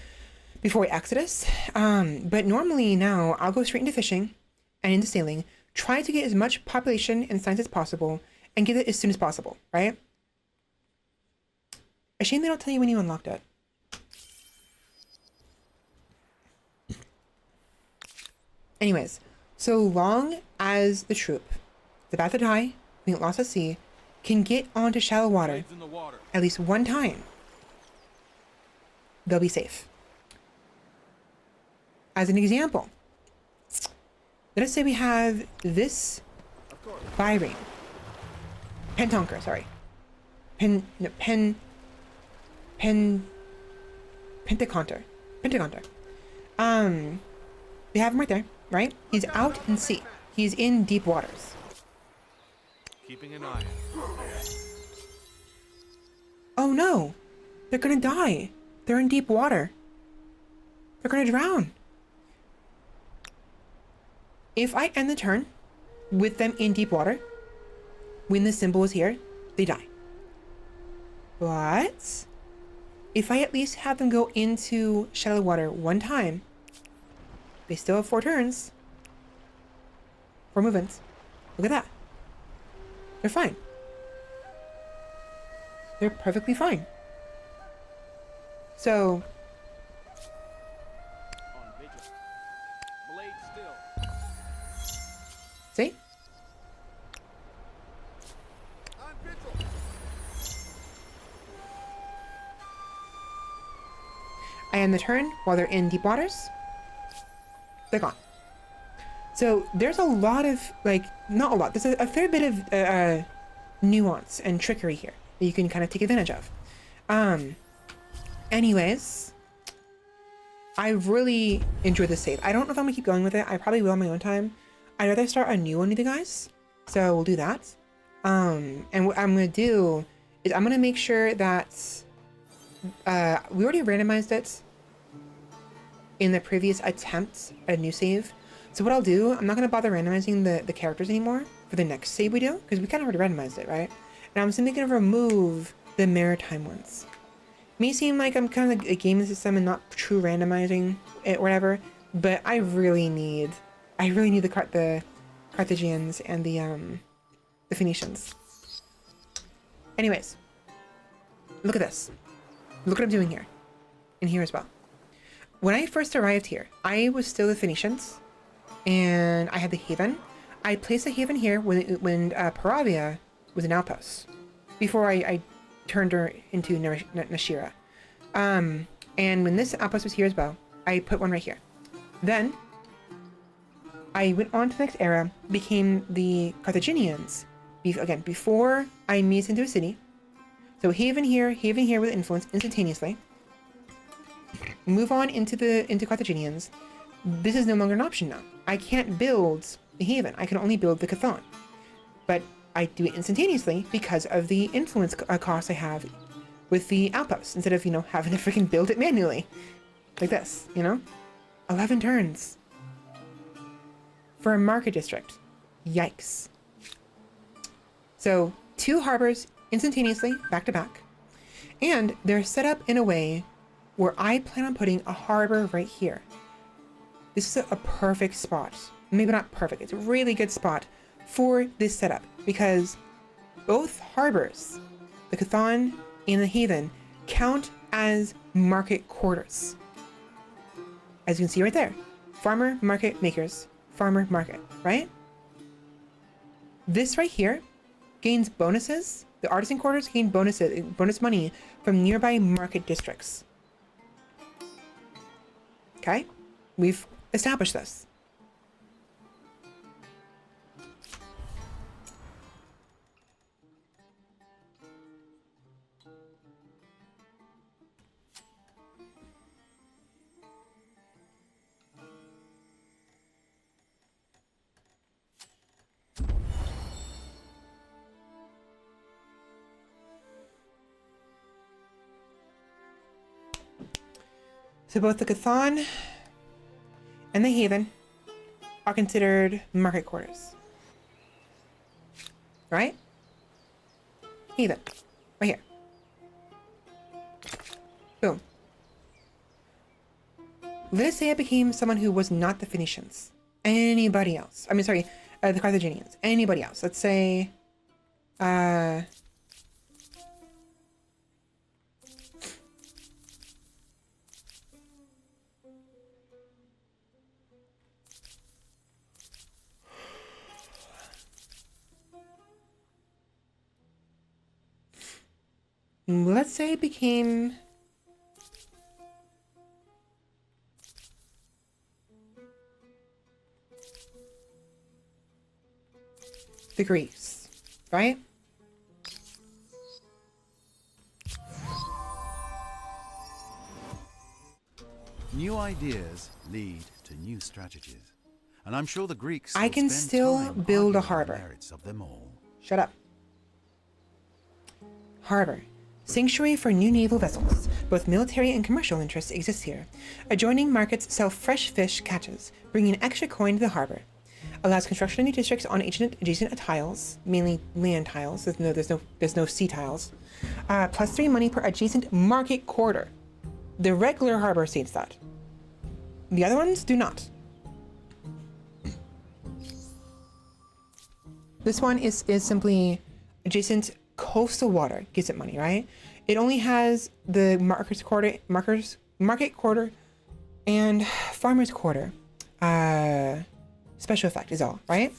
before Exodus. But normally now I'll go straight into fishing and into sailing, try to get as much population and science as possible, and get it as soon as possible, right? A shame they don't tell you when you unlocked it. Anyways, so long as the troop is about to die, being lost at sea, can get onto shallow water Blades in the water. at least 1 time, they'll be safe. As an example, let us say we have this bireme. Pentonker, sorry. Pentaconter. We have him right there, right? He's out in sea. He's in deep waters. Keeping an eye. Oh no! They're gonna die. They're in deep water. They're gonna drown. If I end the turn with them in deep water, when the symbol is here, they die. But if I at least have them go into shallow water 1 time, they still have 4 turns. 4 movements. Look at that. They're fine. They're perfectly fine. So, On vigil. Blade still. see? On vigil. I end the turn while they're in deep waters. They're gone. So there's a lot of, like, not a lot, there's a fair bit of nuance and trickery here that you can kind of take advantage of. Anyways, I really enjoyed this save. I don't know if I'm gonna keep going with it. I probably will on my own time. I'd rather start a new one with you guys So we'll do that. And what I'm gonna do is I'm gonna make sure that we already randomized it in the previous attempt at a new save. So what I'll do, I'm not gonna bother randomizing the characters anymore for the next save we do, because we kind of already randomized it, right? And I'm simply gonna remove the maritime ones. May seem like I'm kind of a gaming system and not true randomizing it, or whatever, but I really need the Carthaginians and the Phoenicians. Anyways, look at this. Look what I'm doing here, and here as well. When I first arrived here, I was still the Phoenicians, and I had the Haven. I placed the Haven here when Paravia was an outpost, before I turned her into Nashira. And when this outpost was here as well, I put one right here. Then, I went on to the next era, became the Carthaginians, again, before I made it into a city. So Haven here with influence instantaneously. Move on into Carthaginians. This is no longer an option now. I can't build the Haven. I can only build the Chthon. But I do it instantaneously because of the influence cost I have with the outposts, instead of, having to freaking build it manually. Like this, 11 turns. For a market district. Yikes. So, 2 harbors instantaneously, back to back. And they're set up in a way where I plan on putting a harbor right here. This is a perfect spot. Maybe not perfect, it's a really good spot for this setup, because both harbors, the Chthon and the Haven, count as market quarters. As you can see right there, farmer, market, makers, farmer, market, right? This right here gains bonuses. The artisan quarters gain bonus money from nearby market districts. Okay? We've established this. So both the Chthon and the Haven are considered market quarters. Right? Haven. Right here. Boom. Let us say I became someone who was not the Phoenicians. Anybody else. I mean, sorry, the Carthaginians. Anybody else. Let's say, let's say I became the Greeks, right? New ideas lead to new strategies. And I'm sure the Greeks I will can spend still time build a arguing the harbor. merits of them all. Shut up. Harbor. Sanctuary for new naval vessels. Both military and commercial interests exist here. Adjoining markets sell fresh fish catches, bringing extra coin to the harbor. Allows construction of new districts on adjacent tiles, mainly land tiles. There's no sea tiles. +3 money per adjacent market quarter. The regular harbor states that. The other ones do not. This one is simply adjacent coastal water gives it money, right? It only has the market quarter, and farmer's quarter. Special effect is all, right?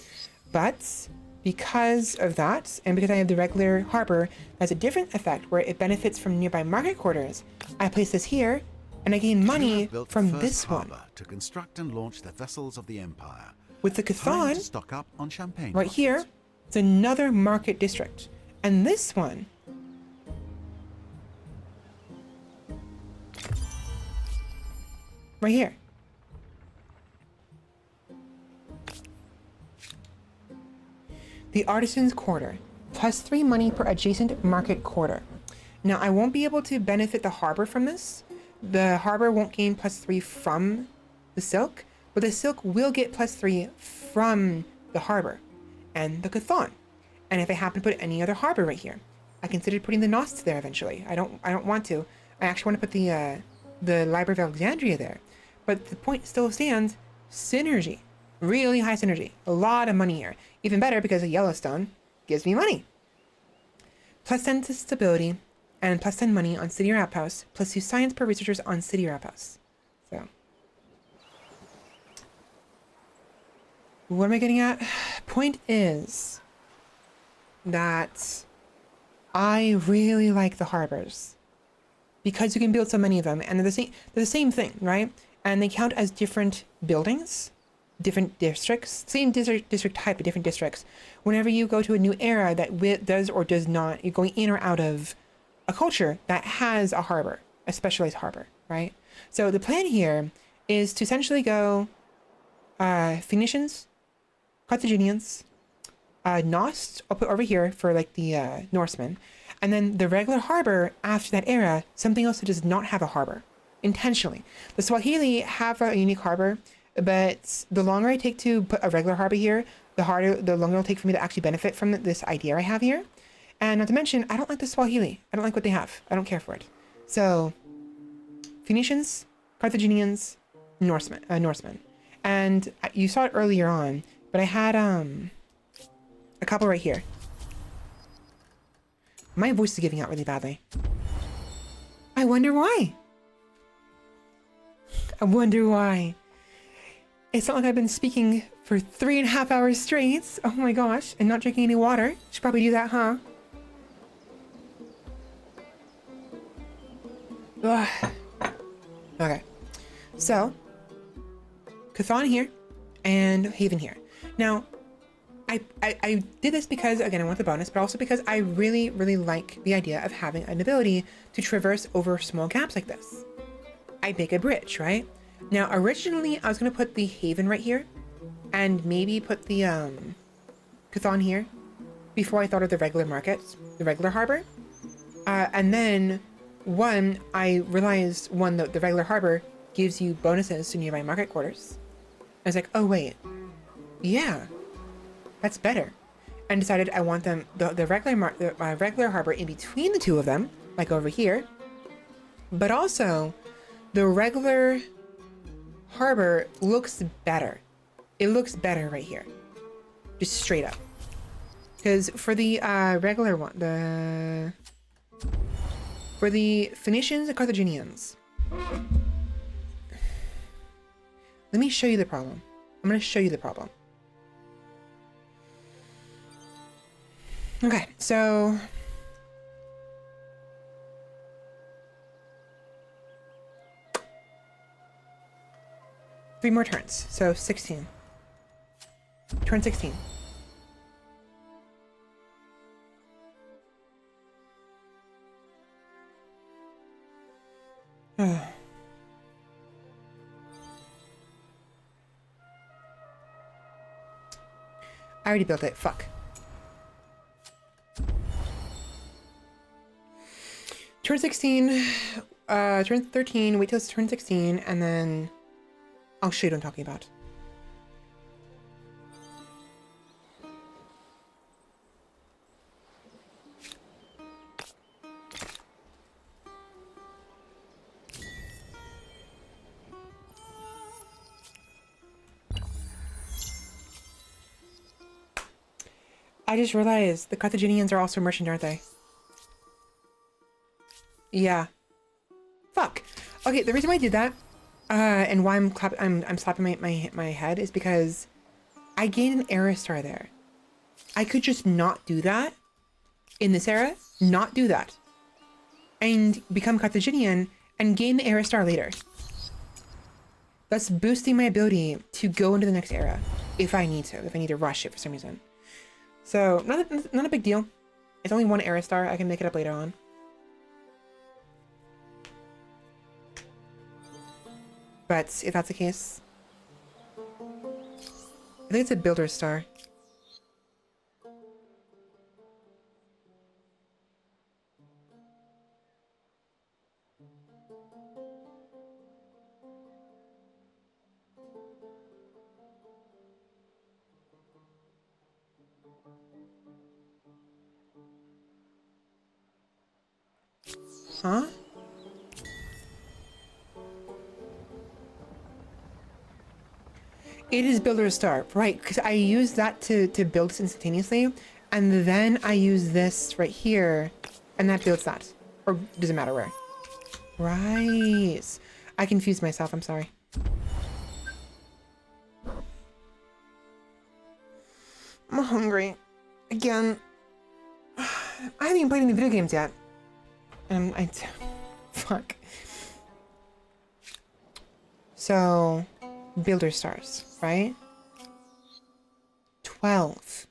But because of that, and because I have the regular harbor, that's a different effect where it benefits from nearby market quarters. I place this here, and I gain You money have built the from first this one. harbor to construct and launch the vessels of the Empire. With the Time Chthon, to stock up on champagne right here, bottles. it's another market district. And this one, right here, The Artisan's Quarter. +3 money per adjacent market quarter. Now, I won't be able to benefit the harbor from this. The harbor won't gain +3 from the silk, but the silk will get +3 from the harbor and the Chthon. And if I happen to put any other harbor right here, I considered putting the Gnosts there eventually. I don't want to. I actually want to put the Library of Alexandria there. But the point still stands, synergy. Really high synergy. A lot of money here. Even better because Yellowstone gives me money. +10 to stability and +10 money on city or outposts, +2 science per researchers on city or outposts. So, what am I getting at? Point is that I really like the harbors because you can build so many of them, and they're the same thing, right? And they count as different buildings, different districts, same district type, but different districts. Whenever you go to a new era that does or does not, you're going in or out of a culture that has a harbor, a specialized harbor, right? So the plan here is to essentially go Phoenicians, Carthaginians, Gnosts, I'll put over here for like the Norsemen, and then the regular harbor after that era, something else that does not have a harbor, intentionally. The Swahili have a unique harbor, but the longer I take to put a regular harbor here, the longer it'll take for me to actually benefit from this idea I have here. And not to mention, I don't like the Swahili. I don't like what they have. I don't care for it. So, Phoenicians, Carthaginians, Norsemen. And you saw it earlier on, but I had a couple right here. My voice is giving out really badly. I wonder why. I wonder why. It's not like I've been speaking for 3.5 hours straight. Oh my gosh. And not drinking any water. Should probably do that, huh? Ugh. Okay. So, Chthon here and Haven here. Now, I did this because, again, I want the bonus, but also because I really, really like the idea of having an ability to traverse over small gaps like this. I make a bridge, right? Now, originally, I was going to put the Haven right here and maybe put the Chthon here before I thought of the regular markets, the regular harbor. And then, I realized, the regular harbor gives you bonuses to nearby market quarters. I was like, oh, wait. Yeah, that's better. And decided I want them, the regular harbor in between the two of them, like over here. But also, the regular harbor looks better. It looks better right here. Just straight up. Because for the regular one, for the Phoenicians and Carthaginians, let me show you the problem. I'm going to show you the problem. Okay, so three more turns, so 16. Turn 16. I already built it, fuck. Turn 16, turn 13, wait till it's turn 16, and then I'll show you what I'm talking about. I just realized the Carthaginians are also merchant, aren't they? Yeah. Fuck. Okay, the reason why I did that, and why I'm slapping my head is because I gained an era star there. I could just not do that in this era, not do that, and become Carthaginian and gain the era star later. Thus boosting my ability to go into the next era if I need to rush it for some reason. So not a big deal. It's only one era star. I can make it up later on. But if that's the case, I think it's a builder star. Huh? It is builder star, right? Because I use that to build this instantaneously, and then I use this right here, and that builds that. Or doesn't matter where. Right. I confused myself. I'm sorry. I'm hungry. Again. I haven't even played any video games yet. And fuck. So, builder stars, right? 12.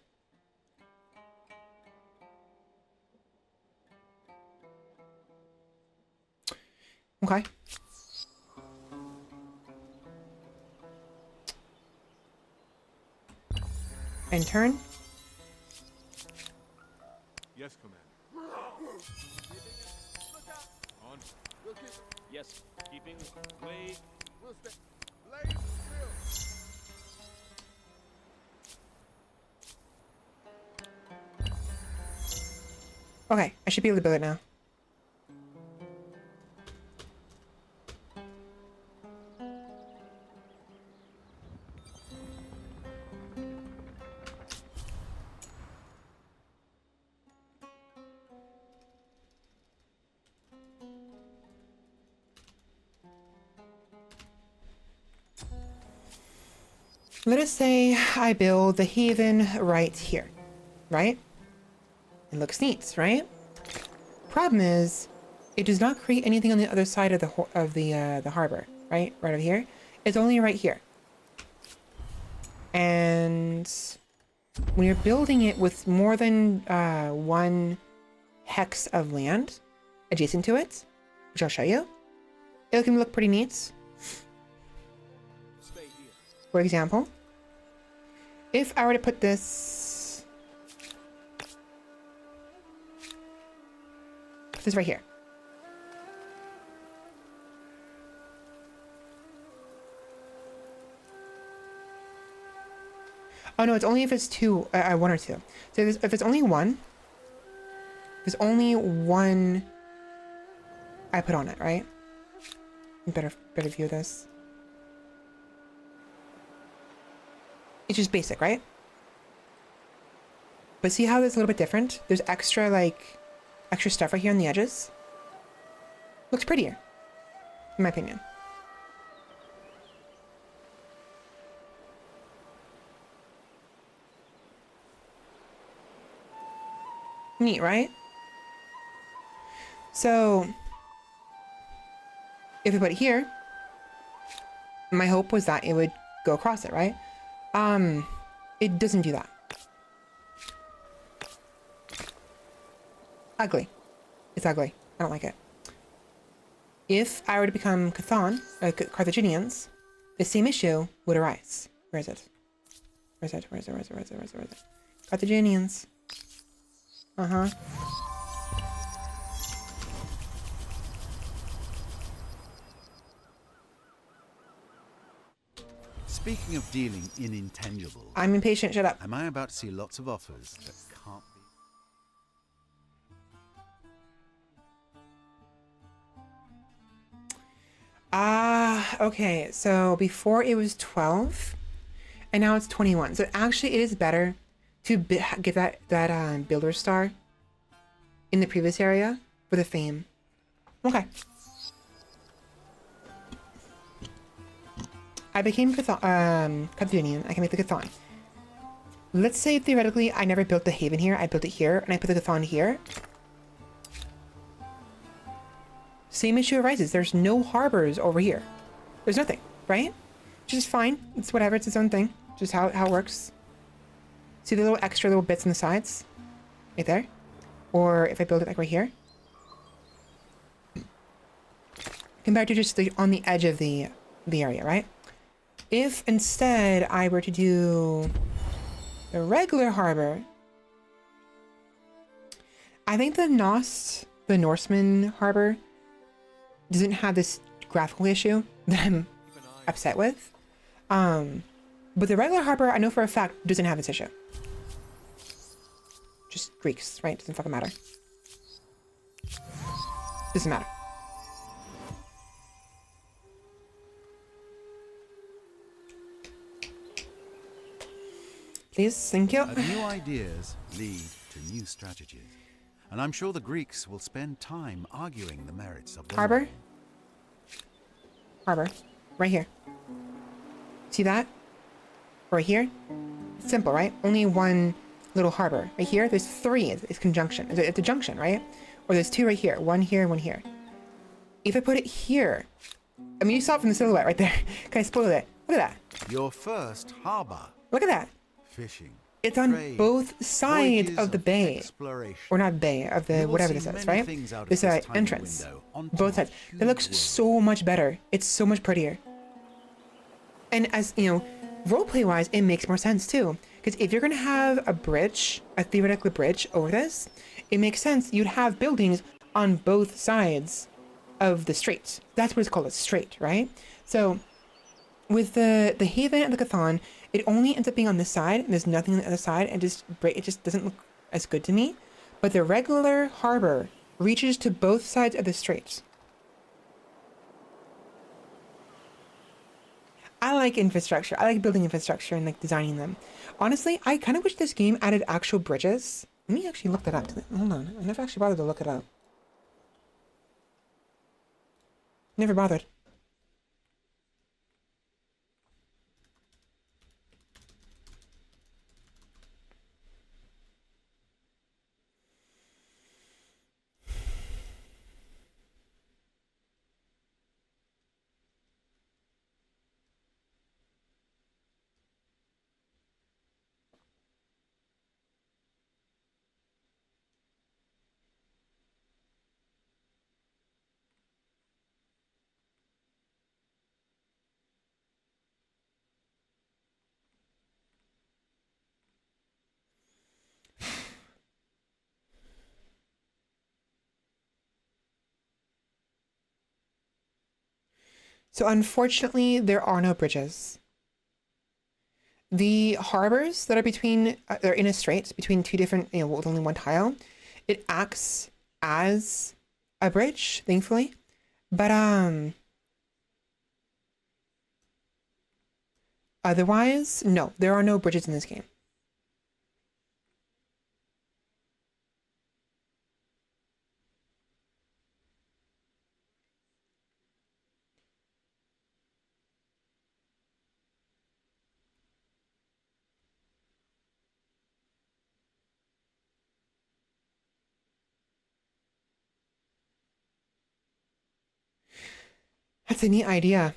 Okay. And turn. Yes, Commander. On. We'll keep Yes. Keeping blade. we'll stay. Blade still. Okay, I should be able to build it now. Let us say I build the haven right here, right? It looks neat, right? Problem is, it does not create anything on the other side of the harbor, right? Right over here. It's only right here. And when you're building it with more than one hex of land adjacent to it, which I'll show you, it can look pretty neat. Stay here. For example, if I were to put this right here. Oh no, it's only if it's two, one or two. So if it's only one, there's only one I put on it, right? Better view this. It's just basic, right? But see how it's a little bit different? There's extra stuff right here on the edges. Looks prettier, in my opinion. Neat, right? So, if we put it here, my hope was that it would go across it, right? It doesn't do that. Ugly. It's ugly. I don't like it. If I were to become Carthaginians, the same issue would arise. Where is it? Where is it? Carthaginians. Uh-huh. Speaking of dealing in intangibles, I'm impatient. Shut up. am I about to see lots of offers that can't be? Okay. So before it was 12, and now it's 21. So actually, it is better to get that builder star in the previous area for the fame. Okay. I became Carthaginian. I can make the Chthon. Let's say theoretically I never built the haven here. I built it here, and I put the Chthon here. Same issue arises. There's no harbors over here. There's nothing, right? Which is fine. It's whatever. It's its own thing. Just how it works. See the little extra little bits on the sides? Right there. Or if I build it like right here. Compared to just on the edge of the area, right? If instead I were to do the regular harbor, I think the Norseman harbor doesn't have this graphical issue that I'm upset with. But the regular harbor, I know for a fact, doesn't have this issue. just Greeks, right? Doesn't fucking matter. Doesn't matter. Please, thank you. New ideas lead to new strategies. And I'm sure the Greeks will spend time arguing the merits of them. Harbor. Harbor. Right here. See that? Right here? Simple, right? Only one little harbor. Right here, there's three. It's conjunction. It's a junction, right? Or there's two right here. One here and one here. If I put it here, I mean, you saw it from the silhouette right there. Can I spoil it? Look at that. Your first harbor. Look at that. Fishing. It's on trade, both sides voyages of the bay. exploration. Or not bay, of the You will whatever see this is, many right? things out of This this tiny entrance. window onto Both sides. a It looks huge so much better. It's so much prettier. And as, you know, roleplay wise, it makes more sense too. Because if you're going to have a bridge, a theoretical bridge over this, it makes sense you'd have buildings on both sides of the strait. That's what it's called, a strait, right? So with the Haven and the Chthon, it only ends up being on this side, and there's nothing on the other side, and it just doesn't look as good to me. But the regular harbor reaches to both sides of the straits. I like infrastructure. I like building infrastructure and like designing them. Honestly, I kind of wish this game added actual bridges. Let me actually look that up. Hold on. I never actually bothered to look it up. Never bothered. So unfortunately, there are no bridges. The harbors that are between, they're in a strait between two different, you know, with only one tile. It acts as a bridge, thankfully. But otherwise, no, there are no bridges in this game. That's a neat idea.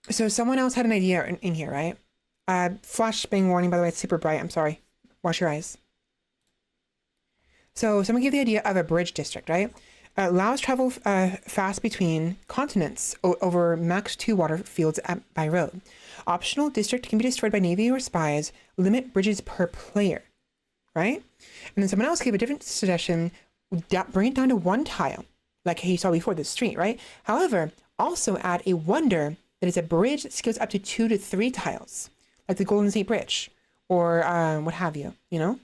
So someone else had an idea in here, right? Flashbang warning, by the way, it's super bright. I'm sorry. Wash your eyes. So someone gave the idea of a bridge district, right? Allows travel fast between continents over max 2 water fields by road. Optional district can be destroyed by navy or spies. Limit bridges per player, right? And then someone else gave a different suggestion. Bring it down to 1 tile, like you saw before, the street, right? However, also add a wonder that is a bridge that scales up to 2 to 3 tiles, like the Golden State Bridge, or what have you, you know?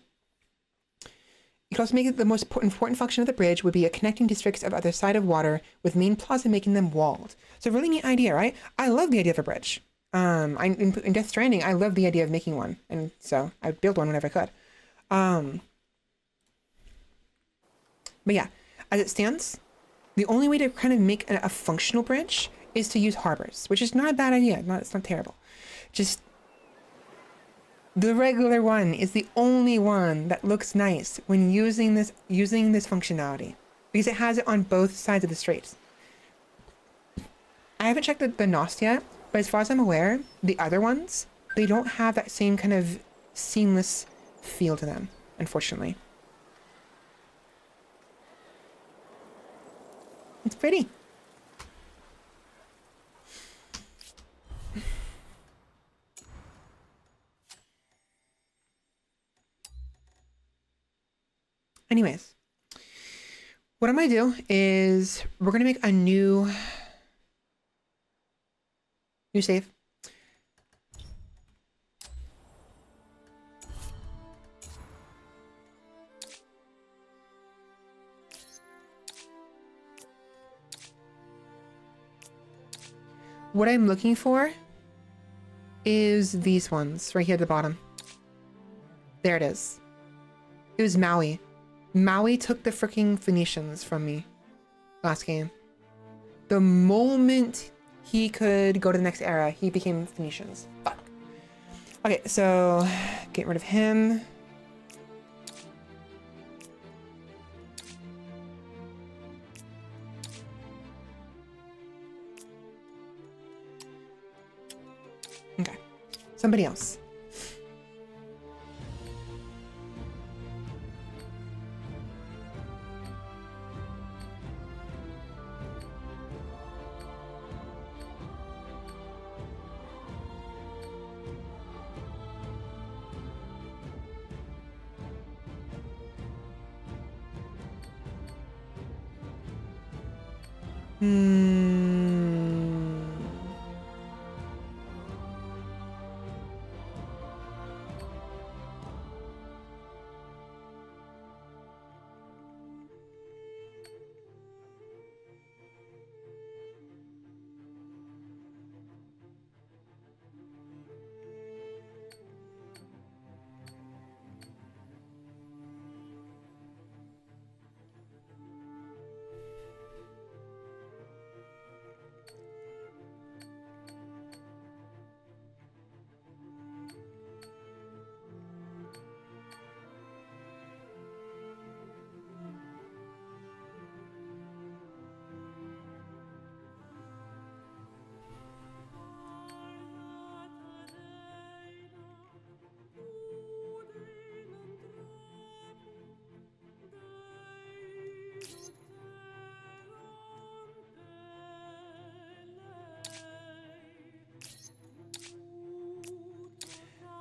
You can also make it the most important function of the bridge would be a connecting districts of other side of water with main plaza making them walled. So really neat idea, right? I love the idea of a bridge. In Death Stranding, I love the idea of making one, and so I would build one whenever I could. But yeah, as it stands, the only way to kind of make a functional bridge is to use harbors, which is not a bad idea. It's not terrible. Just the regular one is the only one that looks nice when using this functionality, because it has it on both sides of the straits. I haven't checked the NOS yet, but as far as I'm aware, the other ones, they don't have that same kind of seamless feel to them, unfortunately. It's pretty. Anyways, what I'm gonna do is we're gonna make a new save. What I'm looking for is these ones right here at the bottom. There it is. It was Maui. Maui took the freaking Phoenicians from me last game. The moment he could go to the next era, he became Phoenicians. Fuck. Okay, so get rid of him. Okay, somebody else.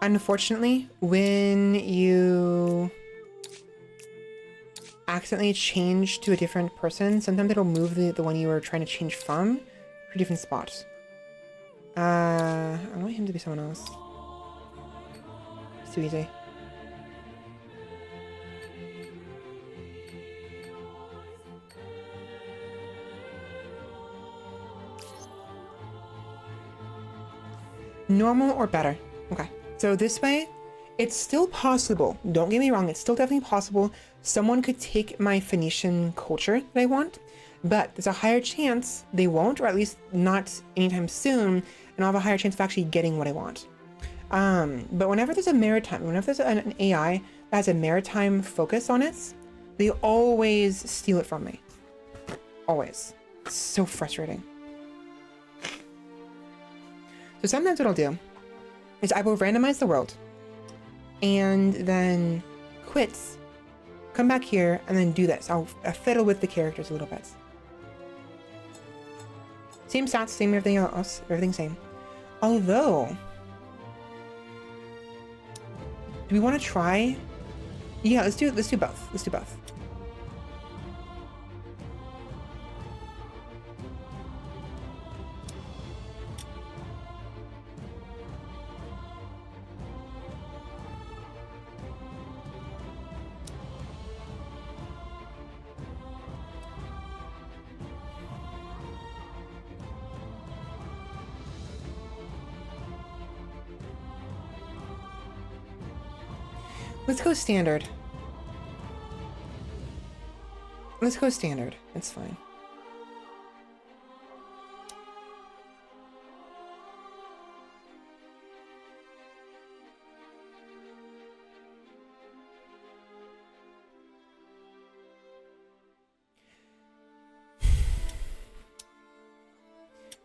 Unfortunately, when you accidentally change to a different person, sometimes it'll move the one you were trying to change from to a different spot. I want him to be someone else. It's too easy. Normal or better? Okay. So this way, it's still possible. Don't get me wrong, it's still definitely possible. Someone could take my Phoenician culture that I want, but there's a higher chance they won't, or at least not anytime soon, and I'll have a higher chance of actually getting what I want. But whenever there's an AI that has a maritime focus on it, they always steal it from me. Always. It's so frustrating. So sometimes what I'll do is I will randomize the world and then quit, come back here, and then do this. I'll fiddle with the characters a little bit. Same stats, same everything else, everything same. Although, do we want to try? Yeah, let's do both. Let's do both. Let's go standard. Let's go standard. It's fine.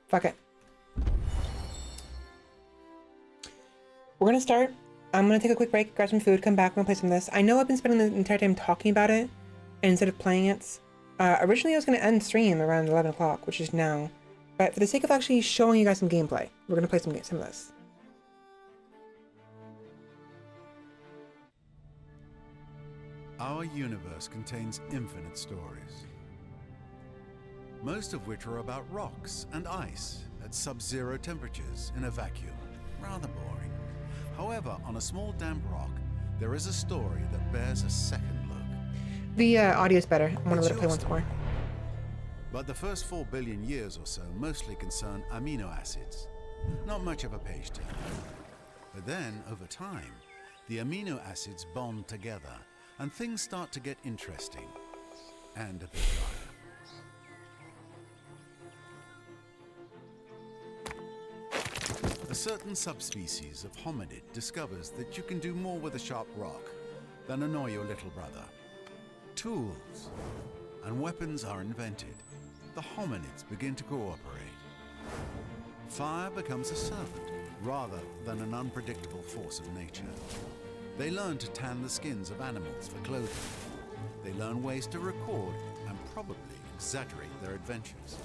Fuck it. We're gonna start. I'm gonna take a quick break, grab some food, come back, I'm gonna play some of this. I know I've been spending the entire time talking about it instead of playing it. Originally I was gonna end stream around 11 o'clock, which is now. But for the sake of actually showing you guys some gameplay, we're gonna play some of this. Our universe contains infinite stories, most of which are about rocks and ice at sub-zero temperatures in a vacuum. Rather boring. However, on a small damp rock, there is a story that bears a second look. The audio's better. I want to It's let it play your once story. more. But the first 4 billion years or so mostly concern amino acids. Not much of a page turner. But then, over time, the amino acids bond together, and things start to get interesting. And a bit drier. A certain subspecies of hominid discovers that you can do more with a sharp rock than annoy your little brother. Tools and weapons are invented. The hominids begin to cooperate. Fire becomes a servant rather than an unpredictable force of nature. They learn to tan the skins of animals for clothing. They learn ways to record and probably exaggerate their adventures.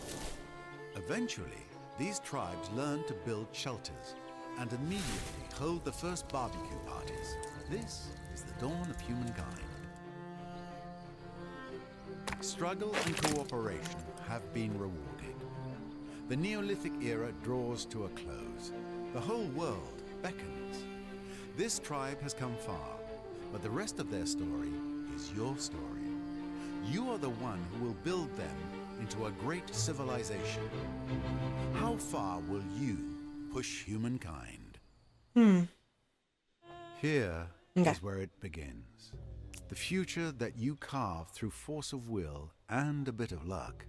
Eventually, these tribes learn to build shelters and immediately hold the first barbecue parties. This is the dawn of humankind. Struggle and cooperation have been rewarded. The Neolithic era draws to a close. The whole world beckons. This tribe has come far, but the rest of their story is your story. You are the one who will build them into a great civilization. How far will you push humankind? Here is where it begins. The future that you carve through force of will and a bit of luck,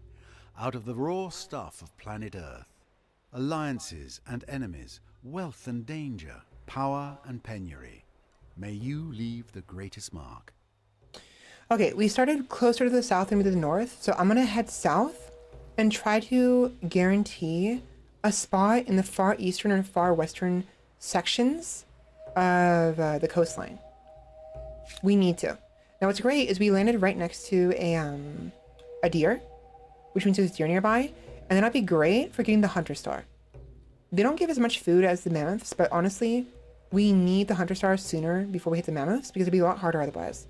out of the raw stuff of planet Earth. Alliances and enemies, wealth and danger, power and penury. May you leave the greatest mark. Okay, we started closer to the south than we did the north, so I'm gonna head south and try to guarantee a spot in the far eastern and far western sections of the coastline. We need to. Now what's great is we landed right next to a deer, which means there's deer nearby, and then that'd be great for getting the hunter star. They don't give as much food as the mammoths, but honestly, we need the hunter star sooner before we hit the mammoths because it'd be a lot harder otherwise.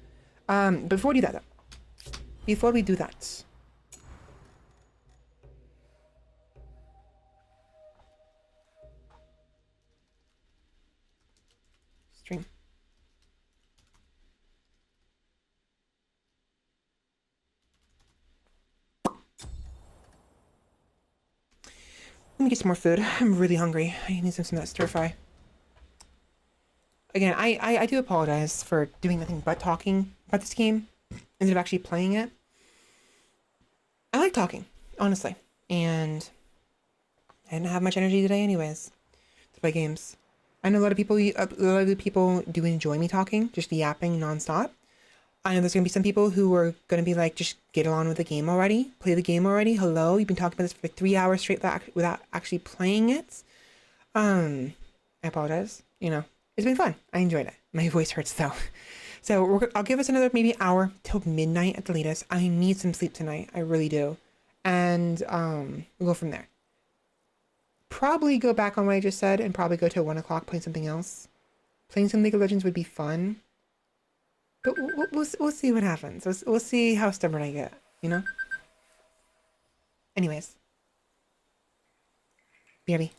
But before we do that though, before we do that, stream. Let me get some more food. I'm really hungry. I need some of that stir fry. Again, I do apologize for doing nothing but talking about this game instead of actually playing it. I like talking, honestly, and I didn't have much energy today anyways to play games. I know a lot of people do enjoy me talking, just yapping nonstop. I know there's going to be some people who are going to be like, just get on with the game already. Play the game already. Hello, you've been talking about this for like 3 hours straight without actually playing it. I apologize. You know, it's been fun. I enjoyed it. My voice hurts though. So I'll give us another maybe hour till midnight at the latest. I need some sleep tonight. I really do. And we'll go from there. Probably go back on what I just said and probably go to 1 o'clock playing something else. Playing some League of Legends would be fun. But we'll see what happens. We'll see how stubborn I get, you know? Anyways. BRB.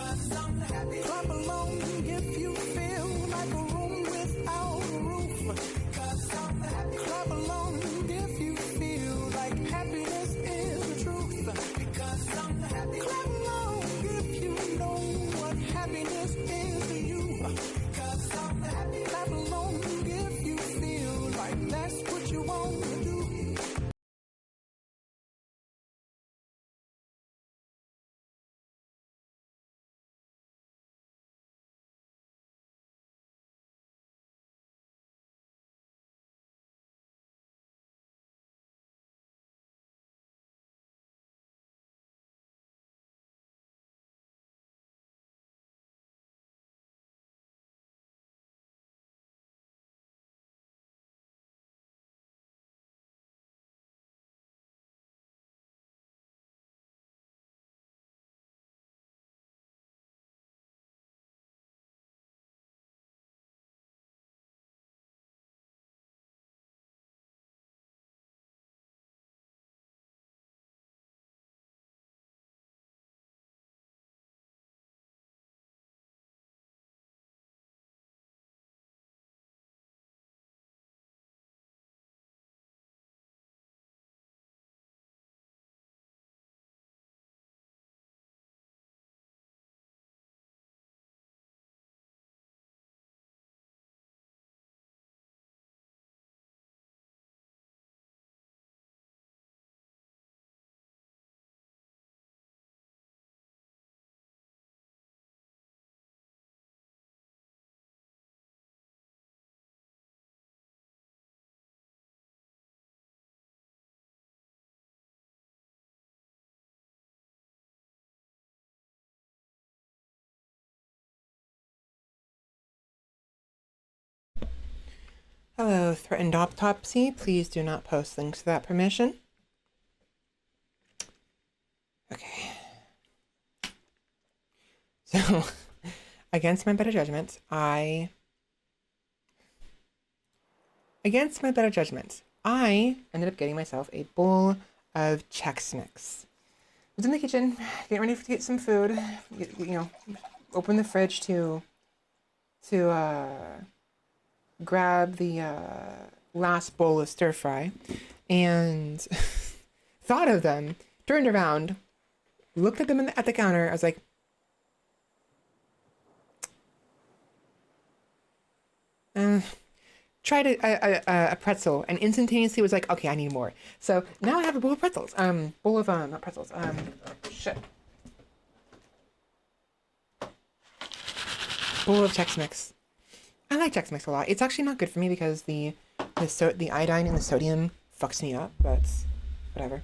Clap along if you feel like a room without a roof. Clap along if you feel like happiness is the truth. Clap along if you know what happiness is to you. Clap along if you feel like that's what you want to do. Hello, threatened autopsy. Please do not post links without permission. Okay. So, against my better judgment, I ended up getting myself a bowl of Chex Mix. I was in the kitchen, getting ready to get some food. Open the fridge to grab the last bowl of stir fry, and thought of them, turned around, looked at them at the counter. I was like, tried a pretzel, and instantaneously was like, okay, I need more. So now I have a bowl of pretzels. Not pretzels. Bowl of Chex Mix. I like Chex Mix a lot. It's actually not good for me because the iodine in the sodium fucks me up, but whatever.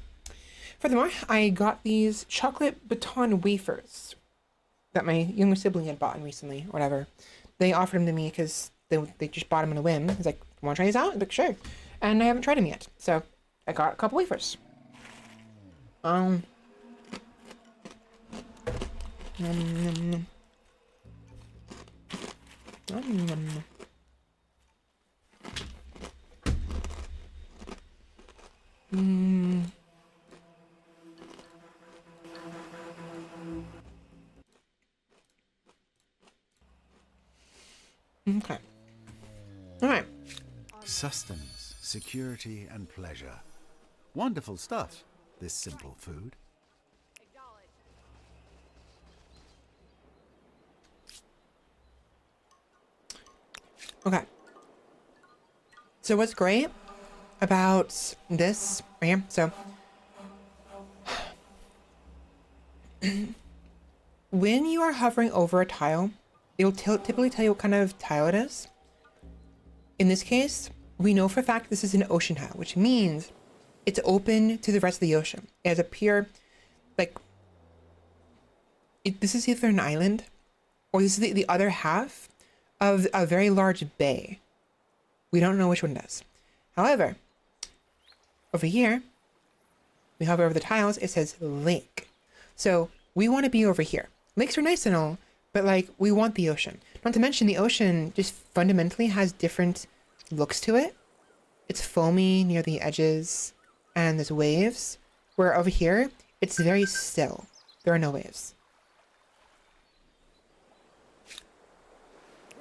Furthermore, I got these chocolate baton wafers that my younger sibling had bought recently, or whatever. They offered them to me because they just bought them on a whim. He's like, want to try these out? I'm like, sure. And I haven't tried them yet, so I got a couple wafers. Nom, nom, nom. Okay. All right. Sustenance, security, and pleasure. Wonderful stuff, this simple food. Okay. So what's great about this right here? So when you are hovering over a tile, it will typically tell you what kind of tile it is. In this case, we know for a fact this is an ocean tile, which means it's open to the rest of the ocean. It has a pure, this is either an island or this is the other half of a very large bay. We don't know which one it is. However, over here, we hover over the tiles, it says lake. So we want to be over here. Lakes are nice and all, but we want the ocean. Not to mention the ocean just fundamentally has different looks to it. It's foamy near the edges and there's waves, where over here, it's very still. There are no waves.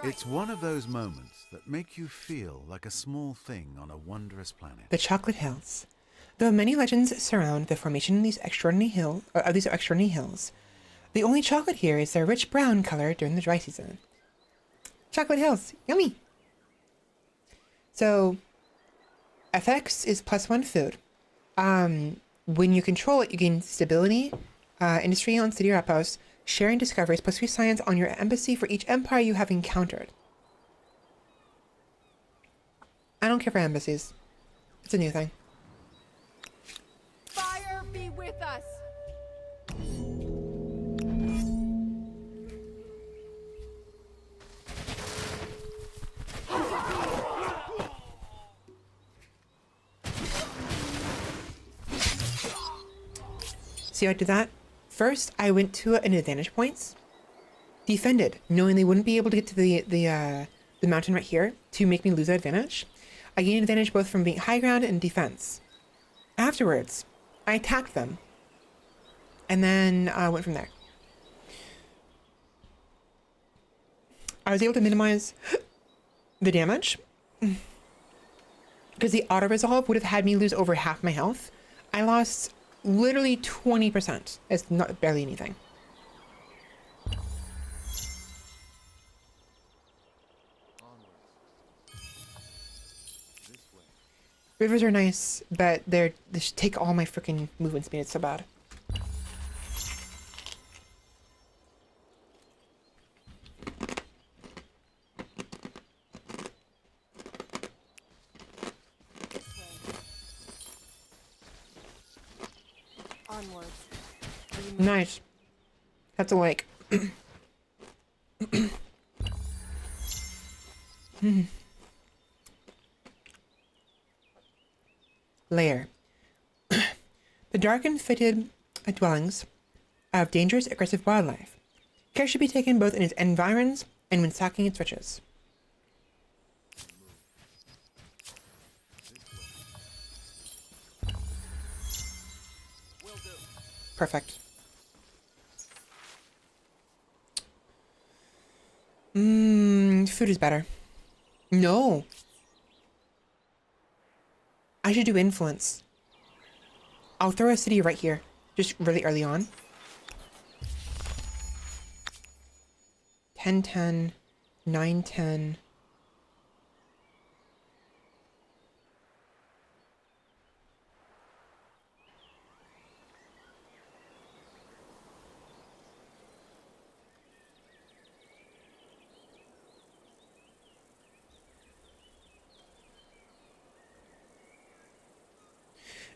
It's one of those moments that make you feel like a small thing on a wondrous planet. The Chocolate Hills. Though many legends surround the formation of these extraordinary hills, the only chocolate here is their rich brown color during the dry season. Chocolate Hills, yummy. So, FX is +1 food. When you control it, you gain stability, industry on city or outpost, sharing discoveries, +3 science on your embassy for each empire you have encountered. I don't care for embassies. It's a new thing. Fire be with us. See how I did that? First, I went to an advantage points, defended, knowing they wouldn't be able to get to the mountain right here to make me lose that advantage. I gained advantage both from being high ground and defense. Afterwards, I attacked them, and then went from there. I was able to minimize the damage because the auto resolve would have had me lose over half my health. I lost literally 20%. It's not barely anything. Rivers are nice, but they just take all my freaking movement speed. It's so bad. Onwards. Nice. That's a lake. Lair. The dark and fitted dwellings of dangerous, aggressive wildlife. Care should be taken both in its environs and when stocking its riches. Perfect. Food is better. No. I should do influence. I'll throw a city right here, just really early on. 10, 10, 9, 10.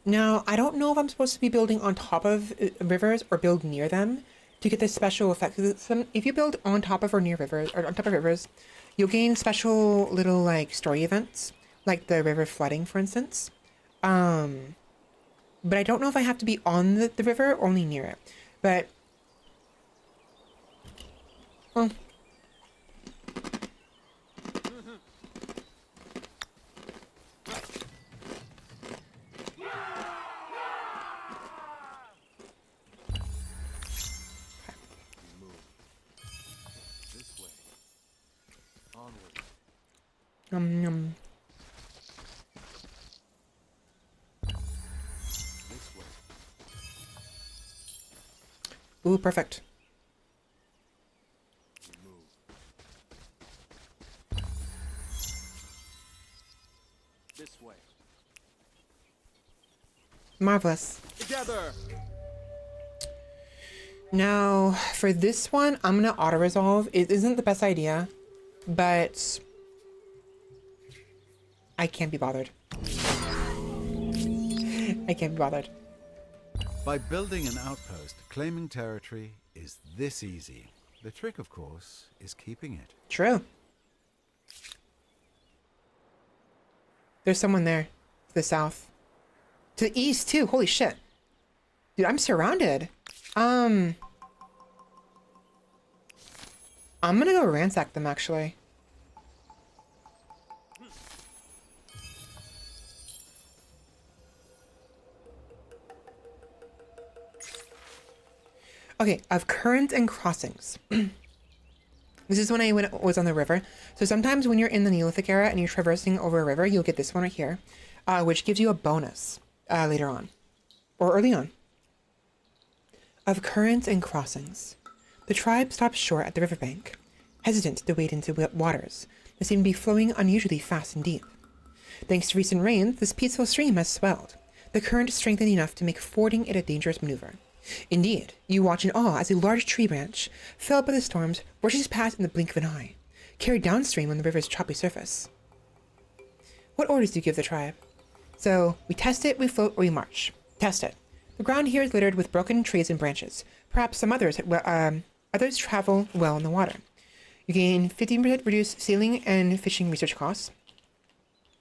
Now, I don't know if I'm supposed to be building on top of rivers or build near them to get this special effect. If you build on top of or near rivers, or on top of rivers, you'll gain special little, like, story events, like the river flooding, for instance. But I don't know if I have to be on the river or only near it. But, well, yum. Ooh, perfect. This way. Marvelous. Together. Now, for this one, I'm gonna auto-resolve. It isn't the best idea, but I can't be bothered. I can't be bothered. By building an outpost, claiming territory is this easy. The trick, of course, is keeping it. True. There's someone there. To the south. To the east, too. Holy shit. Dude, I'm surrounded. I'm gonna go ransack them, actually. Okay, of currents and crossings. This is when I was on the river. So sometimes when you're in the Neolithic era and you're traversing over a river, you'll get this one right here, which gives you a bonus later on, or early on. Of currents and crossings. The tribe stops short at the riverbank, hesitant to wade into waters that seem to be flowing unusually fast and deep. Thanks to recent rains, this peaceful stream has swelled, the current strengthened enough to make fording it a dangerous maneuver. Indeed, you watch in awe as a large tree branch, felled by the storms, rushes past in the blink of an eye, carried downstream on the river's choppy surface. What orders do you give the tribe? So, we test it, we float, or we march. Test it. The ground here is littered with broken trees and branches. Perhaps some others travel well in the water. You gain 15% reduced sailing and fishing research costs.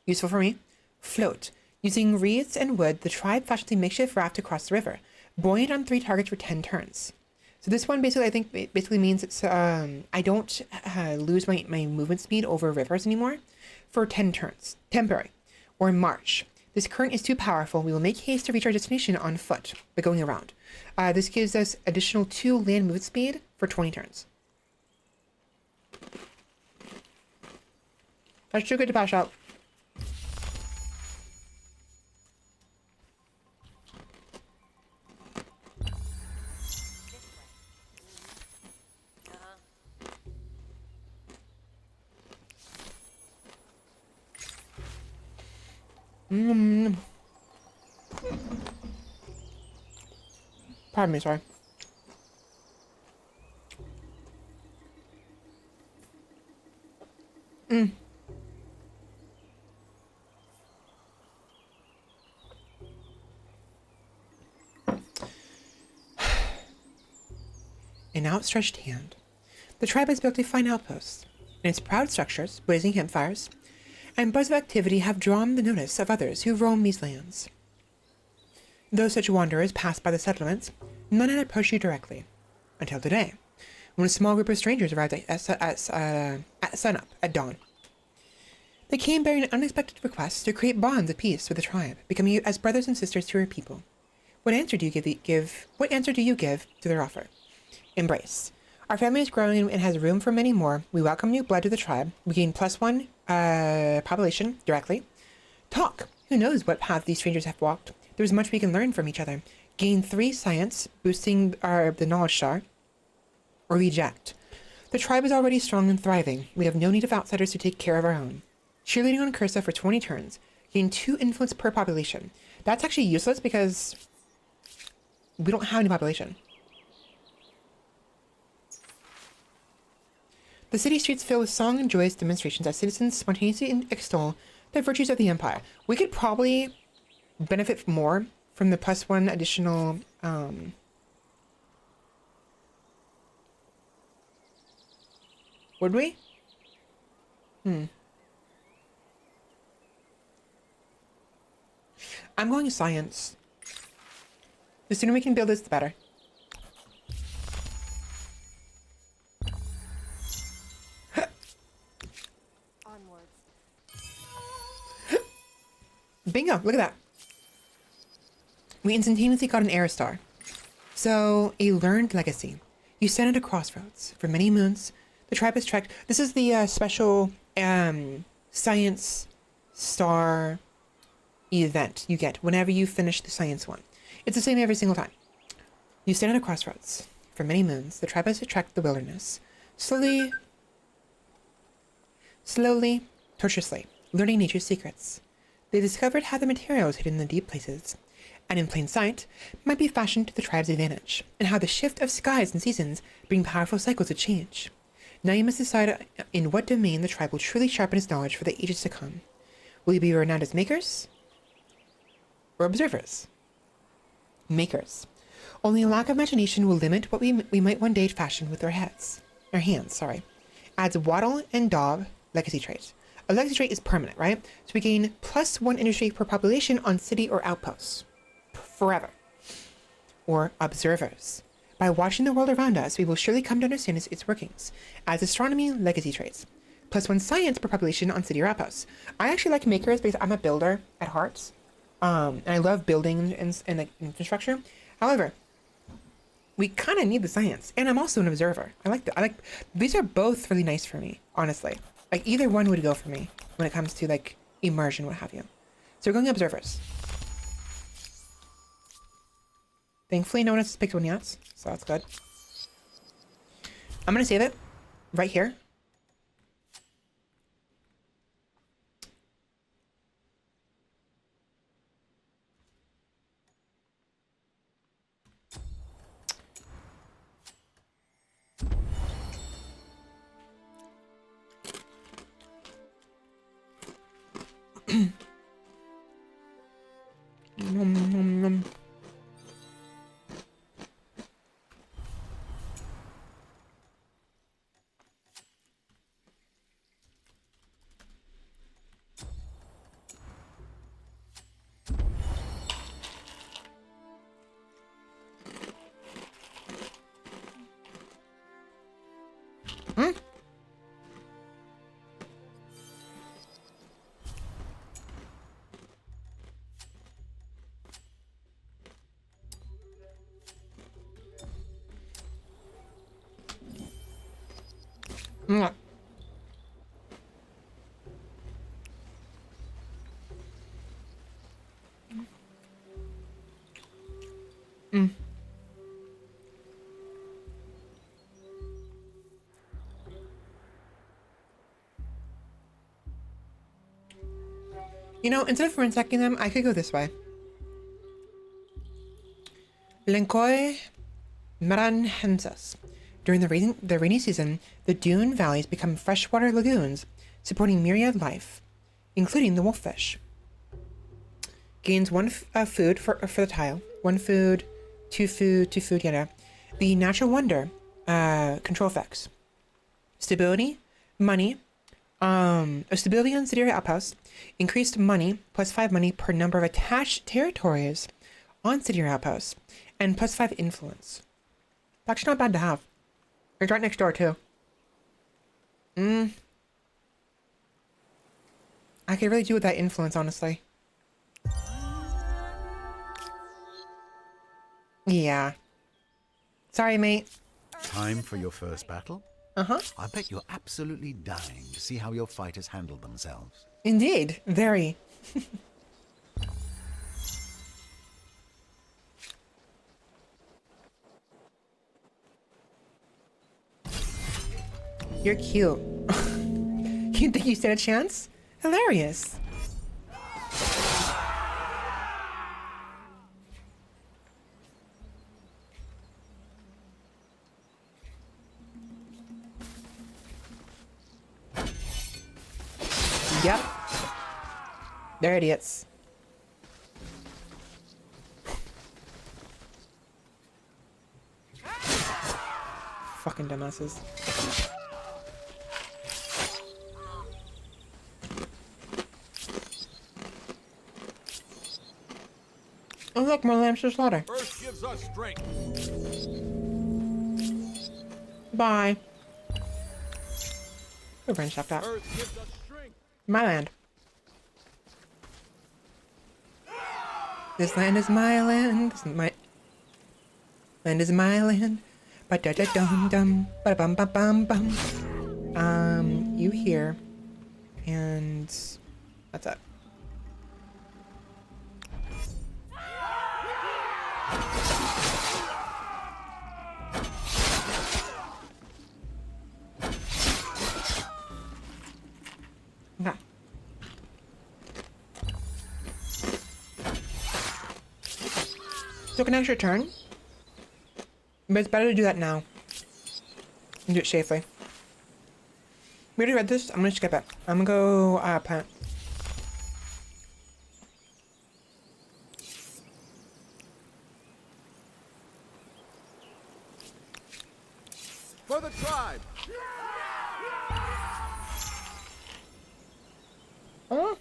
Useful for me. Float. Using reeds and wood, the tribe fashions a makeshift raft across the river, buoyant on 3 targets for 10 turns. So this one basically, I think, it basically means it's I don't lose my movement speed over rivers anymore for 10 turns. Temporary. Or march. This current is too powerful. We will make haste to reach our destination on foot by going around. This gives us additional 2 land movement speed for 20 turns. That's too good to pass out. Pardon me, sorry. An outstretched hand. The tribe has built a fine outpost, and its proud structures, blazing campfires, and buzz of activity have drawn the notice of others who roam these lands. Though such wanderers passed by the settlements, none had approached you directly, until today, when a small group of strangers arrived at sunup, at dawn. They came bearing an unexpected request to create bonds of peace with the tribe, becoming as brothers and sisters to your people. What answer do you give to their offer? Embrace. Our family is growing and has room for many more. We welcome new blood to the tribe. We gain +1 population directly. Talk. Who knows what path these strangers have walked? There is much we can learn from each other. Gain 3 science, boosting the knowledge star. Or reject. The tribe is already strong and thriving. We have no need of outsiders to take care of our own. Cheerleading on Cursa for 20 turns. Gain 2 influence per population. That's actually useless because we don't have any population. The city streets fill with song and joyous demonstrations as citizens spontaneously extol the virtues of the empire. We could probably benefit more from the +1 additional would we? I'm going science. The sooner we can build this, the better. Onwards. Bingo, look at that. We instantaneously got an Era Star. So, a learned legacy. You stand at a crossroads. For many moons, the tribe has trekked. This is the special science star event you get whenever you finish the science one. It's the same every single time. You stand at a crossroads. For many moons, the tribe has trekked the wilderness. Slowly, tortuously, learning nature's secrets. They discovered how the materials hidden in the deep places, and in plain sight, might be fashioned to the tribe's advantage, and how the shift of skies and seasons bring powerful cycles of change. Now you must decide in what domain the tribe will truly sharpen its knowledge for the ages to come. Will you be renowned as makers or observers? Makers. Only a lack of imagination will limit what we might one day fashion with our hands. Adds waddle and daub legacy trait. A legacy trait is permanent, right? So we gain +1 industry per population on city or outposts. Forever. Or observers. By watching the world around us, we will surely come to understand its workings. Adds astronomy legacy traits. +1 science per population on city or outposts. I actually like makers because I'm a builder at heart. And I love building and infrastructure. However, we kind of need the science. And I'm also an observer. I like, these are both really nice for me, honestly. Like either one would go for me when it comes to like immersion, what have you. So we're going observers. Thankfully, no one has picked one yet, so that's good. I'm gonna save it right here. Nom, nom, nom. Hmm? Mwah. Mm. You know, instead of ransacking them, I could go this way. Lenkoi Maranhenses. During the rainy season, the dune valleys become freshwater lagoons, supporting myriad life, including the wolffish. Gains one food for the tile. One food, two food, yada. The natural wonder, control effects. Stability, money, stability on city outposts, increased money, plus 5 money per number of attached territories on city outposts, and plus 5 influence. That's not bad to have. It's right next door too. I could really do with that influence, honestly. Yeah. Sorry, mate. Time for your first battle? Uh-huh. I bet you're absolutely dying to see how your fighters handle themselves. Indeed. Very. You're cute. You think you stood a chance? Hilarious. Yep. They're idiots. Fucking dumbasses. Oh look, more lambs to slaughter. Earth gives us strength. Bye. Go ransack that. Earth gives us strength. My land. This land is my land. This is my land is my land. Ba da da dum dum. Ba bum ba bum bum. You here, and that's it. Okay. Took an extra turn, but it's better to do that now and do it safely. We already read this. I'm gonna skip it. I'm gonna go plant. For the tribe. Oh.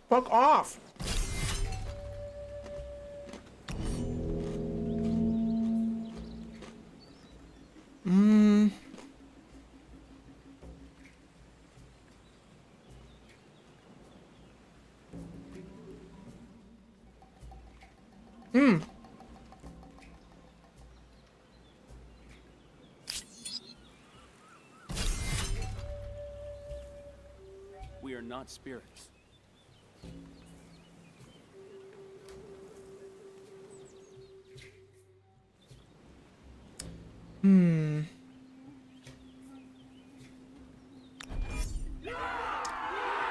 Fuck off. not spirits.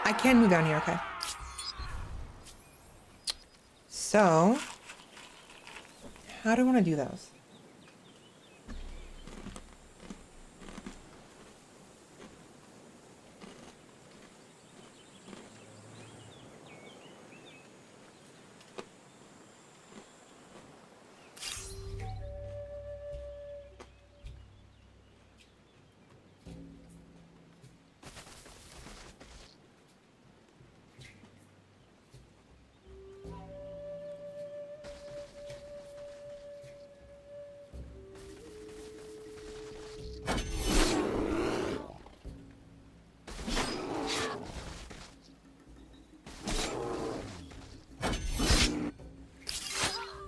I can move down here, okay. So, how do I want to do those?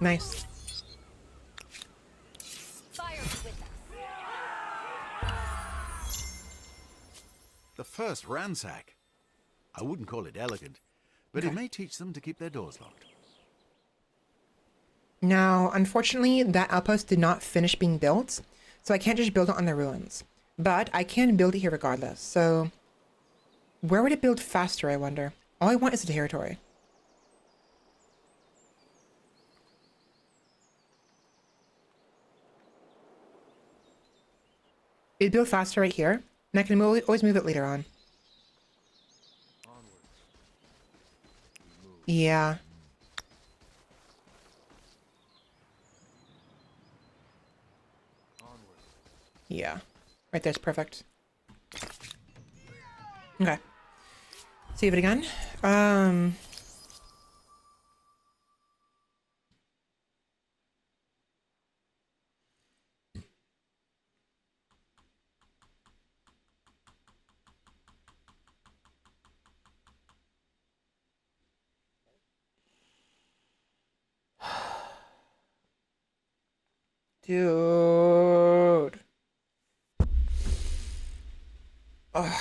Nice. Fire with us. The first ransack. I wouldn't call it elegant, but it may teach them to keep their doors locked. Now, unfortunately, that outpost did not finish being built, so I can't just build it on the ruins. But I can build it here regardless, so... Where would it build faster, I wonder? All I want is the territory. It'd build faster right here, and I can always move it later on. Yeah. Yeah. Right there's perfect. Okay. Save it again. Dude. Ugh.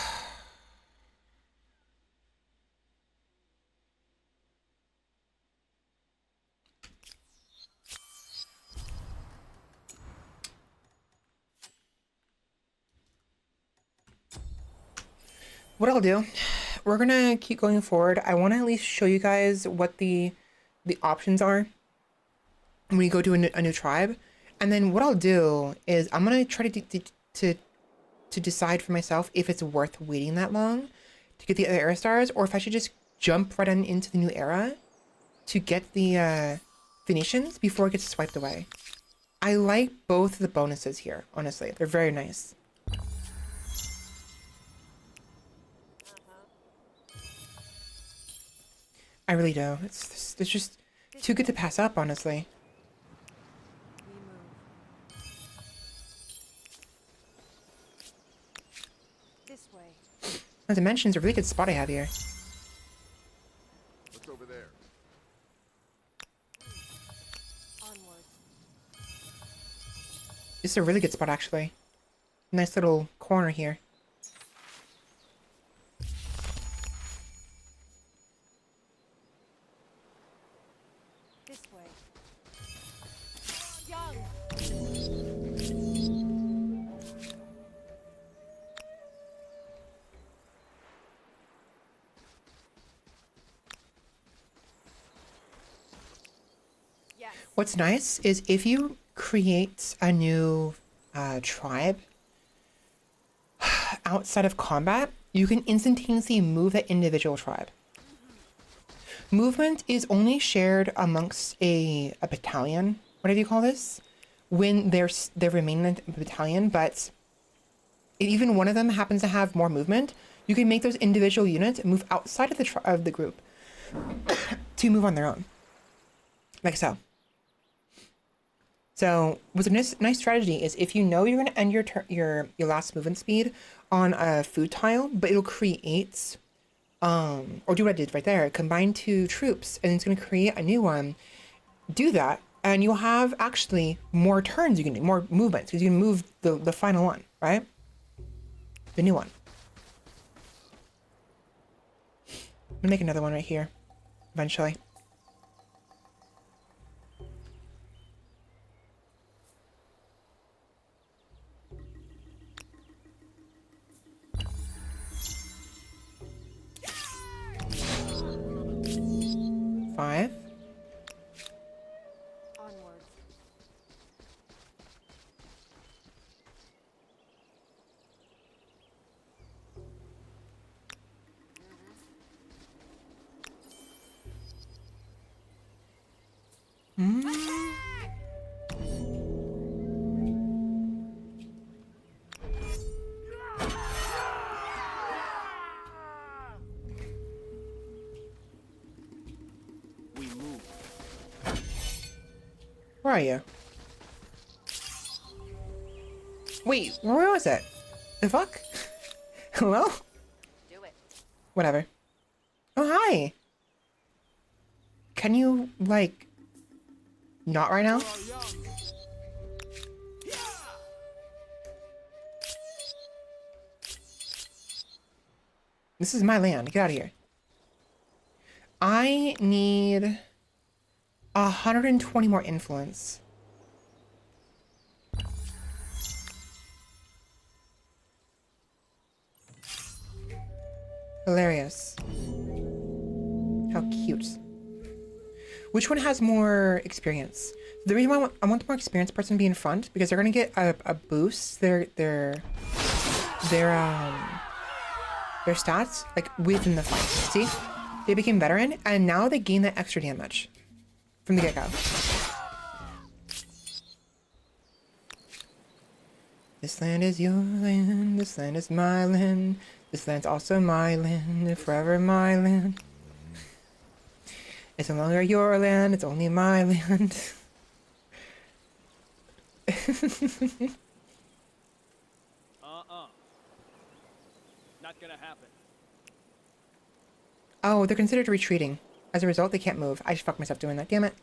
What I'll do, we're gonna keep going forward. I want to at least show you guys what the options are when you go to a new tribe, and then what I'll do is I'm gonna try to decide for myself if it's worth waiting that long to get the other era stars, or if I should just jump right on into the new era to get the Phoenicians before it gets swiped away. I like both of the bonuses here, honestly. They're very nice. I really do. It's just too good to pass up, honestly. We move. This way. The Dimension's a really good spot I have here. What's over there? Onward. This is a really good spot, actually. Nice little corner here. This way. Young. Yes. What's nice is if you create a new tribe outside of combat, you can instantaneously move that individual tribe. Movement is only shared amongst a battalion, whatever you call this, when they remain in a battalion, but if even one of them happens to have more movement, you can make those individual units move outside of the group to move on their own, like so. So what's a nice strategy is if you know you're going to end your last movement speed on a food tile, but it'll create, or do what I did right there, combine two troops, and it's going to create a new one. Do that, and you'll have actually more turns you can do, more movements, because you can move the final one, right? The new one. gonna make another one right here, eventually. Five. Onwards. We move. Where are you? Wait, where was it? The fuck? Hello? Do it. Whatever. Oh, hi! Can you, like, not right now? This is my land. Get out of here. I need 120 more influence. Hilarious. How cute. Which one has more experience? The reason why I want the more experienced person to be in front because they're gonna get a boost. Their stats like within the fight. See, they became veteran and now they gain that extra damage from the get-go. This land is your land. This land is my land. This land's also my land. Forever my land. It's no longer your land. It's only my land. Not gonna happen. Oh, they're considered retreating. As a result, they can't move. I just fucked myself doing that. Damn it.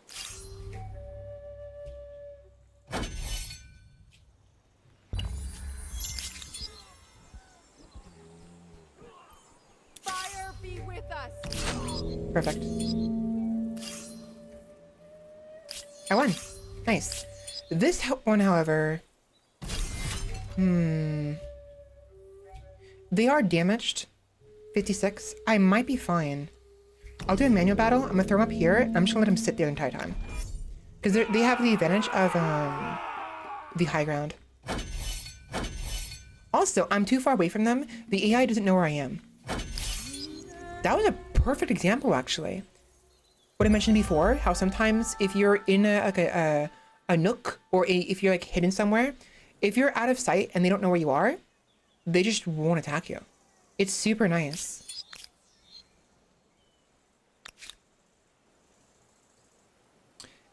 Fire be with us. Perfect. I won. Nice. This one, however... They are damaged. 56. I might be fine. I'll do a manual battle. I'm gonna throw him up here. And I'm just gonna let him sit there the entire time. Because they have the advantage of the high ground. Also, I'm too far away from them. The AI doesn't know where I am. That was a perfect example, actually. What I mentioned before, how sometimes if you're in a nook or if you're like hidden somewhere, if you're out of sight and they don't know where you are, they just won't attack you. It's super nice.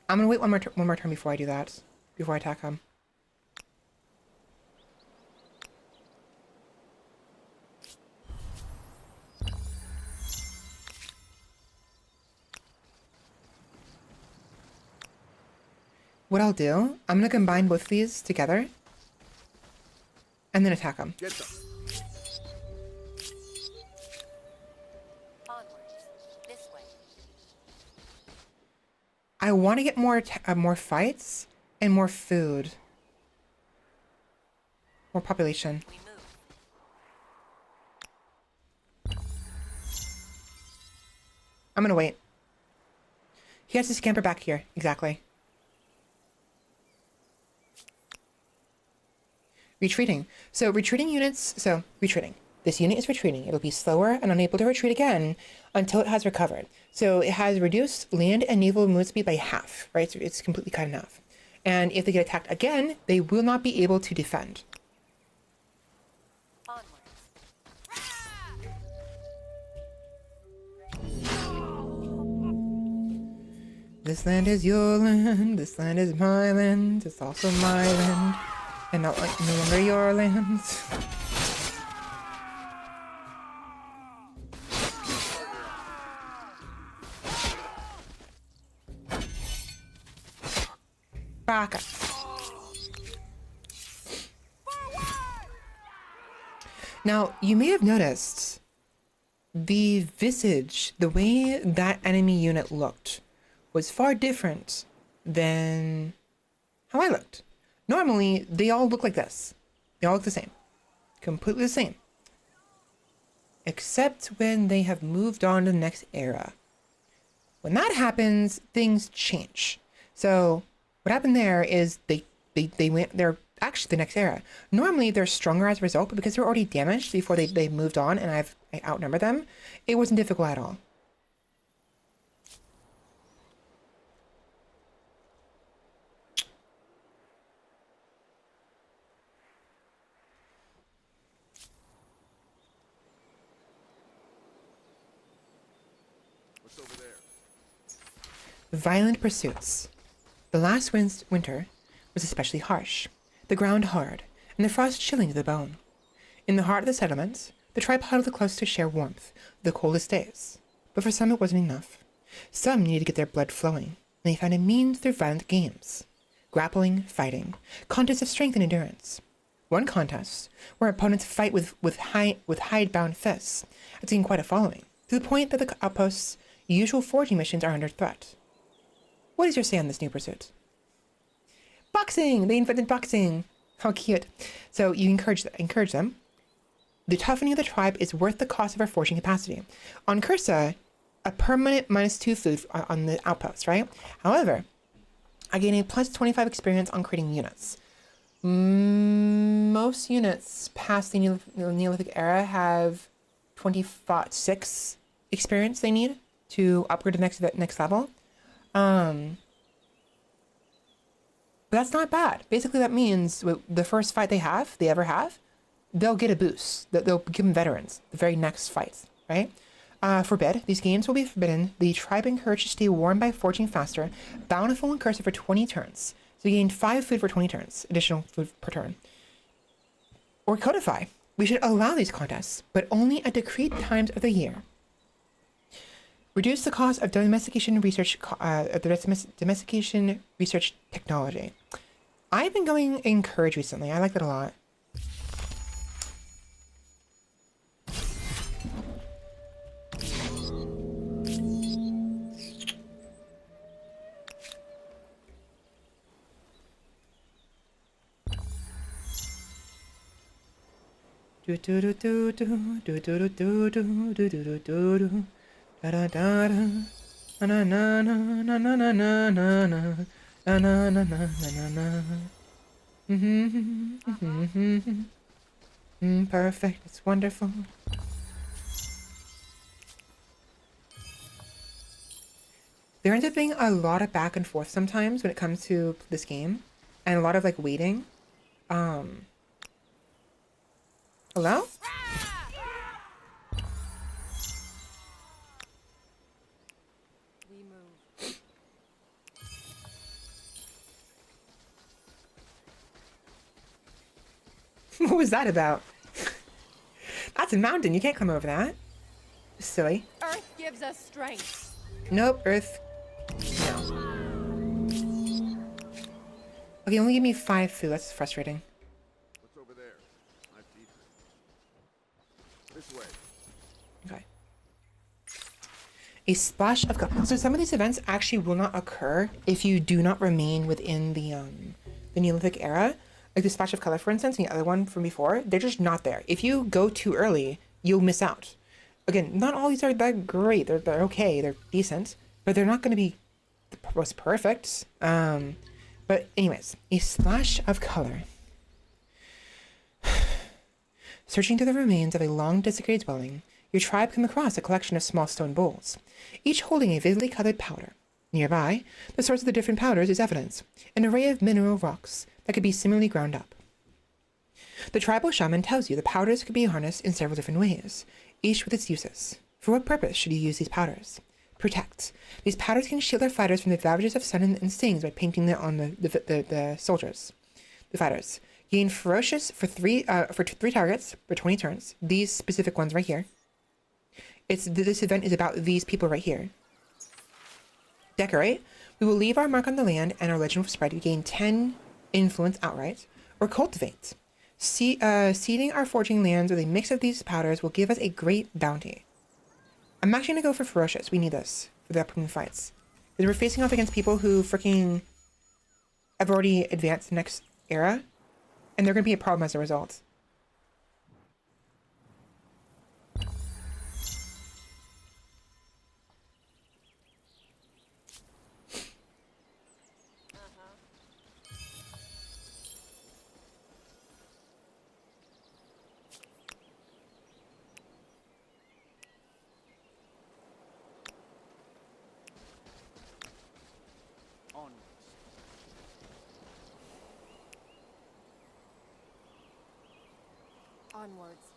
I'm gonna wait one more turn before I do that, before I attack him. What I'll do, I'm gonna combine both of these together and then attack him. Get them. Onwards. This way. I want to get more fights and more food. More population. We move. I'm gonna wait. He has to scamper back here. Exactly. Retreating. So retreating units, retreating. This unit is retreating. It'll be slower and unable to retreat again until it has recovered. So it has reduced land and naval movement speed by half, right? So it's completely cut in half. And if they get attacked again, they will not be able to defend. Onwards. This land is your land. This land is my land. It's also my land. And not like no longer your land. Back up. Now, you may have noticed the visage, the way that enemy unit looked, was far different than how I looked. Normally, they all look like this. They all look the same. Completely the same. Except when they have moved on to the next era. When that happens, things change. So what happened there is they're actually the next era. Normally they're stronger as a result, but because they're already damaged before they moved on and I outnumbered them, it wasn't difficult at all. What's over there? Violent pursuits. The last winter was especially harsh, the ground hard, and the frost chilling to the bone. In the heart of the settlement, the tribe huddled close to share warmth the coldest days. But for some it wasn't enough. Some needed to get their blood flowing, and they found a means through violent games. Grappling, fighting, contests of strength and endurance. One contest, where opponents fight with hide-bound fists, had seen quite a following, to the point that the outpost's usual foraging missions are under threat. What is your say on this new pursuit? Boxing! They invented boxing! How cute. So you encourage them. The toughening of the tribe is worth the cost of our foraging capacity. On Cursa, a permanent -2 food on the outpost, right? However, I gain a plus 25 experience on creating units. Most units past the Neolithic era have 26 experience they need to upgrade to the next level. But that's not bad. Basically, that means the first fight they ever have, they'll get a boost. They'll become veterans the very next fight, right? Forbid. These games will be forbidden. The tribe encouraged to stay warm by foraging faster. Bountiful and cursive for 20 turns. So you gain 5 food for 20 turns. Additional food per turn. Or codify. We should allow these contests, but only at decreed times of the year. Reduce the cost of domestication research technology. I've been going encourage recently. I like that a lot. Do do do do do do do do do do do do do. Da da da da. Na na na na na na na na na na na na na na na. Perfect. It's wonderful. There ends up being a lot of back and forth sometimes when it comes to this game, and a lot of like waiting. Hello? We move. What was that about? That's a mountain. You can't climb over that. Silly. Earth gives us strength. Nope, Earth. No. Okay, only give me 5 food. That's frustrating. What's over there? I feed her. This way. Okay. A splash of color. So some of these events actually will not occur if you do not remain within the Neolithic era. Like the splash of color, for instance, and the other one from before, they're just not there. If you go too early, you'll miss out. Again, not all these are that great. They're okay. They're decent, but they're not going to be the most perfect. But anyways, a splash of color. Searching through the remains of a long desecrated dwelling, your tribe come across a collection of small stone bowls, each holding a vividly colored powder. Nearby, the source of the different powders is evidence, an array of mineral rocks that could be similarly ground up. The tribal shaman tells you the powders could be harnessed in several different ways, each with its uses. For what purpose should you use these powders? Protect. These powders can shield their fighters from the ravages of sun and stings by painting them on the soldiers. The fighters gain ferocious for three targets for 20 turns. These specific ones right here. This event is about these people right here. Decorate. We will leave our mark on the land and our legend will spread. You gain 10 influence outright. Or cultivate. Seeding our foraging lands with a mix of these powders will give us a great bounty. I'm actually gonna go for ferocious. We need this for the upcoming fights. Because we're facing off against people who freaking have already advanced the next era. And they're gonna be a problem as a result. Onwards. Onwards.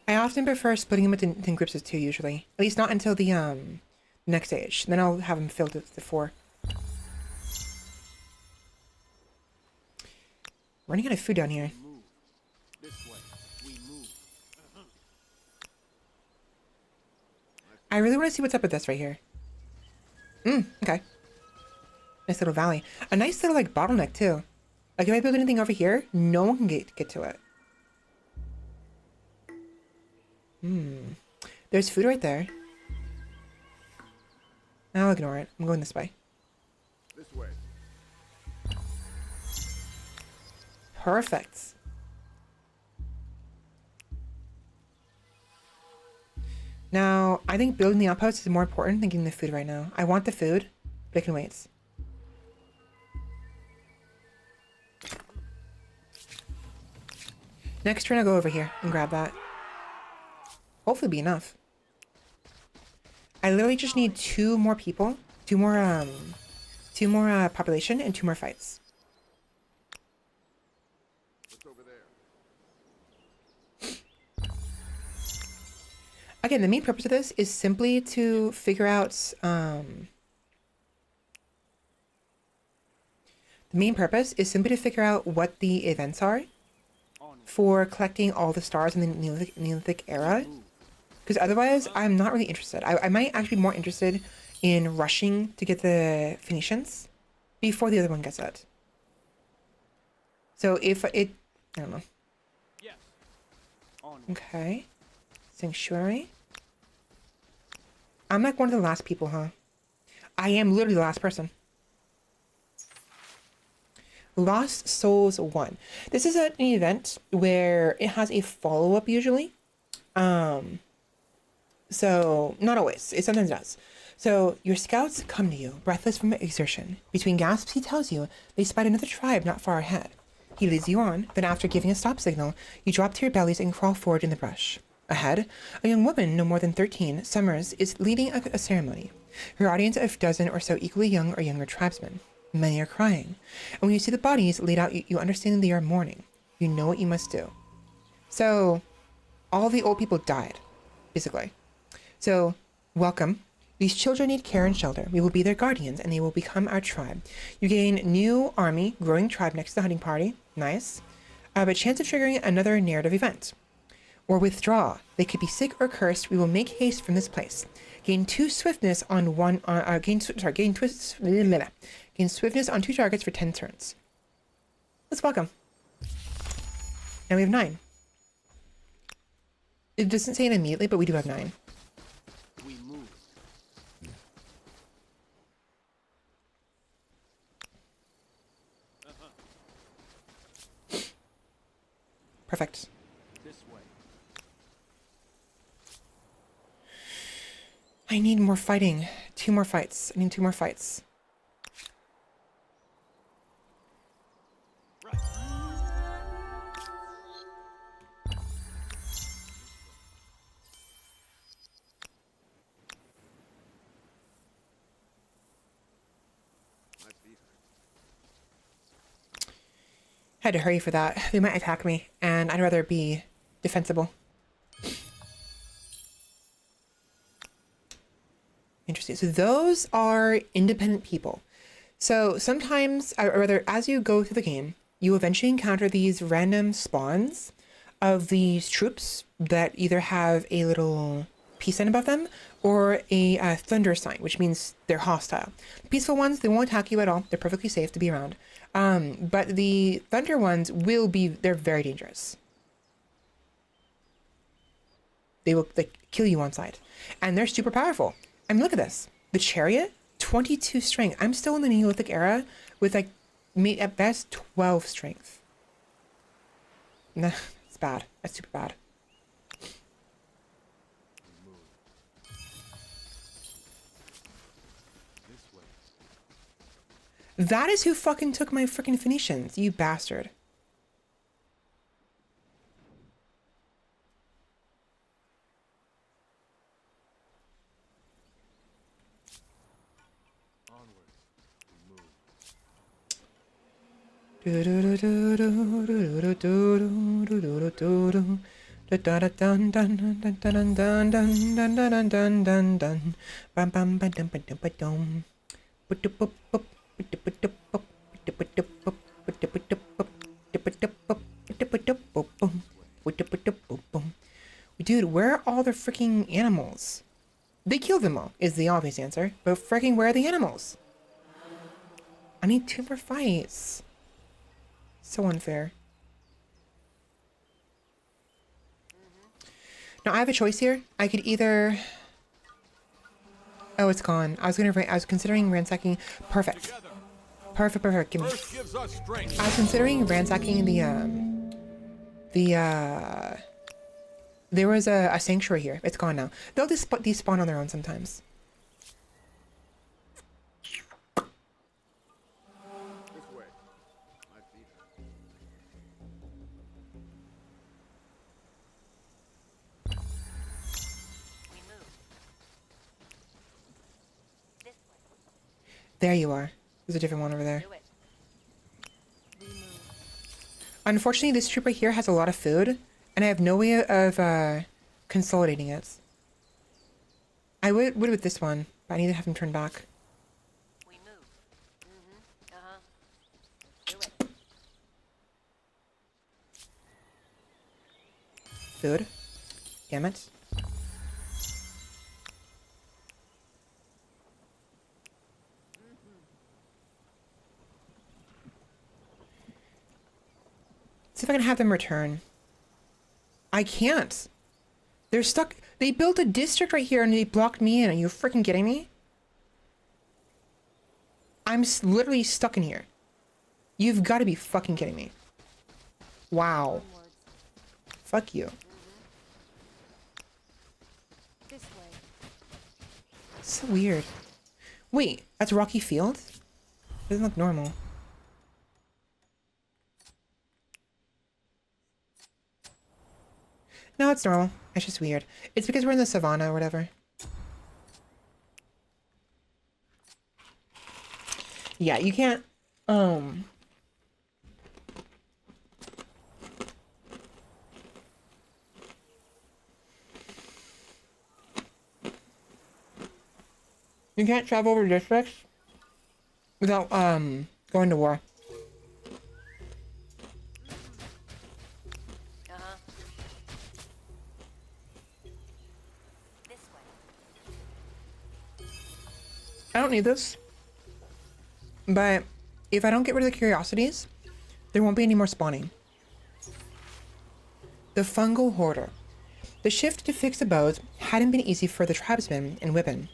I often prefer splitting them into groups of 2 usually. At least not until the next stage. Then I'll have them filled with the 4. Running out of food down here. Move. This way. We move. I really want to see what's up with this right here. Okay. Nice little valley. A nice little like bottleneck too. Like if I build anything over here, no one can get to it. There's food right there. I'll ignore it. I'm going this way. This way. Perfect. Now, I think building the outpost is more important than getting the food right now. I want the food, but it can wait. Next turn, I'll go over here and grab that. Hopefully be enough. I literally just need 2 more people, 2 more population, and 2 more fights. What's over there? Again, the main purpose of this is simply to figure out, the main purpose is simply to figure out what the events are for collecting all the stars in the Neolithic era. Because otherwise, I'm not really interested. I might actually be more interested in rushing to get the Phoenicians before the other one gets it. So if it... I don't know. Yes. Onwards. Okay. Sanctuary. I'm like one of the last people, huh? I am literally the last person. Lost Souls 1. This is an event where it has a follow-up usually. So, not always. It sometimes does. So, your scouts come to you, breathless from exertion. Between gasps, he tells you they spied another tribe not far ahead. He leads you on, then after giving a stop signal, you drop to your bellies and crawl forward in the brush. Ahead, a young woman no more than 13, Summers, is leading a ceremony. Her audience of a dozen or so equally young or younger tribesmen. Many are crying. And when you see the bodies laid out, you understand they are mourning. You know what you must do. So, all the old people died, basically. So, welcome. These children need care and shelter. We will be their guardians, and they will become our tribe. You gain new army, growing tribe next to the hunting party. Nice. But chance of triggering another narrative event. Or withdraw. They could be sick or cursed. We will make haste from this place. Gain 2 swiftness on one. Gain swiftness on 2 targets for 10 turns. Let's welcome. Now we have 9. It doesn't say it immediately, but we do have 9. We move. Perfect. This way. I need more fighting. 2 more fights. I need 2 more fights. Right. My feet hurt. Had to hurry for that. They might attack me, and I'd rather be defensible. Interesting. So those are independent people. So sometimes, or rather, as you go through the game, you eventually encounter these random spawns of these troops that either have a little peace sign above them or a thunder sign, which means they're hostile. The peaceful ones, they won't attack you at all. They're perfectly safe to be around. But the thunder ones will be, they're very dangerous. They will like kill you on sight. And they're super powerful. I mean, look at this. The chariot, 22 strength. I'm still in the Neolithic era with like, at best, 12 strength. Nah, it's bad. That's super bad. That is who fucking took my freaking Phoenicians, you bastard. Dude, where are all the freaking animals? They killed them all, is the obvious answer. But freaking where are the animals? I need 2 more fights. So unfair. Now I have a choice here. I could either... Oh, it's gone. I was considering ransacking. Perfect. Perfect. Give me. I was considering ransacking there was a sanctuary here. It's gone now. They'll just despawn on their own sometimes. This way. I feed her. We move. This way. There you are. There's a different one over there. Do it. We move. Unfortunately, this troop right here has a lot of food, and I have no way of consolidating it. I would with this one, but I need to have him turn back. We move. Uh-huh. Do it. Food. Damn it. See if I can have them return. I can't. They're stuck. They built a district right here and they blocked me in. Are you freaking kidding me? I'm literally stuck in here. You've got to be fucking kidding me. Wow. Onwards. Fuck you. This way. So weird. Wait, that's Rocky Field? Doesn't look normal. No, it's normal. It's just weird. It's because we're in the savannah or whatever. Yeah, you can't, you can't travel over districts without, going to war. Uh-huh. This way. I don't need this. But if I don't get rid of the curiosities, there won't be any more spawning. The fungal hoarder. The shift to fixed abodes hadn't been easy for the tribesmen and women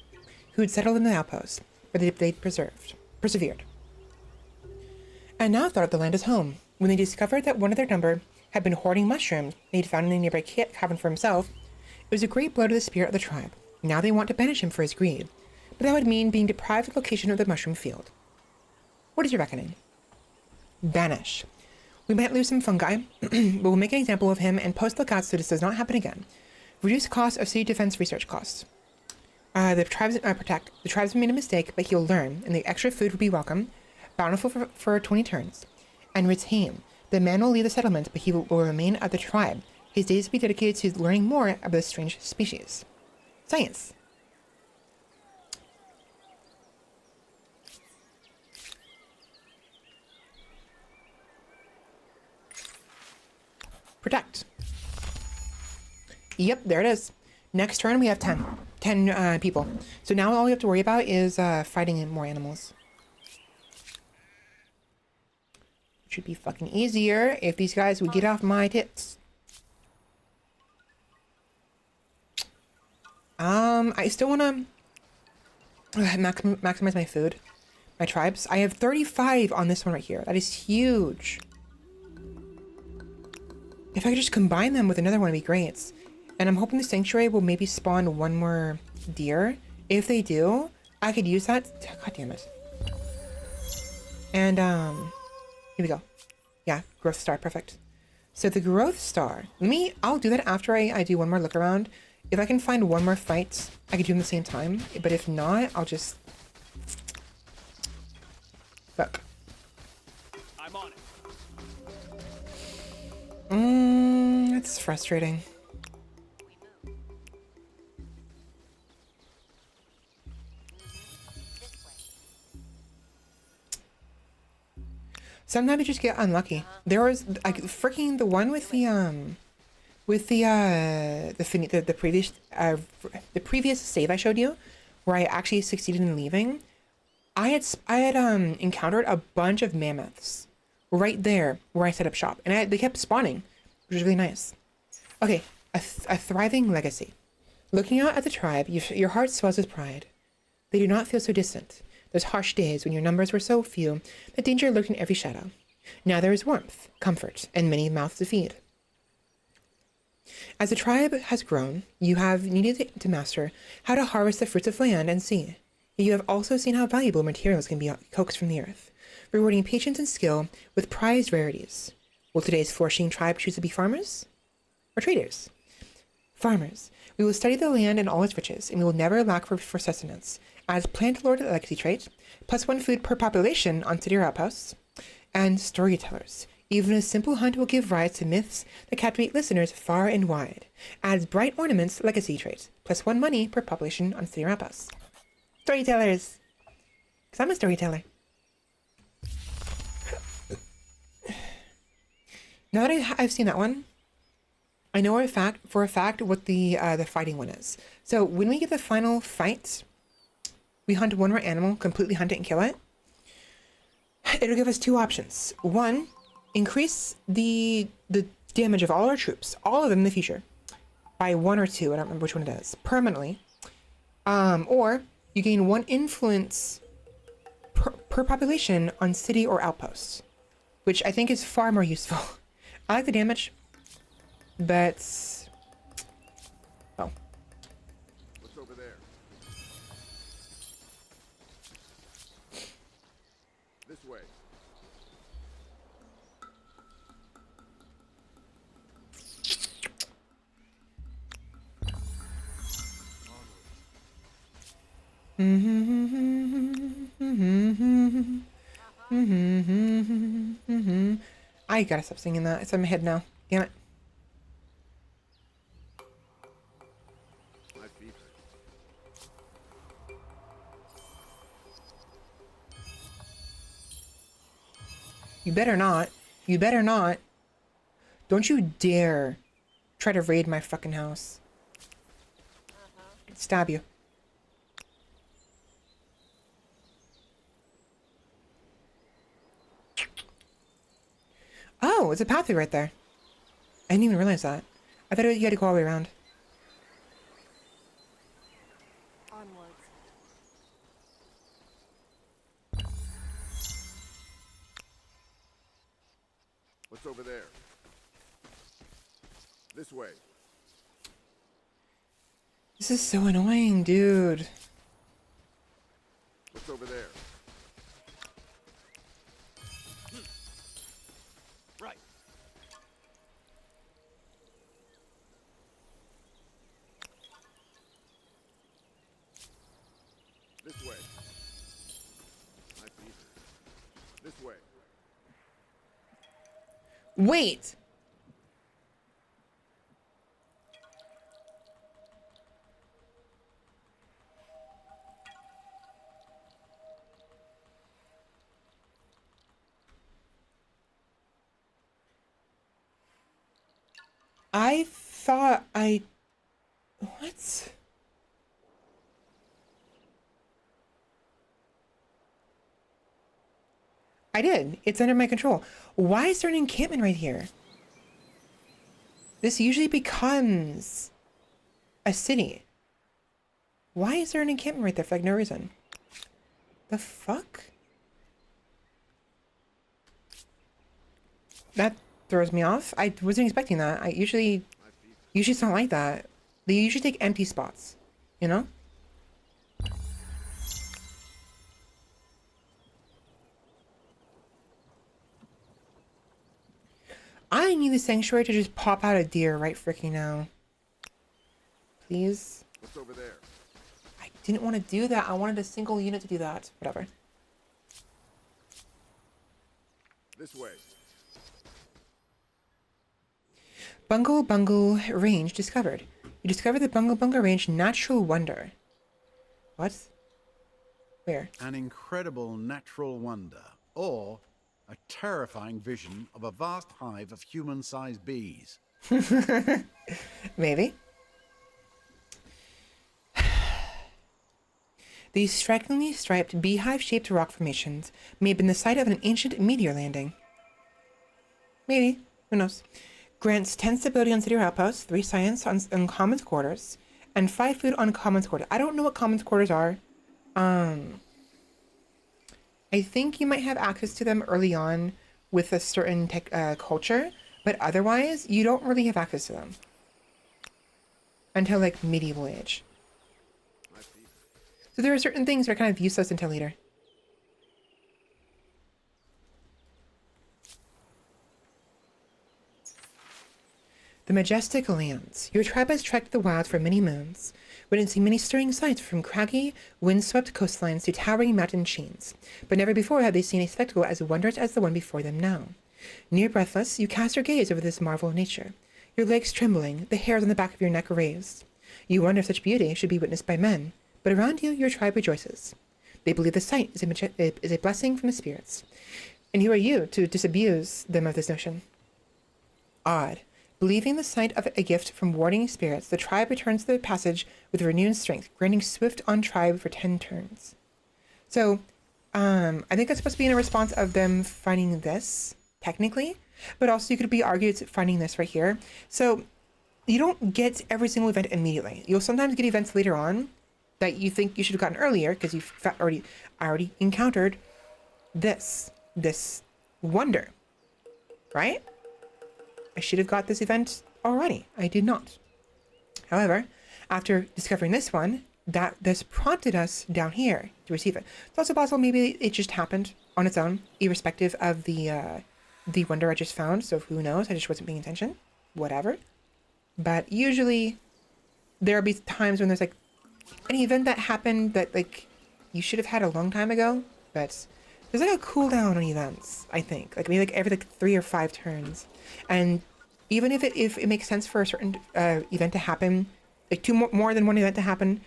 who had settled in the outposts, but they'd persevered. And now thought the land as home. When they discovered that one of their number had been hoarding mushrooms they'd found in a nearby cabin for himself, it was a great blow to the spirit of the tribe. Now they want to banish him for his greed, but that would mean being deprived of the location of the mushroom field. What is your reckoning? Banish. We might lose some fungi, but we'll make an example of him and post lookouts so this does not happen again. Reduce cost of city defense research costs. The tribes made a mistake, but he'll learn, and the extra food will be welcome, bountiful for 20 turns. And retain. The man will leave the settlement, but he will remain at the tribe. His days will be dedicated to learning more about this strange species. Science. Protect. Yep, there it is. Next turn, we have 10 people. So now all we have to worry about is fighting more animals. Should be fucking easier if these guys would get off my tits. I still wanna maximize my food, my tribes. I have 35 on this one right here. That is huge. If I could just combine them with another one, it'd be great. And I'm hoping the sanctuary will maybe spawn one more deer. If they do, I could use that. God damn it. And here we go. Yeah, growth star, perfect. So the growth star, I'll do that after I do one more look around. If I can find one more fight, I could do them at the same time. But if not, I'll just... Fuck. I'm on it. It's frustrating. We move. This way. Sometimes you just get unlucky. There was like freaking the one with the previous save I showed you, where I actually succeeded in leaving. I had encountered a bunch of mammoths right there where I set up shop, and they kept spawning, which was really nice. Okay, a thriving legacy. Looking out at the tribe, your heart swells with pride. They do not feel so distant. Those harsh days when your numbers were so few that danger lurked in every shadow. Now there is warmth, comfort, and many mouths to feed. As the tribe has grown, you have needed to master how to harvest the fruits of land and sea. Yet you have also seen how valuable materials can be coaxed from the earth, rewarding patience and skill with prized rarities. Will today's flourishing tribe choose to be farmers or traders? Farmers. We will study the land and all its riches, and we will never lack for sustenance. As plant lord legacy trait, +1 food per population on city or outposts, and storytellers. Even a simple hunt will give rise to myths that captivate listeners far and wide. Adds bright ornaments legacy trait, +1 money per population on city or outposts. Storytellers! Because I'm a storyteller. Now that I've seen that one, I know for a fact what the fighting one is. So when we get the final fight, we hunt one more animal, completely hunt it and kill it. It'll give us two options. One, increase the damage of all our troops, all of them in the future, by 1 or 2. I don't remember which one it is. Permanently. Or you gain 1 influence per population on city or outposts, which I think is far more useful. I like the damage, but oh, What's over there? This way. I gotta stop singing that. It's in my head now. Damn it. My feet. You better not. You better not. Don't you dare try to raid my fucking house. I'd stab you. Oh, it's a pathway right there. I didn't even realize that. I thought you had to go all the way around. Onwards. What's over there? This way. This is so annoying, dude. What's over there? Right. This way. My feet. This way. Wait! I thought I... What? I did. It's under my control. Why is there an encampment right here? This usually becomes a city. Why is there an encampment right there for like no reason? The fuck? That throws me off. I wasn't expecting that. Usually it's not like that. They usually take empty spots, you know? I need the sanctuary to just pop out a deer right freaking now. Please. What's over there? I didn't want to do that. I wanted a single unit to do that. Whatever. This way. Bungle Bungle Range discovered. You discovered the Bungle Bungle Range natural wonder. What? Where? An incredible natural wonder, or a terrifying vision of a vast hive of human-sized bees. Maybe. These strikingly striped beehive-shaped rock formations may have been the site of an ancient meteor landing. Maybe. Who knows? Grants 10 stability on city outposts, 3 science on commons quarters, and 5 food on commons quarters. I don't know what commons quarters are. I think you might have access to them early on with a certain culture, but otherwise, you don't really have access to them until like medieval age. So there are certain things that are kind of useless until later. The majestic lands. Your tribe has trekked the wilds for many moons, witnessing many stirring sights from craggy, windswept coastlines to towering mountain chains. But never before have they seen a spectacle as wondrous as the one before them now. Near breathless, you cast your gaze over this marvel of nature, your legs trembling, the hairs on the back of your neck raised. You wonder if such beauty should be witnessed by men, but around you, your tribe rejoices. They believe the sight is a blessing from the spirits. And who are you to disabuse them of this notion? Odd. Believing the sight of a gift from warding spirits, the tribe returns to the passage with renewed strength, granting swift on tribe for 10 turns. So, I think that's supposed to be in a response of them finding this, technically, but also you could be argued it's finding this right here. So, you don't get every single event immediately. You'll sometimes get events later on that you think you should have gotten earlier because you've already encountered this wonder, right? I should have got this event already. I did not. However, after discovering this one, this prompted us down here to receive it. It's also possible maybe it just happened on its own, irrespective of the wonder I just found. So who knows? I just wasn't paying attention. Whatever. But usually there'll be times when there's like an event that happened that like you should have had a long time ago, but there's like a cooldown on events, I think. Like maybe like every like 3 or 5 turns. And even if it makes sense for a certain event to happen, like more than one event to happen,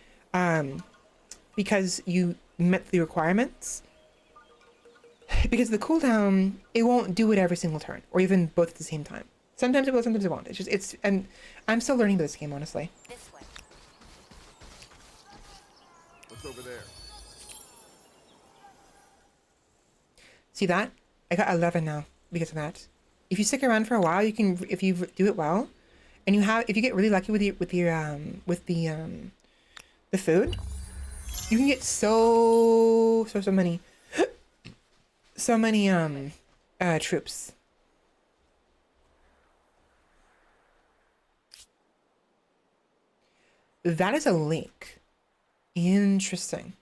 because you met the requirements, because the cooldown, it won't do it every single turn, or even both at the same time. Sometimes it will, sometimes it won't. And I'm still learning about this game, honestly. This way. What's over there? See that? I got 11 now because of that. If you stick around for a while, you can, if you do it well, and if you get really lucky with the food, you can get so many troops. That is a lake. Interesting.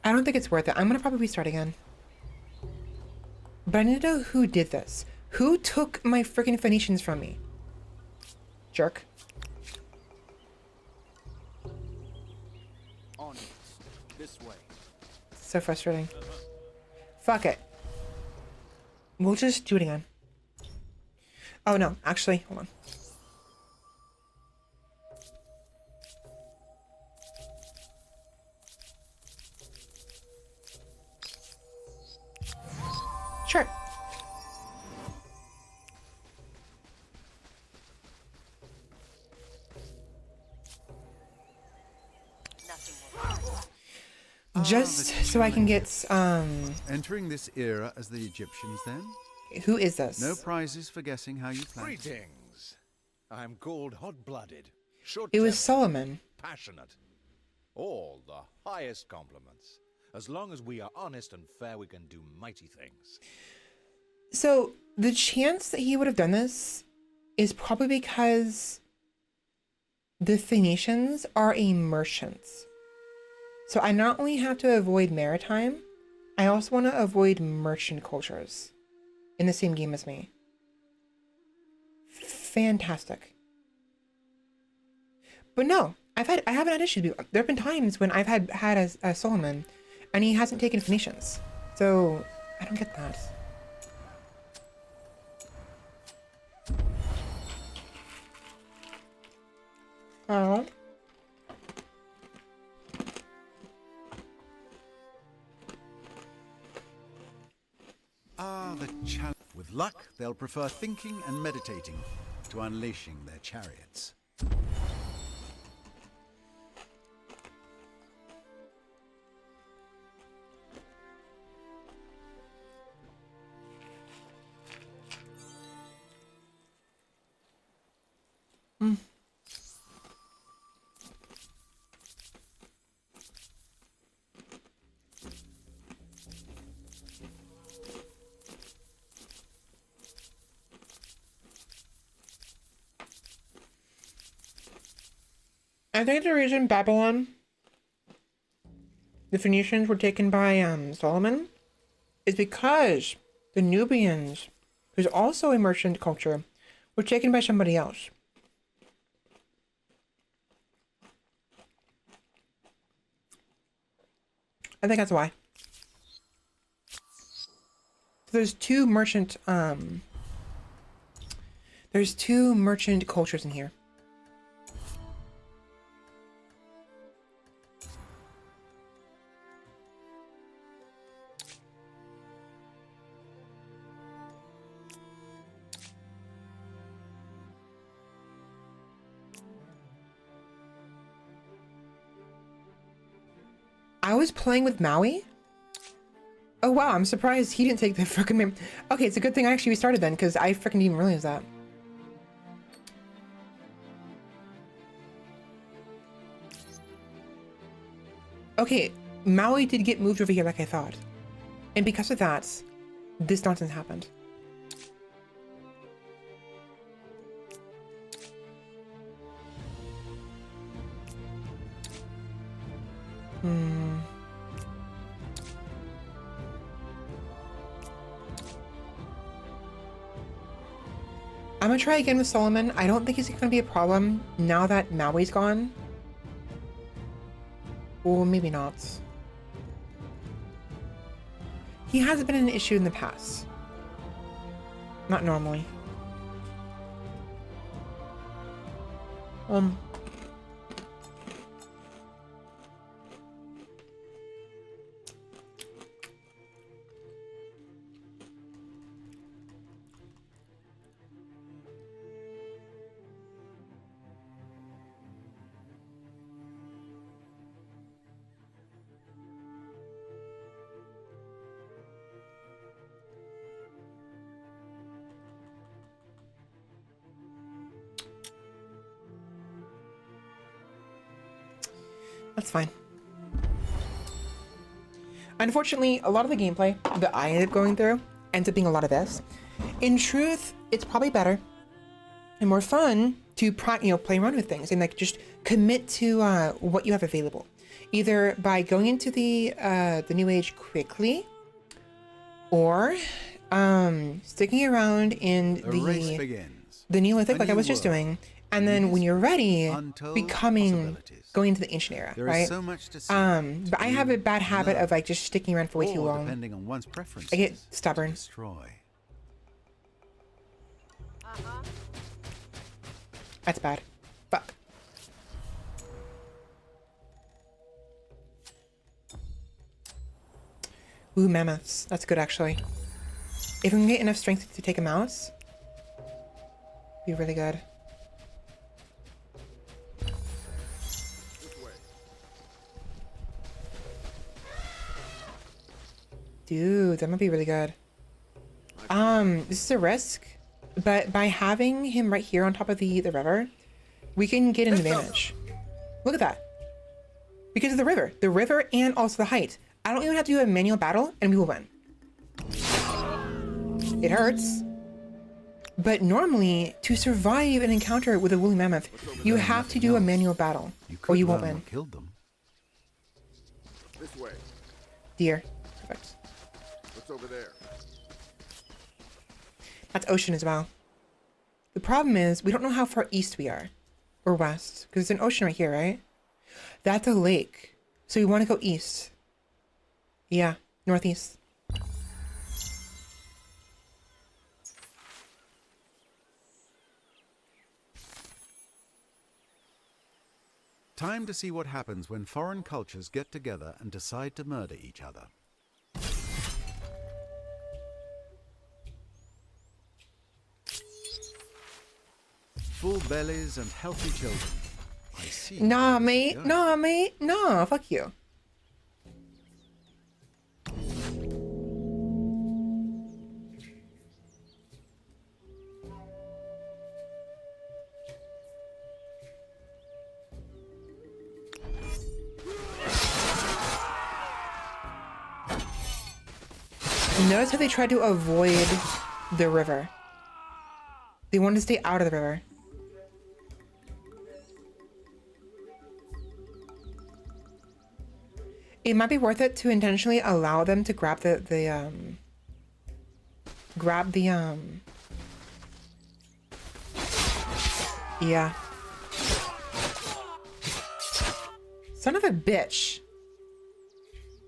I don't think it's worth it. I'm gonna probably restart again. But I need to know who did this. Who took my freaking Phoenicians from me? Jerk. On this way. So frustrating. Fuck it. We'll just do it again. Oh no, actually, hold on. Just the so I can get Entering this era as the Egyptians, then? who is this? No prizes for guessing how you plan. Greetings. I'm called hot-blooded, It was short-tempered, Solomon. passionate. All the highest compliments. As long as we are honest and fair, we can do mighty things. So the chance that he would have done this is probably because the Phoenicians are a merchants. So I not only have to avoid maritime, I also want to avoid merchant cultures in the same game as me. Fantastic. But no, I haven't had issues. There have been times when I've had a Solomon, and he hasn't taken Phoenicians. So I don't get that. Oh. Ah, the challenge. With luck, they'll prefer thinking and meditating to unleashing their chariots. I think the reason Babylon, the Phoenicians were taken by Solomon, is because the Nubians, who's also a merchant culture, were taken by somebody else. I think that's why. There's two merchant cultures in here. I was playing with Maui? Oh wow, I'm surprised he didn't take the fucking... Okay, it's a good thing I actually restarted then, because I freaking didn't realize that. Okay, Maui did get moved over here like I thought. And because of that, this nonsense happened. I'm gonna try again with Solomon. I don't think it's gonna be a problem now that Maui's gone. Or maybe not. He hasn't been an issue in the past. Not normally. That's fine. Unfortunately, a lot of the gameplay that I ended up going through ends up being a lot of this. In truth, it's probably better and more fun to play around with things and like just commit to what you have available, either by going into the new age quickly, or sticking around in The race begins. the Neolithic, A like I new was just world. doing, and then when you're ready, Untold becoming possibilities. going into the ancient era, There right? is so much to see. But I have a bad habit love, of like just sticking around for way too or, long. depending on one's preferences, I get to stubborn. destroy. That's bad. Fuck. Ooh, mammoths. That's good, actually. If we can get enough strength to take a mouse, be really good. This way. Dude, that might be really good. This is a risk, but by having him right here on top of the river, we can get an advantage. Look at that. Because of the river and also the height. I don't even have to do a manual battle and we will win. It hurts. But normally, to survive an encounter with a woolly mammoth, you have to do a manual battle, or you won't win. Killed them. This way. Deer. Perfect. What's over there? That's ocean as well. The problem is, we don't know how far east we are. Or west. Because there's an ocean right here, right? That's a lake. So we want to go east. Yeah, northeast. Time to see what happens when foreign cultures get together and decide to murder each other. Full bellies and healthy children. I see. Nah, mate. Nah, mate. Nah, fuck you. Notice how they tried to avoid the river. They wanted to stay out of the river. It might be worth it to intentionally allow them to grab yeah. Son of a bitch.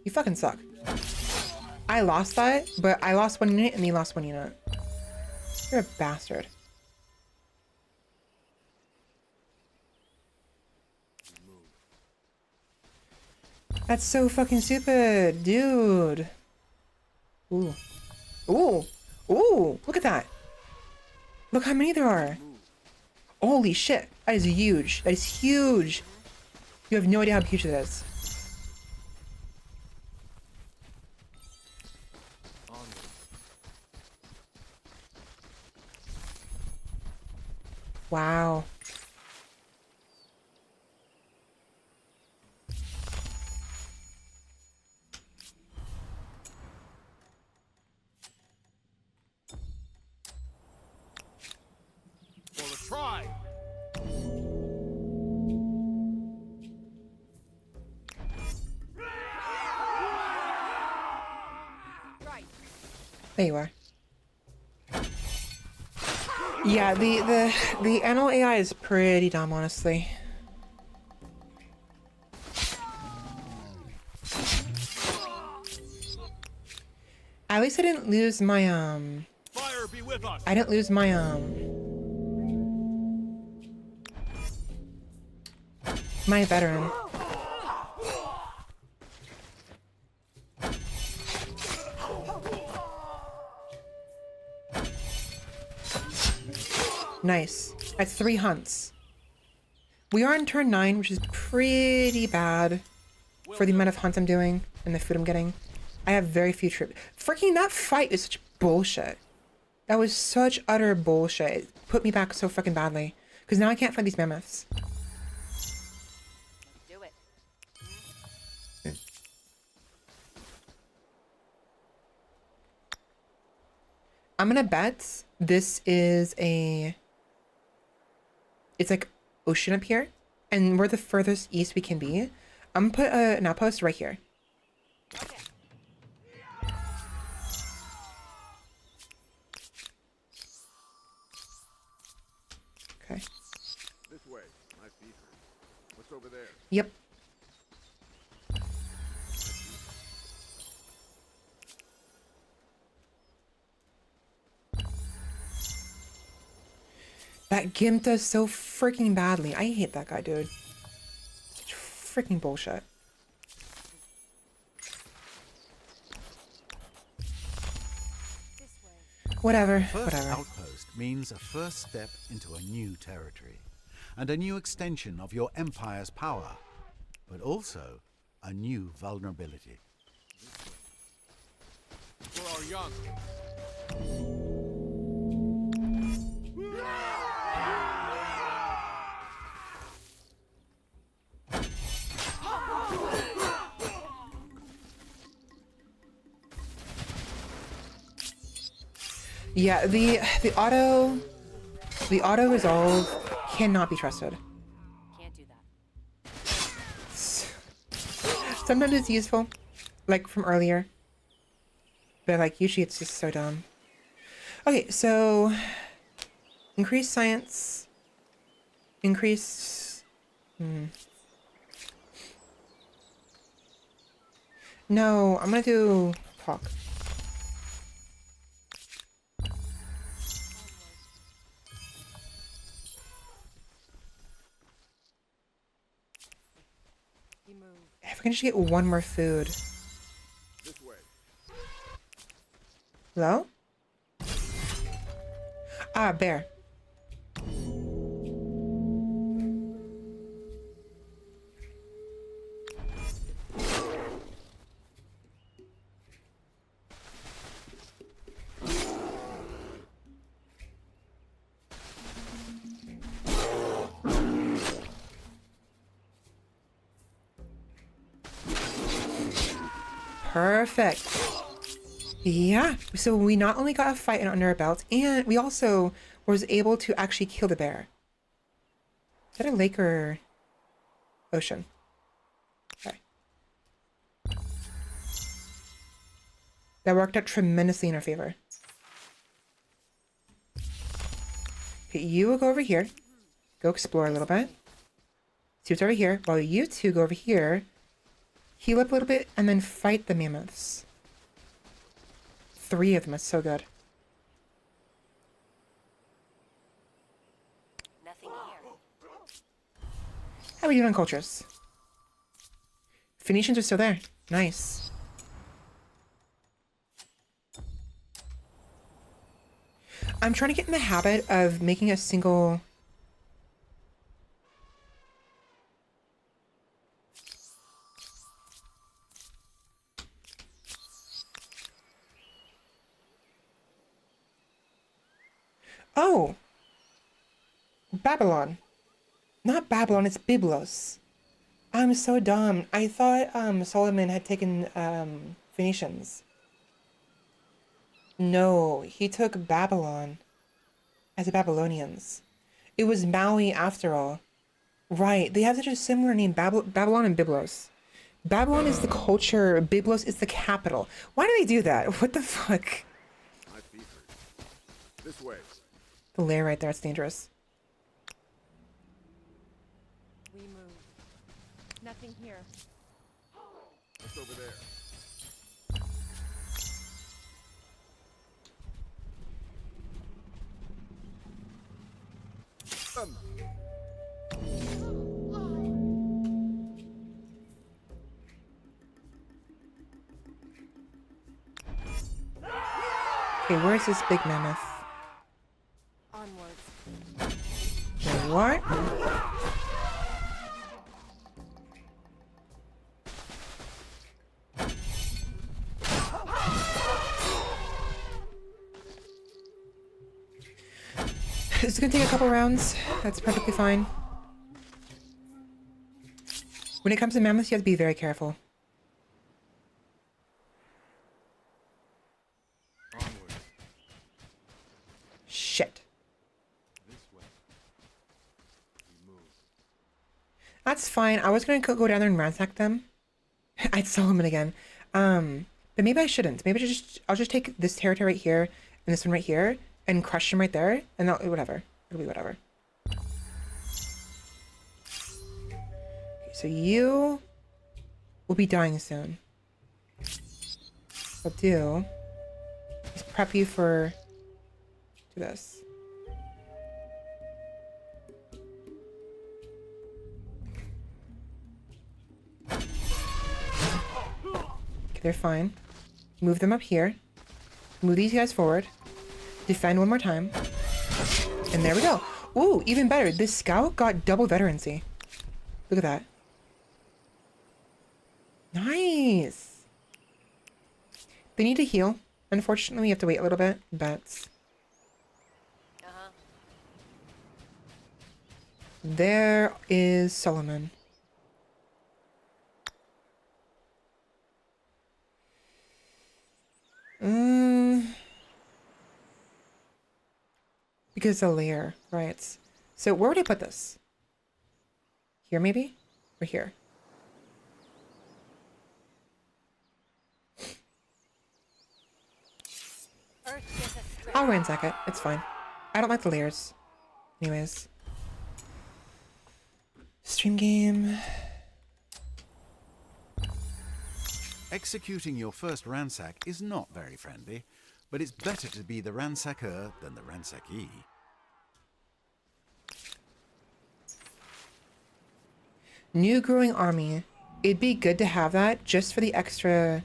You fucking suck. I lost that, but I lost 1 unit and they lost 1 unit. You're a bastard. That's so fucking stupid, dude. Ooh. Ooh. Ooh. Look at that. Look how many there are. Holy shit. That is huge. That is huge. You have no idea how huge it is. Wow. For the tribe. There you are. Yeah, the animal AI is pretty dumb, honestly. At least I didn't lose my Fire be with us. I didn't lose my my veteran. Nice. That's 3 hunts. We are on turn 9, which is pretty bad for the amount of hunts I'm doing and the food I'm getting. I have very few troops. Freaking that fight is such bullshit. That was such utter bullshit. It put me back so fucking badly. Because now I can't fight these mammoths. Do it. I'm gonna bet this is a... It's like ocean up here. And we're the furthest east we can be. I'm gonna put an outpost right here. Okay. Okay. This way. My feet hurt. What's over there? Yep. That Gimp does so freaking badly. I hate that guy, dude. Such freaking bullshit. This way. Whatever, First whatever. outpost means a first step into a new territory and a new extension of your empire's power, but also a new vulnerability. For our young. Yeah, the auto resolve cannot be trusted. Can't do that. Sometimes it's useful, like from earlier, but like usually it's just so dumb. Okay, so increase science, increase. No, I'm gonna do talk. We move. If I can just get one more food. This way. Hello? Ah, bear. Perfect. Yeah, so we not only got a fight under our belt, and we also was able to actually kill the bear. Is that a lake or ocean? Okay. That worked out tremendously in our favor. Okay, you will go over here. Go explore a little bit. See what's over here. While you two go over here, heal up a little bit, and then fight the mammoths. 3 of them. It's so good. Nothing here. How are we doing on cultures? Phoenicians are still there. Nice. I'm trying to get in the habit of making a single... Oh! Babylon. Not Babylon, it's Byblos. I'm so dumb. I thought Solomon had taken Phoenicians. No, he took Babylon as the Babylonians. It was Maui after all. Right, they have such a similar name, Babylon and Byblos. Babylon is the culture, Byblos is the capital. Why do they do that? What the fuck? My feet hurt. This way. The lair right there, it's dangerous. We move. Nothing here. What's over there? Okay, where's this big mammoth? Onwards. Okay, what? It's gonna take a couple rounds. That's perfectly fine. When it comes to mammoths, you have to be very careful. Onward. Shit. This way. We move. That's fine. I was gonna go down there and ransack them. I'd Solomon again. But maybe I shouldn't. Maybe I'll just take this territory right here and this one right here and crush them right there, and whatever. It'll be whatever. Okay, so you will be dying soon. What I'll do is prep you for this. Okay, they're fine. Move them up here. Move these guys forward. Defend one more time. And there we go. Ooh, even better. This scout got double veterancy. Look at that. Nice. They need to heal. Unfortunately, we have to wait a little bit, but Uh-huh. there is Solomon. Because the layer, right? So where would I put this? Here, maybe? Or here? Earth gives us strength. I'll ransack it. It's fine. I don't like the layers. Anyways. Stream game. Executing your first ransack is not very friendly, but it's better to be the ransacker than the ransackee. New growing army. It'd be good to have that just for the extra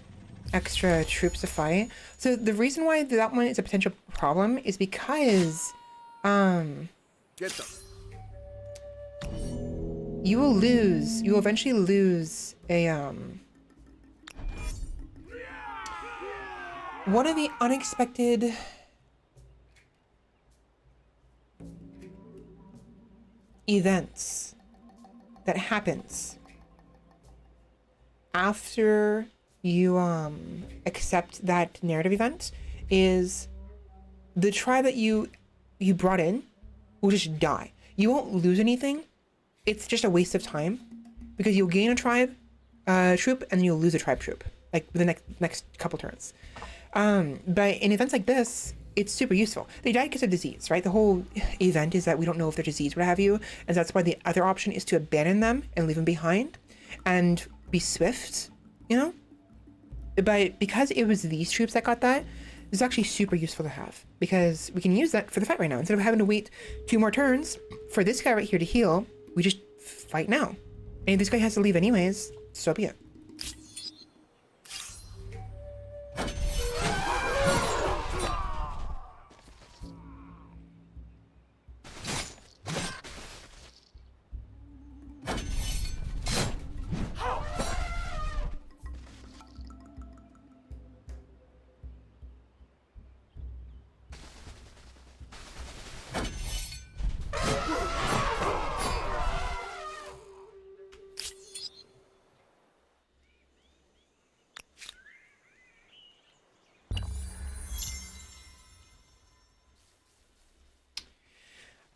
troops to fight. So the reason why that one is a potential problem is because Get them. you will eventually lose a one of the unexpected events that happens after you accept that narrative event is the tribe that you brought in will just die. You won't lose anything. It's just a waste of time because you'll gain a tribe troop and you'll lose a tribe troop like the next couple turns. But in events like this, it's super useful. They died because of disease, right? The whole event is that we don't know if they're diseased, what have you, and that's why the other option is to abandon them and leave them behind and be swift, you know? But because it was these troops that got that, it's actually super useful to have because we can use that for the fight right now. Instead of having to wait 2 more turns for this guy right here to heal, we just fight now. And if this guy has to leave anyways, so be it.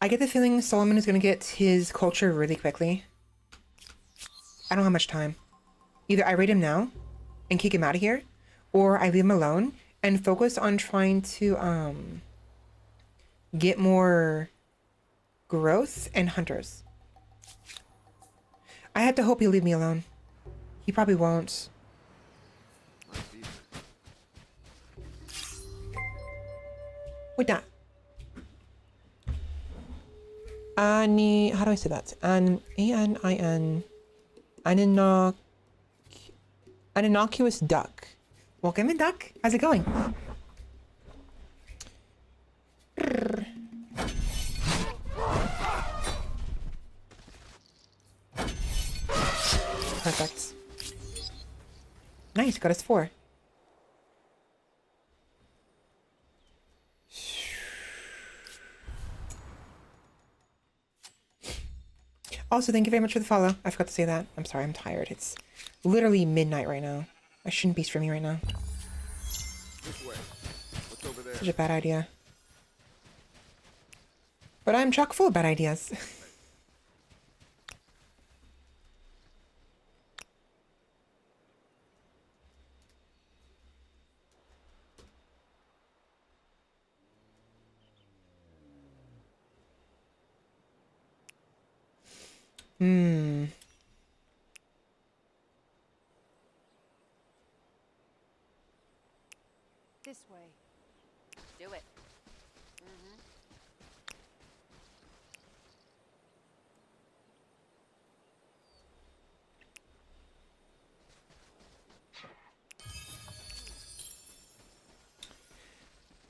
I get the feeling Solomon is going to get his culture really quickly. I don't have much time. Either I raid him now and kick him out of here, or I leave him alone and focus on trying to get more growth and hunters. I have to hope he'll leave me alone. He probably won't. Wait, that. How do I say that? A-N-I-N. An innocuous duck. Welcome in, duck. How's it going? Perfect. Nice, got us 4. Also, thank you very much for the follow. I forgot to say that. I'm sorry, I'm tired. It's literally midnight right now. I shouldn't be streaming right now. This way. What's over there? Such a bad idea. But I'm chock full of bad ideas. This way. Do it.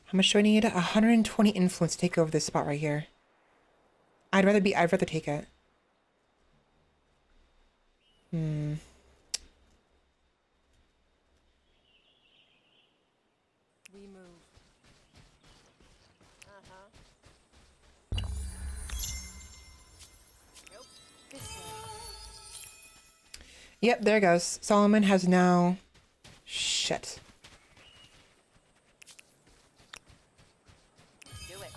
How much do I need? 120 influence to take over this spot right here. I'd rather take it. We Yep, there it goes. Solomon has now... Shit. Do it.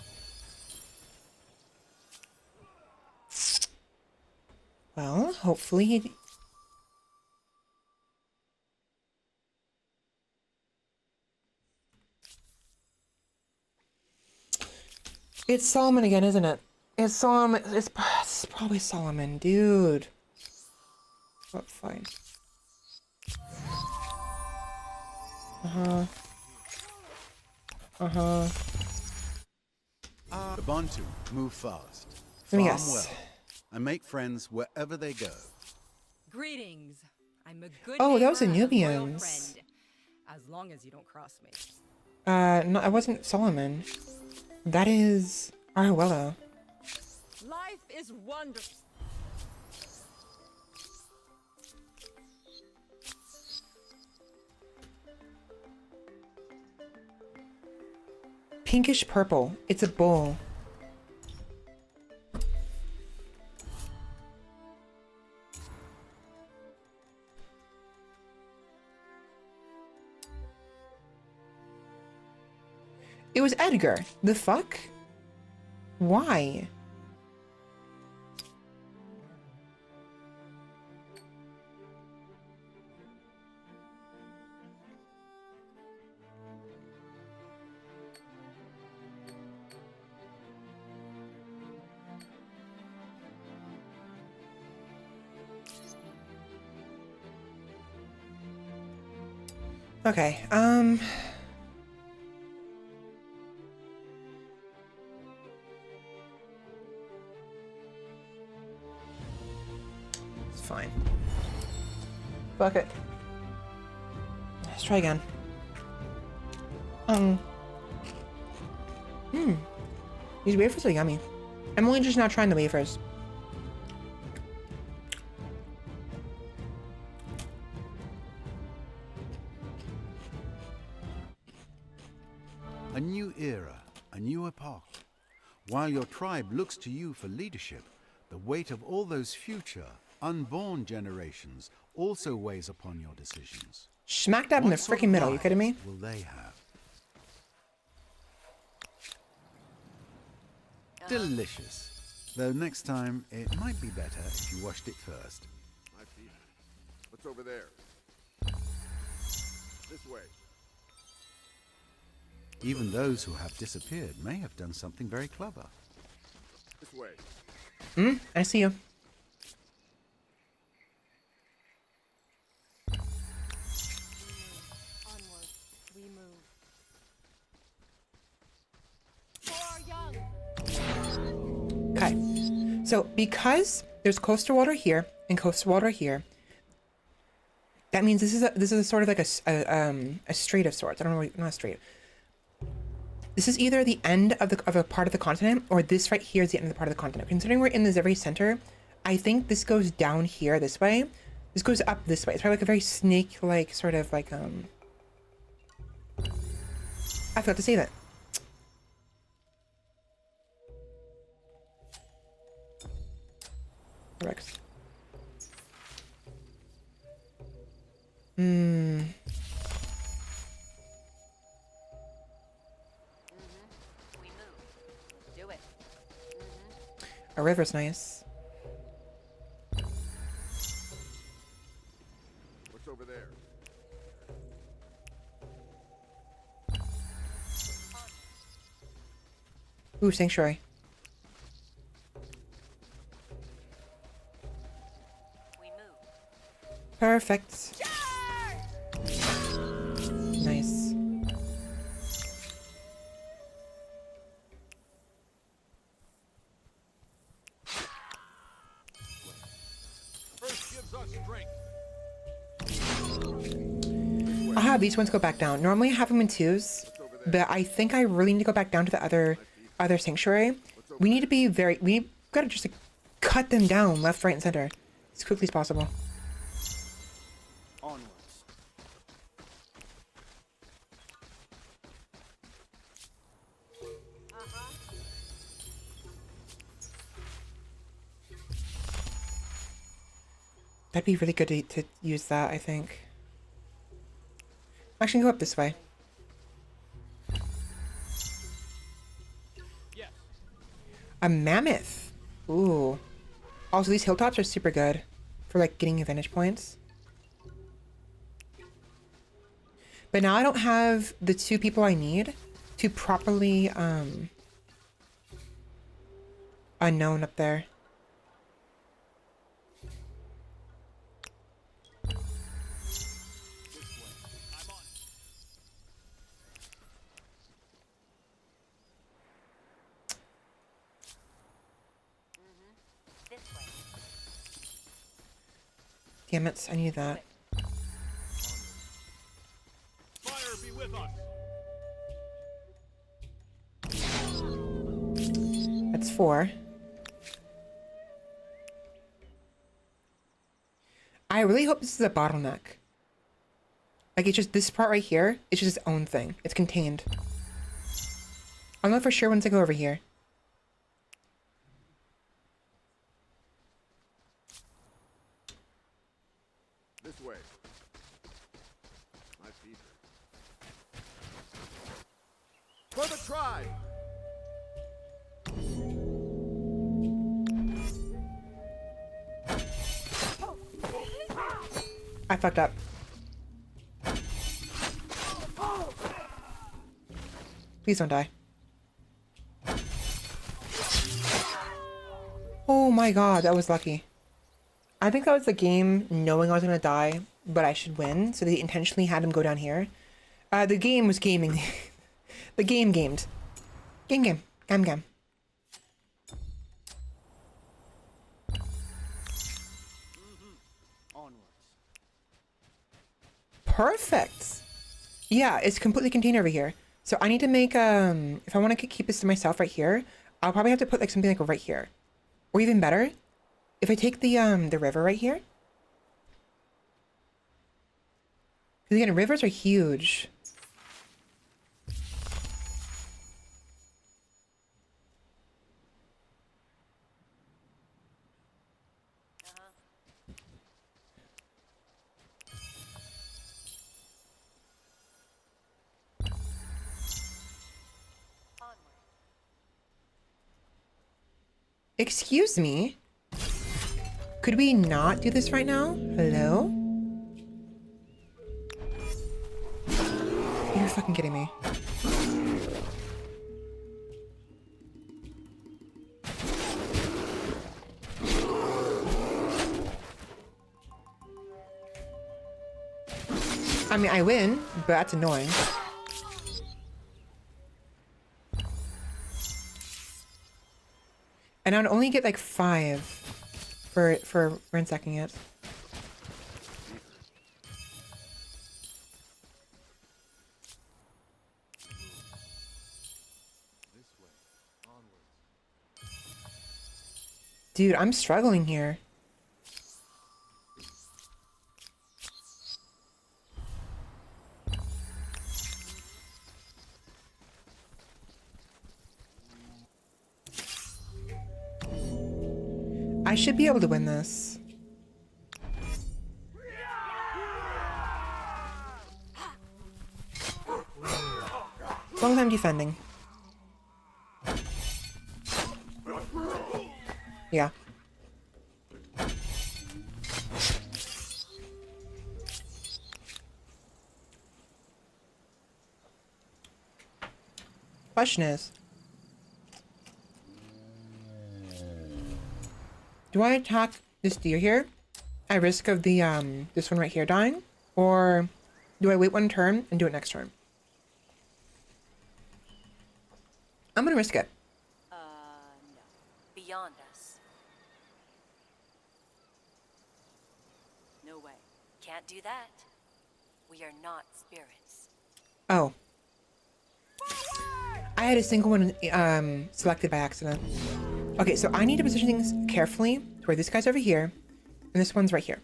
Well, hopefully he... It's Solomon again, isn't it? It's Solomon. It's probably Solomon, dude. But fine. The Bantu move fast, Let me farm guess. well, and make friends wherever they go. Greetings. I'm a good Oh, those are neighbor and a loyal Nubians. friend. As long as you don't cross me. No, it wasn't Solomon. That is Arwella. Life is wonderful. Pinkish purple. It's a bull. It was Edgar. The fuck? Why? Okay, it's fine. Fuck it. Let's try again. These wafers are yummy. I'm only just now trying the wafers. A new era, a new epoch. While your tribe looks to you for leadership, the weight of all those future, unborn generations also weighs upon your decisions. Smack dab in the What sort freaking of middle, you lives kidding me? will they have? Delicious. Though next time, it might be better if you washed it first. I see. What's over there? This way. Even those who have disappeared may have done something very clever. This way. I see you. Onward, we move. For our young. Okay. So because there's coastal water here and coastal water here, that means this is a sort of like a strait of sorts. I don't know, not a strait. This is either the end of a part of the continent, or this right here is the end of the part of the continent. Considering we're in this very center, I think this goes down here this way. This goes up this way. It's probably like a very snake-like sort of like I forgot to say that. Correct. We move. Do it. A river's nice. What's over there? Ooh, sanctuary. We move. Perfect. Nice. First gives us strength. I'll have these ones go back down. Normally I have them in twos, but I think I really need to go back down to the other sanctuary. We need to be we gotta just like, cut them down left, right, and center as quickly as possible. Onwards. That'd be really good to use that, I think. Actually, go up this way. Yes. A mammoth. Ooh. Also, these hilltops are super good for like getting vantage points. But now I don't have the 2 people I need to properly unknown up there. I'm on. This way. Damn it, I need that. Fire be with us. That's 4. I really hope this is a bottleneck. Like, it's just this part right here, it's just its own thing. It's contained. I'll know for sure once I go over here. This way. My feet hurt. For the tribe! I fucked up. Please don't die. Oh my god, that was lucky. I think that was the game knowing I was gonna die, but I should win, so they intentionally had him go down here. The game was gaming. The game gamed. Game. Gam. Onwards. Perfect. Yeah, it's completely contained over here. So I need to make, if I want to keep this to myself right here, I'll probably have to put like something like right here. Or even better, if I take the river right here. Because again, rivers are huge. Excuse me? Could we not do this right now? Hello? You're fucking kidding me. I mean, I win, but that's annoying. And I'd only get like 5 for ransacking it. Dude, I'm struggling here. I should be able to win this. Long time defending. Yeah. Question is, do I attack this deer here at risk of the this one right here dying, or do I wait one turn and do it next turn? I'm gonna risk it. No. Beyond us. No way. Can't do that. We are not spirits. Oh. I had a single one selected by accident. Okay, so I need to position things carefully to where this guy's over here, and this one's right here.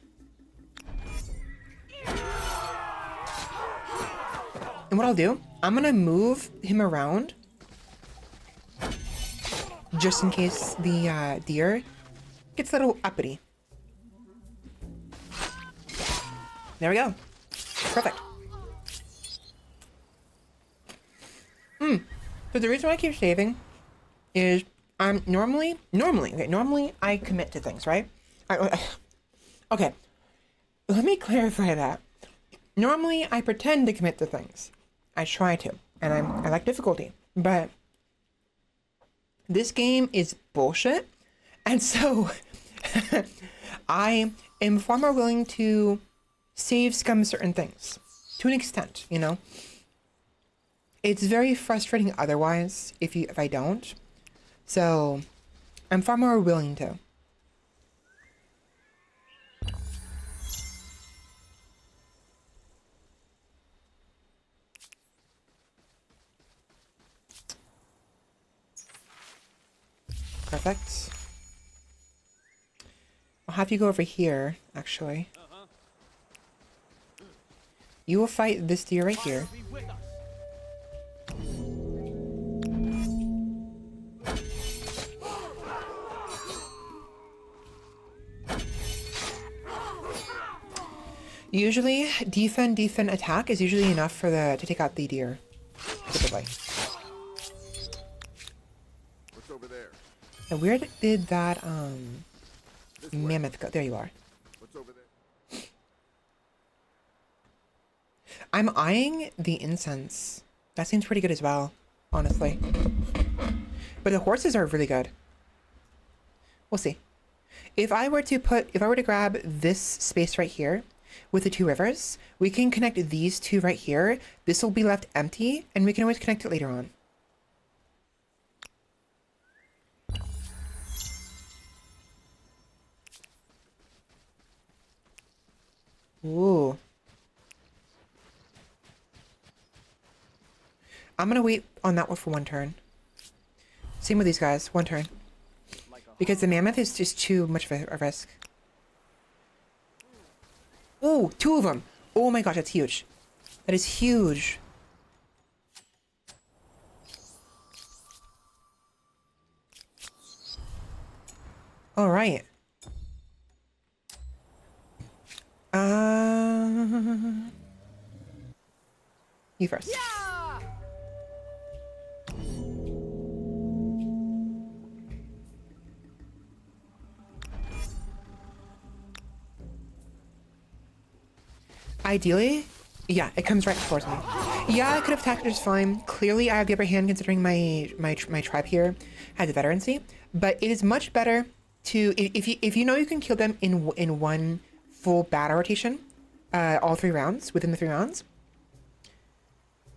And what I'll do, I'm gonna move him around just in case the deer gets a little uppity. There we go. Perfect. So the reason why I keep saving is normally I commit to things, right? Okay, let me clarify that. Normally I pretend to commit to things. I try to, and I like difficulty, but this game is bullshit, and so I am far more willing to save scum certain things to an extent, you know. It's very frustrating otherwise if I don't. So I'm far more willing to. Perfect. I'll have you go over here, actually. You will fight this deer right here. Be with us. Usually, defend, attack is usually enough for to take out the deer. Typically. What's over there? And where did that This way. mammoth go? There you are. What's over there? I'm eyeing the incense. That seems pretty good as well, honestly. But the horses are really good. We'll see. If I were to grab this space right here with the two rivers, we can connect these two right here. This will be left empty, and we can always connect it later on. Ooh. I'm gonna wait on that one for one turn. Same with these guys, one turn. Because the mammoth is just too much of a risk. Oh, two of them. Oh my gosh, that's huge. That is huge. All right. You first. Yeah! Ideally, yeah, it comes right towards me. Yeah, I could have attacked it just fine. Clearly, I have the upper hand considering my tribe here has a veterancy. But it is much better to if you know you can kill them in one full battle rotation, all 3 rounds within the 3 rounds.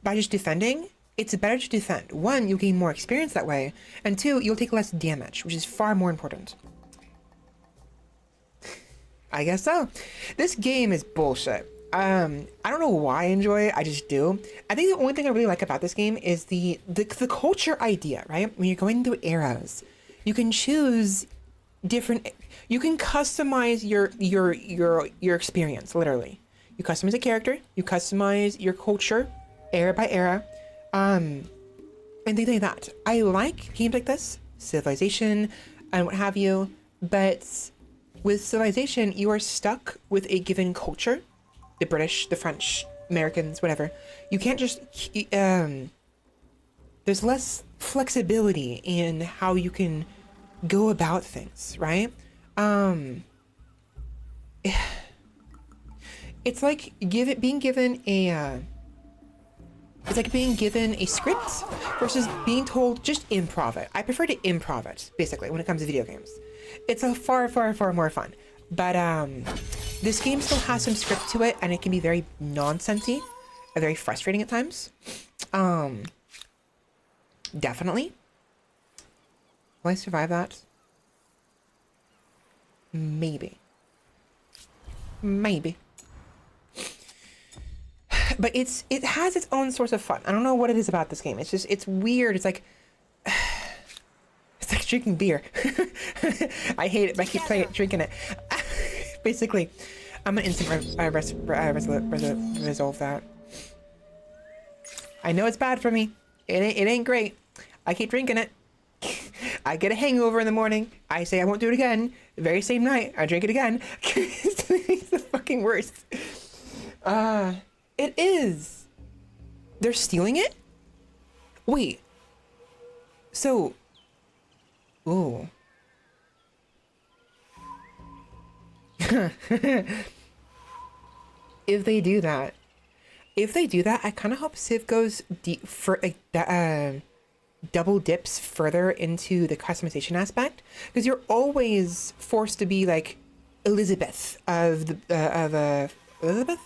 By just defending, it's better to defend. 1, you'll gain more experience that way, and 2, you'll take less damage, which is far more important. I guess so. This game is bullshit. I don't know why I enjoy it, I just do. I think the only thing I really like about this game is the culture idea, right? When you're going through eras, you can choose different, you can customize your experience, literally. You customize a character, you customize your culture, era by era, and things like that. I like games like this, Civilization, and what have you, but with Civilization, you are stuck with a given culture. The British, the French, Americans, whatever. You can't just... there's less flexibility in how you can go about things, right? It's like being given a... it's like being given a script versus being told just improv it. I prefer to improv it, basically, when it comes to video games. It's a far, far, far more fun. But this game still has some script to it, and it can be very nonsensy and very frustrating at times. Definitely. Will I survive that? Maybe. Maybe. But it has its own source of fun. I don't know what it is about this game. It's just, it's weird. It's like drinking beer. I hate it, but I keep drinking it. Basically, I'm gonna instant resolve that. I know it's bad for me. It ain't great. I keep drinking it. I get a hangover in the morning. I say I won't do it again. The very same night, I drink it again. It's the fucking worst. It is. They're stealing it? Wait. So, ooh. If they do that, I kind of hope Civ goes deep for like double dips further into the customization aspect, because you're always forced to be like Elizabeth of Elizabeth,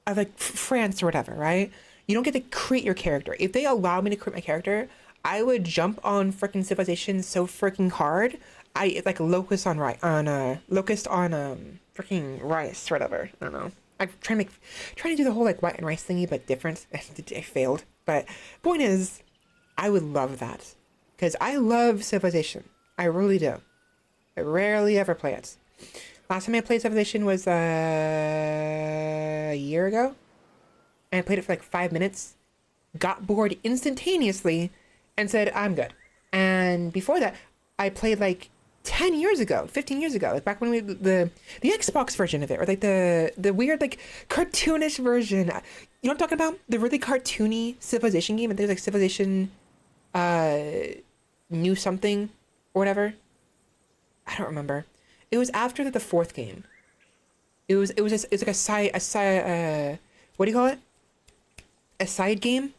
like France or whatever, right? You don't get to create your character. If they allow me to create my character, I would jump on freaking Civilization so freaking hard. It's like locust on freaking rice or whatever. I don't know. I'm trying to do the whole like white and rice thingy, but different. I failed. But point is, I would love that, because I love Civilization. I really do. I rarely ever play it. Last time I played Civilization was a year ago. And I played it for like 5 minutes, got bored instantaneously, and said, I'm good. And before that, I played like 10 years ago, 15 years ago, like back when the Xbox version of it, or like the weird like cartoonish version. You know what I'm talking about? The really cartoony Civilization game, and there's like Civilization New something or whatever. I don't remember. It was after the fourth game. It was like a side what do you call it? A side game.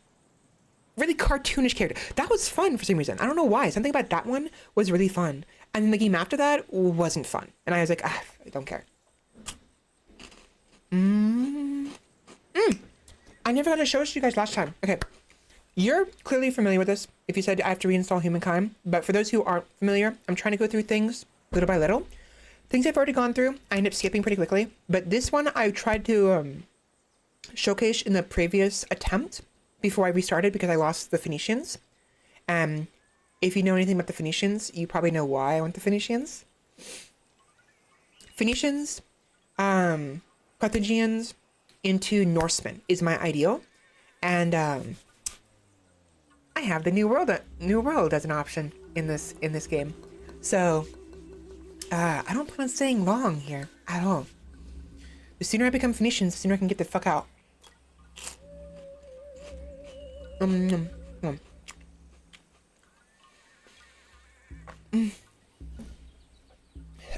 Really cartoonish character. That was fun for some reason. I don't know why. Something about that one was really fun. And then the game after that wasn't fun. And I was like, I don't care. I never got to show this to you guys last time. Okay. You're clearly familiar with this if you said I have to reinstall Humankind. But for those who aren't familiar, I'm trying to go through things little by little. Things I've already gone through, I end up skipping pretty quickly. But this one I tried to showcase in the previous attempt before I restarted, because I lost the Phoenicians. If you know anything about the Phoenicians, you probably know why I went to Phoenicians. Phoenicians, Carthaginians into Norsemen is my ideal. And I have the New World as an option in this game. So I don't plan on staying long here at all. The sooner I become Phoenicians, the sooner I can get the fuck out.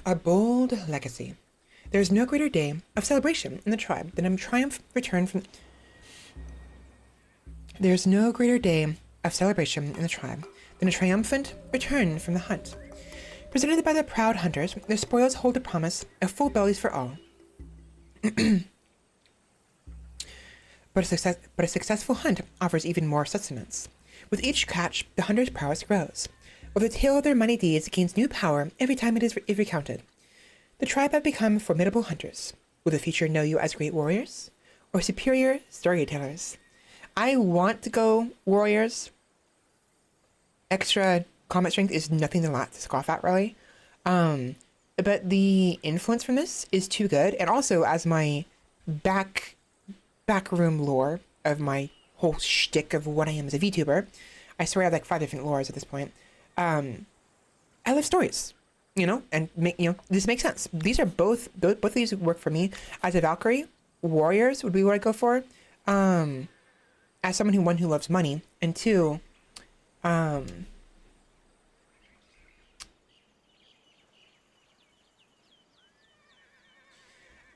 A bold legacy. There is no greater day of celebration in the tribe than a triumphant return from. There is no greater day of celebration in the tribe than a triumphant return from the hunt. Presented by the proud hunters, their spoils hold the promise of full bellies for all. But a successful hunt offers even more sustenance. With each catch, the hunter's prowess grows, while the tale of their mighty deeds gains new power every time it is recounted. The tribe have become formidable hunters. Will the future know you as great warriors or superior storytellers? I want to go warriors. Extra combat strength is nothing to scoff at, really. But the influence from this is too good, and also as my backroom lore of my whole shtick of what I am as a VTuber. I swear I have like 5 different lores at this point. I love stories, and this makes sense. These are both of these work for me. As a Valkyrie, warriors would be what I go for. As someone who loves money, and 2,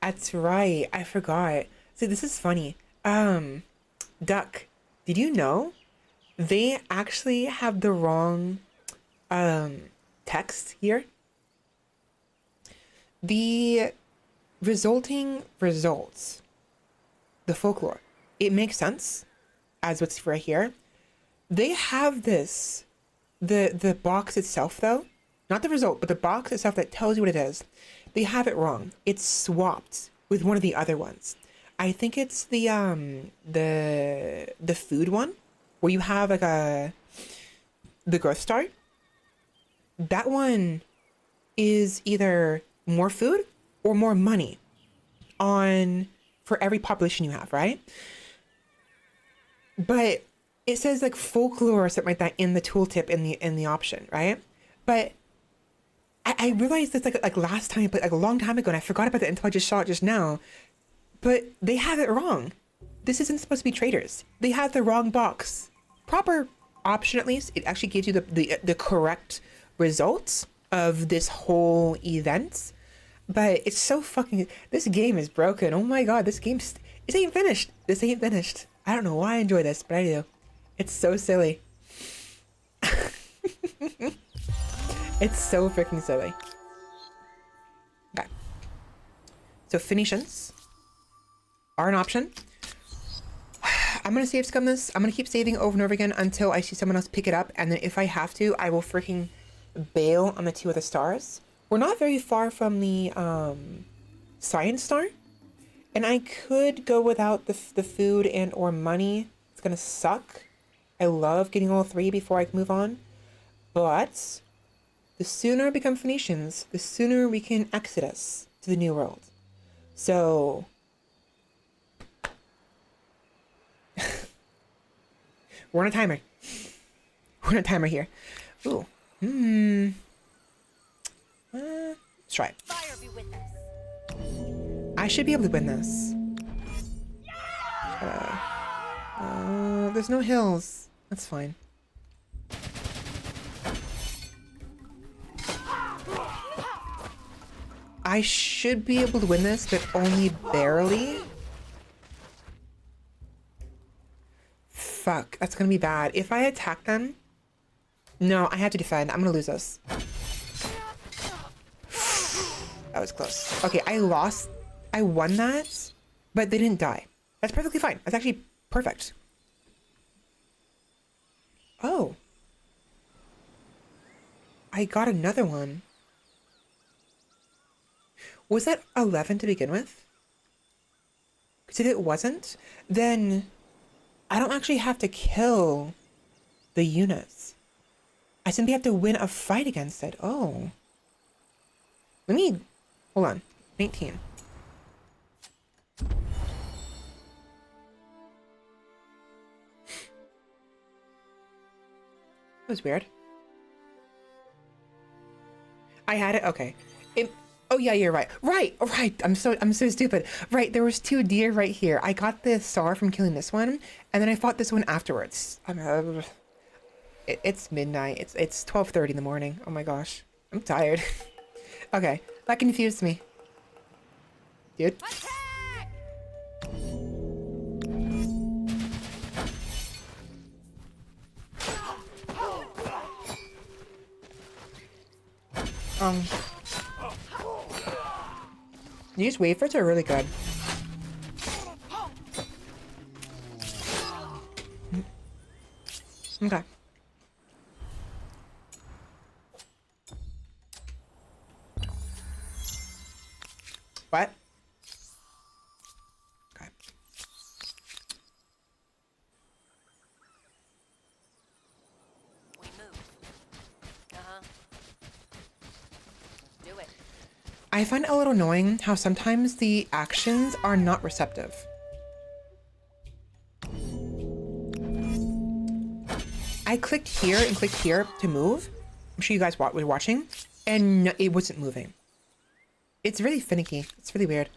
that's right. I forgot. See, this is funny. Duck, did you know they actually have the wrong text here? The resulting results, the folklore, it makes sense as what's right here. They have this, the box itself though, not the result, but the box itself that tells you what it is. They have it wrong. It's swapped with one of the other ones. I think it's the food one, where you have like the growth star. That one is either more food or more money for every population you have, right? But it says like folklore or something like that in the tooltip in the option, right? But I realized this like last time, but like a long time ago, and I forgot about it until I just saw it just now. But they have it wrong. This isn't supposed to be traders. They have the wrong box. Proper option, at least. It actually gives you the correct results of this whole event. But it's so fucking... This game is broken. Oh my god, this game... This ain't finished. This ain't finished. I don't know why I enjoy this, but I do. It's so silly. It's so freaking silly. Okay. So Phoenicians are an option. I'm gonna save scum this. I'm gonna keep saving over and over again until I see someone else pick it up, and then if I have to, I will freaking bail on the 2 of the stars. We're not very far from the science star, and I could go without the food and or money. It's gonna suck. I love getting all 3 before I can move on, but the sooner we become Phoenicians, the sooner we can exodus to the new world. So we're on a timer. We're on a timer here. Ooh. Let's try it. Fire be with us. I should be able to win this. There's no hills. That's fine. I should be able to win this, but only barely. Fuck, that's gonna be bad. If I attack them... No, I have to defend. I'm gonna lose this. That was close. Okay, I lost. I won that, but they didn't die. That's perfectly fine. That's actually perfect. Oh. I got another one. Was that 11 to begin with? Because if it wasn't, then I don't actually have to kill the units. I simply have to win a fight against it. Oh. Let me... Hold on. 19. That was weird. I had it? Okay. Oh yeah, you're right. Right. I'm so stupid. Right, there was 2 deer right here. I got the star from killing this one, and then I fought this one afterwards. It's midnight. It's 12:30 in the morning. Oh my gosh. I'm tired. Okay, that confused me. Dude. These wafers are really good. Okay. What? Okay. We move. Do it. I find it a little annoying how sometimes the actions are not receptive. I clicked here and clicked here to move. I'm sure you guys were watching, and it wasn't moving. It's really finicky. It's really weird.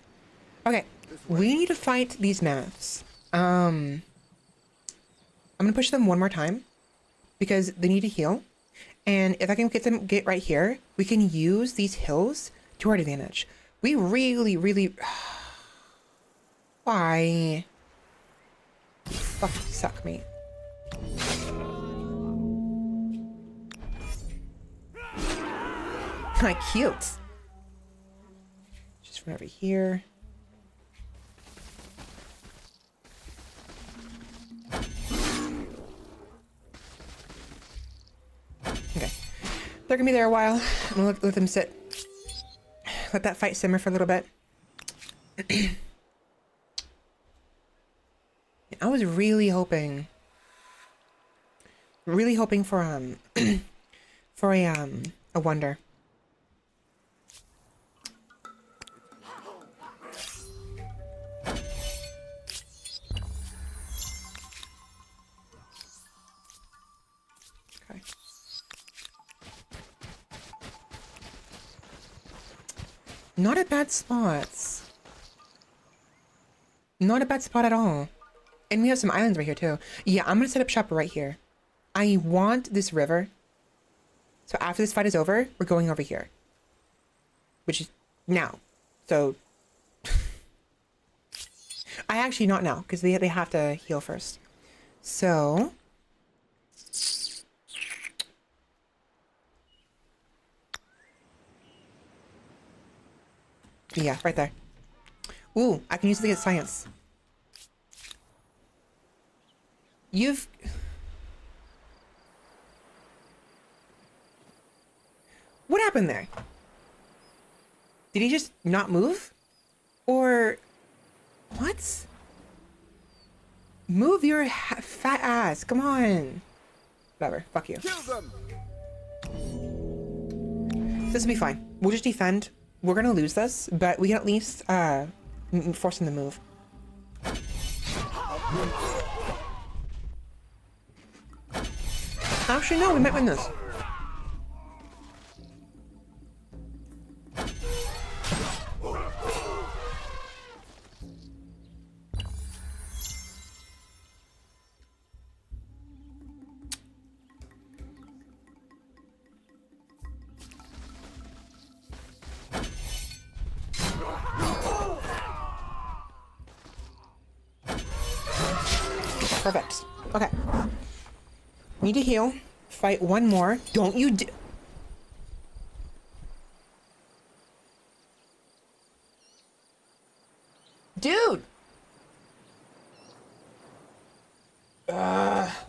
Okay, we need to fight these mammoths. I'm gonna push them one more time because they need to heal. And if I can get right here, we can use these hills to our advantage. We really... Why? You fucking suck, mate. Cute. Just run over here. Okay. They're gonna be there a while. I'm gonna let them sit. Let that fight simmer for a little bit. I was really hoping for for a wonder. Okay. Not a bad spot. Not a bad spot at all. And we have some islands right here too. Yeah, I'm gonna set up shop right here. I want this river. So after this fight is over, we're going over here. Which is now. So I actually not now, because they have to heal first. So yeah, right there. Ooh, I can use it to get science. What happened there? Did he just not move? Or what? Move your fat ass. Come on. Whatever. Fuck you. Kill them! This will be fine. We'll just defend. We're gonna lose this, but we can at least force him to move. Actually, no, we might win this. Perfect. Okay. Need to heal. Fight one more. Don't you Dude!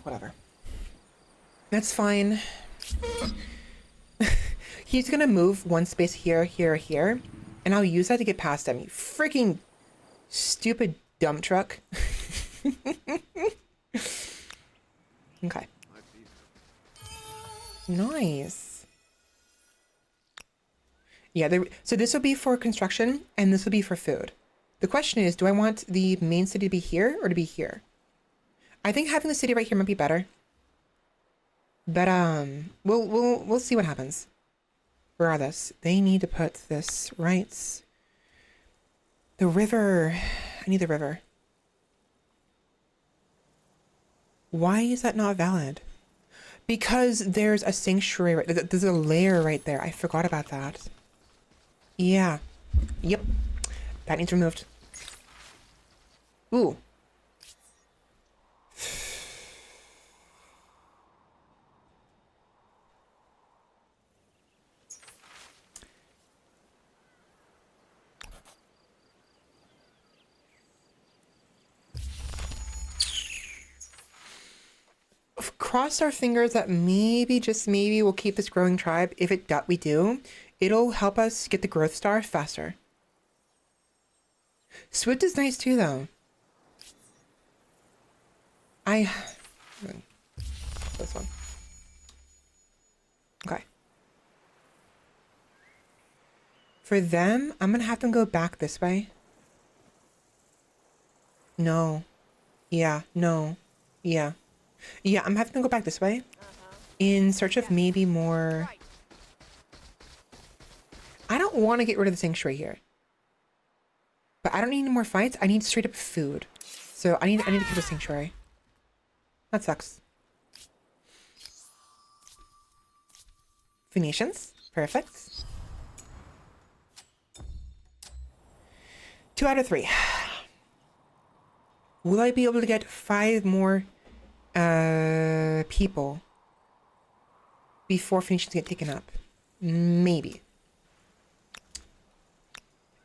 Whatever. That's fine. He's gonna move one space here, here, here, and I'll use that to get past him. You freaking stupid dump truck. Okay. Nice. Yeah, so this will be for construction, and this will be for food. The question is, do I want the main city to be here or to be here? I think having the city right here might be better. But we'll see what happens. Regardless, they need to put this right. The river. I need the river. Why is that not valid? Because there's a sanctuary right there. There's a layer right there. I forgot about that. Yeah. Yep. That needs removed. Ooh. Cross our fingers that maybe, just maybe, we'll keep this growing tribe. If we do, it'll help us get the growth star faster. Swift is nice too, though. This one. Okay. For them, I'm gonna have them go back this way. No. Yeah, no. Yeah. Yeah, I'm having to go back this way in search of maybe more. I don't want to get rid of the sanctuary here, but I don't need any more fights. I need straight up food, so I need to keep the sanctuary. That sucks. Phoenicians, perfect. 2 out of 3. Will I be able to get 5 more? People before Phoenicians get taken up? Maybe.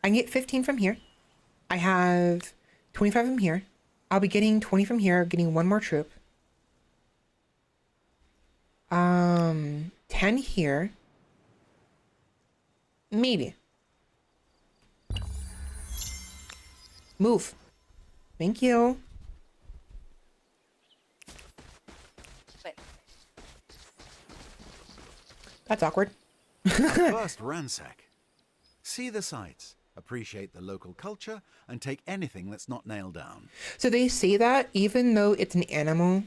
I can get 15 from here. I have 25 from here. I'll be getting 20 from here, getting 1 more troop. 10 here. Maybe. Move. Thank you. That's awkward. First ransack. See the sights, appreciate the local culture, and take anything that's not nailed down. So they say that even though it's an animal,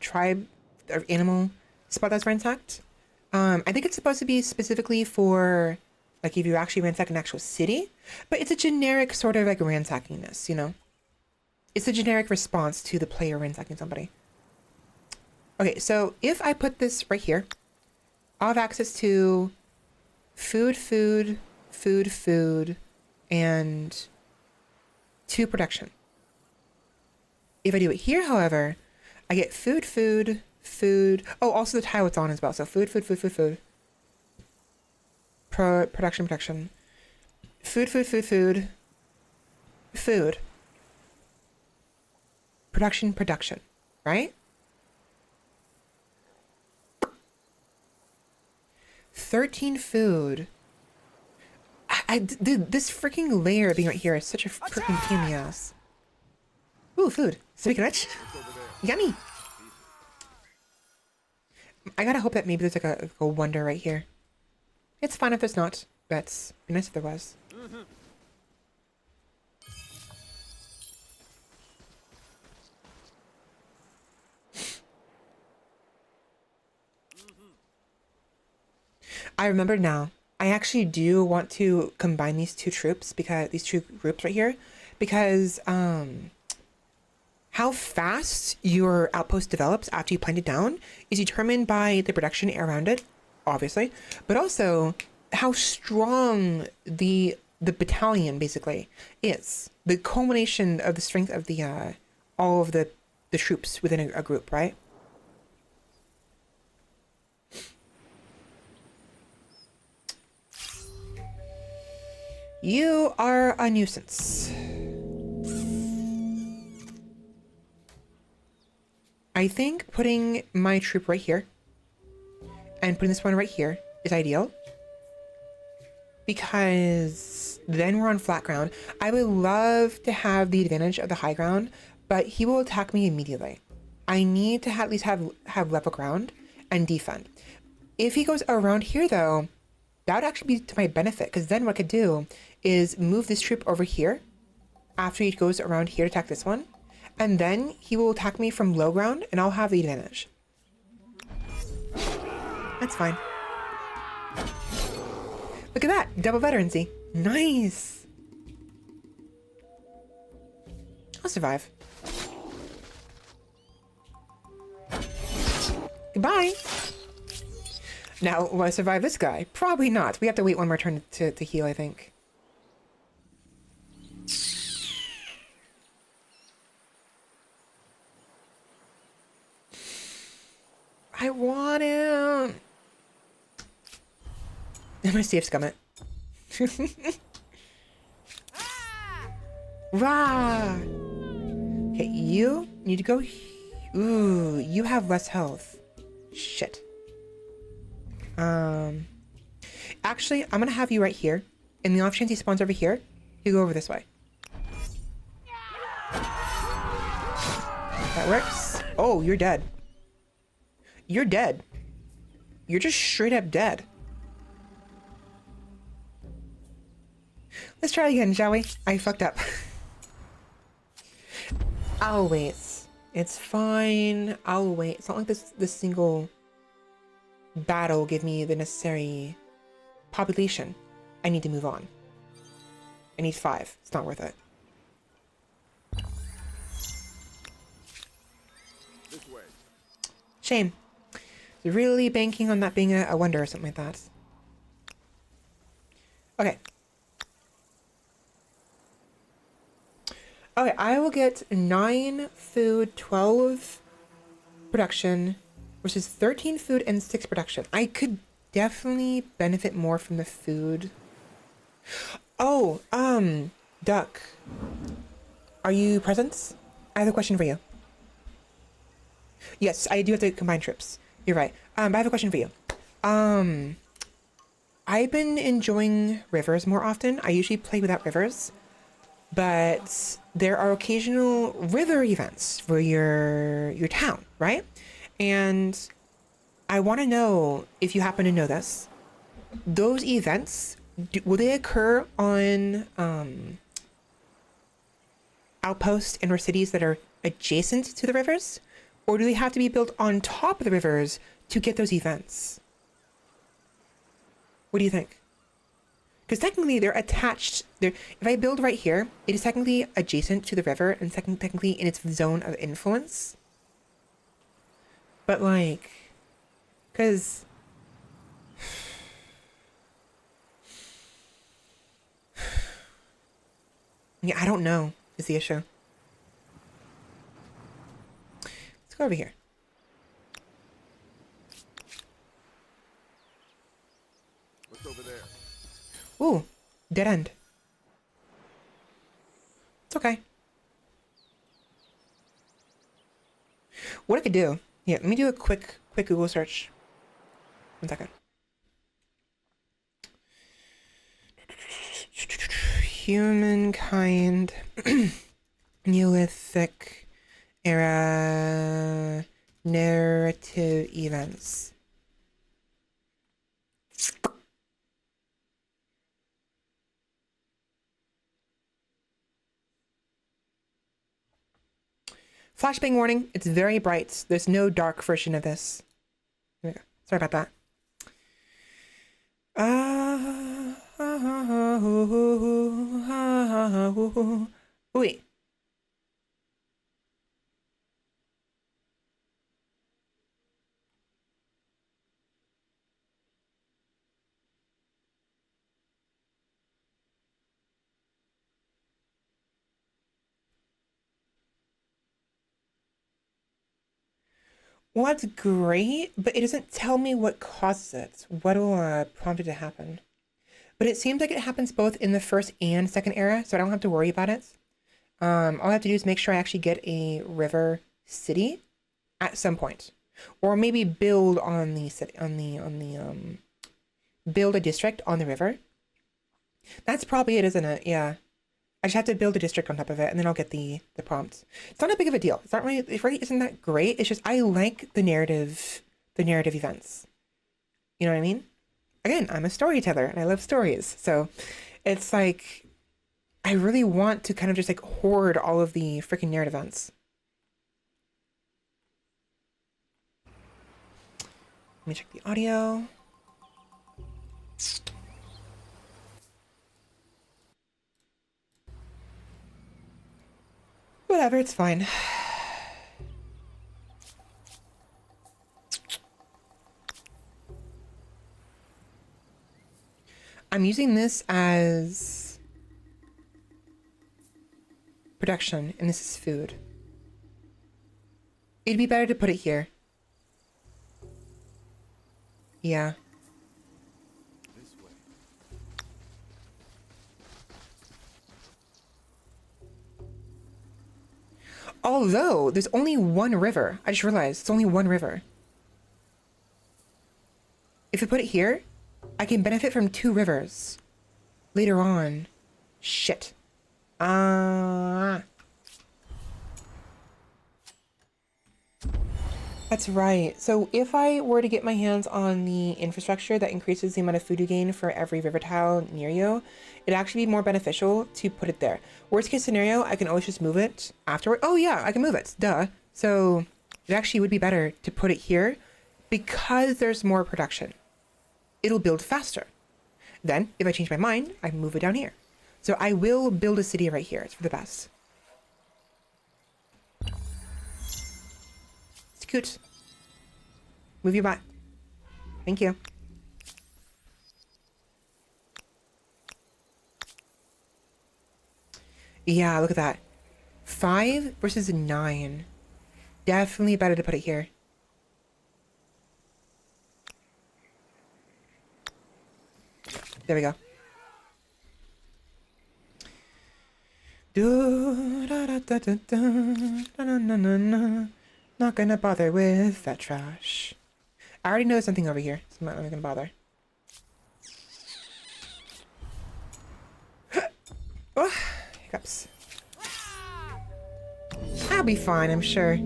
tribe or animal spot that's ransacked, I think it's supposed to be specifically for Like if you actually ransack an actual city, but it's a generic sort of like ransackingness, you know? It's a generic response to the player ransacking somebody. Okay, so if I put this right here, I'll have access to food, food, food, food, and 2 production. If I do it here, however, I get food, food, food. Oh, also the tile it's on as well. So food, food, food, food, food. Production, production. Food, food, food, food. Food. Production, production. Right? 13 food. Dude, this freaking layer being right here is such a freaking pain in the ass. Ooh, food. Speaking of which, yummy. I gotta hope that maybe there's like a wonder right here. It's fine if there's not, but it'd be nice if there was. I remember now. I actually do want to combine these 2 troops because these 2 groups right here, because how fast your outpost develops after you plant it down is determined by the production around it, obviously, but also how strong the battalion basically is. The culmination of the strength of the all of the troops within a group, right? You are a nuisance. I think putting my troop right here and putting this one right here is ideal, because then we're on flat ground. I would love to have the advantage of the high ground, but he will attack me immediately. I need to at least have level ground and defend. If he goes around here though, that would actually be to my benefit, because then what I could do is move this troop over here after he goes around here to attack this one, and then he will attack me from low ground and I'll have the advantage. That's fine. Look at that, double veterancy. Nice. I'll survive. Goodbye. Now, will I survive this guy? Probably not. We have to wait one more turn to heal, I think. I want him. I'm gonna see if scum it. Rah! Okay, you need to go. Ooh, you have less health. Shit. Actually, I'm gonna have you right here. In the off chance he spawns over here, you go over this way. That works. Oh, you're dead. You're dead. You're just straight up dead. Let's try again, shall we? I fucked up. I'll wait. It's fine. I'll wait. It's not like this single battle will give me the necessary population. I need to move on. I need 5. It's not worth it. This way. Shame. Really banking on that being a wonder or something like that. Okay. Okay, I will get 9 food, 12 production, versus 13 food and 6 production. I could definitely benefit more from the food. Oh, Duck. Are you present? I have a question for you. Yes, I do have to combine trips. You're right. But I have a question for you. I've been enjoying rivers more often. I usually play without rivers, but there are occasional river events for your town, right? And I want to know if you happen to know this. Those events, will they occur on outposts and or cities that are adjacent to the rivers? Or do they have to be built on top of the rivers to get those events? What do you think? Because technically they're attached. If I build right here, it is technically adjacent to the river and technically in its zone of influence. But like, because yeah, I don't know is the issue. Let's go over here. What's over there? Ooh, dead end. It's okay. What I could do, yeah, let me do a quick Google search. 1 second. Humankind, Neolithic era narrative events. Flashbang warning, it's very bright. There's no dark version of this. Here we go. Sorry about that. Wait. Well, that's great, but it doesn't tell me what causes it. What will prompt it to happen? But it seems like it happens both in the first and second era, so I don't have to worry about it. All I have to do is make sure I actually get a river city at some point, or maybe build on the city, build a district on the river. That's probably it, isn't it? Yeah. I just have to build a district on top of it, and then I'll get the prompt. It's not a big of a deal. It's not really, it really isn't that great. It's just I like the narrative events. You know what I mean? Again, I'm a storyteller, and I love stories. So it's like, I really want to kind of just like hoard all of the freaking narrative events. Let me check the audio. Whatever, it's fine. I'm using this as production, and this is food. It'd be better to put it here. Yeah. This way. Although, there's only one river. I just realized it's only one river. If I put it here, I can benefit from 2 rivers. Later on. Shit. That's right. So if I were to get my hands on the infrastructure that increases the amount of food you gain for every river tile near you, it'd actually be more beneficial to put it there. Worst case scenario, I can always just move it afterward. Oh yeah, I can move it. Duh. So it actually would be better to put it here because there's more production. It'll build faster. Then, if I change my mind, I can move it down here. So I will build a city right here. It's for the best. Scoot. Move your butt. Thank you. Yeah, look at that. 5 versus 9. Definitely better to put it here. There we go. Not gonna bother with that trash. I already know something over here, so I'm not gonna bother. Oh, hiccups. I'll be fine, I'm sure.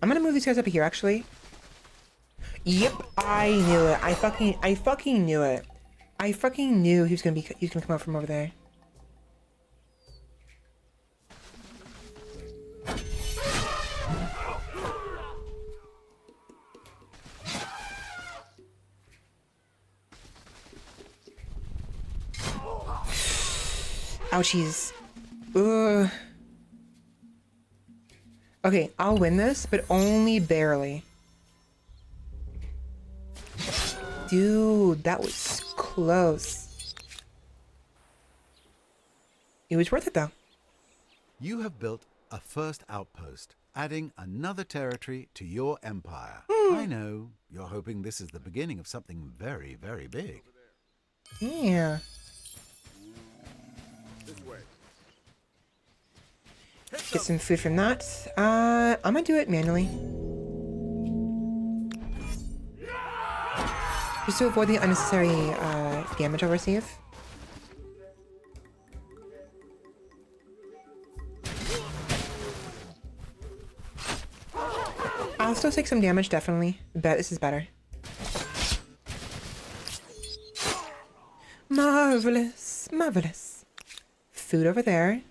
I'm gonna move these guys up here, actually. Yep, I knew it. I fucking knew it. I fucking knew he was gonna come out from over there. Ouchies. Ugh. Okay, I'll win this, but only barely. Dude, that was close. It was worth it though. You have built a first outpost, adding another territory to your empire. I know, you're hoping this is the beginning of something very, very big. Yeah. This way. Get some food from that. I'm gonna do it manually. Just to avoid the unnecessary damage I'll receive. I'll still take some damage, definitely. Bet this is better. Marvelous. Marvelous. Food over there.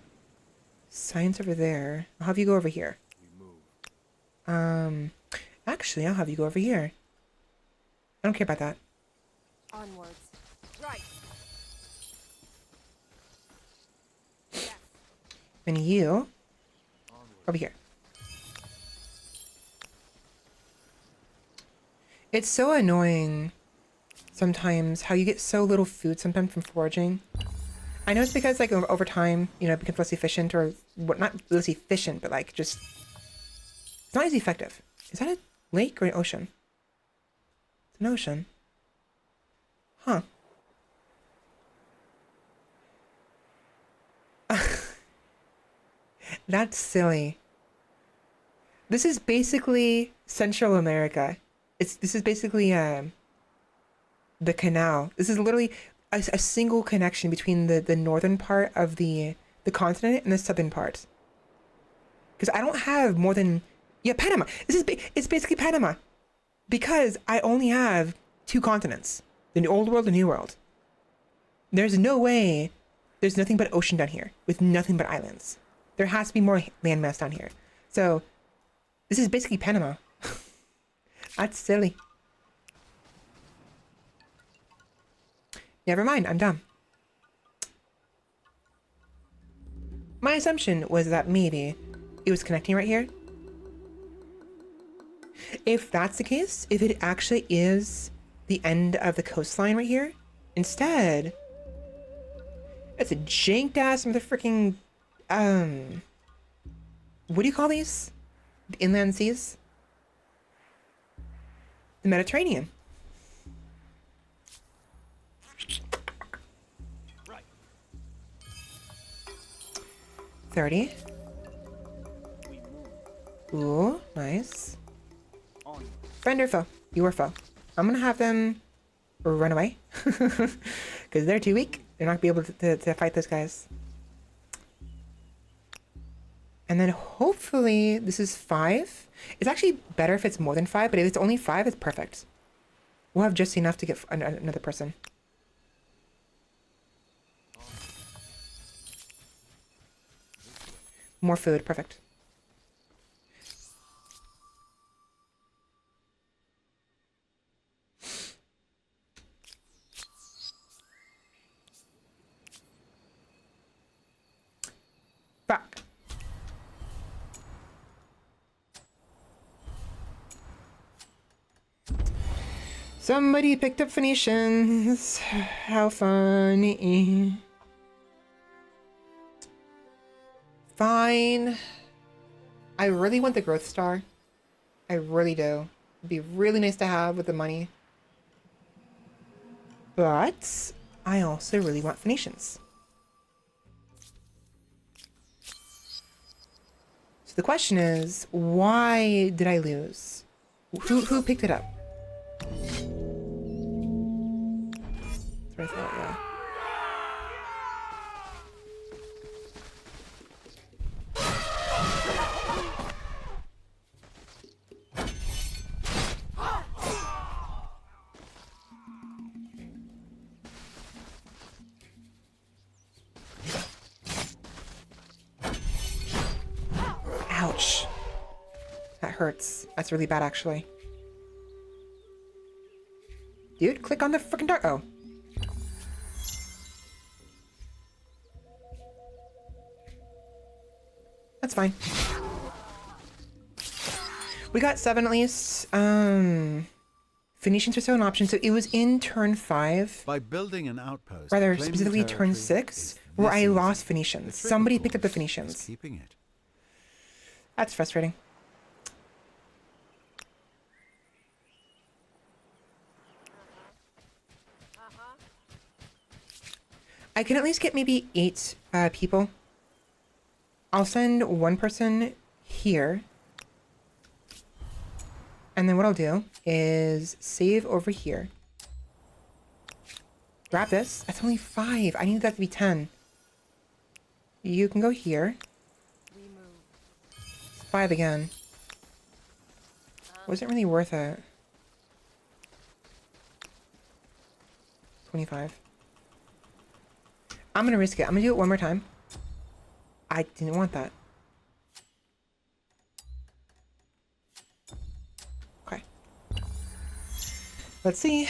Science over there. I'll have you go over here. Actually, I'll have you go over here. I don't care about that. Onwards. Right. And you over here. It's so annoying sometimes how you get so little food sometimes from foraging. I know it's because like over time, you know, it becomes less efficient, or what, not less efficient, but like just it's not as effective. Is that a lake or an ocean? It's an ocean. Huh. That's silly. This is basically Central America. This is basically the canal. This is literally a single connection between the northern part of the continent and the southern part. Because I don't have more than Panama. It's basically Panama, because I only have 2 continents: the old world and new world. There's no way. There's nothing but ocean down here with nothing but islands. There has to be more landmass down here. So this is basically Panama. That's silly. Never mind, I'm dumb. My assumption was that maybe it was connecting right here. If that's the case, if it actually is the end of the coastline right here, instead, it's a janked ass motherfucking, what do you call these? The inland seas? The Mediterranean. Right. 30. We move. Ooh, nice. On. Friend or foe? You are foe. I'm gonna have them run away. Because they're too weak. They're not gonna be able to fight those guys. And then hopefully this is 5. It's actually better if it's more than 5, but if it's only 5, it's perfect. We'll have just enough to get another person. More food, perfect. Fuck. Somebody picked up Phoenicians. How funny. Fine. I really want the growth star. I really do. It'd be really nice to have with the money. But I also really want Phoenicians. So the question is, why did I lose? Who picked it up? That's what I thought, yeah. Ouch. That hurts. That's really bad, actually. Dude, click on the freaking dart. Oh. That's fine. We got 7 at least. Phoenicians are still an option, so it was in turn 5. By building an outpost, Rather claiming specifically turn territory 6, is where this I easy. lost The Phoenicians. trick, Somebody of picked up the course, is Phoenicians. keeping it. That's frustrating. I can at least get maybe 8 people. I'll send one person here. And then what I'll do is save over here. Grab this. That's only 5. I need that to be 10. You can go here. We move. 5 again. Wasn't really worth it. 25. I'm gonna risk it. I'm gonna do it one more time. I didn't want that. Okay. Let's see.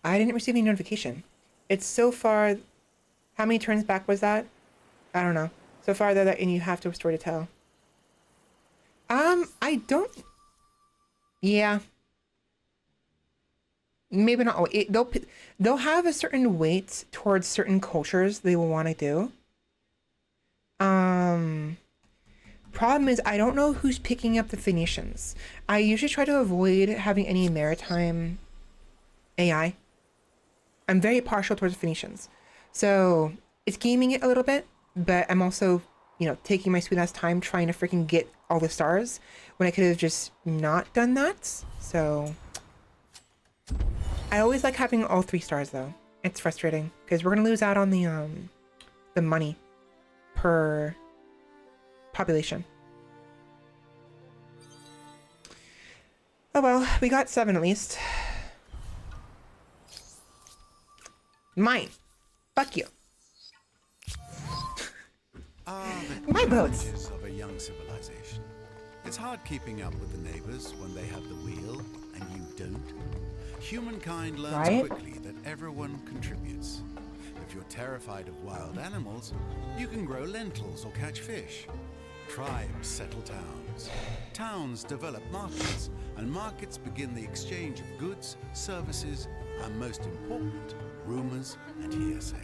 I didn't receive any notification. It's so far... How many turns back was that? I don't know. So far, though, that and you have to restore to tell. I don't... Yeah. Maybe not. They'll have a certain weight towards certain cultures they will want to do. Problem is, I don't know who's picking up the Phoenicians. I usually try to avoid having any maritime AI. I'm very partial towards Phoenicians. So, it's gaming it a little bit, but I'm also, you know, taking my sweet ass time trying to freaking get all the stars when I could have just not done that. So, I always like having all 3 stars though. It's frustrating because we're gonna lose out on the money per population. Oh well, we got 7 at least. Mine. Fuck you. My boats. Challenges of a young civilization. It's hard keeping up with the neighbors when they have the wheel and you don't. Humankind learns Right? quickly that everyone contributes. If you're terrified of wild animals, you can grow lentils or catch fish. Tribes settle towns. Towns develop markets, and markets begin the exchange of goods, services, and most important, rumors and hearsay.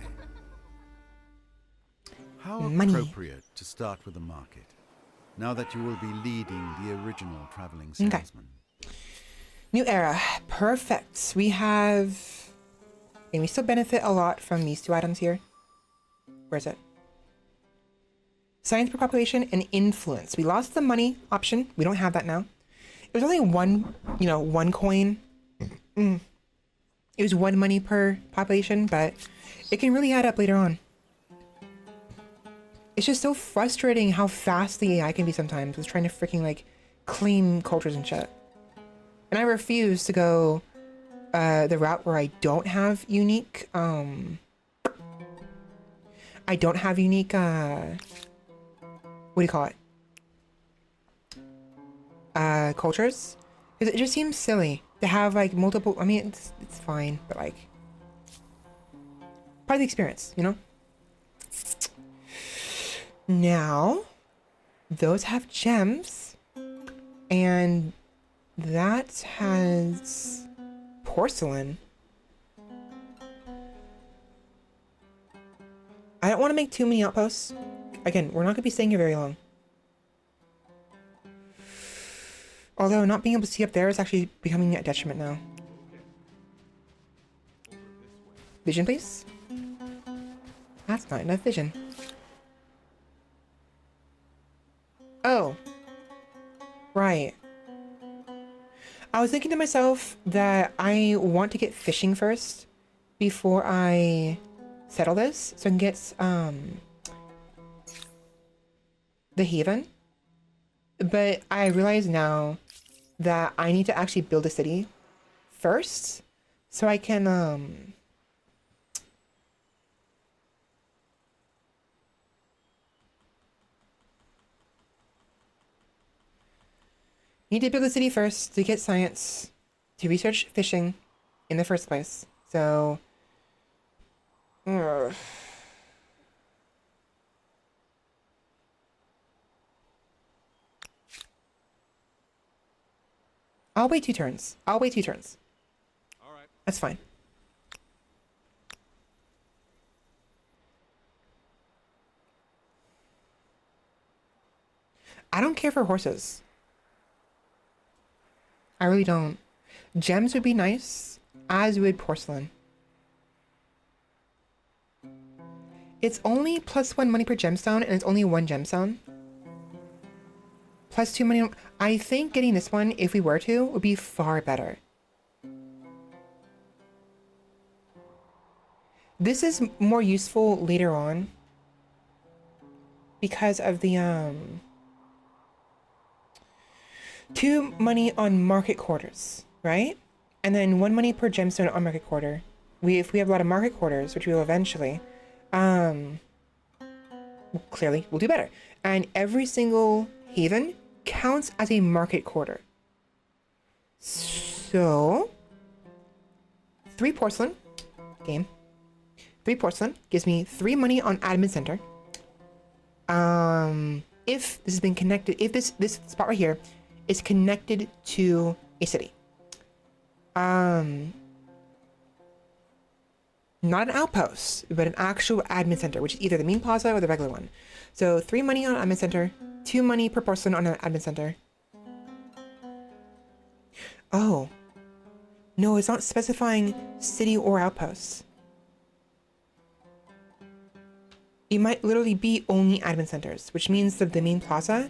How Money. appropriate to start with a market, now that you will be leading the original traveling Okay. salesman. New era. Perfect. We have... And we still benefit a lot from these 2 items here. Where is it? Science per population and influence. We lost the money option. We don't have that now. It was only 1, you know, 1 coin. It was 1 money per population, but it can really add up later on. It's just so frustrating how fast the AI can be sometimes with trying to freaking, like, claim cultures and shit. And I refuse to go the route where I don't have unique, I don't have unique, what do you call it? Cultures? Because it just seems silly to have, like, multiple, I mean, it's fine, but, like, part of the experience, you know? Now, those have gems, and that has porcelain. I don't want to make too many outposts. Again, we're not going to be staying here very long. Although not being able to see up there is actually becoming a detriment now. Vision, please. That's not enough vision. Oh. Right. I was thinking to myself that I want to get fishing first before I settle this, so I can get the haven. But I realize now that I need to actually build a city first so I can need to build a city first to get science, to research fishing in the first place. So, ugh. I'll wait 2 turns. I'll wait 2 turns. All right. That's fine. I don't care for horses. I really don't. Gems would be nice, as would porcelain. It's only +1 money per gemstone, and it's only 1 gemstone. +2 money. I think getting this one, if we were to, would be far better. This is more useful later on because of the 2 money on market quarters, right? And then 1 money per gemstone on market quarter. If we have a lot of market quarters, which we will eventually, clearly we'll do better. And every single haven counts as a market quarter. So 3 porcelain game. 3 porcelain gives me 3 money on admin center. If this has been connected, if this spot right here is connected to a city. Not an outpost, but an actual admin center, which is either the main plaza or the regular one. So 3 money on admin center, 2 money per porcelain on an admin center. Oh. No, it's not specifying city or outposts. It might literally be only admin centers, which means that the main plaza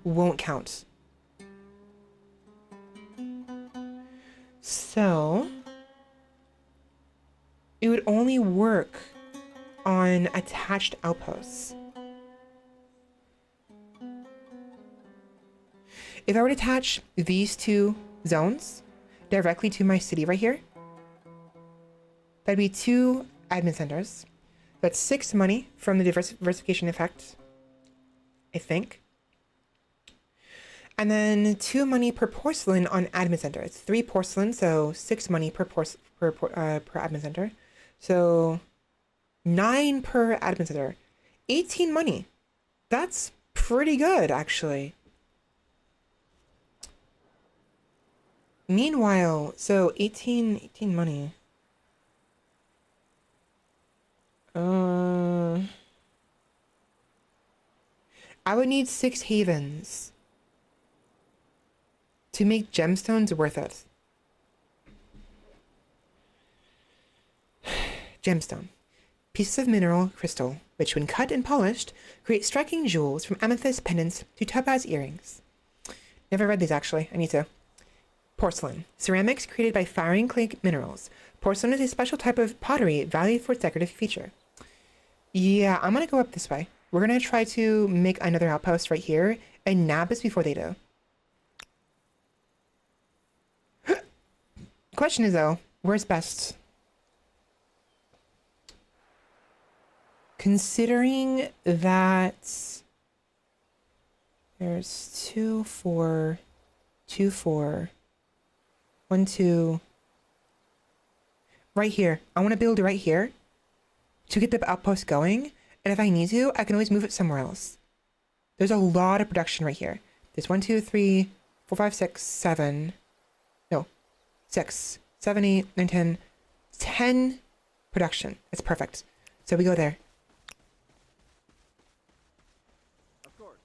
won't count. So it would only work on attached outposts. If I were to attach these 2 zones directly to my city right here, that'd be 2 admin centers. That's 6 money from the diversification effect, I think. And then 2 money per porcelain on admin center. It's 3 porcelain, so 6 money per admin center. So 9 per admin center. 18 money. That's pretty good, actually. Meanwhile, so 18 money. I would need 6 havens to make gemstones worth it. Gemstone. Pieces of mineral crystal, which when cut and polished, create striking jewels from amethyst pendants to topaz earrings. Never read these actually, I need to. Porcelain. Ceramics created by firing clay minerals. Porcelain is a special type of pottery valued for its decorative feature. Yeah, I'm gonna go up this way. We're gonna try to make another outpost right here and nab this before they do. Question is though, where's best? Considering that there's 2, 4, 2, 4, 1, 2. Right here. I want to build it right here to get the outpost going. And if I need to, I can always move it somewhere else. There's a lot of production right here. There's 1, 2, 3, 4, 5, 6, 7. No, 6, 7, 8, 9, 10. 10 production. It's perfect. So we go there. Of course.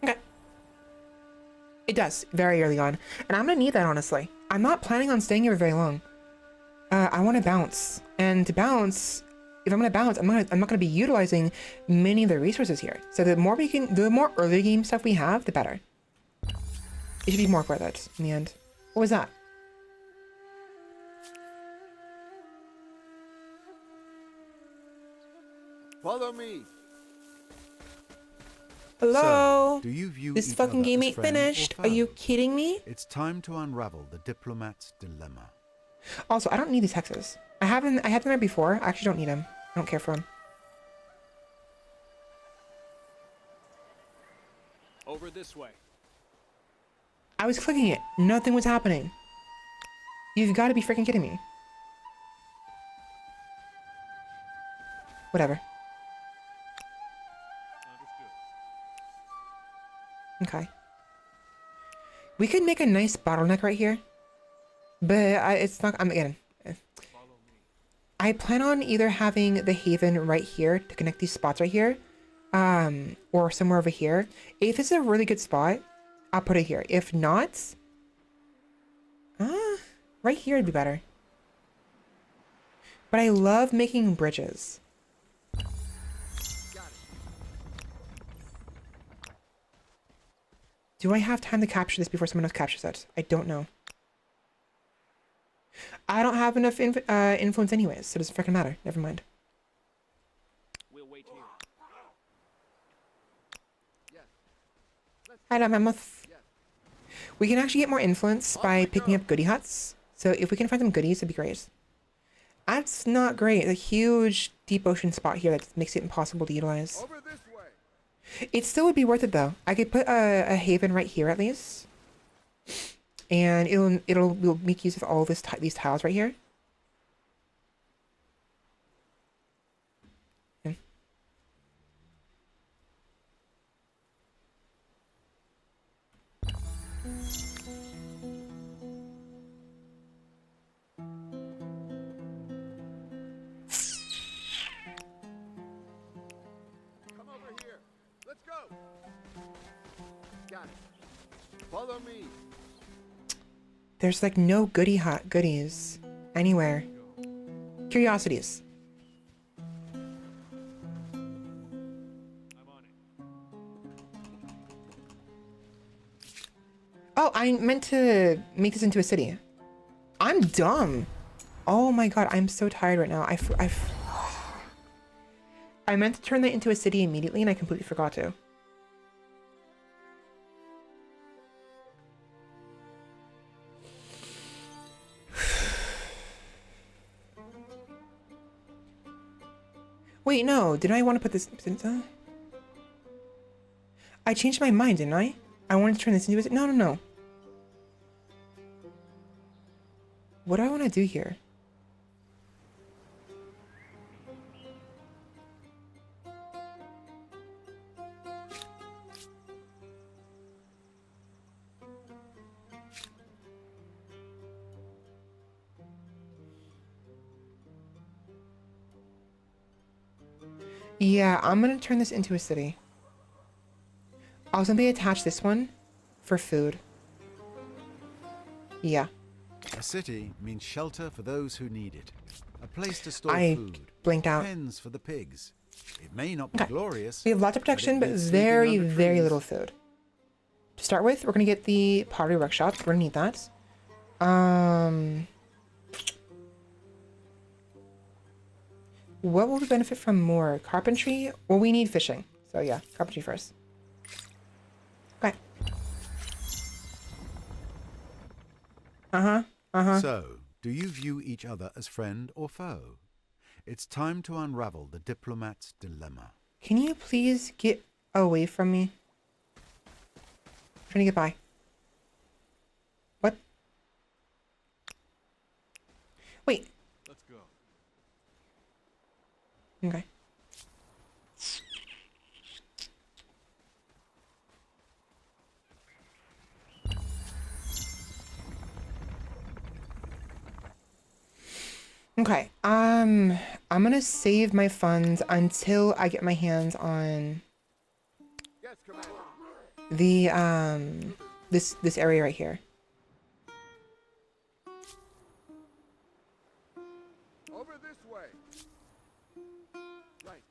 Okay. It does, very early on. And I'm gonna need that, honestly. I'm not planning on staying here very long. I want to bounce. And to bounce, if I'm gonna bounce, I'm not gonna be utilizing many of the resources here. So the more early game stuff we have, the better. It should be more worth it in the end. What was that? Follow me. Hello? So, do you view This each fucking other game as ain't friend or finished. Are you foe? kidding me? It's time to unravel the diplomat's dilemma. Also, I don't need these hexes. I had them there before. I actually don't need them. I don't care for them. Over this way. I was clicking it. Nothing was happening. You've got to be freaking kidding me. Whatever. Okay. We could make a nice bottleneck right here. But it's not... again... I plan on either having the haven right here to connect these spots right here. Or somewhere over here. If it's a really good spot, I'll put it here. If not... right here would be better. But I love making bridges. Do I have time to capture this before someone else captures it? I don't know. I don't have enough influence anyways, so it doesn't freaking matter. Never mind. We'll wait here. Hi, Mammoth. We can actually get more influence by picking up goodie huts. So if we can find some goodies, it'd be great. That's not great. A huge deep ocean spot here that makes it impossible to utilize. Over this way. It still would be worth it though. I could put a haven right here at least, and we'll make use of all this these tiles right here. Yeah. Come over here. Let's go. Got it. Follow me. There's like no goodies anywhere. Curiosities. Oh, I meant to make this into a city. I'm dumb. Oh my god, I'm so tired right now. I meant to turn that into a city immediately and I completely forgot to. Wait, no. Didn't I want to put this... I changed my mind, didn't I? I wanted to turn this into a... No, no, no. What do I want to do here? Yeah, I'm gonna turn this into a city. I was gonna attach this one for food. Yeah. A city means shelter for those who need it. A place to store I food. blinked out. Pens for the pigs. It may not be glorious. We have lots of protection, but it means very, sleeping under very trees. little food. To start with, we're gonna get the pottery workshop. We're gonna need that. What will we benefit from more? Carpentry? Well, we need fishing. So yeah, carpentry first. Okay. So, do you view each other as friend or foe? It's time to unravel the diplomat's dilemma. Can you please get away from me? I'm trying to get by. What? Wait. Let's go. Okay. Okay, I'm gonna save my funds until I get my hands on Yes, Commander. the this area right here. Over this way. Right.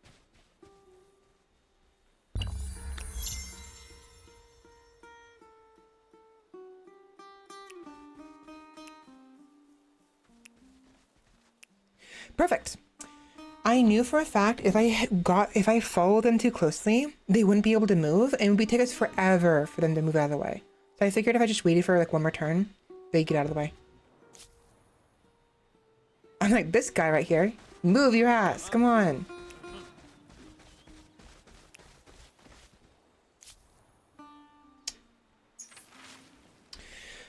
Perfect. I knew for a fact if I followed them too closely, they wouldn't be able to move, and it would take us forever for them to move out of the way. So I figured if I just waited for like one more turn, they'd get out of the way. I'm like, this guy right here. Move your ass. Come on.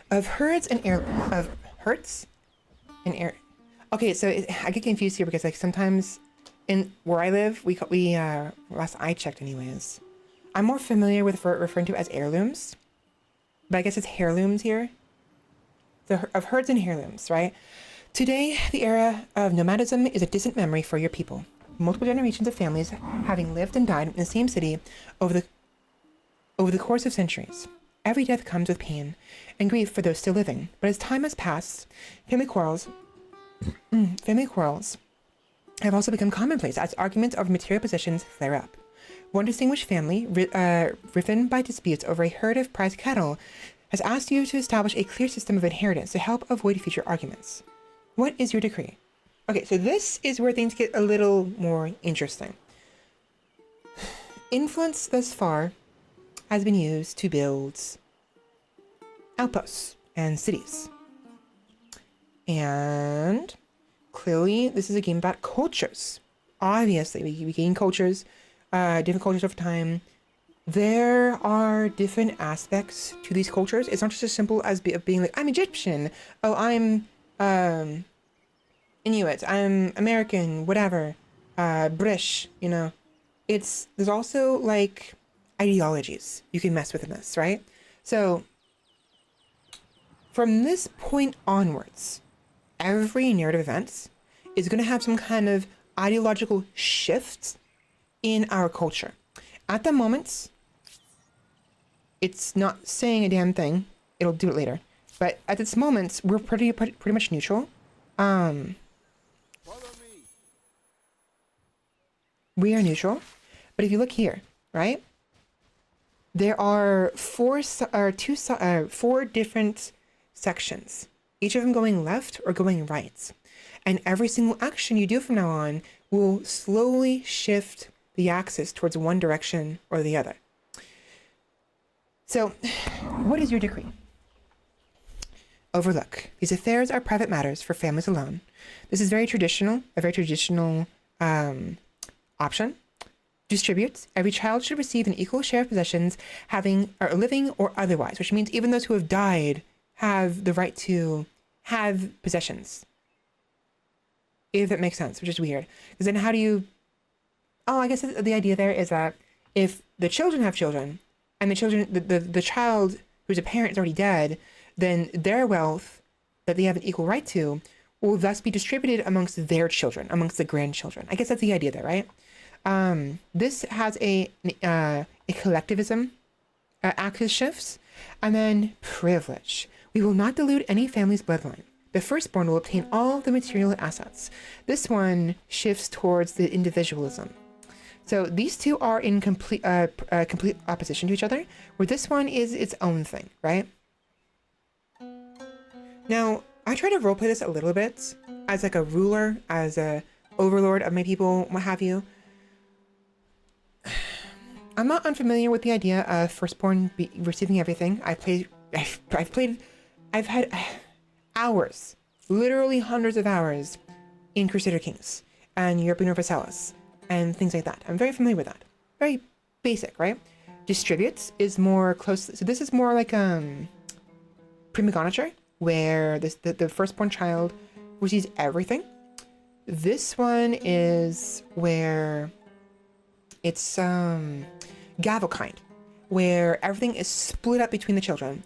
Of herds and air of herds and air. Okay, so I get confused here because like sometimes in where I live, we last I checked anyways. I'm more familiar with referring to as heirlooms, but I guess it's heirlooms here. Of herds and heirlooms, right? Today, the era of nomadism is a distant memory for your people. Multiple generations of families having lived and died in the same city over the course of centuries. Every death comes with pain and grief for those still living, but as time has passed, family quarrels have also become commonplace as arguments over material possessions flare up. One distinguished family, riven by disputes over a herd of prized cattle, has asked you to establish a clear system of inheritance to help avoid future arguments. What is your decree? Okay, so this is where things get a little more interesting. Influence thus far has been used to build outposts and cities. And clearly, this is a game about cultures. Obviously, we gain cultures, different cultures over time. There are different aspects to these cultures. It's not just as simple as being like, I'm Egyptian. Oh, I'm Inuit. I'm American, whatever. British, you know. There's also like ideologies you can mess with in this, right? So from this point onwards, every narrative event is going to have some kind of ideological shift in our culture. At the moment, it's not saying a damn thing. It'll do it later. But at this moment, we're pretty much neutral. Follow me. We are neutral. But if you look here, right? There are four different sections, each of them going left or going right. And every single action you do from now on will slowly shift the axis towards one direction or the other. So, what is your decree? Overlook. These affairs are private matters for families alone. This is a very traditional option. Distribute. Every child should receive an equal share of possessions, living or otherwise, which means even those who have died have the right to have possessions. If that makes sense, which is weird. Because then how do you... Oh, I guess the idea there is that if the children have children, and the child who's a parent is already dead, then their wealth that they have an equal right to will thus be distributed amongst their children, amongst the grandchildren. I guess that's the idea there, right? This has a collectivism axis shifts, and then privilege. We will not dilute any family's bloodline. The firstborn will obtain all the material assets. This one shifts towards the individualism. So these two are in complete opposition to each other, where this one is its own thing, right? Now, I try to roleplay this a little bit as like a ruler, as a overlord of my people, what have you. I'm not unfamiliar with the idea of firstborn receiving everything. I've had hours, literally hundreds of hours in Crusader Kings and Europe Universalis and things like that. I'm very familiar with that. Very basic, right? Distributes is more close. So this is more like primogeniture, where the firstborn child receives everything. This one is where it's Gavelkind, where everything is split up between the children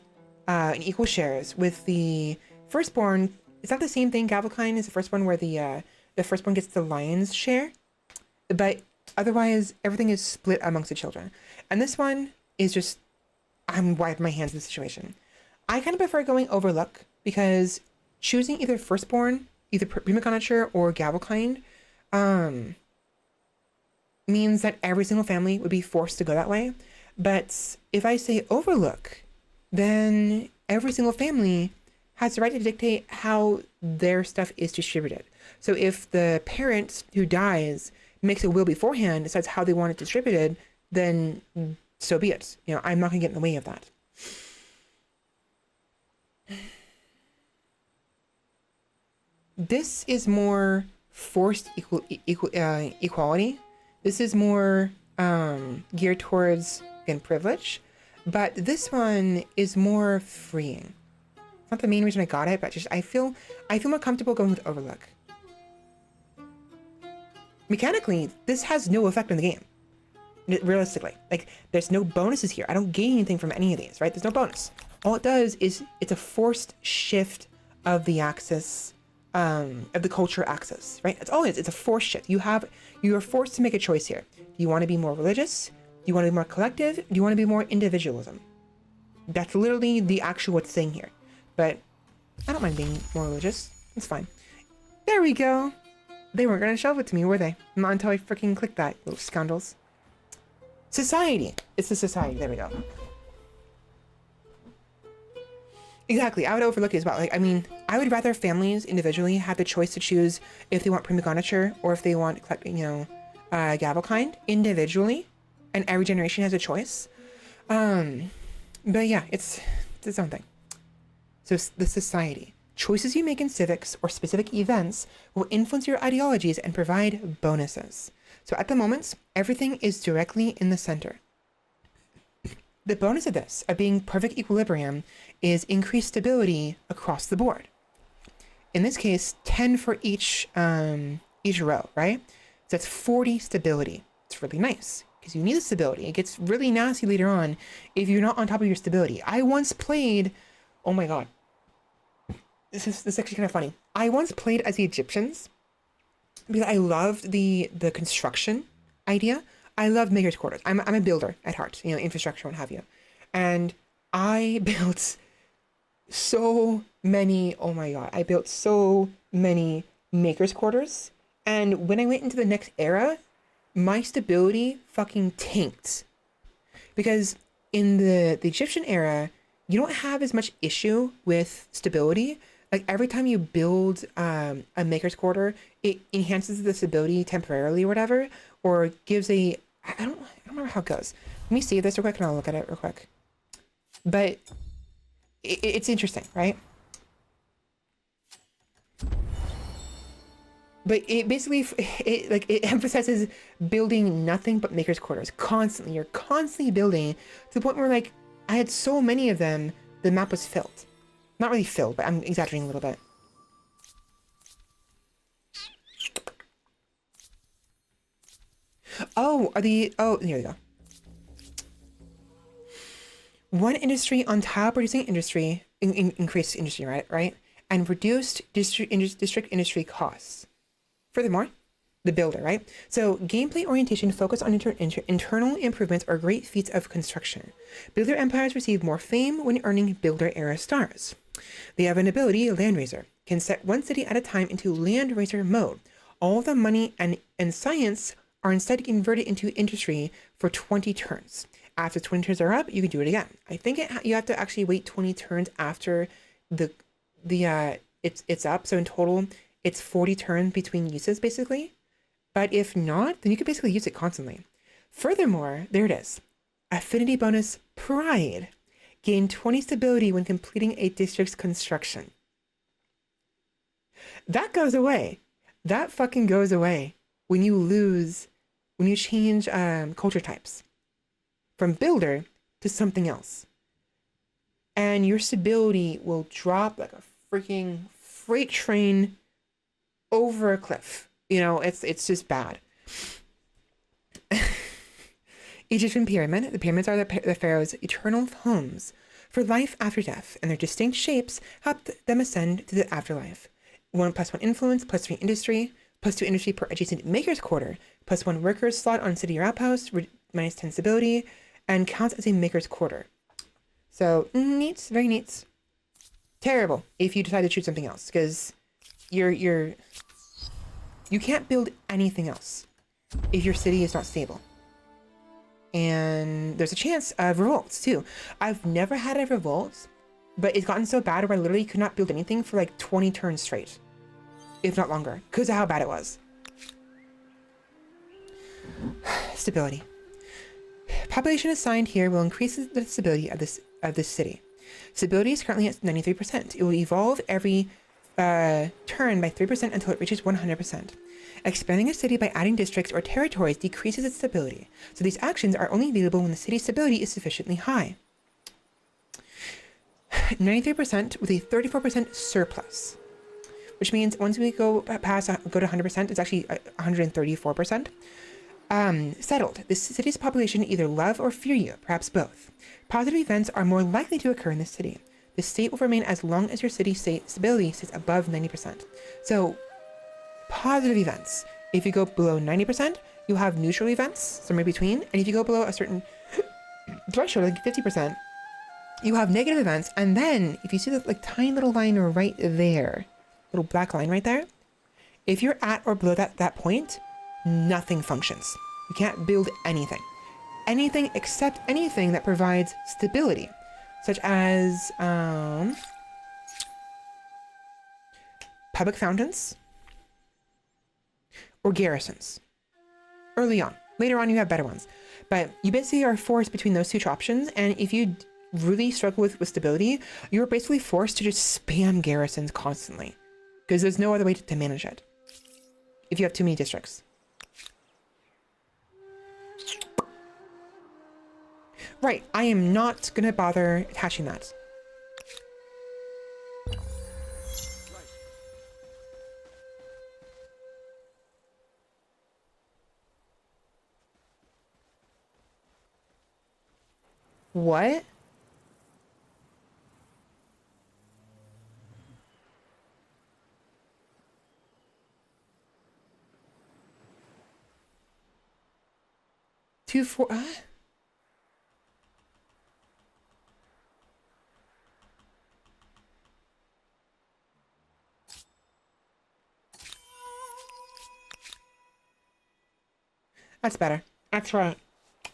in equal shares, with the firstborn. It's not the same thing. Gavelkind is the firstborn where the firstborn gets the lion's share, but otherwise everything is split amongst the children. And this one is just, I'm wiping my hands in the situation. I kind of prefer going overlook, because choosing either firstborn, either primogeniture or Gavelkind, means that every single family would be forced to go that way. But if I say overlook, then every single family has the right to dictate how their stuff is distributed. So if the parent who dies makes a will beforehand, decides how they want it distributed, then so be it. You know, I'm not gonna get in the way of that. This is more forced equality. This is more geared towards, again, privilege. But this one is more freeing. It's not the main reason I got it, but just I feel more comfortable going with Overlook. Mechanically, this has no effect on the game. Realistically, like there's no bonuses here. I don't gain anything from any of these, right? There's no bonus. All it does is it's a forced shift of the axis, of the culture axis, right? That's all it is. It's a forced shift. You are forced to make a choice here. Do you want to be more religious? Do you want to be more collective? Do you want to be more individualism? That's literally the actual what's saying here. But I don't mind being more religious. It's fine. There we go. They weren't gonna shove it to me, were they? Not until I freaking clicked that, little scoundrels. Society. It's the society. There we go. Exactly. I would overlook it as well. Like, I mean, I would rather families individually have the choice to choose if they want primogeniture or if they want, Gavelkind individually, and every generation has a choice. But yeah, it's its own thing. So the society. Choices you make in civics or specific events will influence your ideologies and provide bonuses. So at the moment, everything is directly in the center. The bonus of this, of being perfect equilibrium, is increased stability across the board. In this case, 10 for each row, right? So that's 40 stability. It's really nice because you need the stability. It gets really nasty later on if you're not on top of your stability. I once played, oh my god, this is actually kind of funny. I once played as the Egyptians because I loved the construction idea. I love maker's quarters. I'm a builder at heart, infrastructure, what have you. And I built so many, oh my god, I built so many maker's quarters. And when I went into the next era, my stability fucking tanked. Because in the Egyptian era, you don't have as much issue with stability. Like every time you build a maker's quarter, it enhances the stability temporarily or whatever, or gives I don't remember how it goes. Let me save this real quick and I'll look at it real quick. But it's interesting, right? But it basically, it emphasizes building nothing but maker's quarters constantly. You're constantly building to the point where I had so many of them, the map was filled. Not really filled, but I'm exaggerating a little bit. Here we go. One industry on tile producing industry, increased industry, right? And reduced district industry costs. Furthermore, the builder, right? So gameplay orientation focus on internal improvements or great feats of construction. Builder empires receive more fame when earning builder era stars. They have an ability, Landraiser, can set one city at a time into Landraiser mode. All the money and science are instead converted into industry for 20 turns. After 20 turns are up, you can do it again. I think you have to actually wait 20 turns after it's up. So in total, it's 40 turns between uses basically. But if not, then you can basically use it constantly. Furthermore, there it is. Affinity bonus Pride. Gain 20 stability when completing a district's construction. That goes away. That fucking goes away when you change culture types from builder to something else. And your stability will drop like a freaking freight train over a cliff. It's just bad. Egyptian pyramid. The pyramids are the pharaoh's eternal homes for life after death, and their distinct shapes help them ascend to the afterlife. 1+1 influence, +3 industry, +2 industry per adjacent maker's quarter, +1 workers slot on city or outpost, -10 stability, and counts as a maker's quarter. So neat, very neat. Terrible if you decide to choose something else, because you can't build anything else if your city is not stable. And there's a chance of revolts too. I've never had a revolt, but it's gotten so bad where I literally could not build anything for like 20 turns straight, if not longer, because of how bad it was. Stability. Population assigned here will increase the stability of this city. Stability is currently at 93%. It will evolve every turn by 3% until it reaches 100%. Expanding a city by adding districts or territories decreases its stability, so these actions are only available when the city's stability is sufficiently high. 93% with a 34% surplus, which means once we go to 100%, it's actually 134%. Settled. The city's population either love or fear you, perhaps both. Positive events are more likely to occur in this city. The state will remain as long as your city's stability sits above 90%. So, positive events. If you go below 90%, you have neutral events, somewhere between. And if you go below a certain threshold, like 50%, you have negative events. And then, if you see the like tiny little line right there, little black line right there, if you're at or below that point, nothing functions. You can't build anything. Anything except anything that provides stability, such as public fountains or garrisons. Early on. Later on, you have better ones. But you basically are forced between those two options, and if you really struggle with stability, you're basically forced to just spam garrisons constantly, because there's no other way to manage it if you have too many districts. Right, I am not gonna bother attaching that. What? Two, four, That's better. That's right.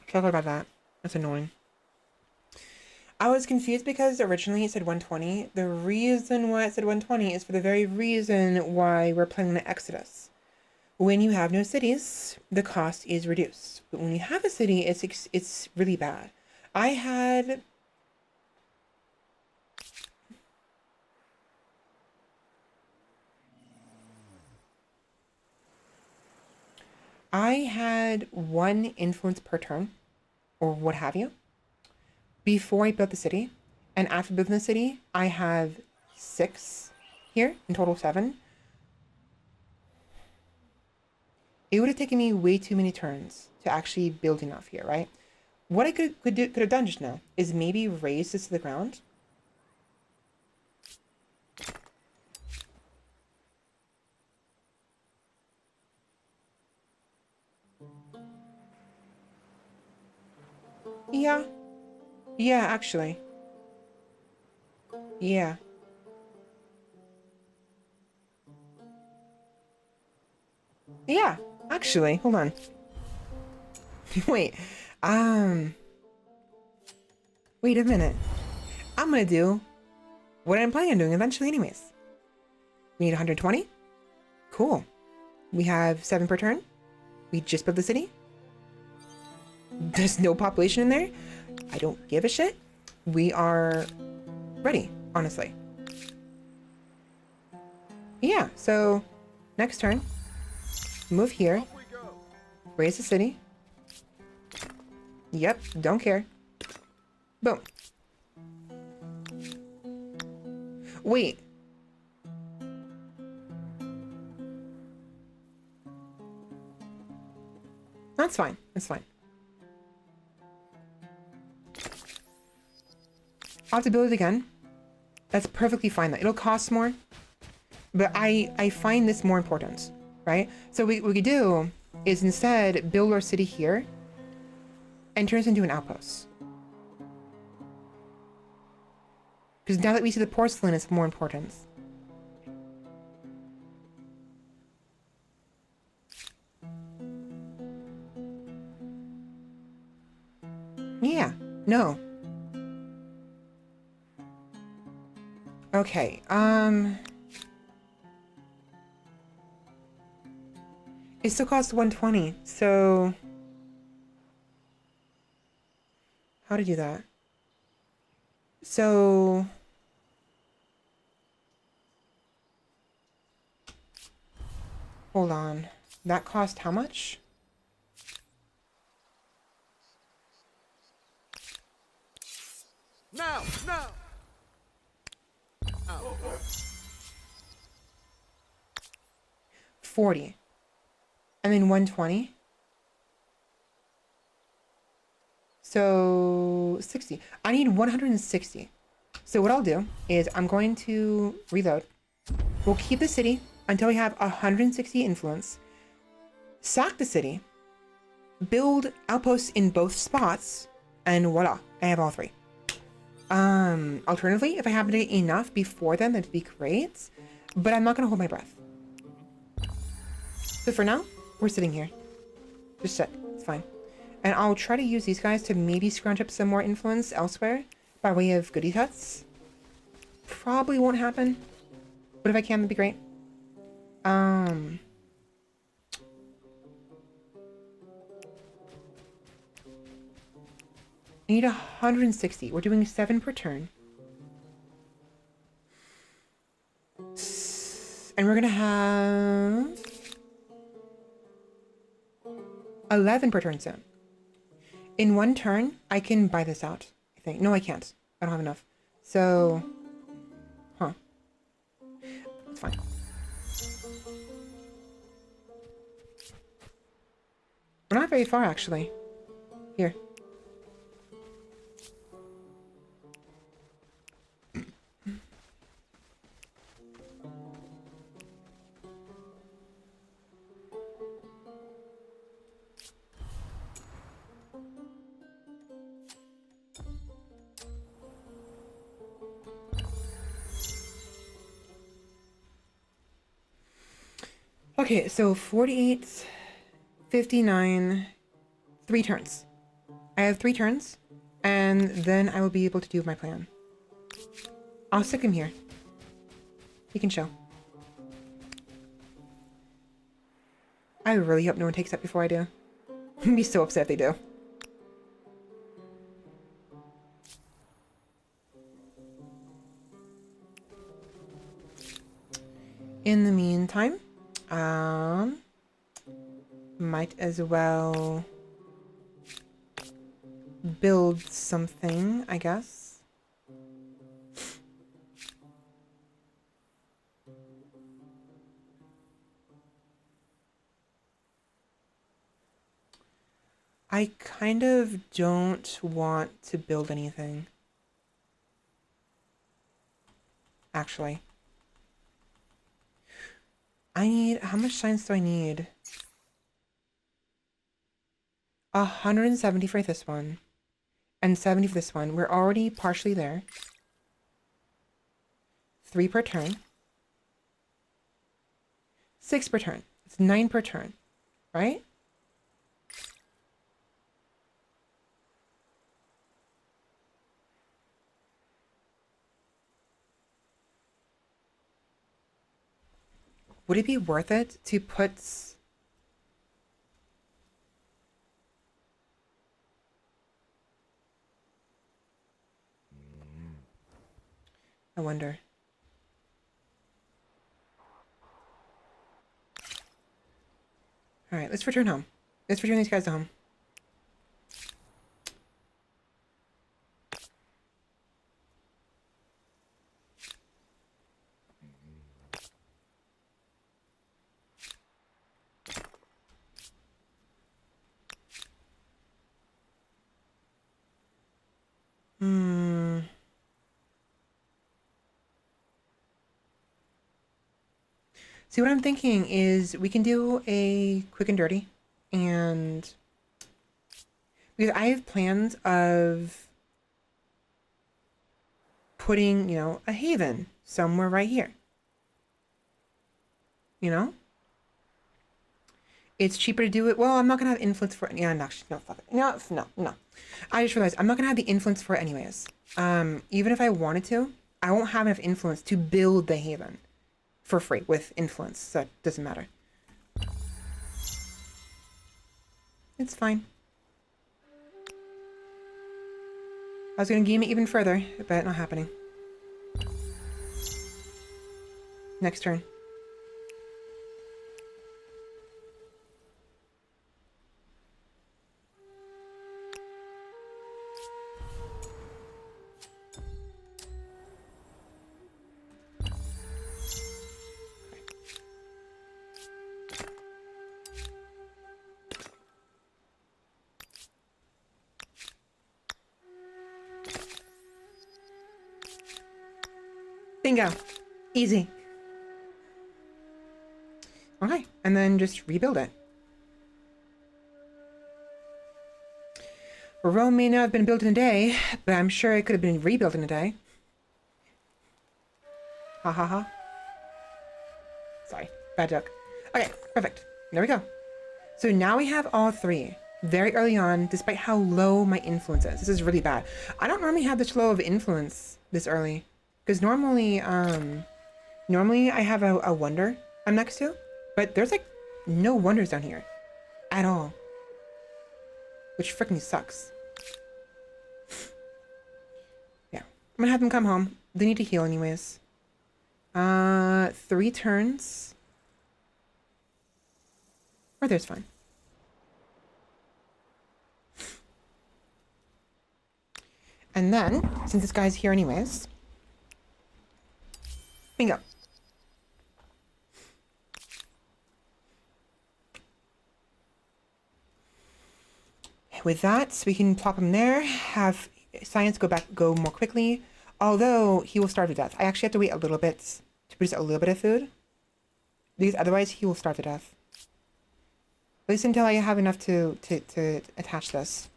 Forgot about that. That's annoying. I was confused because originally it said 120. The reason why it said 120 is for the very reason why we're planning an exodus. When you have no cities, the cost is reduced. But when you have a city, it's really bad. I had one influence per turn, or what have you, before I built the city. And after building the city, I have 6 here, in total 7. It would have taken me way too many turns to actually build enough here, right? What I could have done just now is maybe raise this to the ground. Yeah. Yeah, actually. Yeah. Yeah, actually, hold on. Wait, wait a minute. I'm gonna do what I'm planning on doing eventually anyways. We need 120. Cool. We have 7 per turn. We just built the city. There's no population in there. I don't give a shit. We are ready, honestly. Yeah, so next turn, move here, Off we go. raise the city. Yep, don't care. Boom. Wait. That's fine. That's fine. I'll have to build it again. That's perfectly fine. It'll cost more. But I find this more important, right? So what we could do is instead build our city here and turn this into an outpost. Because now that we see the porcelain, it's more important. Yeah, no. Okay, it still costs 120, so how to do that? So Hold on. That cost how much? Now! Now! Now! 40. And then 120. So 60. I need 160. So what I'll do is I'm going to reload. We'll keep the city until we have 160 influence. Sack the city. Build outposts in both spots. And voila, I have all three. Alternatively, if I have enough before then, that'd be great. But I'm not gonna hold my breath. So for now, we're sitting here. Just sit, it's fine. And I'll try to use these guys to maybe scrounge up some more influence elsewhere by way of goodie huts. Probably won't happen, but if I can, that'd be great. I need 160. We're doing 7 per turn. And we're gonna have 11 per turn soon. In one turn, I can buy this out, I think. No, I can't. I don't have enough. So, huh. It's fine. We're not very far, actually. Here. Okay, so 48, 59, 3 turns. I have 3 turns, and then I will be able to do my plan. I'll stick him here. He can chill. I really hope no one takes that before I do. I'd be so upset if they do. In the meantime, might as well build something, I guess. I kind of don't want to build anything. Actually. I need, how much science do I need? 170 for this one. And 70 for this one. We're already partially there. 3 per turn. 6 per turn. It's 9 per turn. Right? Would it be worth it to put... I wonder. Alright, let's return home. Let's return these guys to home. See, what I'm thinking is we can do a quick and dirty, and because I have plans of putting, you know, a haven somewhere right here. You know? It's cheaper to do it. Well, I'm not gonna have influence for it. Yeah, no, fuck it. No. I just realized I'm not gonna have the influence for it anyways. Even if I wanted to, I won't have enough influence to build the haven for free with influence, so it doesn't matter. It's fine. I was gonna game it even further, but not happening. Next turn. Bingo. Easy. Okay, and then just rebuild it. Rome may not have been built in a day, but I'm sure it could have been rebuilt in a day. Ha ha ha. Sorry, bad joke. Okay, perfect. There we go. So now we have all three very early on, despite how low my influence is. This is really bad. I don't normally have this low of influence this early, because normally I have a wonder I'm next to, but there's like no wonders down here at all, which freaking sucks. Yeah, I'm gonna have them come home. They need to heal anyways. 3 turns. Or there's fine. And then, since this guy's here anyways, bingo. With that, we can plop him there, have science go more quickly, although he will starve to death. I actually have to wait a little bit to produce a little bit of food, because otherwise he will starve to death. At least until I have enough to attach this.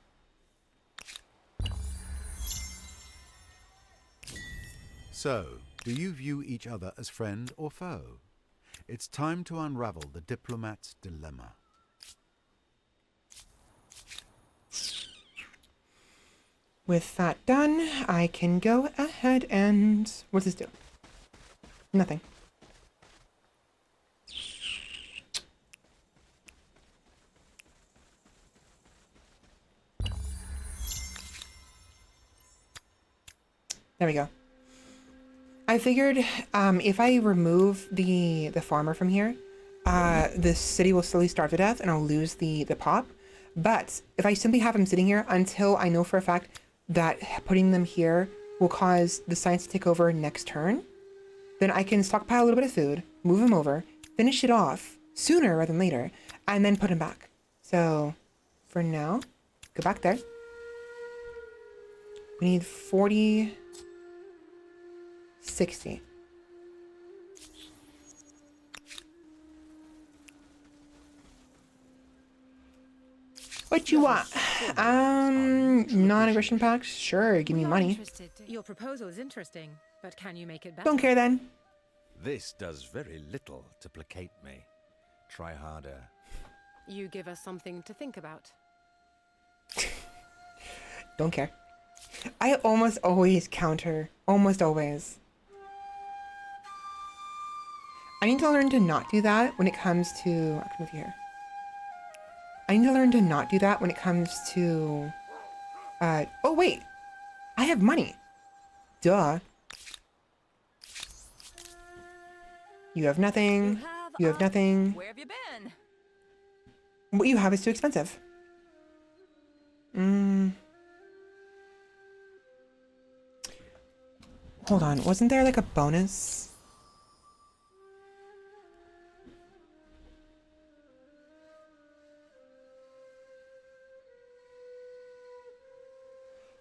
So, do you view each other as friend or foe? It's time to unravel the diplomat's dilemma. With that done, I can go ahead and... What's this do? Nothing. There we go. I figured if I remove the farmer from here, the city will slowly starve to death and I'll lose the pop. But if I simply have him sitting here until I know for a fact that putting them here will cause the science to take over next turn, then I can stockpile a little bit of food, move him over, finish it off sooner rather than later, and then put him back. So for now, go back there. We need 40, 60. What you want? Non-aggression packs? Sure, give me money. Your proposal is interesting, but can you make it better? Don't care then. This does very little to placate me. Try harder. You give us something to think about. Don't care. I almost always counter. Almost always. I need to learn to not do that when it comes to... I can move here. I need to learn to not do that when it comes to... oh, wait. I have money. Duh. You have nothing. You have nothing. Where have you been? What you have is too expensive. Hold on. Wasn't there like a bonus?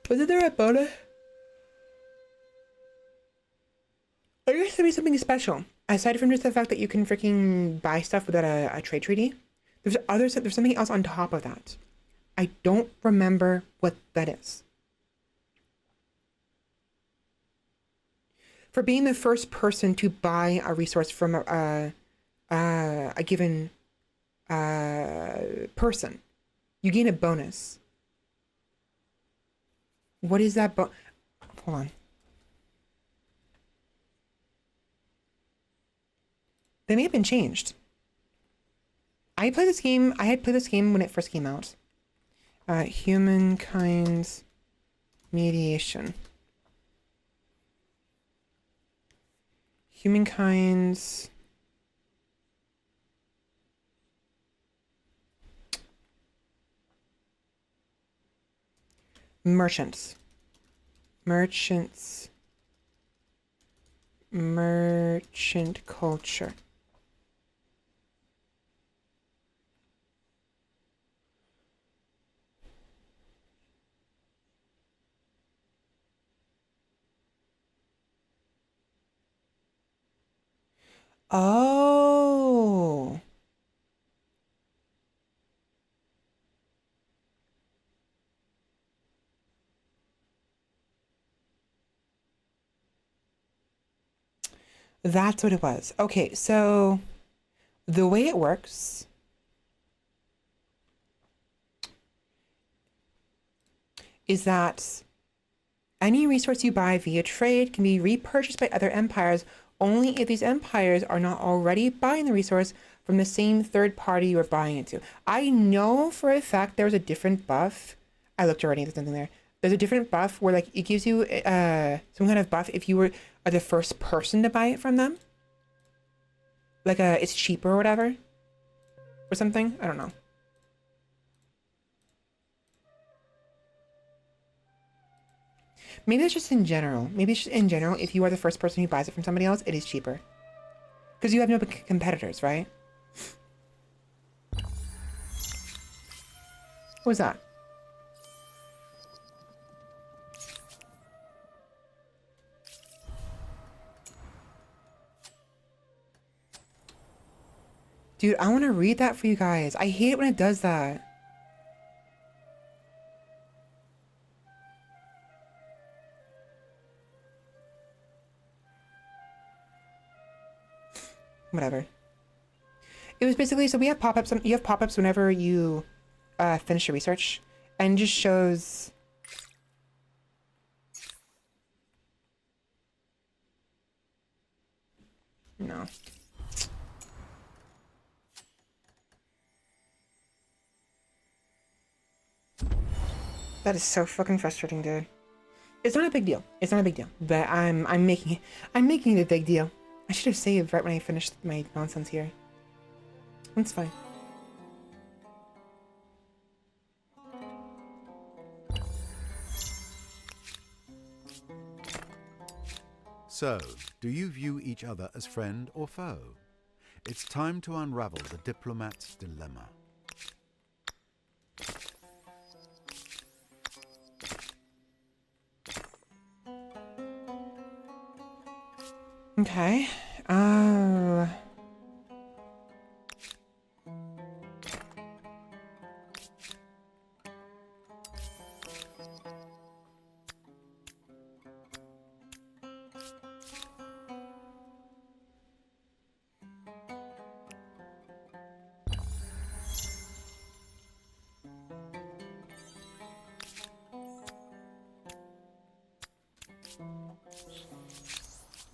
Wasn't there a bonus? I guess there'd be something special. Aside from just the fact that you can freaking buy stuff without a trade treaty. There's something else on top of that. I don't remember what that is. For being the first person to buy a resource from a given person, you gain a bonus. What is that? Hold on. They may have been changed. I had played this game when it first came out. Humankind mediation. Humankind's merchant culture. Oh. That's what it was. Okay, so the way it works is that any resource you buy via trade can be repurchased by other empires only if these empires are not already buying the resource from the same third party you are buying it to. I know for a fact there's a different buff. I looked already, there's nothing there. There's a different buff where like it gives you some kind of buff if you were the first person to buy it from them. Like it's cheaper or whatever. Or something. I don't know. Maybe it's just in general. Maybe it's just in general, if you are the first person who buys it from somebody else, it is cheaper. Because you have no competitors, right? What was that? Dude, I want to read that for you guys. I hate it when it does that. Whatever. It was basically, so we have pop-ups. You have pop-ups whenever you finish your research, and just shows. No. That is so fucking frustrating, dude. It's not a big deal. It's not a big deal. But I'm making it a big deal. I should have saved right when I finished my nonsense here. That's fine. So, do you view each other as friend or foe? It's time to unravel the diplomat's dilemma. Okay.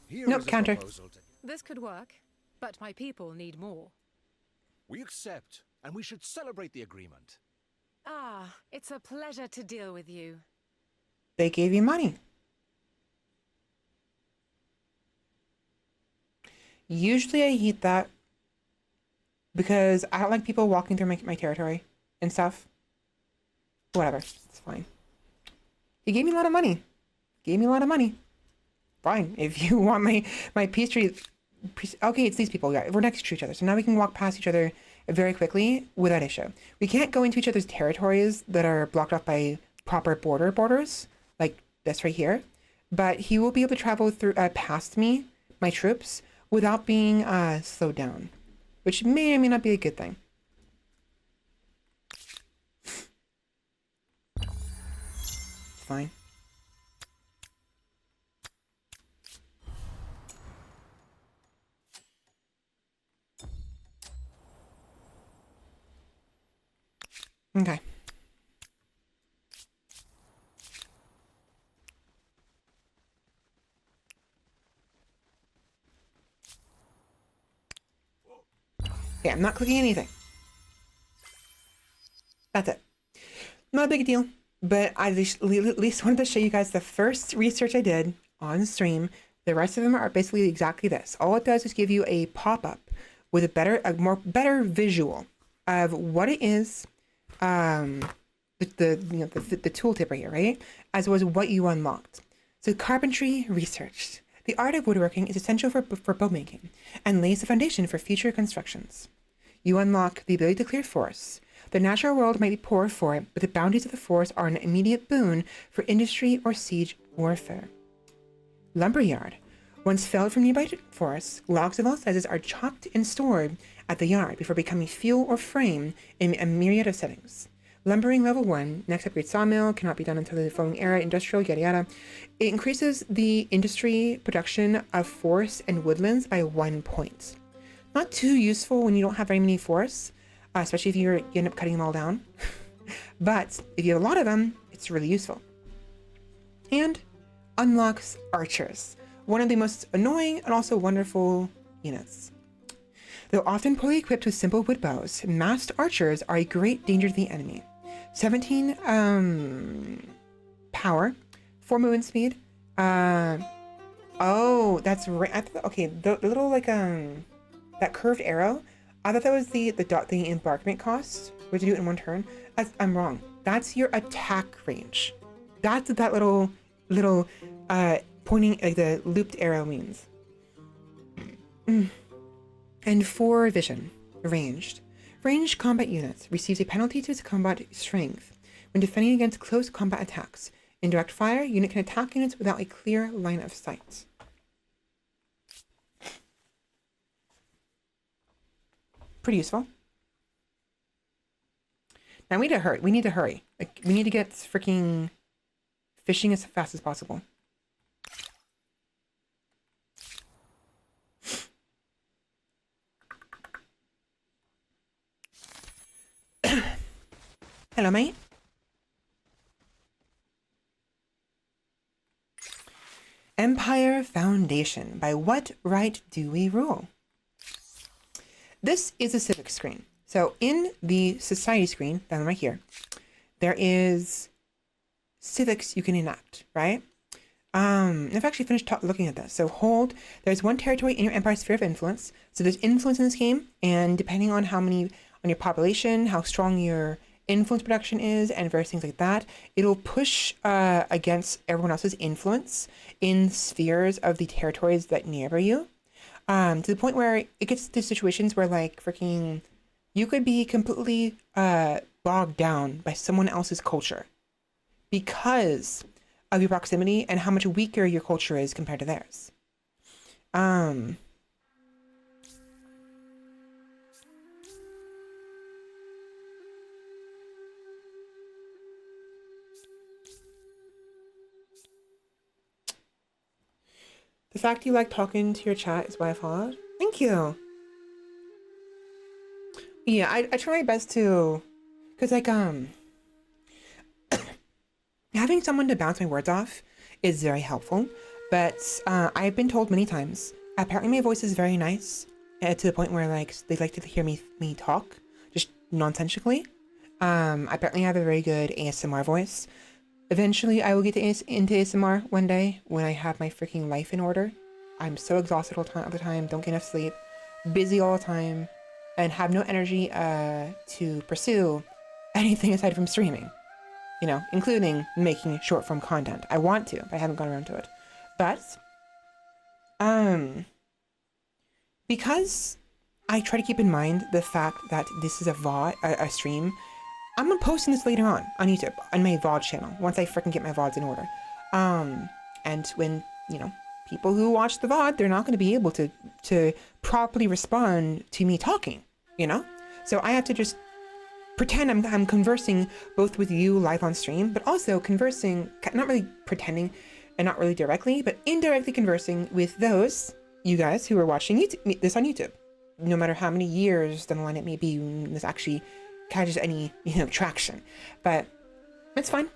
Here Nope, is a counter. proposal to- This could work, but my people need more. We accept, and we should celebrate the agreement. Ah, it's a pleasure to deal with you. They gave you money. Usually I hate that because I don't like people walking through my territory and stuff. Whatever, it's fine. He gave me a lot of money. Gave me a lot of money. Fine. If you want my peace treaty, okay, it's these people. Yeah, we're next to each other, so now we can walk past each other very quickly without issue. We can't go into each other's territories that are blocked off by proper borders, like this right here. But he will be able to travel through past me, my troops, without being slowed down, which may or may not be a good thing. Fine. Okay. Okay, I'm not clicking anything. That's it. Not a big deal, but I at least wanted to show you guys the first research I did on stream. The rest of them are basically exactly this. All it does is give you a pop-up with a better visual of what it is, the tooltip right here, right? As well as what you unlocked. So carpentry researched. The art of woodworking is essential for bow making and lays the foundation for future constructions. You unlock the ability to clear forests. The natural world might be poor for it, but the bounties of the forest are an immediate boon for industry or siege warfare. Lumberyard. Once felled from nearby forests, logs of all sizes are chopped and stored at the yard before becoming fuel or frame in a myriad of settings. Lumbering level 1, next upgrade sawmill, cannot be done until the following era, industrial, yada yada. It increases the industry production of forests and woodlands by 1 point. Not too useful when you don't have very many forests, especially if you end up cutting them all down. But if you have a lot of them, it's really useful. And unlocks archers, one of the most annoying and also wonderful units. Though often poorly equipped with simple wood bows, masked archers are a great danger to the enemy. 17 power, 4 movement speed. Oh, that's right. Okay, the little like that curved arrow. I thought that was the embarkment cost. We have to do it in 1 turn. I'm wrong. That's your attack range. That's what that little pointing, like the looped arrow means. And 4 vision, ranged. Ranged combat units receives a penalty to its combat strength when defending against close combat attacks. In direct fire, unit can attack units without a clear line of sight. Pretty useful. Now we need to hurry. We need to hurry. Like, we need to get freaking fishing as fast as possible. Hello, mate. Empire Foundation. By what right do we rule? This is a civic screen. So in the society screen, down right here, there is civics you can enact, right? I've actually finished looking at this. So hold, there's 1 territory in your empire sphere of influence. So there's influence in this game, and depending on how many, on your population, how strong your influence production is, and various things like that, it'll push against everyone else's influence in spheres of the territories that neighbor you. To the point where it gets to situations where like freaking you could be completely bogged down by someone else's culture because of your proximity and how much weaker your culture is compared to theirs. The fact you like talking to your chat is why I followed. Thank you. Yeah, I try my best to, cause like having someone to bounce my words off is very helpful. But I've been told many times, apparently my voice is very nice, to the point where like they like to hear me talk just nonsensically. Apparently I have a very good ASMR voice. Eventually, I will get into ASMR one day when I have my freaking life in order. I'm so exhausted all the time, don't get enough sleep, busy all the time, and have no energy to pursue anything aside from streaming. You know, including making short form content. I want to, but I haven't gone around to it. But, because I try to keep in mind the fact that this is a stream, I'm gonna post this later on YouTube, on my VOD channel, once I freaking get my VODs in order. And when, you know, people who watch the VOD, they're not gonna be able to properly respond to me talking, you know? So I have to just pretend I'm conversing both with you live on stream, but also conversing, not really pretending and not really directly, but indirectly conversing with those, you guys who are watching this on YouTube. No matter how many years down the line it may be when this actually catches any, you know, traction, but it's fine.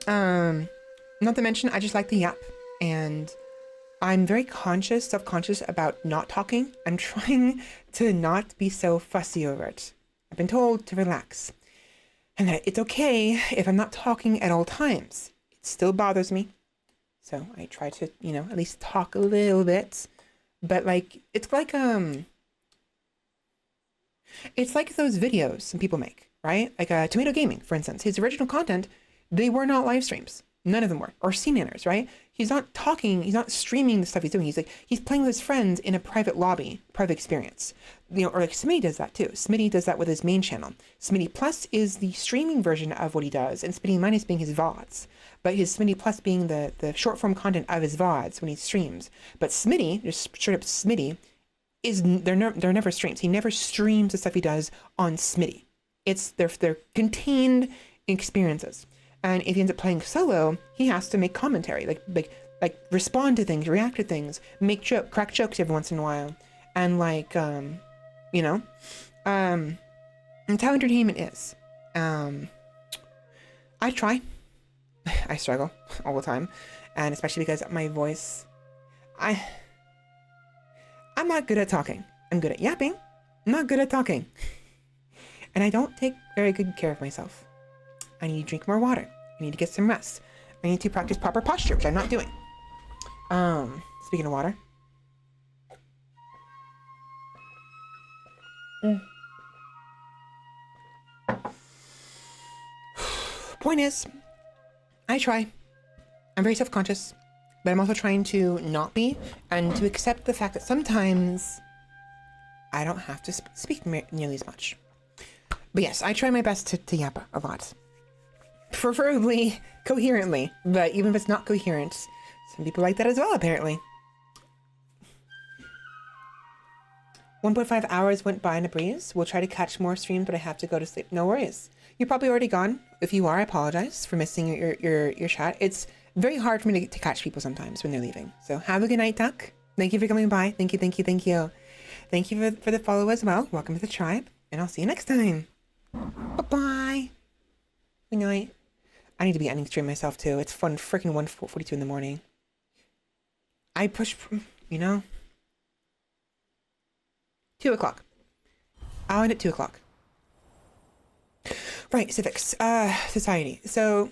Not to mention, I just like the yap, and I'm very self-conscious about not talking. I'm trying to not be so fussy over it. I've been told to relax, and that it's okay if I'm not talking at all times. It still bothers me, so I try to, you know, at least talk a little bit. But like, it's like those videos some people make, right? Like Tomato Gaming, for instance. His original content, they were not live streams. None of them were. Or sea manners, right? He's not talking, he's not streaming the stuff he's doing. He's playing with his friends in a private lobby, private experience. Or like Smitty does that too. Smitty does that with his main channel. Smitty Plus is the streaming version of what he does, and Smitty Minus being his VODs. But his Smitty Plus being the short form content of his VODs when he streams. But Smitty, just straight up Smitty, they're never streams. He never streams the stuff he does on Smitty. They're contained experiences. And if he ends up playing solo, he has to make commentary, like respond to things, react to things, crack jokes every once in a while, and that's how entertainment is. I try. I struggle all the time, and especially because my voice, I'm not good at talking. I'm good at yapping. I'm not good at talking, and I don't take very good care of myself. I need to drink more water. I need to get some rest. I need to practice proper posture, which I'm not doing. Speaking of water. Point is, I try. I'm very self-conscious, but I'm also trying to not be, and to accept the fact that sometimes I don't have to speak nearly as much. But yes, I try my best to yap a lot. Preferably coherently, but even if it's not coherent, some people like that as well, apparently. 1.5 hours went by in a breeze. We'll try to catch more streams, but I have to go to sleep. No worries. You're probably already gone. If you are, I apologize for missing your chat. It's very hard for me to catch people sometimes when they're leaving. So have a good night, Duck. Thank you for coming by. Thank you. Thank you for the follow as well. Welcome to the tribe, and I'll see you next time. Bye-bye. Good night. I need to be ending stream myself too. It's fun, freaking 1:42 in the morning. I push, 2 o'clock. I'll end at 2 o'clock. Right, civics, society. So,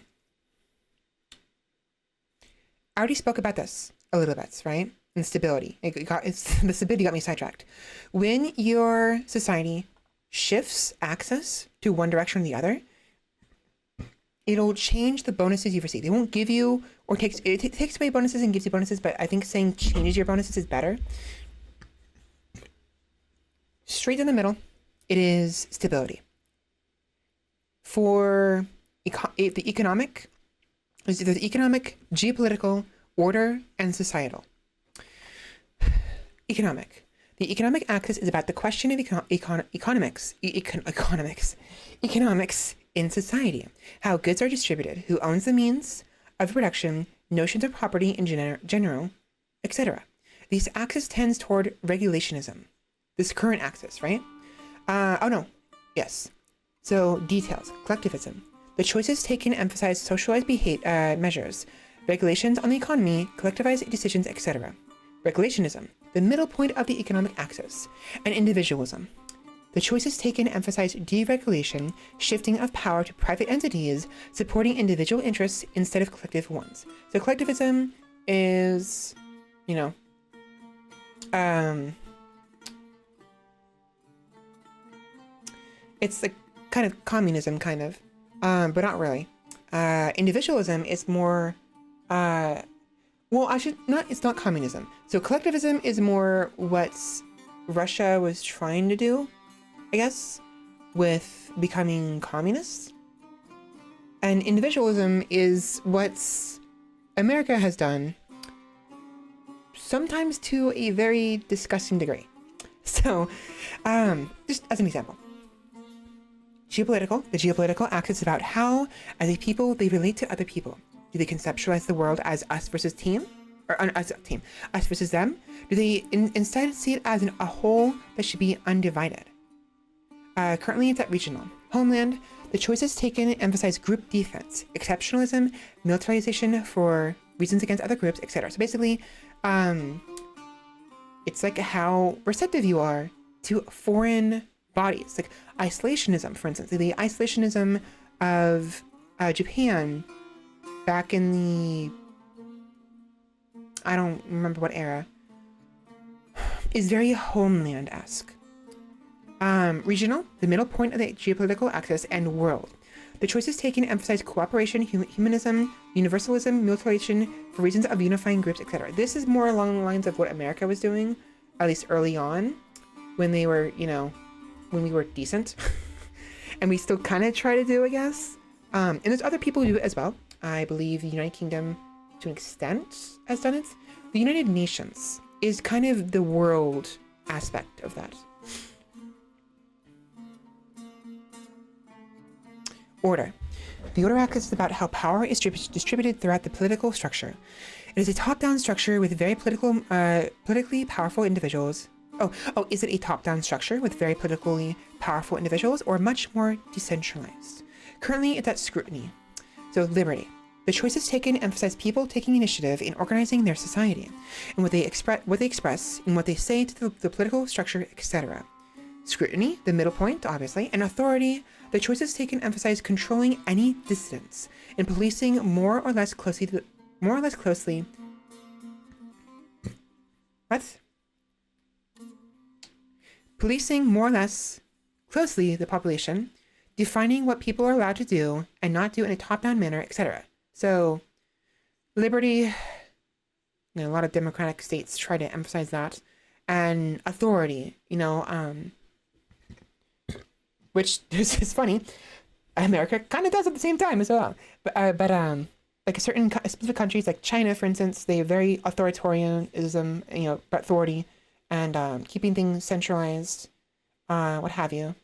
I already spoke about this a little bit, right? And stability. The stability got me sidetracked. When your society shifts access to one direction or the other, it'll change the bonuses you receive. They won't give you, or it takes away bonuses and gives you bonuses, but I think saying changes your bonuses is better. Straight in the middle, it is stability. For the economic, geopolitical, order, and societal. Economic. The economic axis is about the question of economics in society, how goods are distributed, who owns the means of production, notions of property in general, etc. This axis tends toward regulationism. This current axis, right? So details, collectivism. The choices taken emphasize socialized measures, regulations on the economy, collectivized decisions, etc. Regulationism, the middle point of the economic axis, and individualism. The choices taken emphasize deregulation, shifting of power to private entities, supporting individual interests instead of collective ones. So collectivism is, it's like kind of communism, but not really. Individualism is more, it's not communism. So collectivism is more what Russia was trying to do, I guess, with becoming communist. And individualism is what America has done, sometimes to a very disgusting degree. So, just as an example. The geopolitical axis is about how, as a people, they relate to other people. Do they conceptualize the world as us versus team? Or us versus them? Do they instead see it as a whole that should be undivided? Currently, it's at regional. Homeland, the choices taken emphasize group defense, exceptionalism, militarization for reasons against other groups, etc. So basically, it's like how receptive you are to foreign bodies, like isolationism, for instance. The isolationism of Japan back in the, I don't remember what era, is very homeland-esque. Regional, the middle point of the geopolitical axis, and world. The choices taken emphasize cooperation, humanism, universalism, mutilation for reasons of unifying groups, etc. This is more along the lines of what America was doing, at least early on, when they were, you know, when we were decent. And we still kind of try to do, I guess. And there's other people who do it as well. I believe the United Kingdom, to an extent, has done it. The United Nations is kind of the world aspect of that. Order. The Order Act is about how power is distributed throughout the political structure. It is a top-down structure with very politically powerful individuals. Is it a top-down structure with very politically powerful individuals or much more decentralized? Currently, it's at scrutiny. So, liberty. The choices taken emphasize people taking initiative in organizing their society, and what they express, and what they say to the political structure, etc. Scrutiny, the middle point, obviously, and authority. The choices taken emphasize controlling any dissidents and policing more or less closely. Policing more or less closely the population, defining what people are allowed to do and not do in a top-down manner, etc. So, liberty, you know, a lot of democratic states try to emphasize that, and authority, you know, which is funny. America kind of does at the same time as well. But like specific countries like China, for instance, they have very authoritarianism, you know, authority, and keeping things centralized, what have you.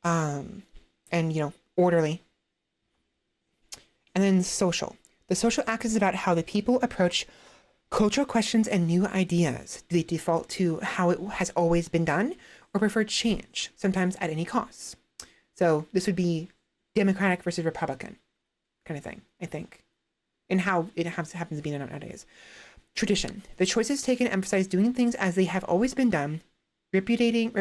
And, you know, orderly. And then social. The social axis is about how the people approach cultural questions and new ideas. Do they default to how it has always been done or prefer change, sometimes at any cost? So this would be Democratic versus Republican kind of thing, I think, and how it happens to be nowadays. Tradition. The choices taken emphasize doing things as they have always been done, repudiating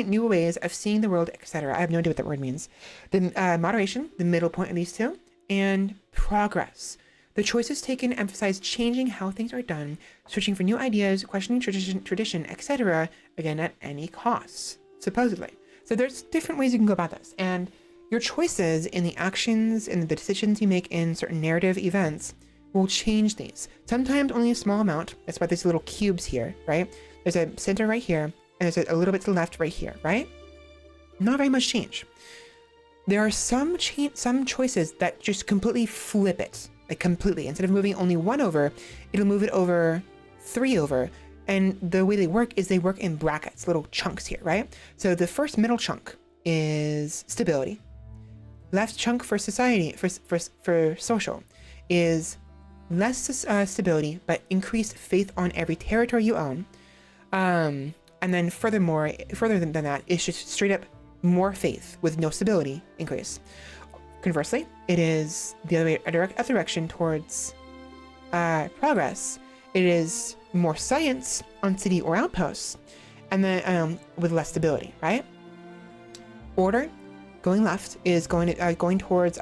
new ways of seeing the world, etc. I have no idea what that word means. The moderation, the middle point of these two, and progress. The choices taken emphasize changing how things are done, searching for new ideas, questioning tradition, etc. Again, at any cost, supposedly. So there's different ways you can go about this, and your choices in the actions and the decisions you make in certain narrative events will change these. Sometimes only a small amount. That's why there's little cubes here, right? There's a center right here, and there's a little bit to the left right here, right? Not very much change. There are some choices that just completely flip it, like completely. Instead of moving only 1 over, it'll move it over 3 over. And the way they work is they work in brackets, little chunks here, right? So the first middle chunk is stability. Left chunk for society, for social, is less stability, but increased faith on every territory you own. And then further than that, it's just straight up more faith with no stability increase. Conversely, it is the other direction towards progress. It is more science on city or outposts, and then with less stability, right? Order, going left, is going towards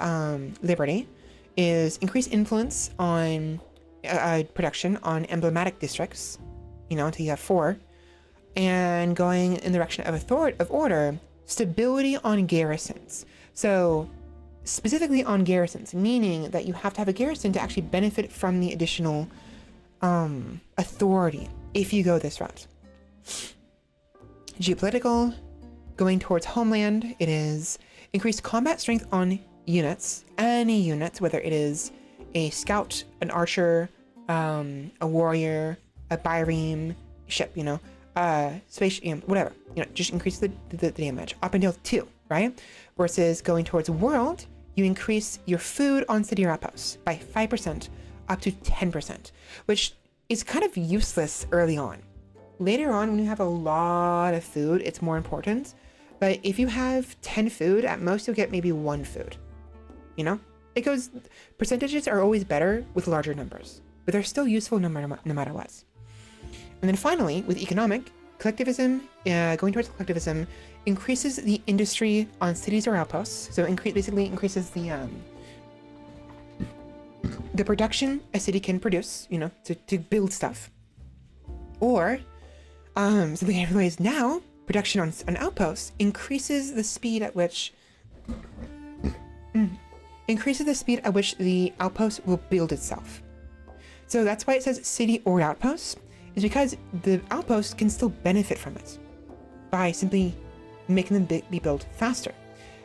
liberty, is increased influence on production on emblematic districts, you know, until you have 4, and going in the direction of order, stability on garrisons. So specifically on garrisons, meaning that you have to have a garrison to actually benefit from the additional authority if you go this route. Geopolitical, going towards homeland, it is increased combat strength on units, any units, whether it is a scout, an archer, a warrior, a bireme, ship, you know, space, you know, whatever, you know, just increase the damage up until 2, right? Versus going towards world, you increase your food on city or outposts by 5% up to 10%, which is kind of useless early on. Later on, when you have a lot of food, it's more important. But if you have 10 food, at most you'll get maybe 1 food. You know, it goes. Percentages are always better with larger numbers, but they're still useful no matter what. And then finally, with economic, collectivism, going towards collectivism, increases the industry on cities or outposts. So basically increases the production a city can produce, you know, to build stuff. Or something I realize now, production on outposts increases the speed at which the outpost will build itself. So that's why it says city or outpost, is because the outpost can still benefit from it by simply making them be built faster.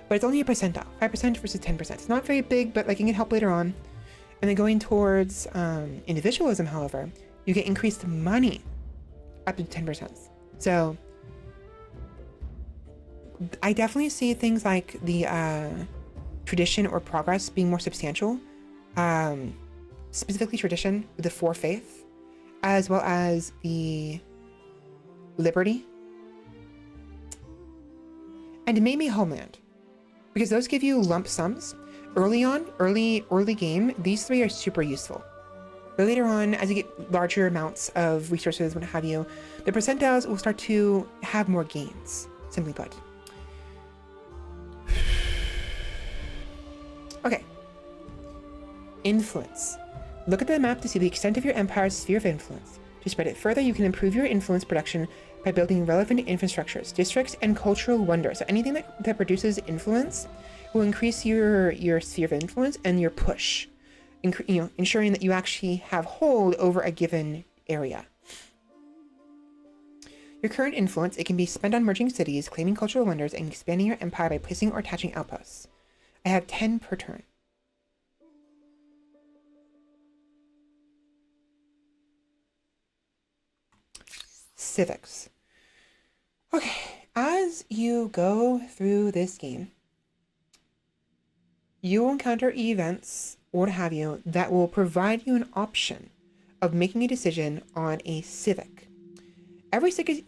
But it's only a percentile, 5% versus 10%. It's not very big, but like it can help later on. And then going towards individualism, however, you get increased money up to 10%. So I definitely see things like the tradition or progress being more substantial, specifically tradition with the 4 faith, as well as the liberty, and maybe homeland, because those give you lump sums early on. Early game, these 3 are super useful. But later on, as you get larger amounts of resources, what have you, the percentiles will start to have more gains, simply put. Okay. Influence. Look at the map to see the extent of your empire's sphere of influence. To spread it further, you can improve your influence production by building relevant infrastructures, districts, and cultural wonders. So anything that produces influence will increase your sphere of influence and your push, ensuring that you actually have hold over a given area. Your current influence, it can be spent on merging cities, claiming cultural wonders, and expanding your empire by placing or attaching outposts. I have 10 per turn. Civics. Okay, as you go through this game, you will encounter events, or what have you, that will provide you an option of making a decision on a civic. Every civic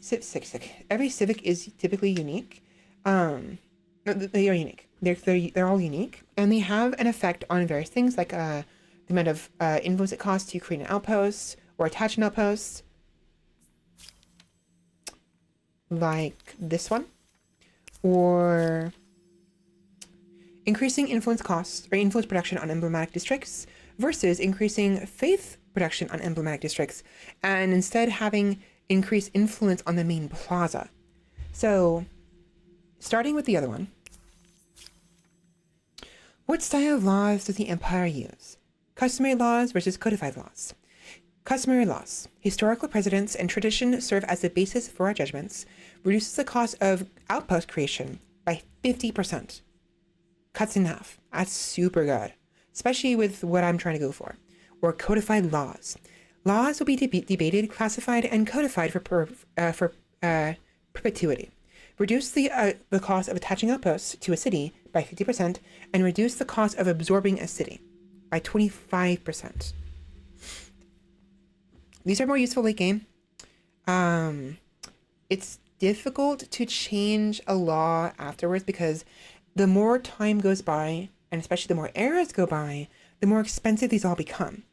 is typically unique. They are unique. They're all unique, and they have an effect on various things, like the amount of influence it costs to create an outpost or attach an outpost, like this one, or increasing influence costs or influence production on emblematic districts versus increasing faith production on emblematic districts and instead having increased influence on the main plaza. So starting with the other one, what style of laws does the empire use? Customary laws versus codified laws. Customary laws. Historical precedents and tradition serve as the basis for our judgments. Reduces the cost of outpost creation by 50%. Cuts in half. That's super good, especially with what I'm trying to go for. Or codified laws. Laws will be debated, classified, and codified for perpetuity. Reduce the cost of attaching outposts to a city by 50%, and reduce the cost of absorbing a city by 25%. These are more useful late game. It's difficult to change a law afterwards because the more time goes by, and especially the more eras go by, the more expensive these all become.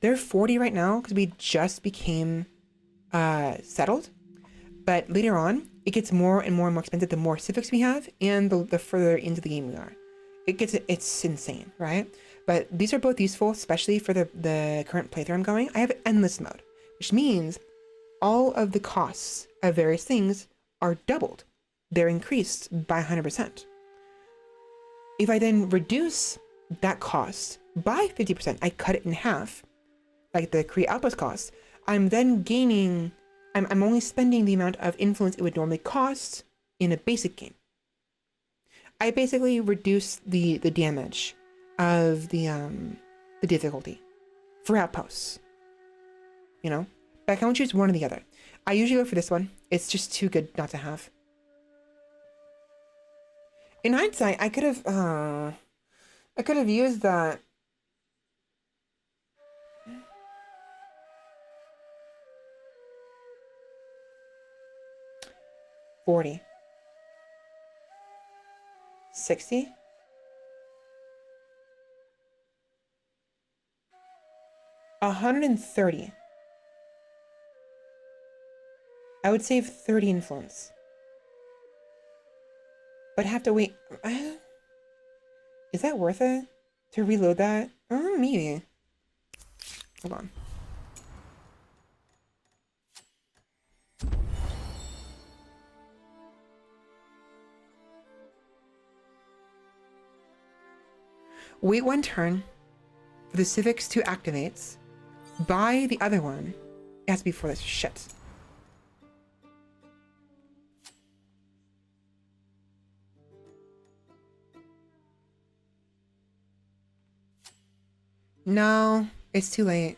They're 40 right now because we just became settled, but later on, it gets more and more and more expensive the more civics we have and the further into the game we are. It's insane, right? But these are both useful, especially for the current playthrough I'm going. I have endless mode, which means all of the costs of various things are doubled. They're increased by 100%. If I then reduce that cost by 50%, I cut it in half, like the create outpost cost, I'm then gaining, I'm only spending the amount of influence it would normally cost in a basic game. I basically reduce the damage of the difficulty for outposts, but I can only choose one or the other. I usually go for this one. It's just too good not to have. In hindsight, I could have used that. $40. $60. $130. I would save 30 influence. But have to wait. Is that worth it? To reload that? Maybe. Hold on. Wait 1 turn for the civics to activate. Buy the other one. It has to be for this shit. No, it's too late.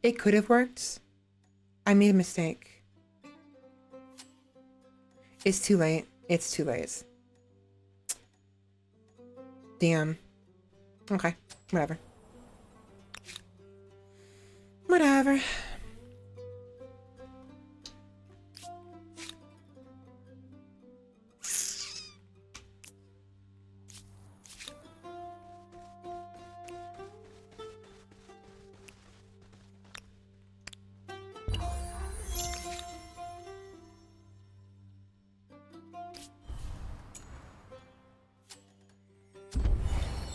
It could have worked. I made a mistake. It's too late. It's too late. Damn. Okay, whatever. Whatever.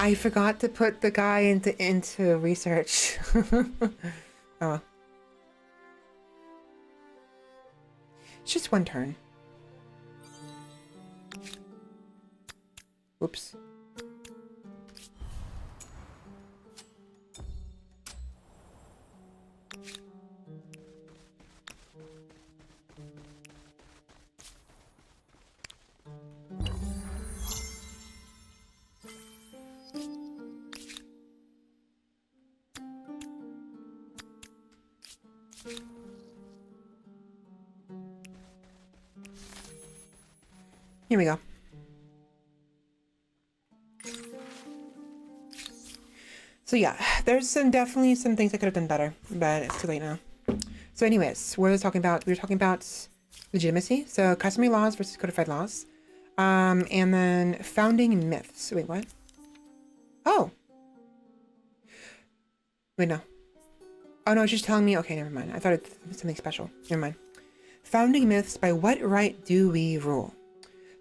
I forgot to put the guy into research. Oh. It's just 1 turn. Oops. Here we go. So yeah, there's definitely some things I could have done better, but it's too late now. So anyways, what was I talking about? We were talking about legitimacy. So customary laws versus codified laws. And then founding myths. Wait, what? Oh. Wait, no. Oh no, it's just telling me, okay, never mind. I thought it was something special. Never mind. Founding myths, by what right do we rule?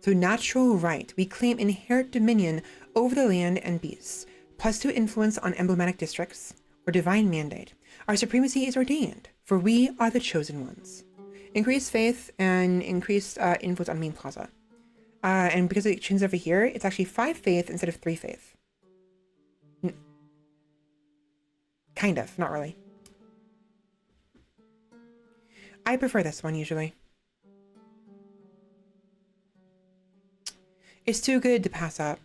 So natural right, we claim inherent dominion over the land and beasts, +2 influence on emblematic districts, or divine mandate. Our supremacy is ordained, for we are the chosen ones. Increased faith and increased influence on main plaza. And because it changes over here, it's actually 5 faith instead of 3 faith. Kind of, not really. I prefer this one usually. It's too good to pass up,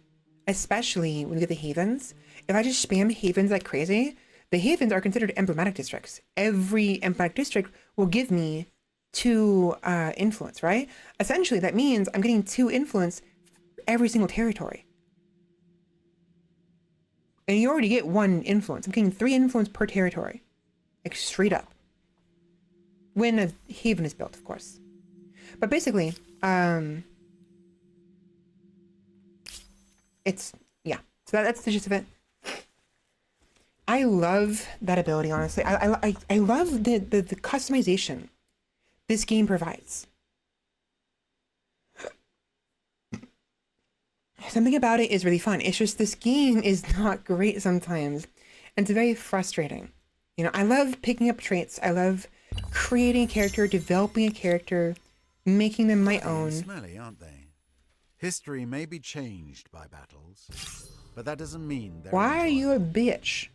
especially when you get the havens. If I just spam havens like crazy, the havens are considered emblematic districts. Every emblematic district will give me 2 influence, right? Essentially, that means I'm getting 2 influence for every single territory. And you already get 1 influence. I'm getting 3 influence per territory. Like straight up. When a haven is built, of course. But basically, it's, yeah. So that's the gist of it. I love that ability, honestly. I love the customization this game provides. Something about it is really fun. It's just this game is not great sometimes. And it's very frustrating. You know, I love picking up traits. I love creating a character, developing a character, making them my own. Smelly, aren't they? History may be changed by battles, but that doesn't mean they're Why are you a bitch?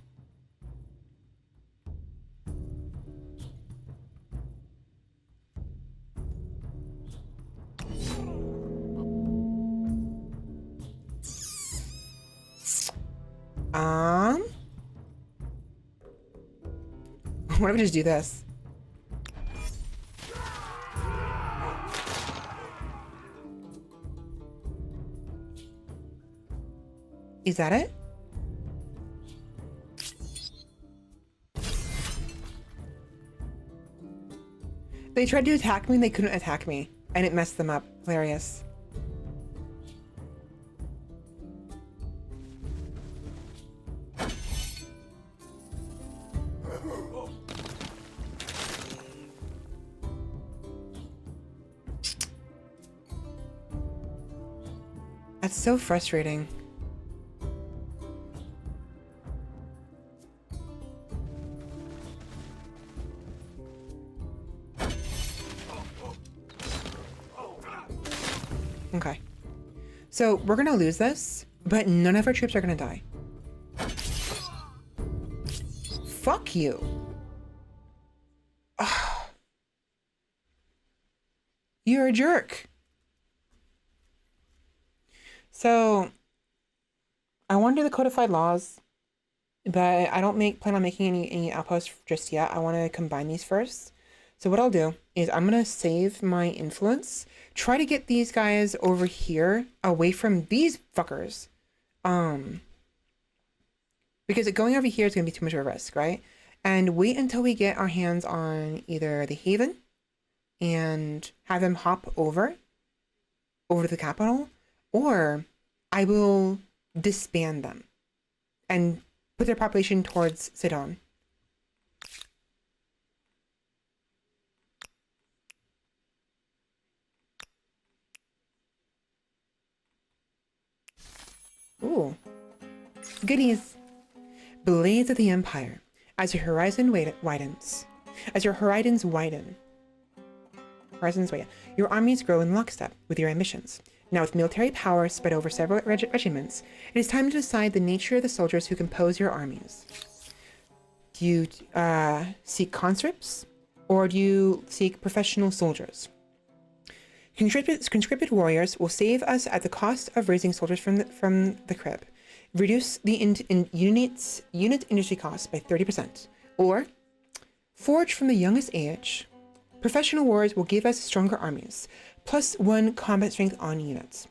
What if I just do this? Is that it? They tried to attack me and they couldn't attack me. And it messed them up. Hilarious. That's so frustrating. Okay. So we're gonna lose this, but none of our troops are gonna die. Fuck you. Ugh. You're a jerk. So, I want to do the codified laws, but I don't plan on making any outposts just yet. I want to combine these first. So what I'll do is I'm going to save my influence, try to get these guys over here away from these fuckers. Because going over here is going to be too much of a risk, right? And wait until we get our hands on either the Haven and have them hop over to the capital, or I will disband them and put their population towards Sidon. Ooh. Goodies. Blades of the Empire. As your horizon widens. As your horizons widen. Your armies grow in lockstep with your ambitions. Now with military power spread over several regiments, it is time to decide the nature of the soldiers who compose your armies. Do you seek conscripts, or do you seek professional soldiers? Conscripted warriors will save us at the cost of raising soldiers from the crib, reduce the unit industry costs by 30%, or forged from the youngest age. Professional warriors will give us stronger armies, +1 combat strength on units.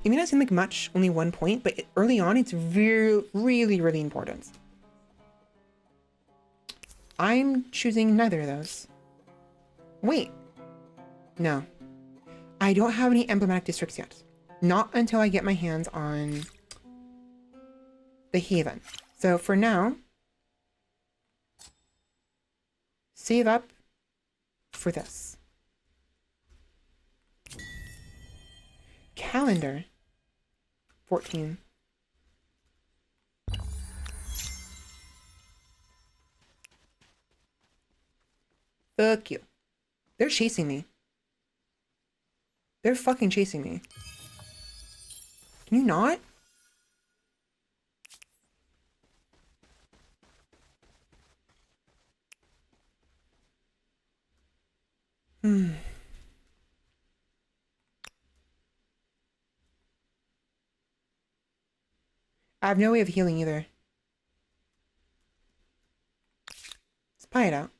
It may not seem like much, only 1 point, but early on it's really important. I'm choosing neither of those. Wait. No. I don't have any emblematic districts yet. Not until I get my hands on the Haven. So for now, save up for this. Calendar 14. Fuck you. They're chasing me. They're fucking chasing me. Can you not? I have no way of healing either. Spy it out.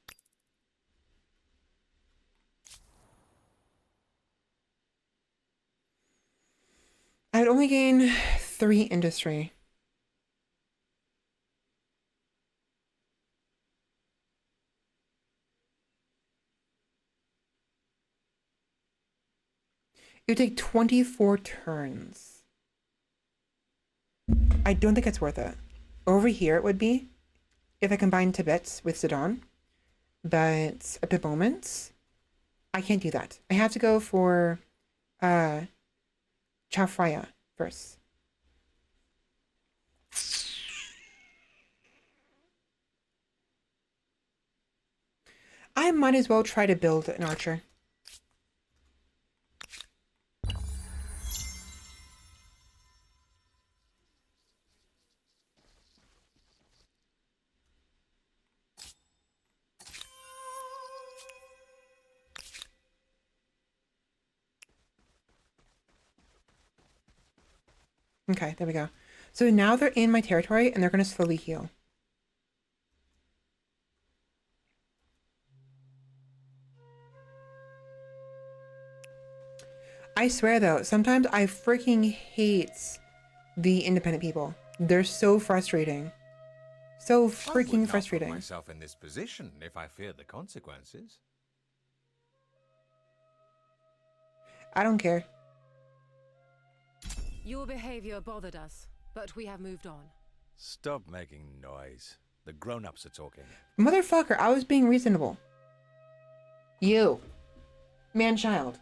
I would only gain 3 industry. It would take 24 turns. I don't think it's worth it. Over here it would be, if I combine Tibet with Sudan. But at the moment, I can't do that. I have to go for Chafraya first. I might as well try to build an archer. Okay, there we go. So now they're in my territory and they're going to slowly heal. I swear though, sometimes I freaking hate the independent people. They're so frustrating. So freaking frustrating. I would not put myself in this position if I feared the consequences. I don't care. Your behavior bothered us, but we have moved on. Stop making noise. The grown-ups are talking. Motherfucker, I was being reasonable. You. Man-child.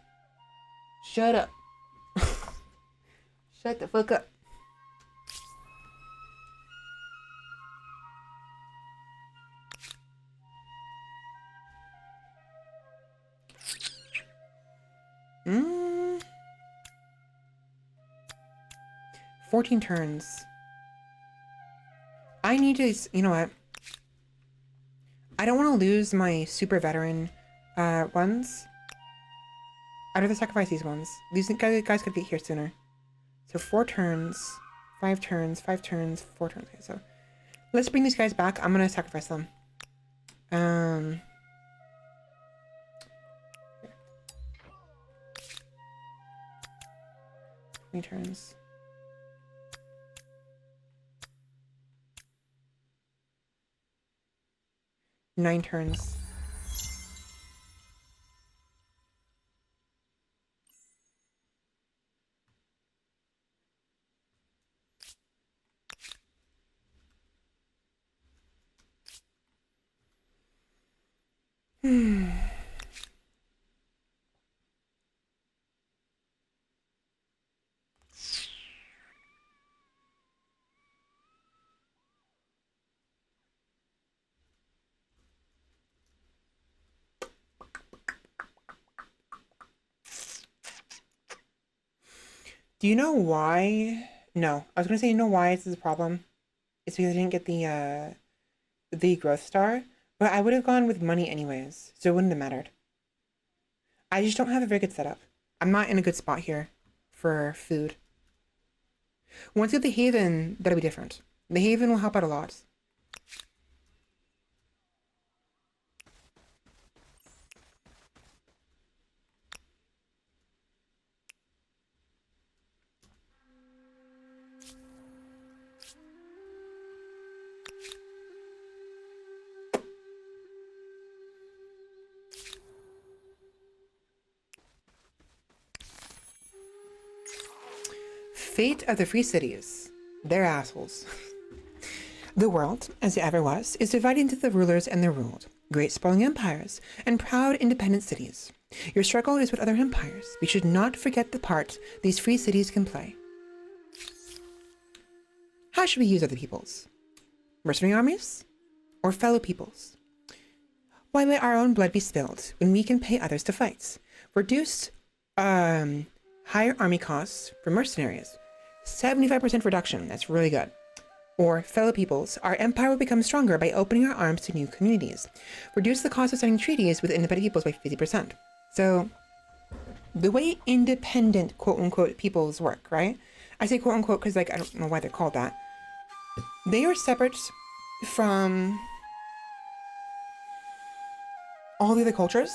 Shut up. Shut the fuck up. Mm. 14 turns. I need to, you know what? I don't want to lose my super veteran ones. I'd rather sacrifice these ones. These guys could get here sooner. So 4 turns, 5 turns, 5 turns, 4 turns. Okay, so let's bring these guys back. I'm gonna sacrifice them. 3 turns. Nine turns. Do you know why? No, I was gonna say, you know why this is a problem? It's because I didn't get the growth star, but I would have gone with money anyways, so it wouldn't have mattered. I just don't have a very good setup. I'm not in a good spot here for food. Once you get the Haven, that'll be different. The Haven will help out a lot. Fate of the Free Cities. They're assholes. The world, as it ever was, is divided into the rulers and the ruled, great sprawling empires, and proud independent cities. Your struggle is with other empires. We should not forget the part these free cities can play. How should we use other peoples? Mercenary armies? Or fellow peoples? Why let our own blood be spilled when we can pay others to fight? Reduced, higher army costs for mercenaries. 75% reduction, that's really good. Or fellow peoples, our empire will become stronger by opening our arms to new communities. Reduce the cost of signing treaties with independent peoples by 50%. So, the way independent quote-unquote peoples work, right? I say quote-unquote because, like, I don't know why they're called that. They are separate from all the other cultures.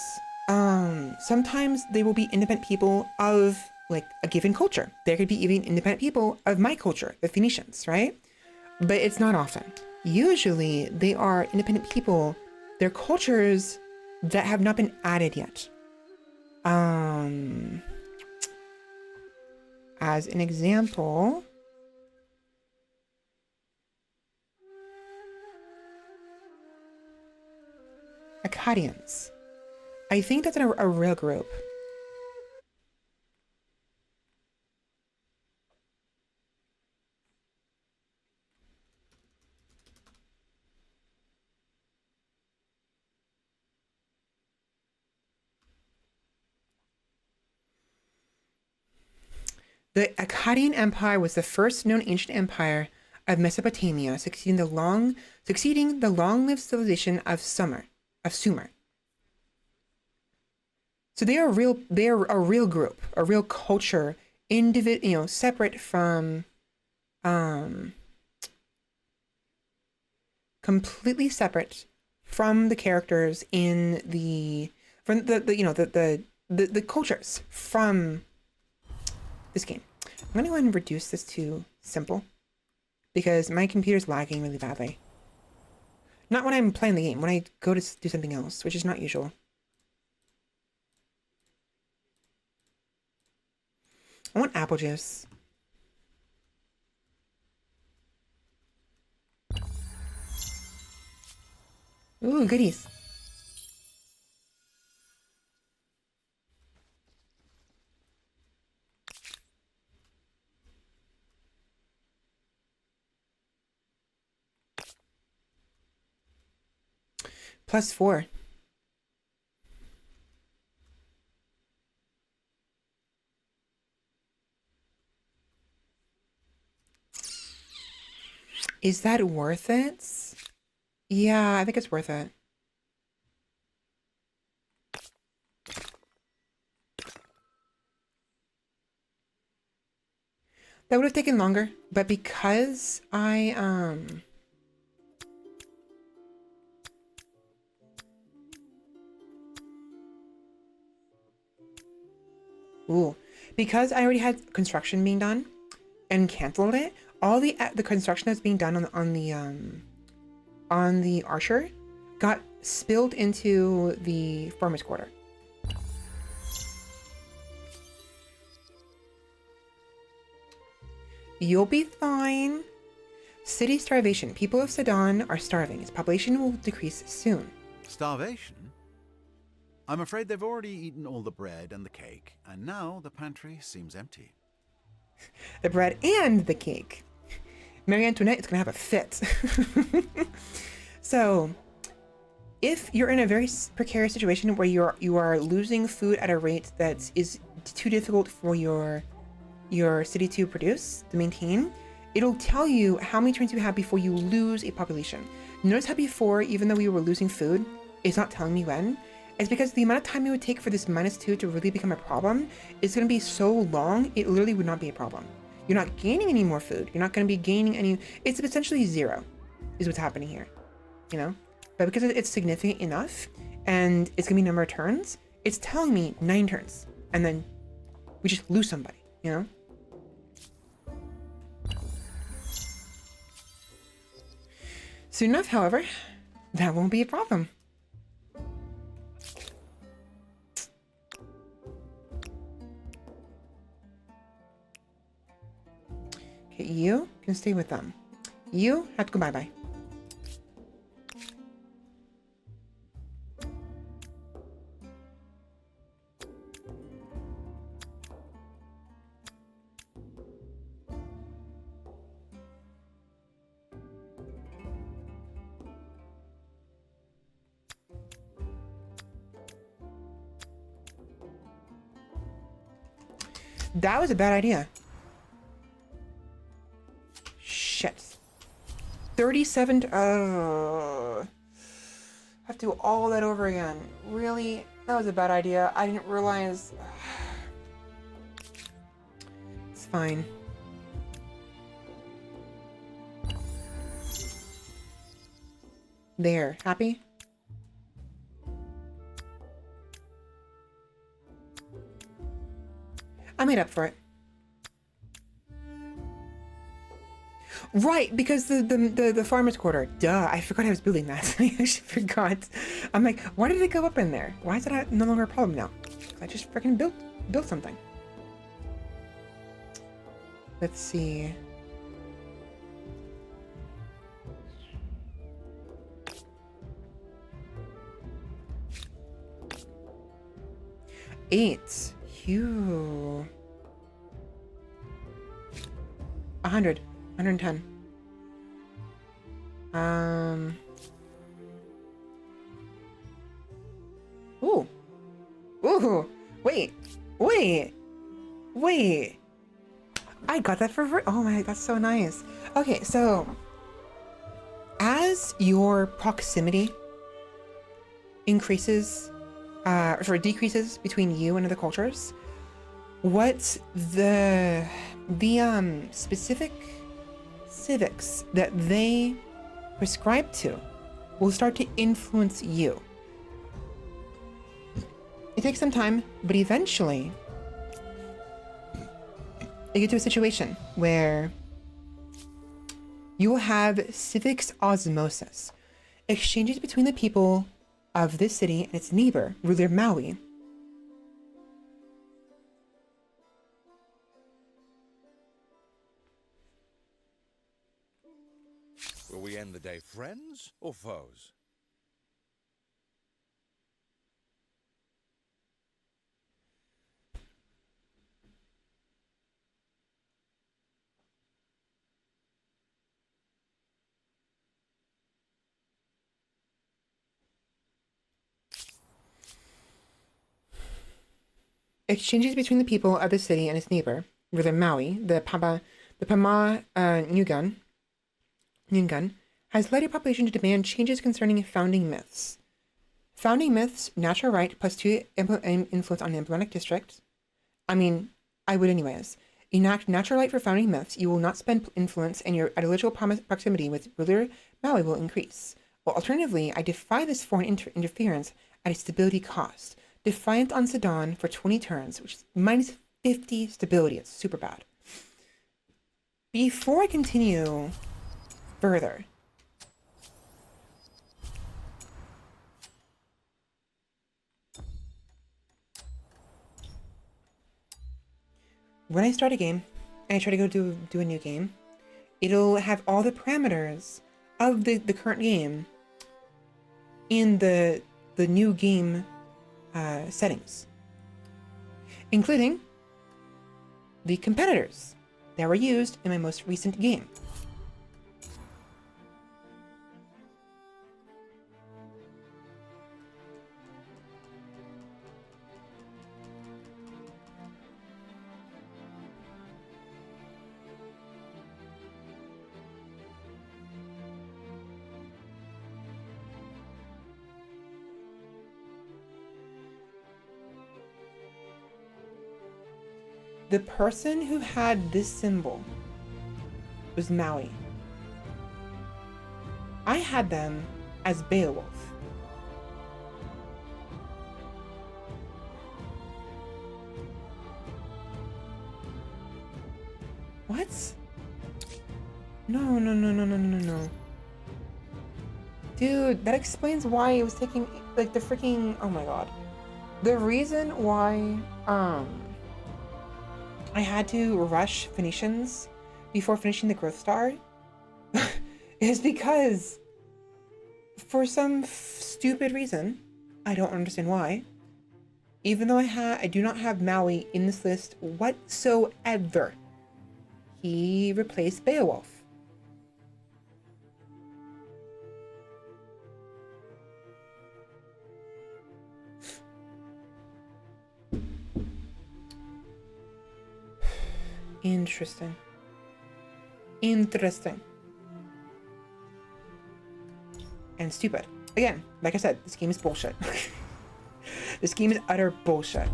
Sometimes they will be independent people of like a given culture. There could be even independent people of my culture, the Phoenicians, right? But it's not often. Usually they are independent people, they're cultures that have not been added yet. As an example, Akkadians. I think that's a real group. The Akkadian Empire was the first known ancient empire of Mesopotamia, succeeding the long-lived civilization of Sumer. So they're a real group, a real culture, separate from, completely separate from the characters in the cultures from this game. I'm gonna go ahead and reduce this to simple because my computer's lagging really badly. Not when I'm playing the game, when I go to do something else, which is not usual. I want apple juice. Ooh, goodies. +4. Is that worth it? Yeah, I think it's worth it. That would have taken longer, but because I ooh, because I already had construction being done and canceled it, all the construction that's being done on the Archer got spilled into the farmer's quarter. You'll be fine. City starvation. People of Sedan are starving. Its population will decrease soon. Starvation? I'm afraid they've already eaten all the bread and the cake, and now the pantry seems empty. The bread and the cake. Marie Antoinette is going to have a fit. So, if you're in a very precarious situation where you are losing food at a rate that is too difficult for your city to produce, to maintain, it'll tell you how many turns you have before you lose a population. Notice how before, even though we were losing food, it's not telling me when. It's because the amount of time it would take for this -2 to really become a problem is going to be so long, it literally would not be a problem. You're not gaining any more food. You're not going to be gaining any. It's essentially 0 is what's happening here, you know? But because it's significant enough and it's going to be number of turns, it's telling me 9 turns. And then we just lose somebody, you know? Soon enough, however, that won't be a problem. Okay, you can stay with them. You have to go bye-bye. That was a bad idea. Shit. 37. Have to do all that over again. Really? That was a bad idea. I didn't realize. It's fine. There. Happy? I made up for it. Right, because the farmer's quarter. Duh, I forgot I was building that. I actually forgot. I'm like, why did it go up in there? Why is that no longer a problem now? I just freaking built something. Let's see. Eight. Phew. 100. 110. Ooh. Ooh. Wait. I got that for oh my, that's so nice. Okay, so as your proximity increases, decreases between you and other cultures, what the specific civics that they prescribe to will start to influence you. It takes some time, but eventually you get to a situation where you will have civics osmosis, exchanges between the people of this city and its neighbor, ruler Maui. Will we end the day friends or foes? Exchanges between the people of the city and its neighbor, ruler Maui, the Pama Nyungan, has led a population to demand changes concerning founding myths. Founding myths, natural right, +2 influence on the emblematic district. I mean, I would anyways. Enact natural light for founding myths. You will not spend influence, and your ideological proximity with ruler Maui will increase. Or alternatively, I defy this foreign interference at a stability cost. Defiant on Sedan for 20 turns, which is minus 50 stability. It's super bad. Before I continue further, when I start a game and I try to go do a new game, it'll have all the parameters of the current game in the new game settings, including the competitors that were used in my most recent game. The person who had this symbol was Maui. I had them as Beowulf. What? No. Dude, that explains why it was taking, like, the freaking, oh my god. The reason why, I had to rush Phoenicians before finishing the Growth Star is because for some stupid reason, I don't understand why, even though I do not have Maui in this list whatsoever, he replaced Beowulf. Interesting. And stupid. Again, like I said, this game is bullshit. This game is utter bullshit.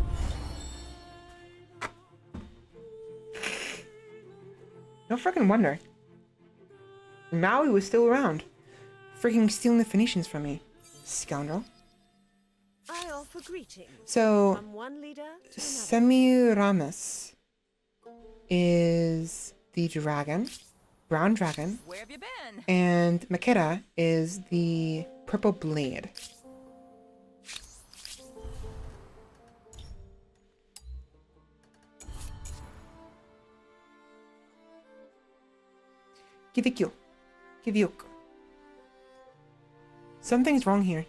No freaking wonder. Maui was still around. Freaking stealing the Phoenicians from me. Scoundrel. I offer greetings. So, From one leader to another. Semiramis is the dragon, brown dragon. Where have you been? And Makeda is the purple blade. Give you. Something's wrong here.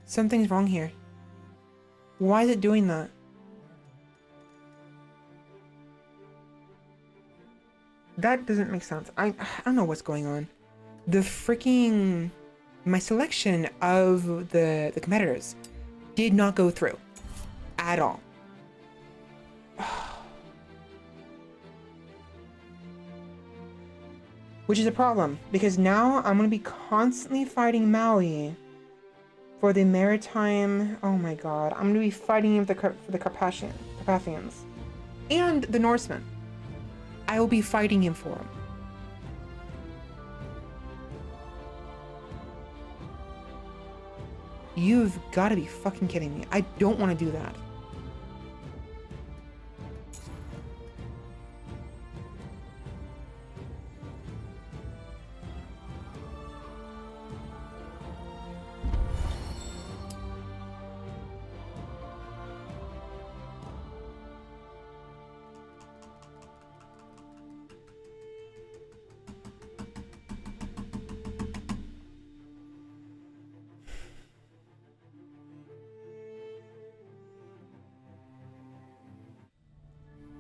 Something's wrong here. Why is it doing that? That doesn't make sense. I don't know what's going on. The freaking... My selection of the competitors did not go through. At all. Which is a problem, because now I'm going to be constantly fighting Maui for the maritime... Oh my god. I'm going to be fighting him for the Carpathians. And the Norsemen. I will be fighting him for him. You've got to be fucking kidding me. I don't want to do that.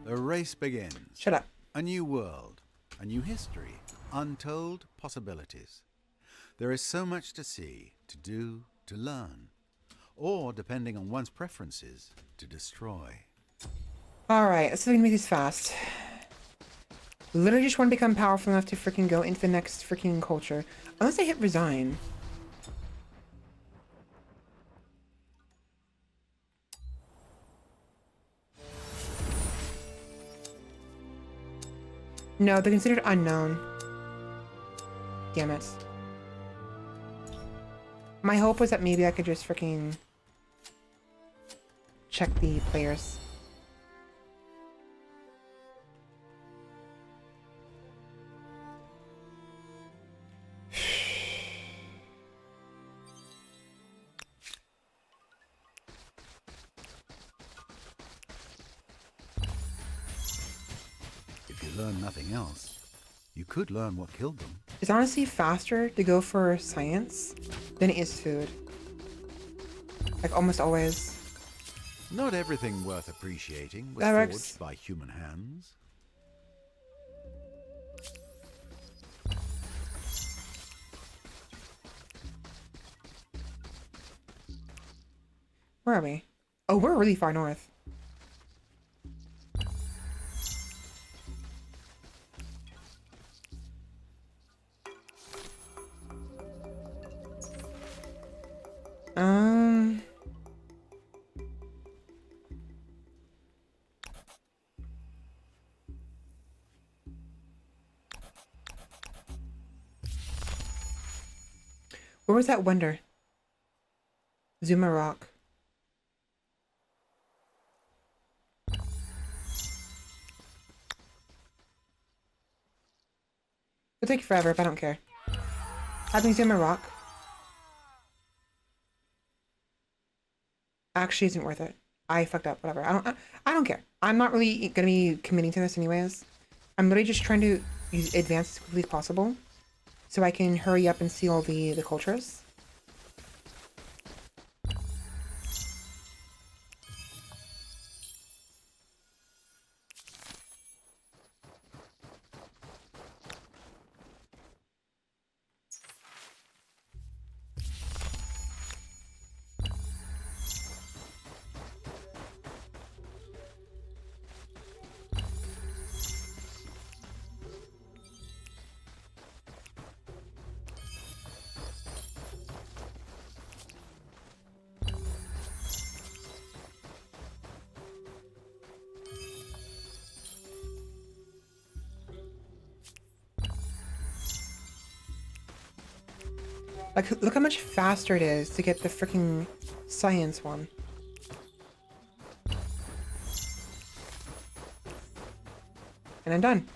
The race begins. Shut up. A new world, a new history, untold possibilities. There is so much to see, to do, to learn, or, depending on one's preferences, to destroy. Alright, let's see if we can make this fast. Literally just want to become powerful enough to freaking go into the next freaking culture. Unless I hit resign. No, they're considered unknown. Damn it. My hope was that maybe I could just freaking check the players. If you learn nothing else, you could learn what killed them. It's honestly faster to go for science than it is food. Like almost always. Not everything worth appreciating was That works. forged by human hands. Where are we? Oh, we're really far north. Um... Where was that wonder? Zuma Rock. It'll take forever, but I don't care. Having Zuma Rock actually isn't worth it. I fucked up, whatever. I don't care. I'm not really gonna be committing to this anyways. I'm literally just trying to advance as quickly as possible so I can hurry up and see all the cultures. Like, look how much faster it is to get the freaking science one. And I'm done.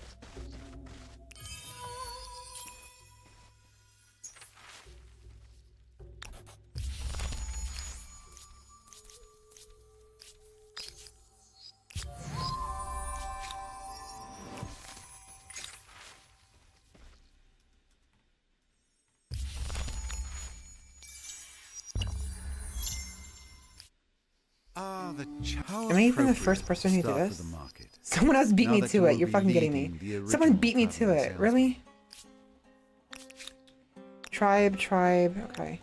Am I even the first person who did this? Someone else beat me to it. You're fucking kidding me. Someone beat me to it. Really? Tribe. Okay.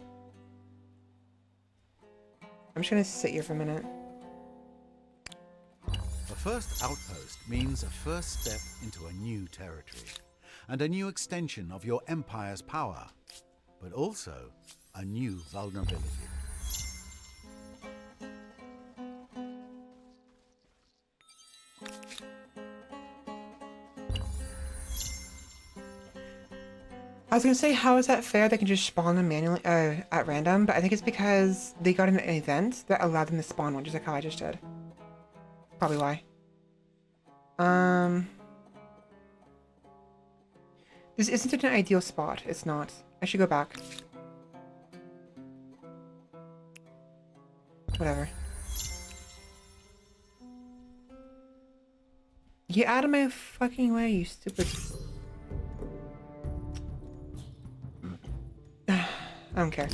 I'm just gonna sit here for a minute. A first outpost means a first step into a new territory and a new extension of your empire's power, but also a new vulnerability. I was gonna say, how is that fair? They can just spawn them manually, at random, but I think it's because they got an event that allowed them to spawn one, just like how I just did. Probably why. This isn't an ideal spot. It's not. I should go back. Whatever. Get out of my fucking way, you stupid... I don't care.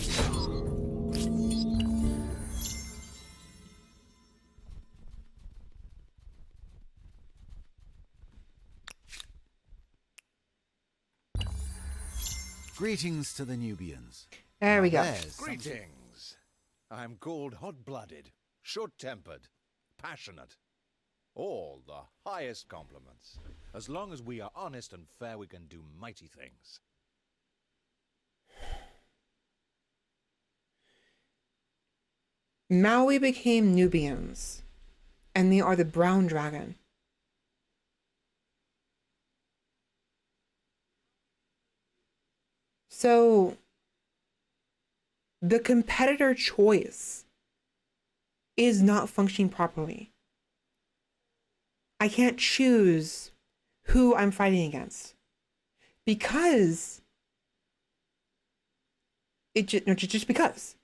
Greetings to the Nubians. There we go. Greetings. I'm called hot-blooded, short-tempered, passionate. All the highest compliments. As long as we are honest and fair, we can do mighty things. Maui became Nubians, and they are the brown dragon. So the competitor choice is not functioning properly. I can't choose who I'm fighting against because just because.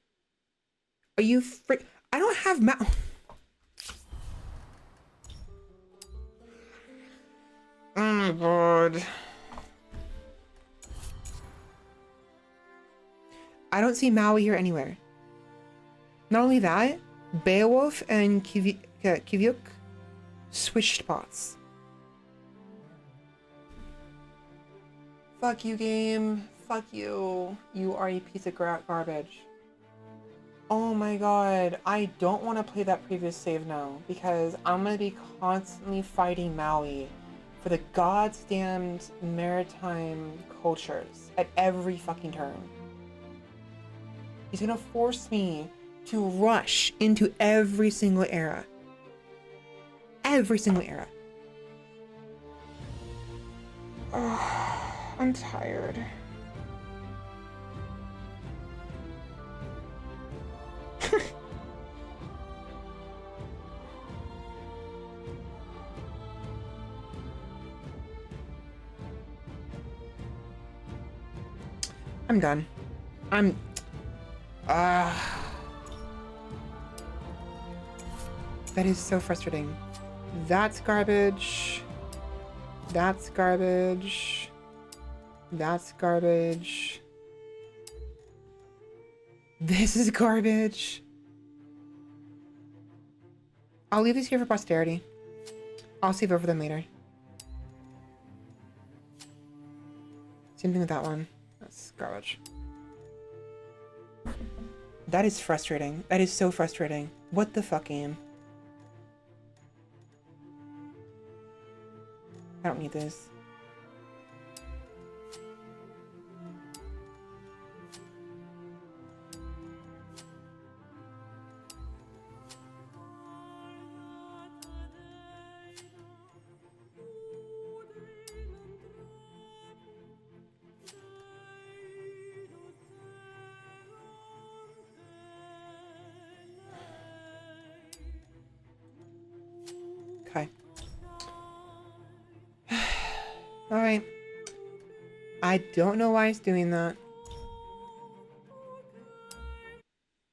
Are you I don't have oh my god. I don't see Maui here anywhere. Not only that, Beowulf and Kivyuk switched spots. Fuck you, game. Fuck you. You are a piece of garbage. Oh my god. I don't want to play that previous save now because I'm going to be constantly fighting Maui for the goddamn maritime cultures at every fucking turn. He's gonna force me to rush into every single era. Every single era. Oh, I'm tired. I'm done. That is so frustrating. That's garbage. That's garbage. That's garbage. This is garbage. I'll leave these here for posterity. I'll save over them later. Same thing with that one. That's garbage. That is frustrating. That is so frustrating. What the fuck, game? I don't need this. Okay. Alright. I don't know why it's doing that.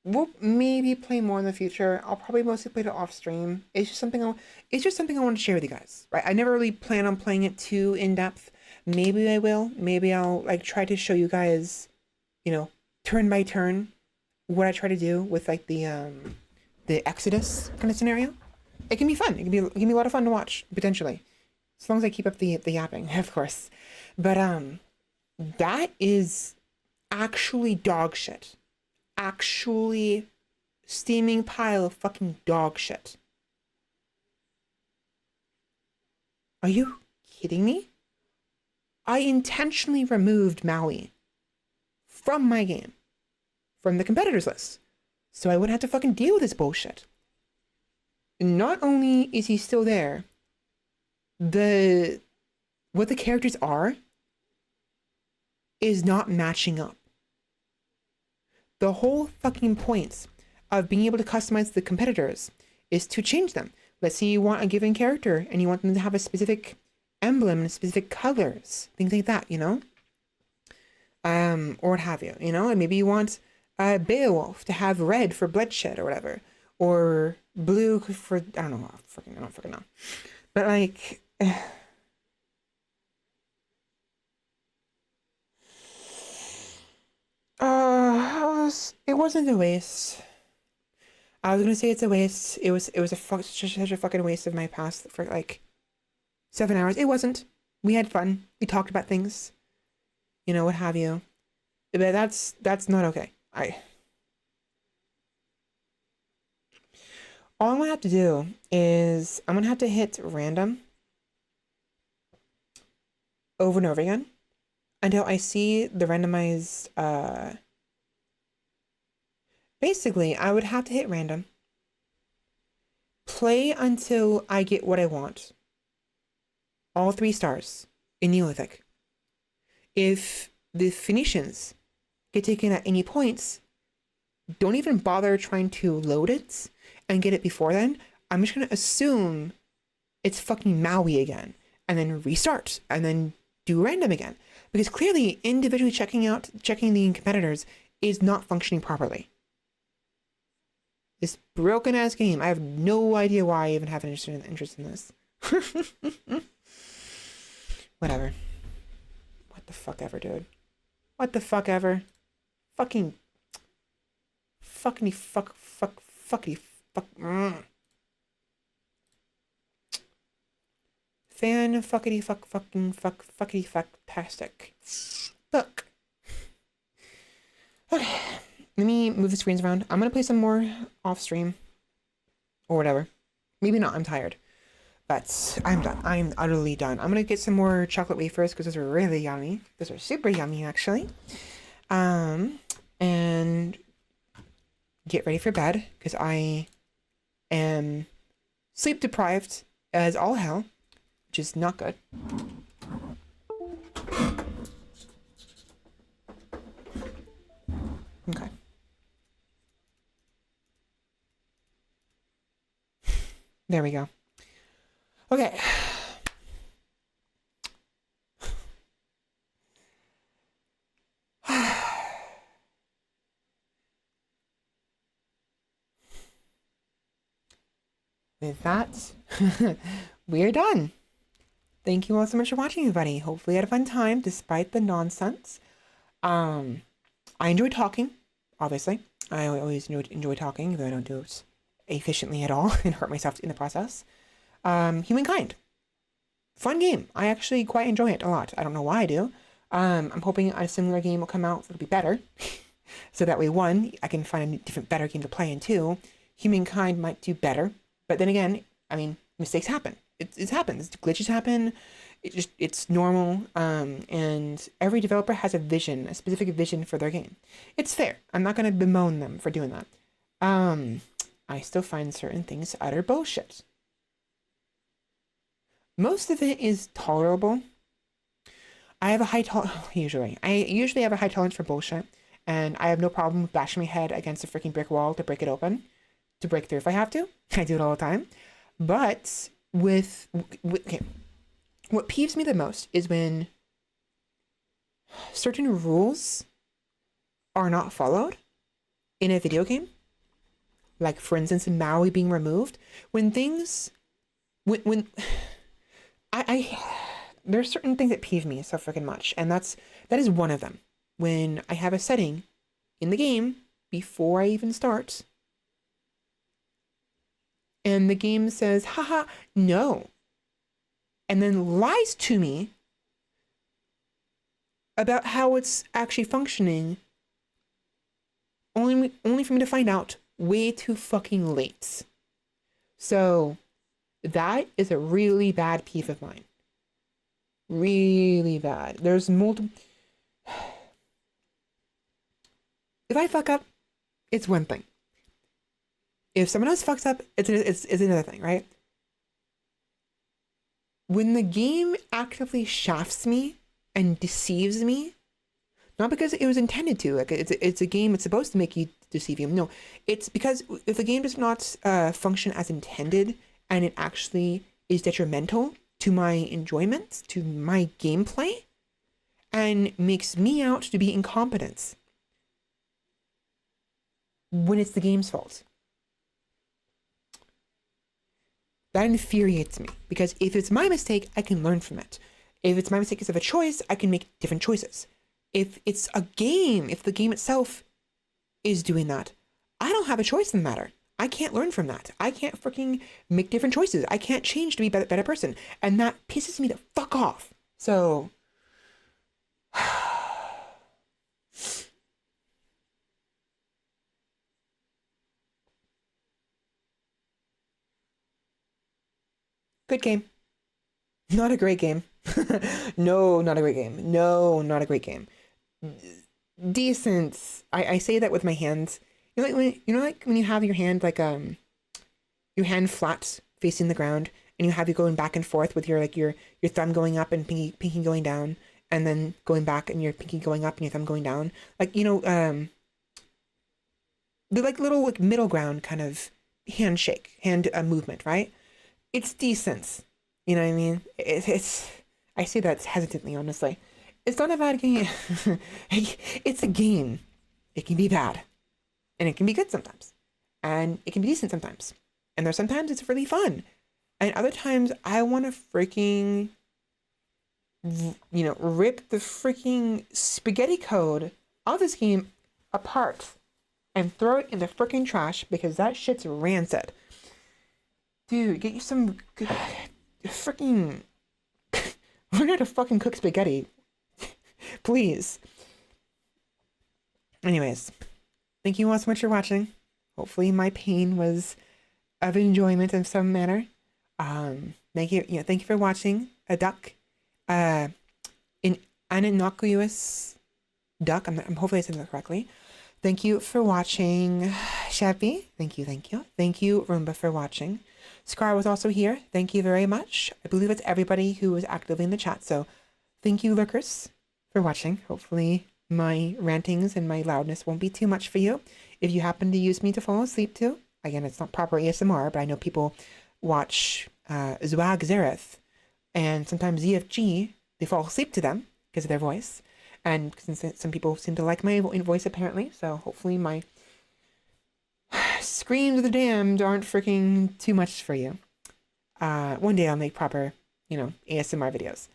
We'll maybe play more in the future. I'll probably mostly play it off stream. It's just something I want to share with you guys. Right? I never really plan on playing it too in depth. Maybe I will. Maybe I'll like try to show you guys, you know, turn by turn what I try to do with like the Exodus kind of scenario. It can be fun. It can be a lot of fun to watch, potentially. As long as I keep up the yapping, of course. But that is actually dog shit. Actually steaming pile of fucking dog shit. Are you kidding me? I intentionally removed Maui from my game, from the competitors list, so I wouldn't have to fucking deal with this bullshit. Not only is he still there, what the characters are is not matching up. The whole fucking point of being able to customize the competitors is to change them. Let's say you want a given character and you want them to have a specific emblem and specific colors, things like that, you know? Or what have you, you know? And maybe you want Beowulf to have red for bloodshed or whatever, or blue for, I don't know, I don't freaking know. But like, it wasn't a waste. I was gonna say it's a waste. It was such a fucking waste of my past for like 7 hours. It wasn't. We had fun. We talked about things, you know, what have you. But that's not okay. All I'm gonna have to do is I'm gonna have to hit random over and over again until I see the randomized, basically, I would have to hit random, play until I get what I want. All 3 stars in Neolithic. If the Phoenicians get taken at any points, don't even bother trying to load it and get it before then. I'm just gonna assume it's fucking Maui again, and then restart, and then do random again. Because clearly, individually checking the competitors is not functioning properly. This broken ass game. I have no idea why I even have an interest in this. Whatever. What the fuck ever, dude. What the fuck ever. Fuckity fuck. Fan fuckity fuckity fuck-tastic. Look. Okay. Let me move the screens around. I'm gonna play some more off stream. Or whatever. Maybe not, I'm tired. But I'm done. I'm utterly done. I'm gonna get some more chocolate wafers because those are really yummy. Those are super yummy actually. And get ready for bed because I am sleep deprived as all hell, which is not good. Okay. There we go. Okay. With that, we're done. Thank you all so much for watching, everybody. Hopefully you had a fun time despite the nonsense. I enjoy talking, obviously. I always enjoy talking, though I don't do it efficiently at all and hurt myself in the process. Humankind. Fun game. I actually quite enjoy it a lot. I don't know why I do. I'm hoping a similar game will come out that'll be better. So that way, one, I can find a different, better game to play in. Two, Humankind might do better. But then again, I mean, mistakes happen. It happens. Glitches happen. It's normal. And every developer has a vision, a specific vision for their game. It's fair. I'm not going to bemoan them for doing that. I still find certain things utter bullshit. Most of it is tolerable. I have a high I usually have a high tolerance for bullshit, and I have no problem bashing my head against a freaking brick wall to break it open, to break through if I have to. I do it all the time. But okay, what peeves me the most is when certain rules are not followed in a video game. Like, for instance, Maui being removed. When things, when there's certain things that peeve me so freaking much, and that is one of them. When I have a setting in the game before I even start, and the game says, haha, no, and then lies to me about how it's actually functioning, only for me to find out way too fucking late. So that is a really bad peeve of mine. Really bad. There's multiple. If I fuck up, it's one thing. If someone else fucks up, it's another thing, right? When the game actively shafts me and deceives me, not because it was intended to, like it's a game, it's supposed to make you deceive you. No, it's because if the game does not function as intended and it actually is detrimental to my enjoyment, to my gameplay, and makes me out to be incompetent when it's the game's fault. That infuriates me, because if it's my mistake, I can learn from it. If it's my mistake because of a choice, I can make different choices. If it's a game, if the game itself is doing that, I don't have a choice in the matter. I can't learn from that. I can't freaking make different choices. I can't change to be a better person. And that pisses me the fuck off. So good game. Not a great game. No, not a great game. No, not a great game. Decent. I say that with my hands. You know, like when you have your hand like your hand flat facing the ground, and you have you going back and forth with your thumb going up and pinky going down, and then going back and your pinky going up and your thumb going down. Like, you know, the like little like middle ground kind of hand movement, right? It's decent. You know what I mean? It's I say that hesitantly, honestly. It's not a bad game. It's a game. It can be bad. And it can be good sometimes. And it can be decent sometimes. And there's sometimes it's really fun. And other times I want to freaking, you know, rip the freaking spaghetti code of this game apart and throw it in the freaking trash because that shit's rancid. Dude, get you some freaking learn how to fucking cook spaghetti. Please. Anyways, thank you all so much for watching. Hopefully my pain was of enjoyment in some manner. Thank you for watching a duck. An innocuous duck. I'm hopefully I said that correctly. Thank you for watching, Sheppy. Thank you. Thank you, Roomba, for watching. Scar was also here. Thank you very much. I believe it's everybody who was actively in the chat. So thank you, lurkers, for watching. Hopefully my rantings and my loudness won't be too much for you. If you happen to use me to fall asleep too, again, it's not proper ASMR, but I know people watch Zwag Zareth and sometimes ZFG, they fall asleep to them because of their voice. And since some people seem to like my voice apparently, so hopefully my screams of the damned aren't freaking too much for you. One day I'll make proper, ASMR videos.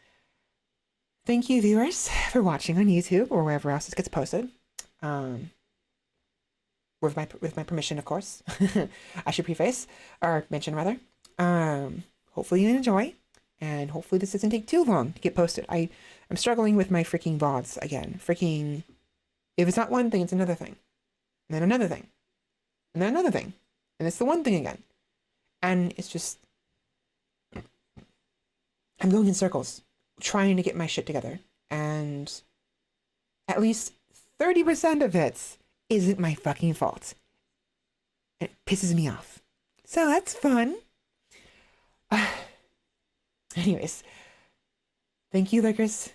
Thank you, viewers, for watching on YouTube or wherever else this gets posted. With my permission, of course. I should preface, or mention rather. Hopefully you enjoy, and hopefully this doesn't take too long to get posted. I'm struggling with my freaking VODs again. Freaking, if it's not one thing, it's another thing. And then another thing. And then another thing. And it's the one thing again. And it's just, I'm going in circles, trying to get my shit together. And at least 30% of it isn't my fucking fault. And it pisses me off. So that's fun. Anyways, thank you, lurkers.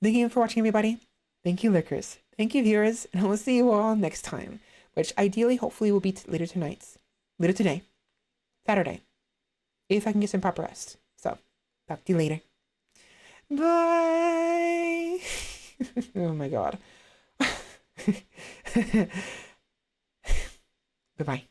Thank you for watching, everybody. Thank you, lurkers. Thank you, viewers. And I will see you all next time, which ideally, hopefully, will be later today, Saturday, if I can get some proper rest. So, talk to you later. Bye. Oh my God. Goodbye.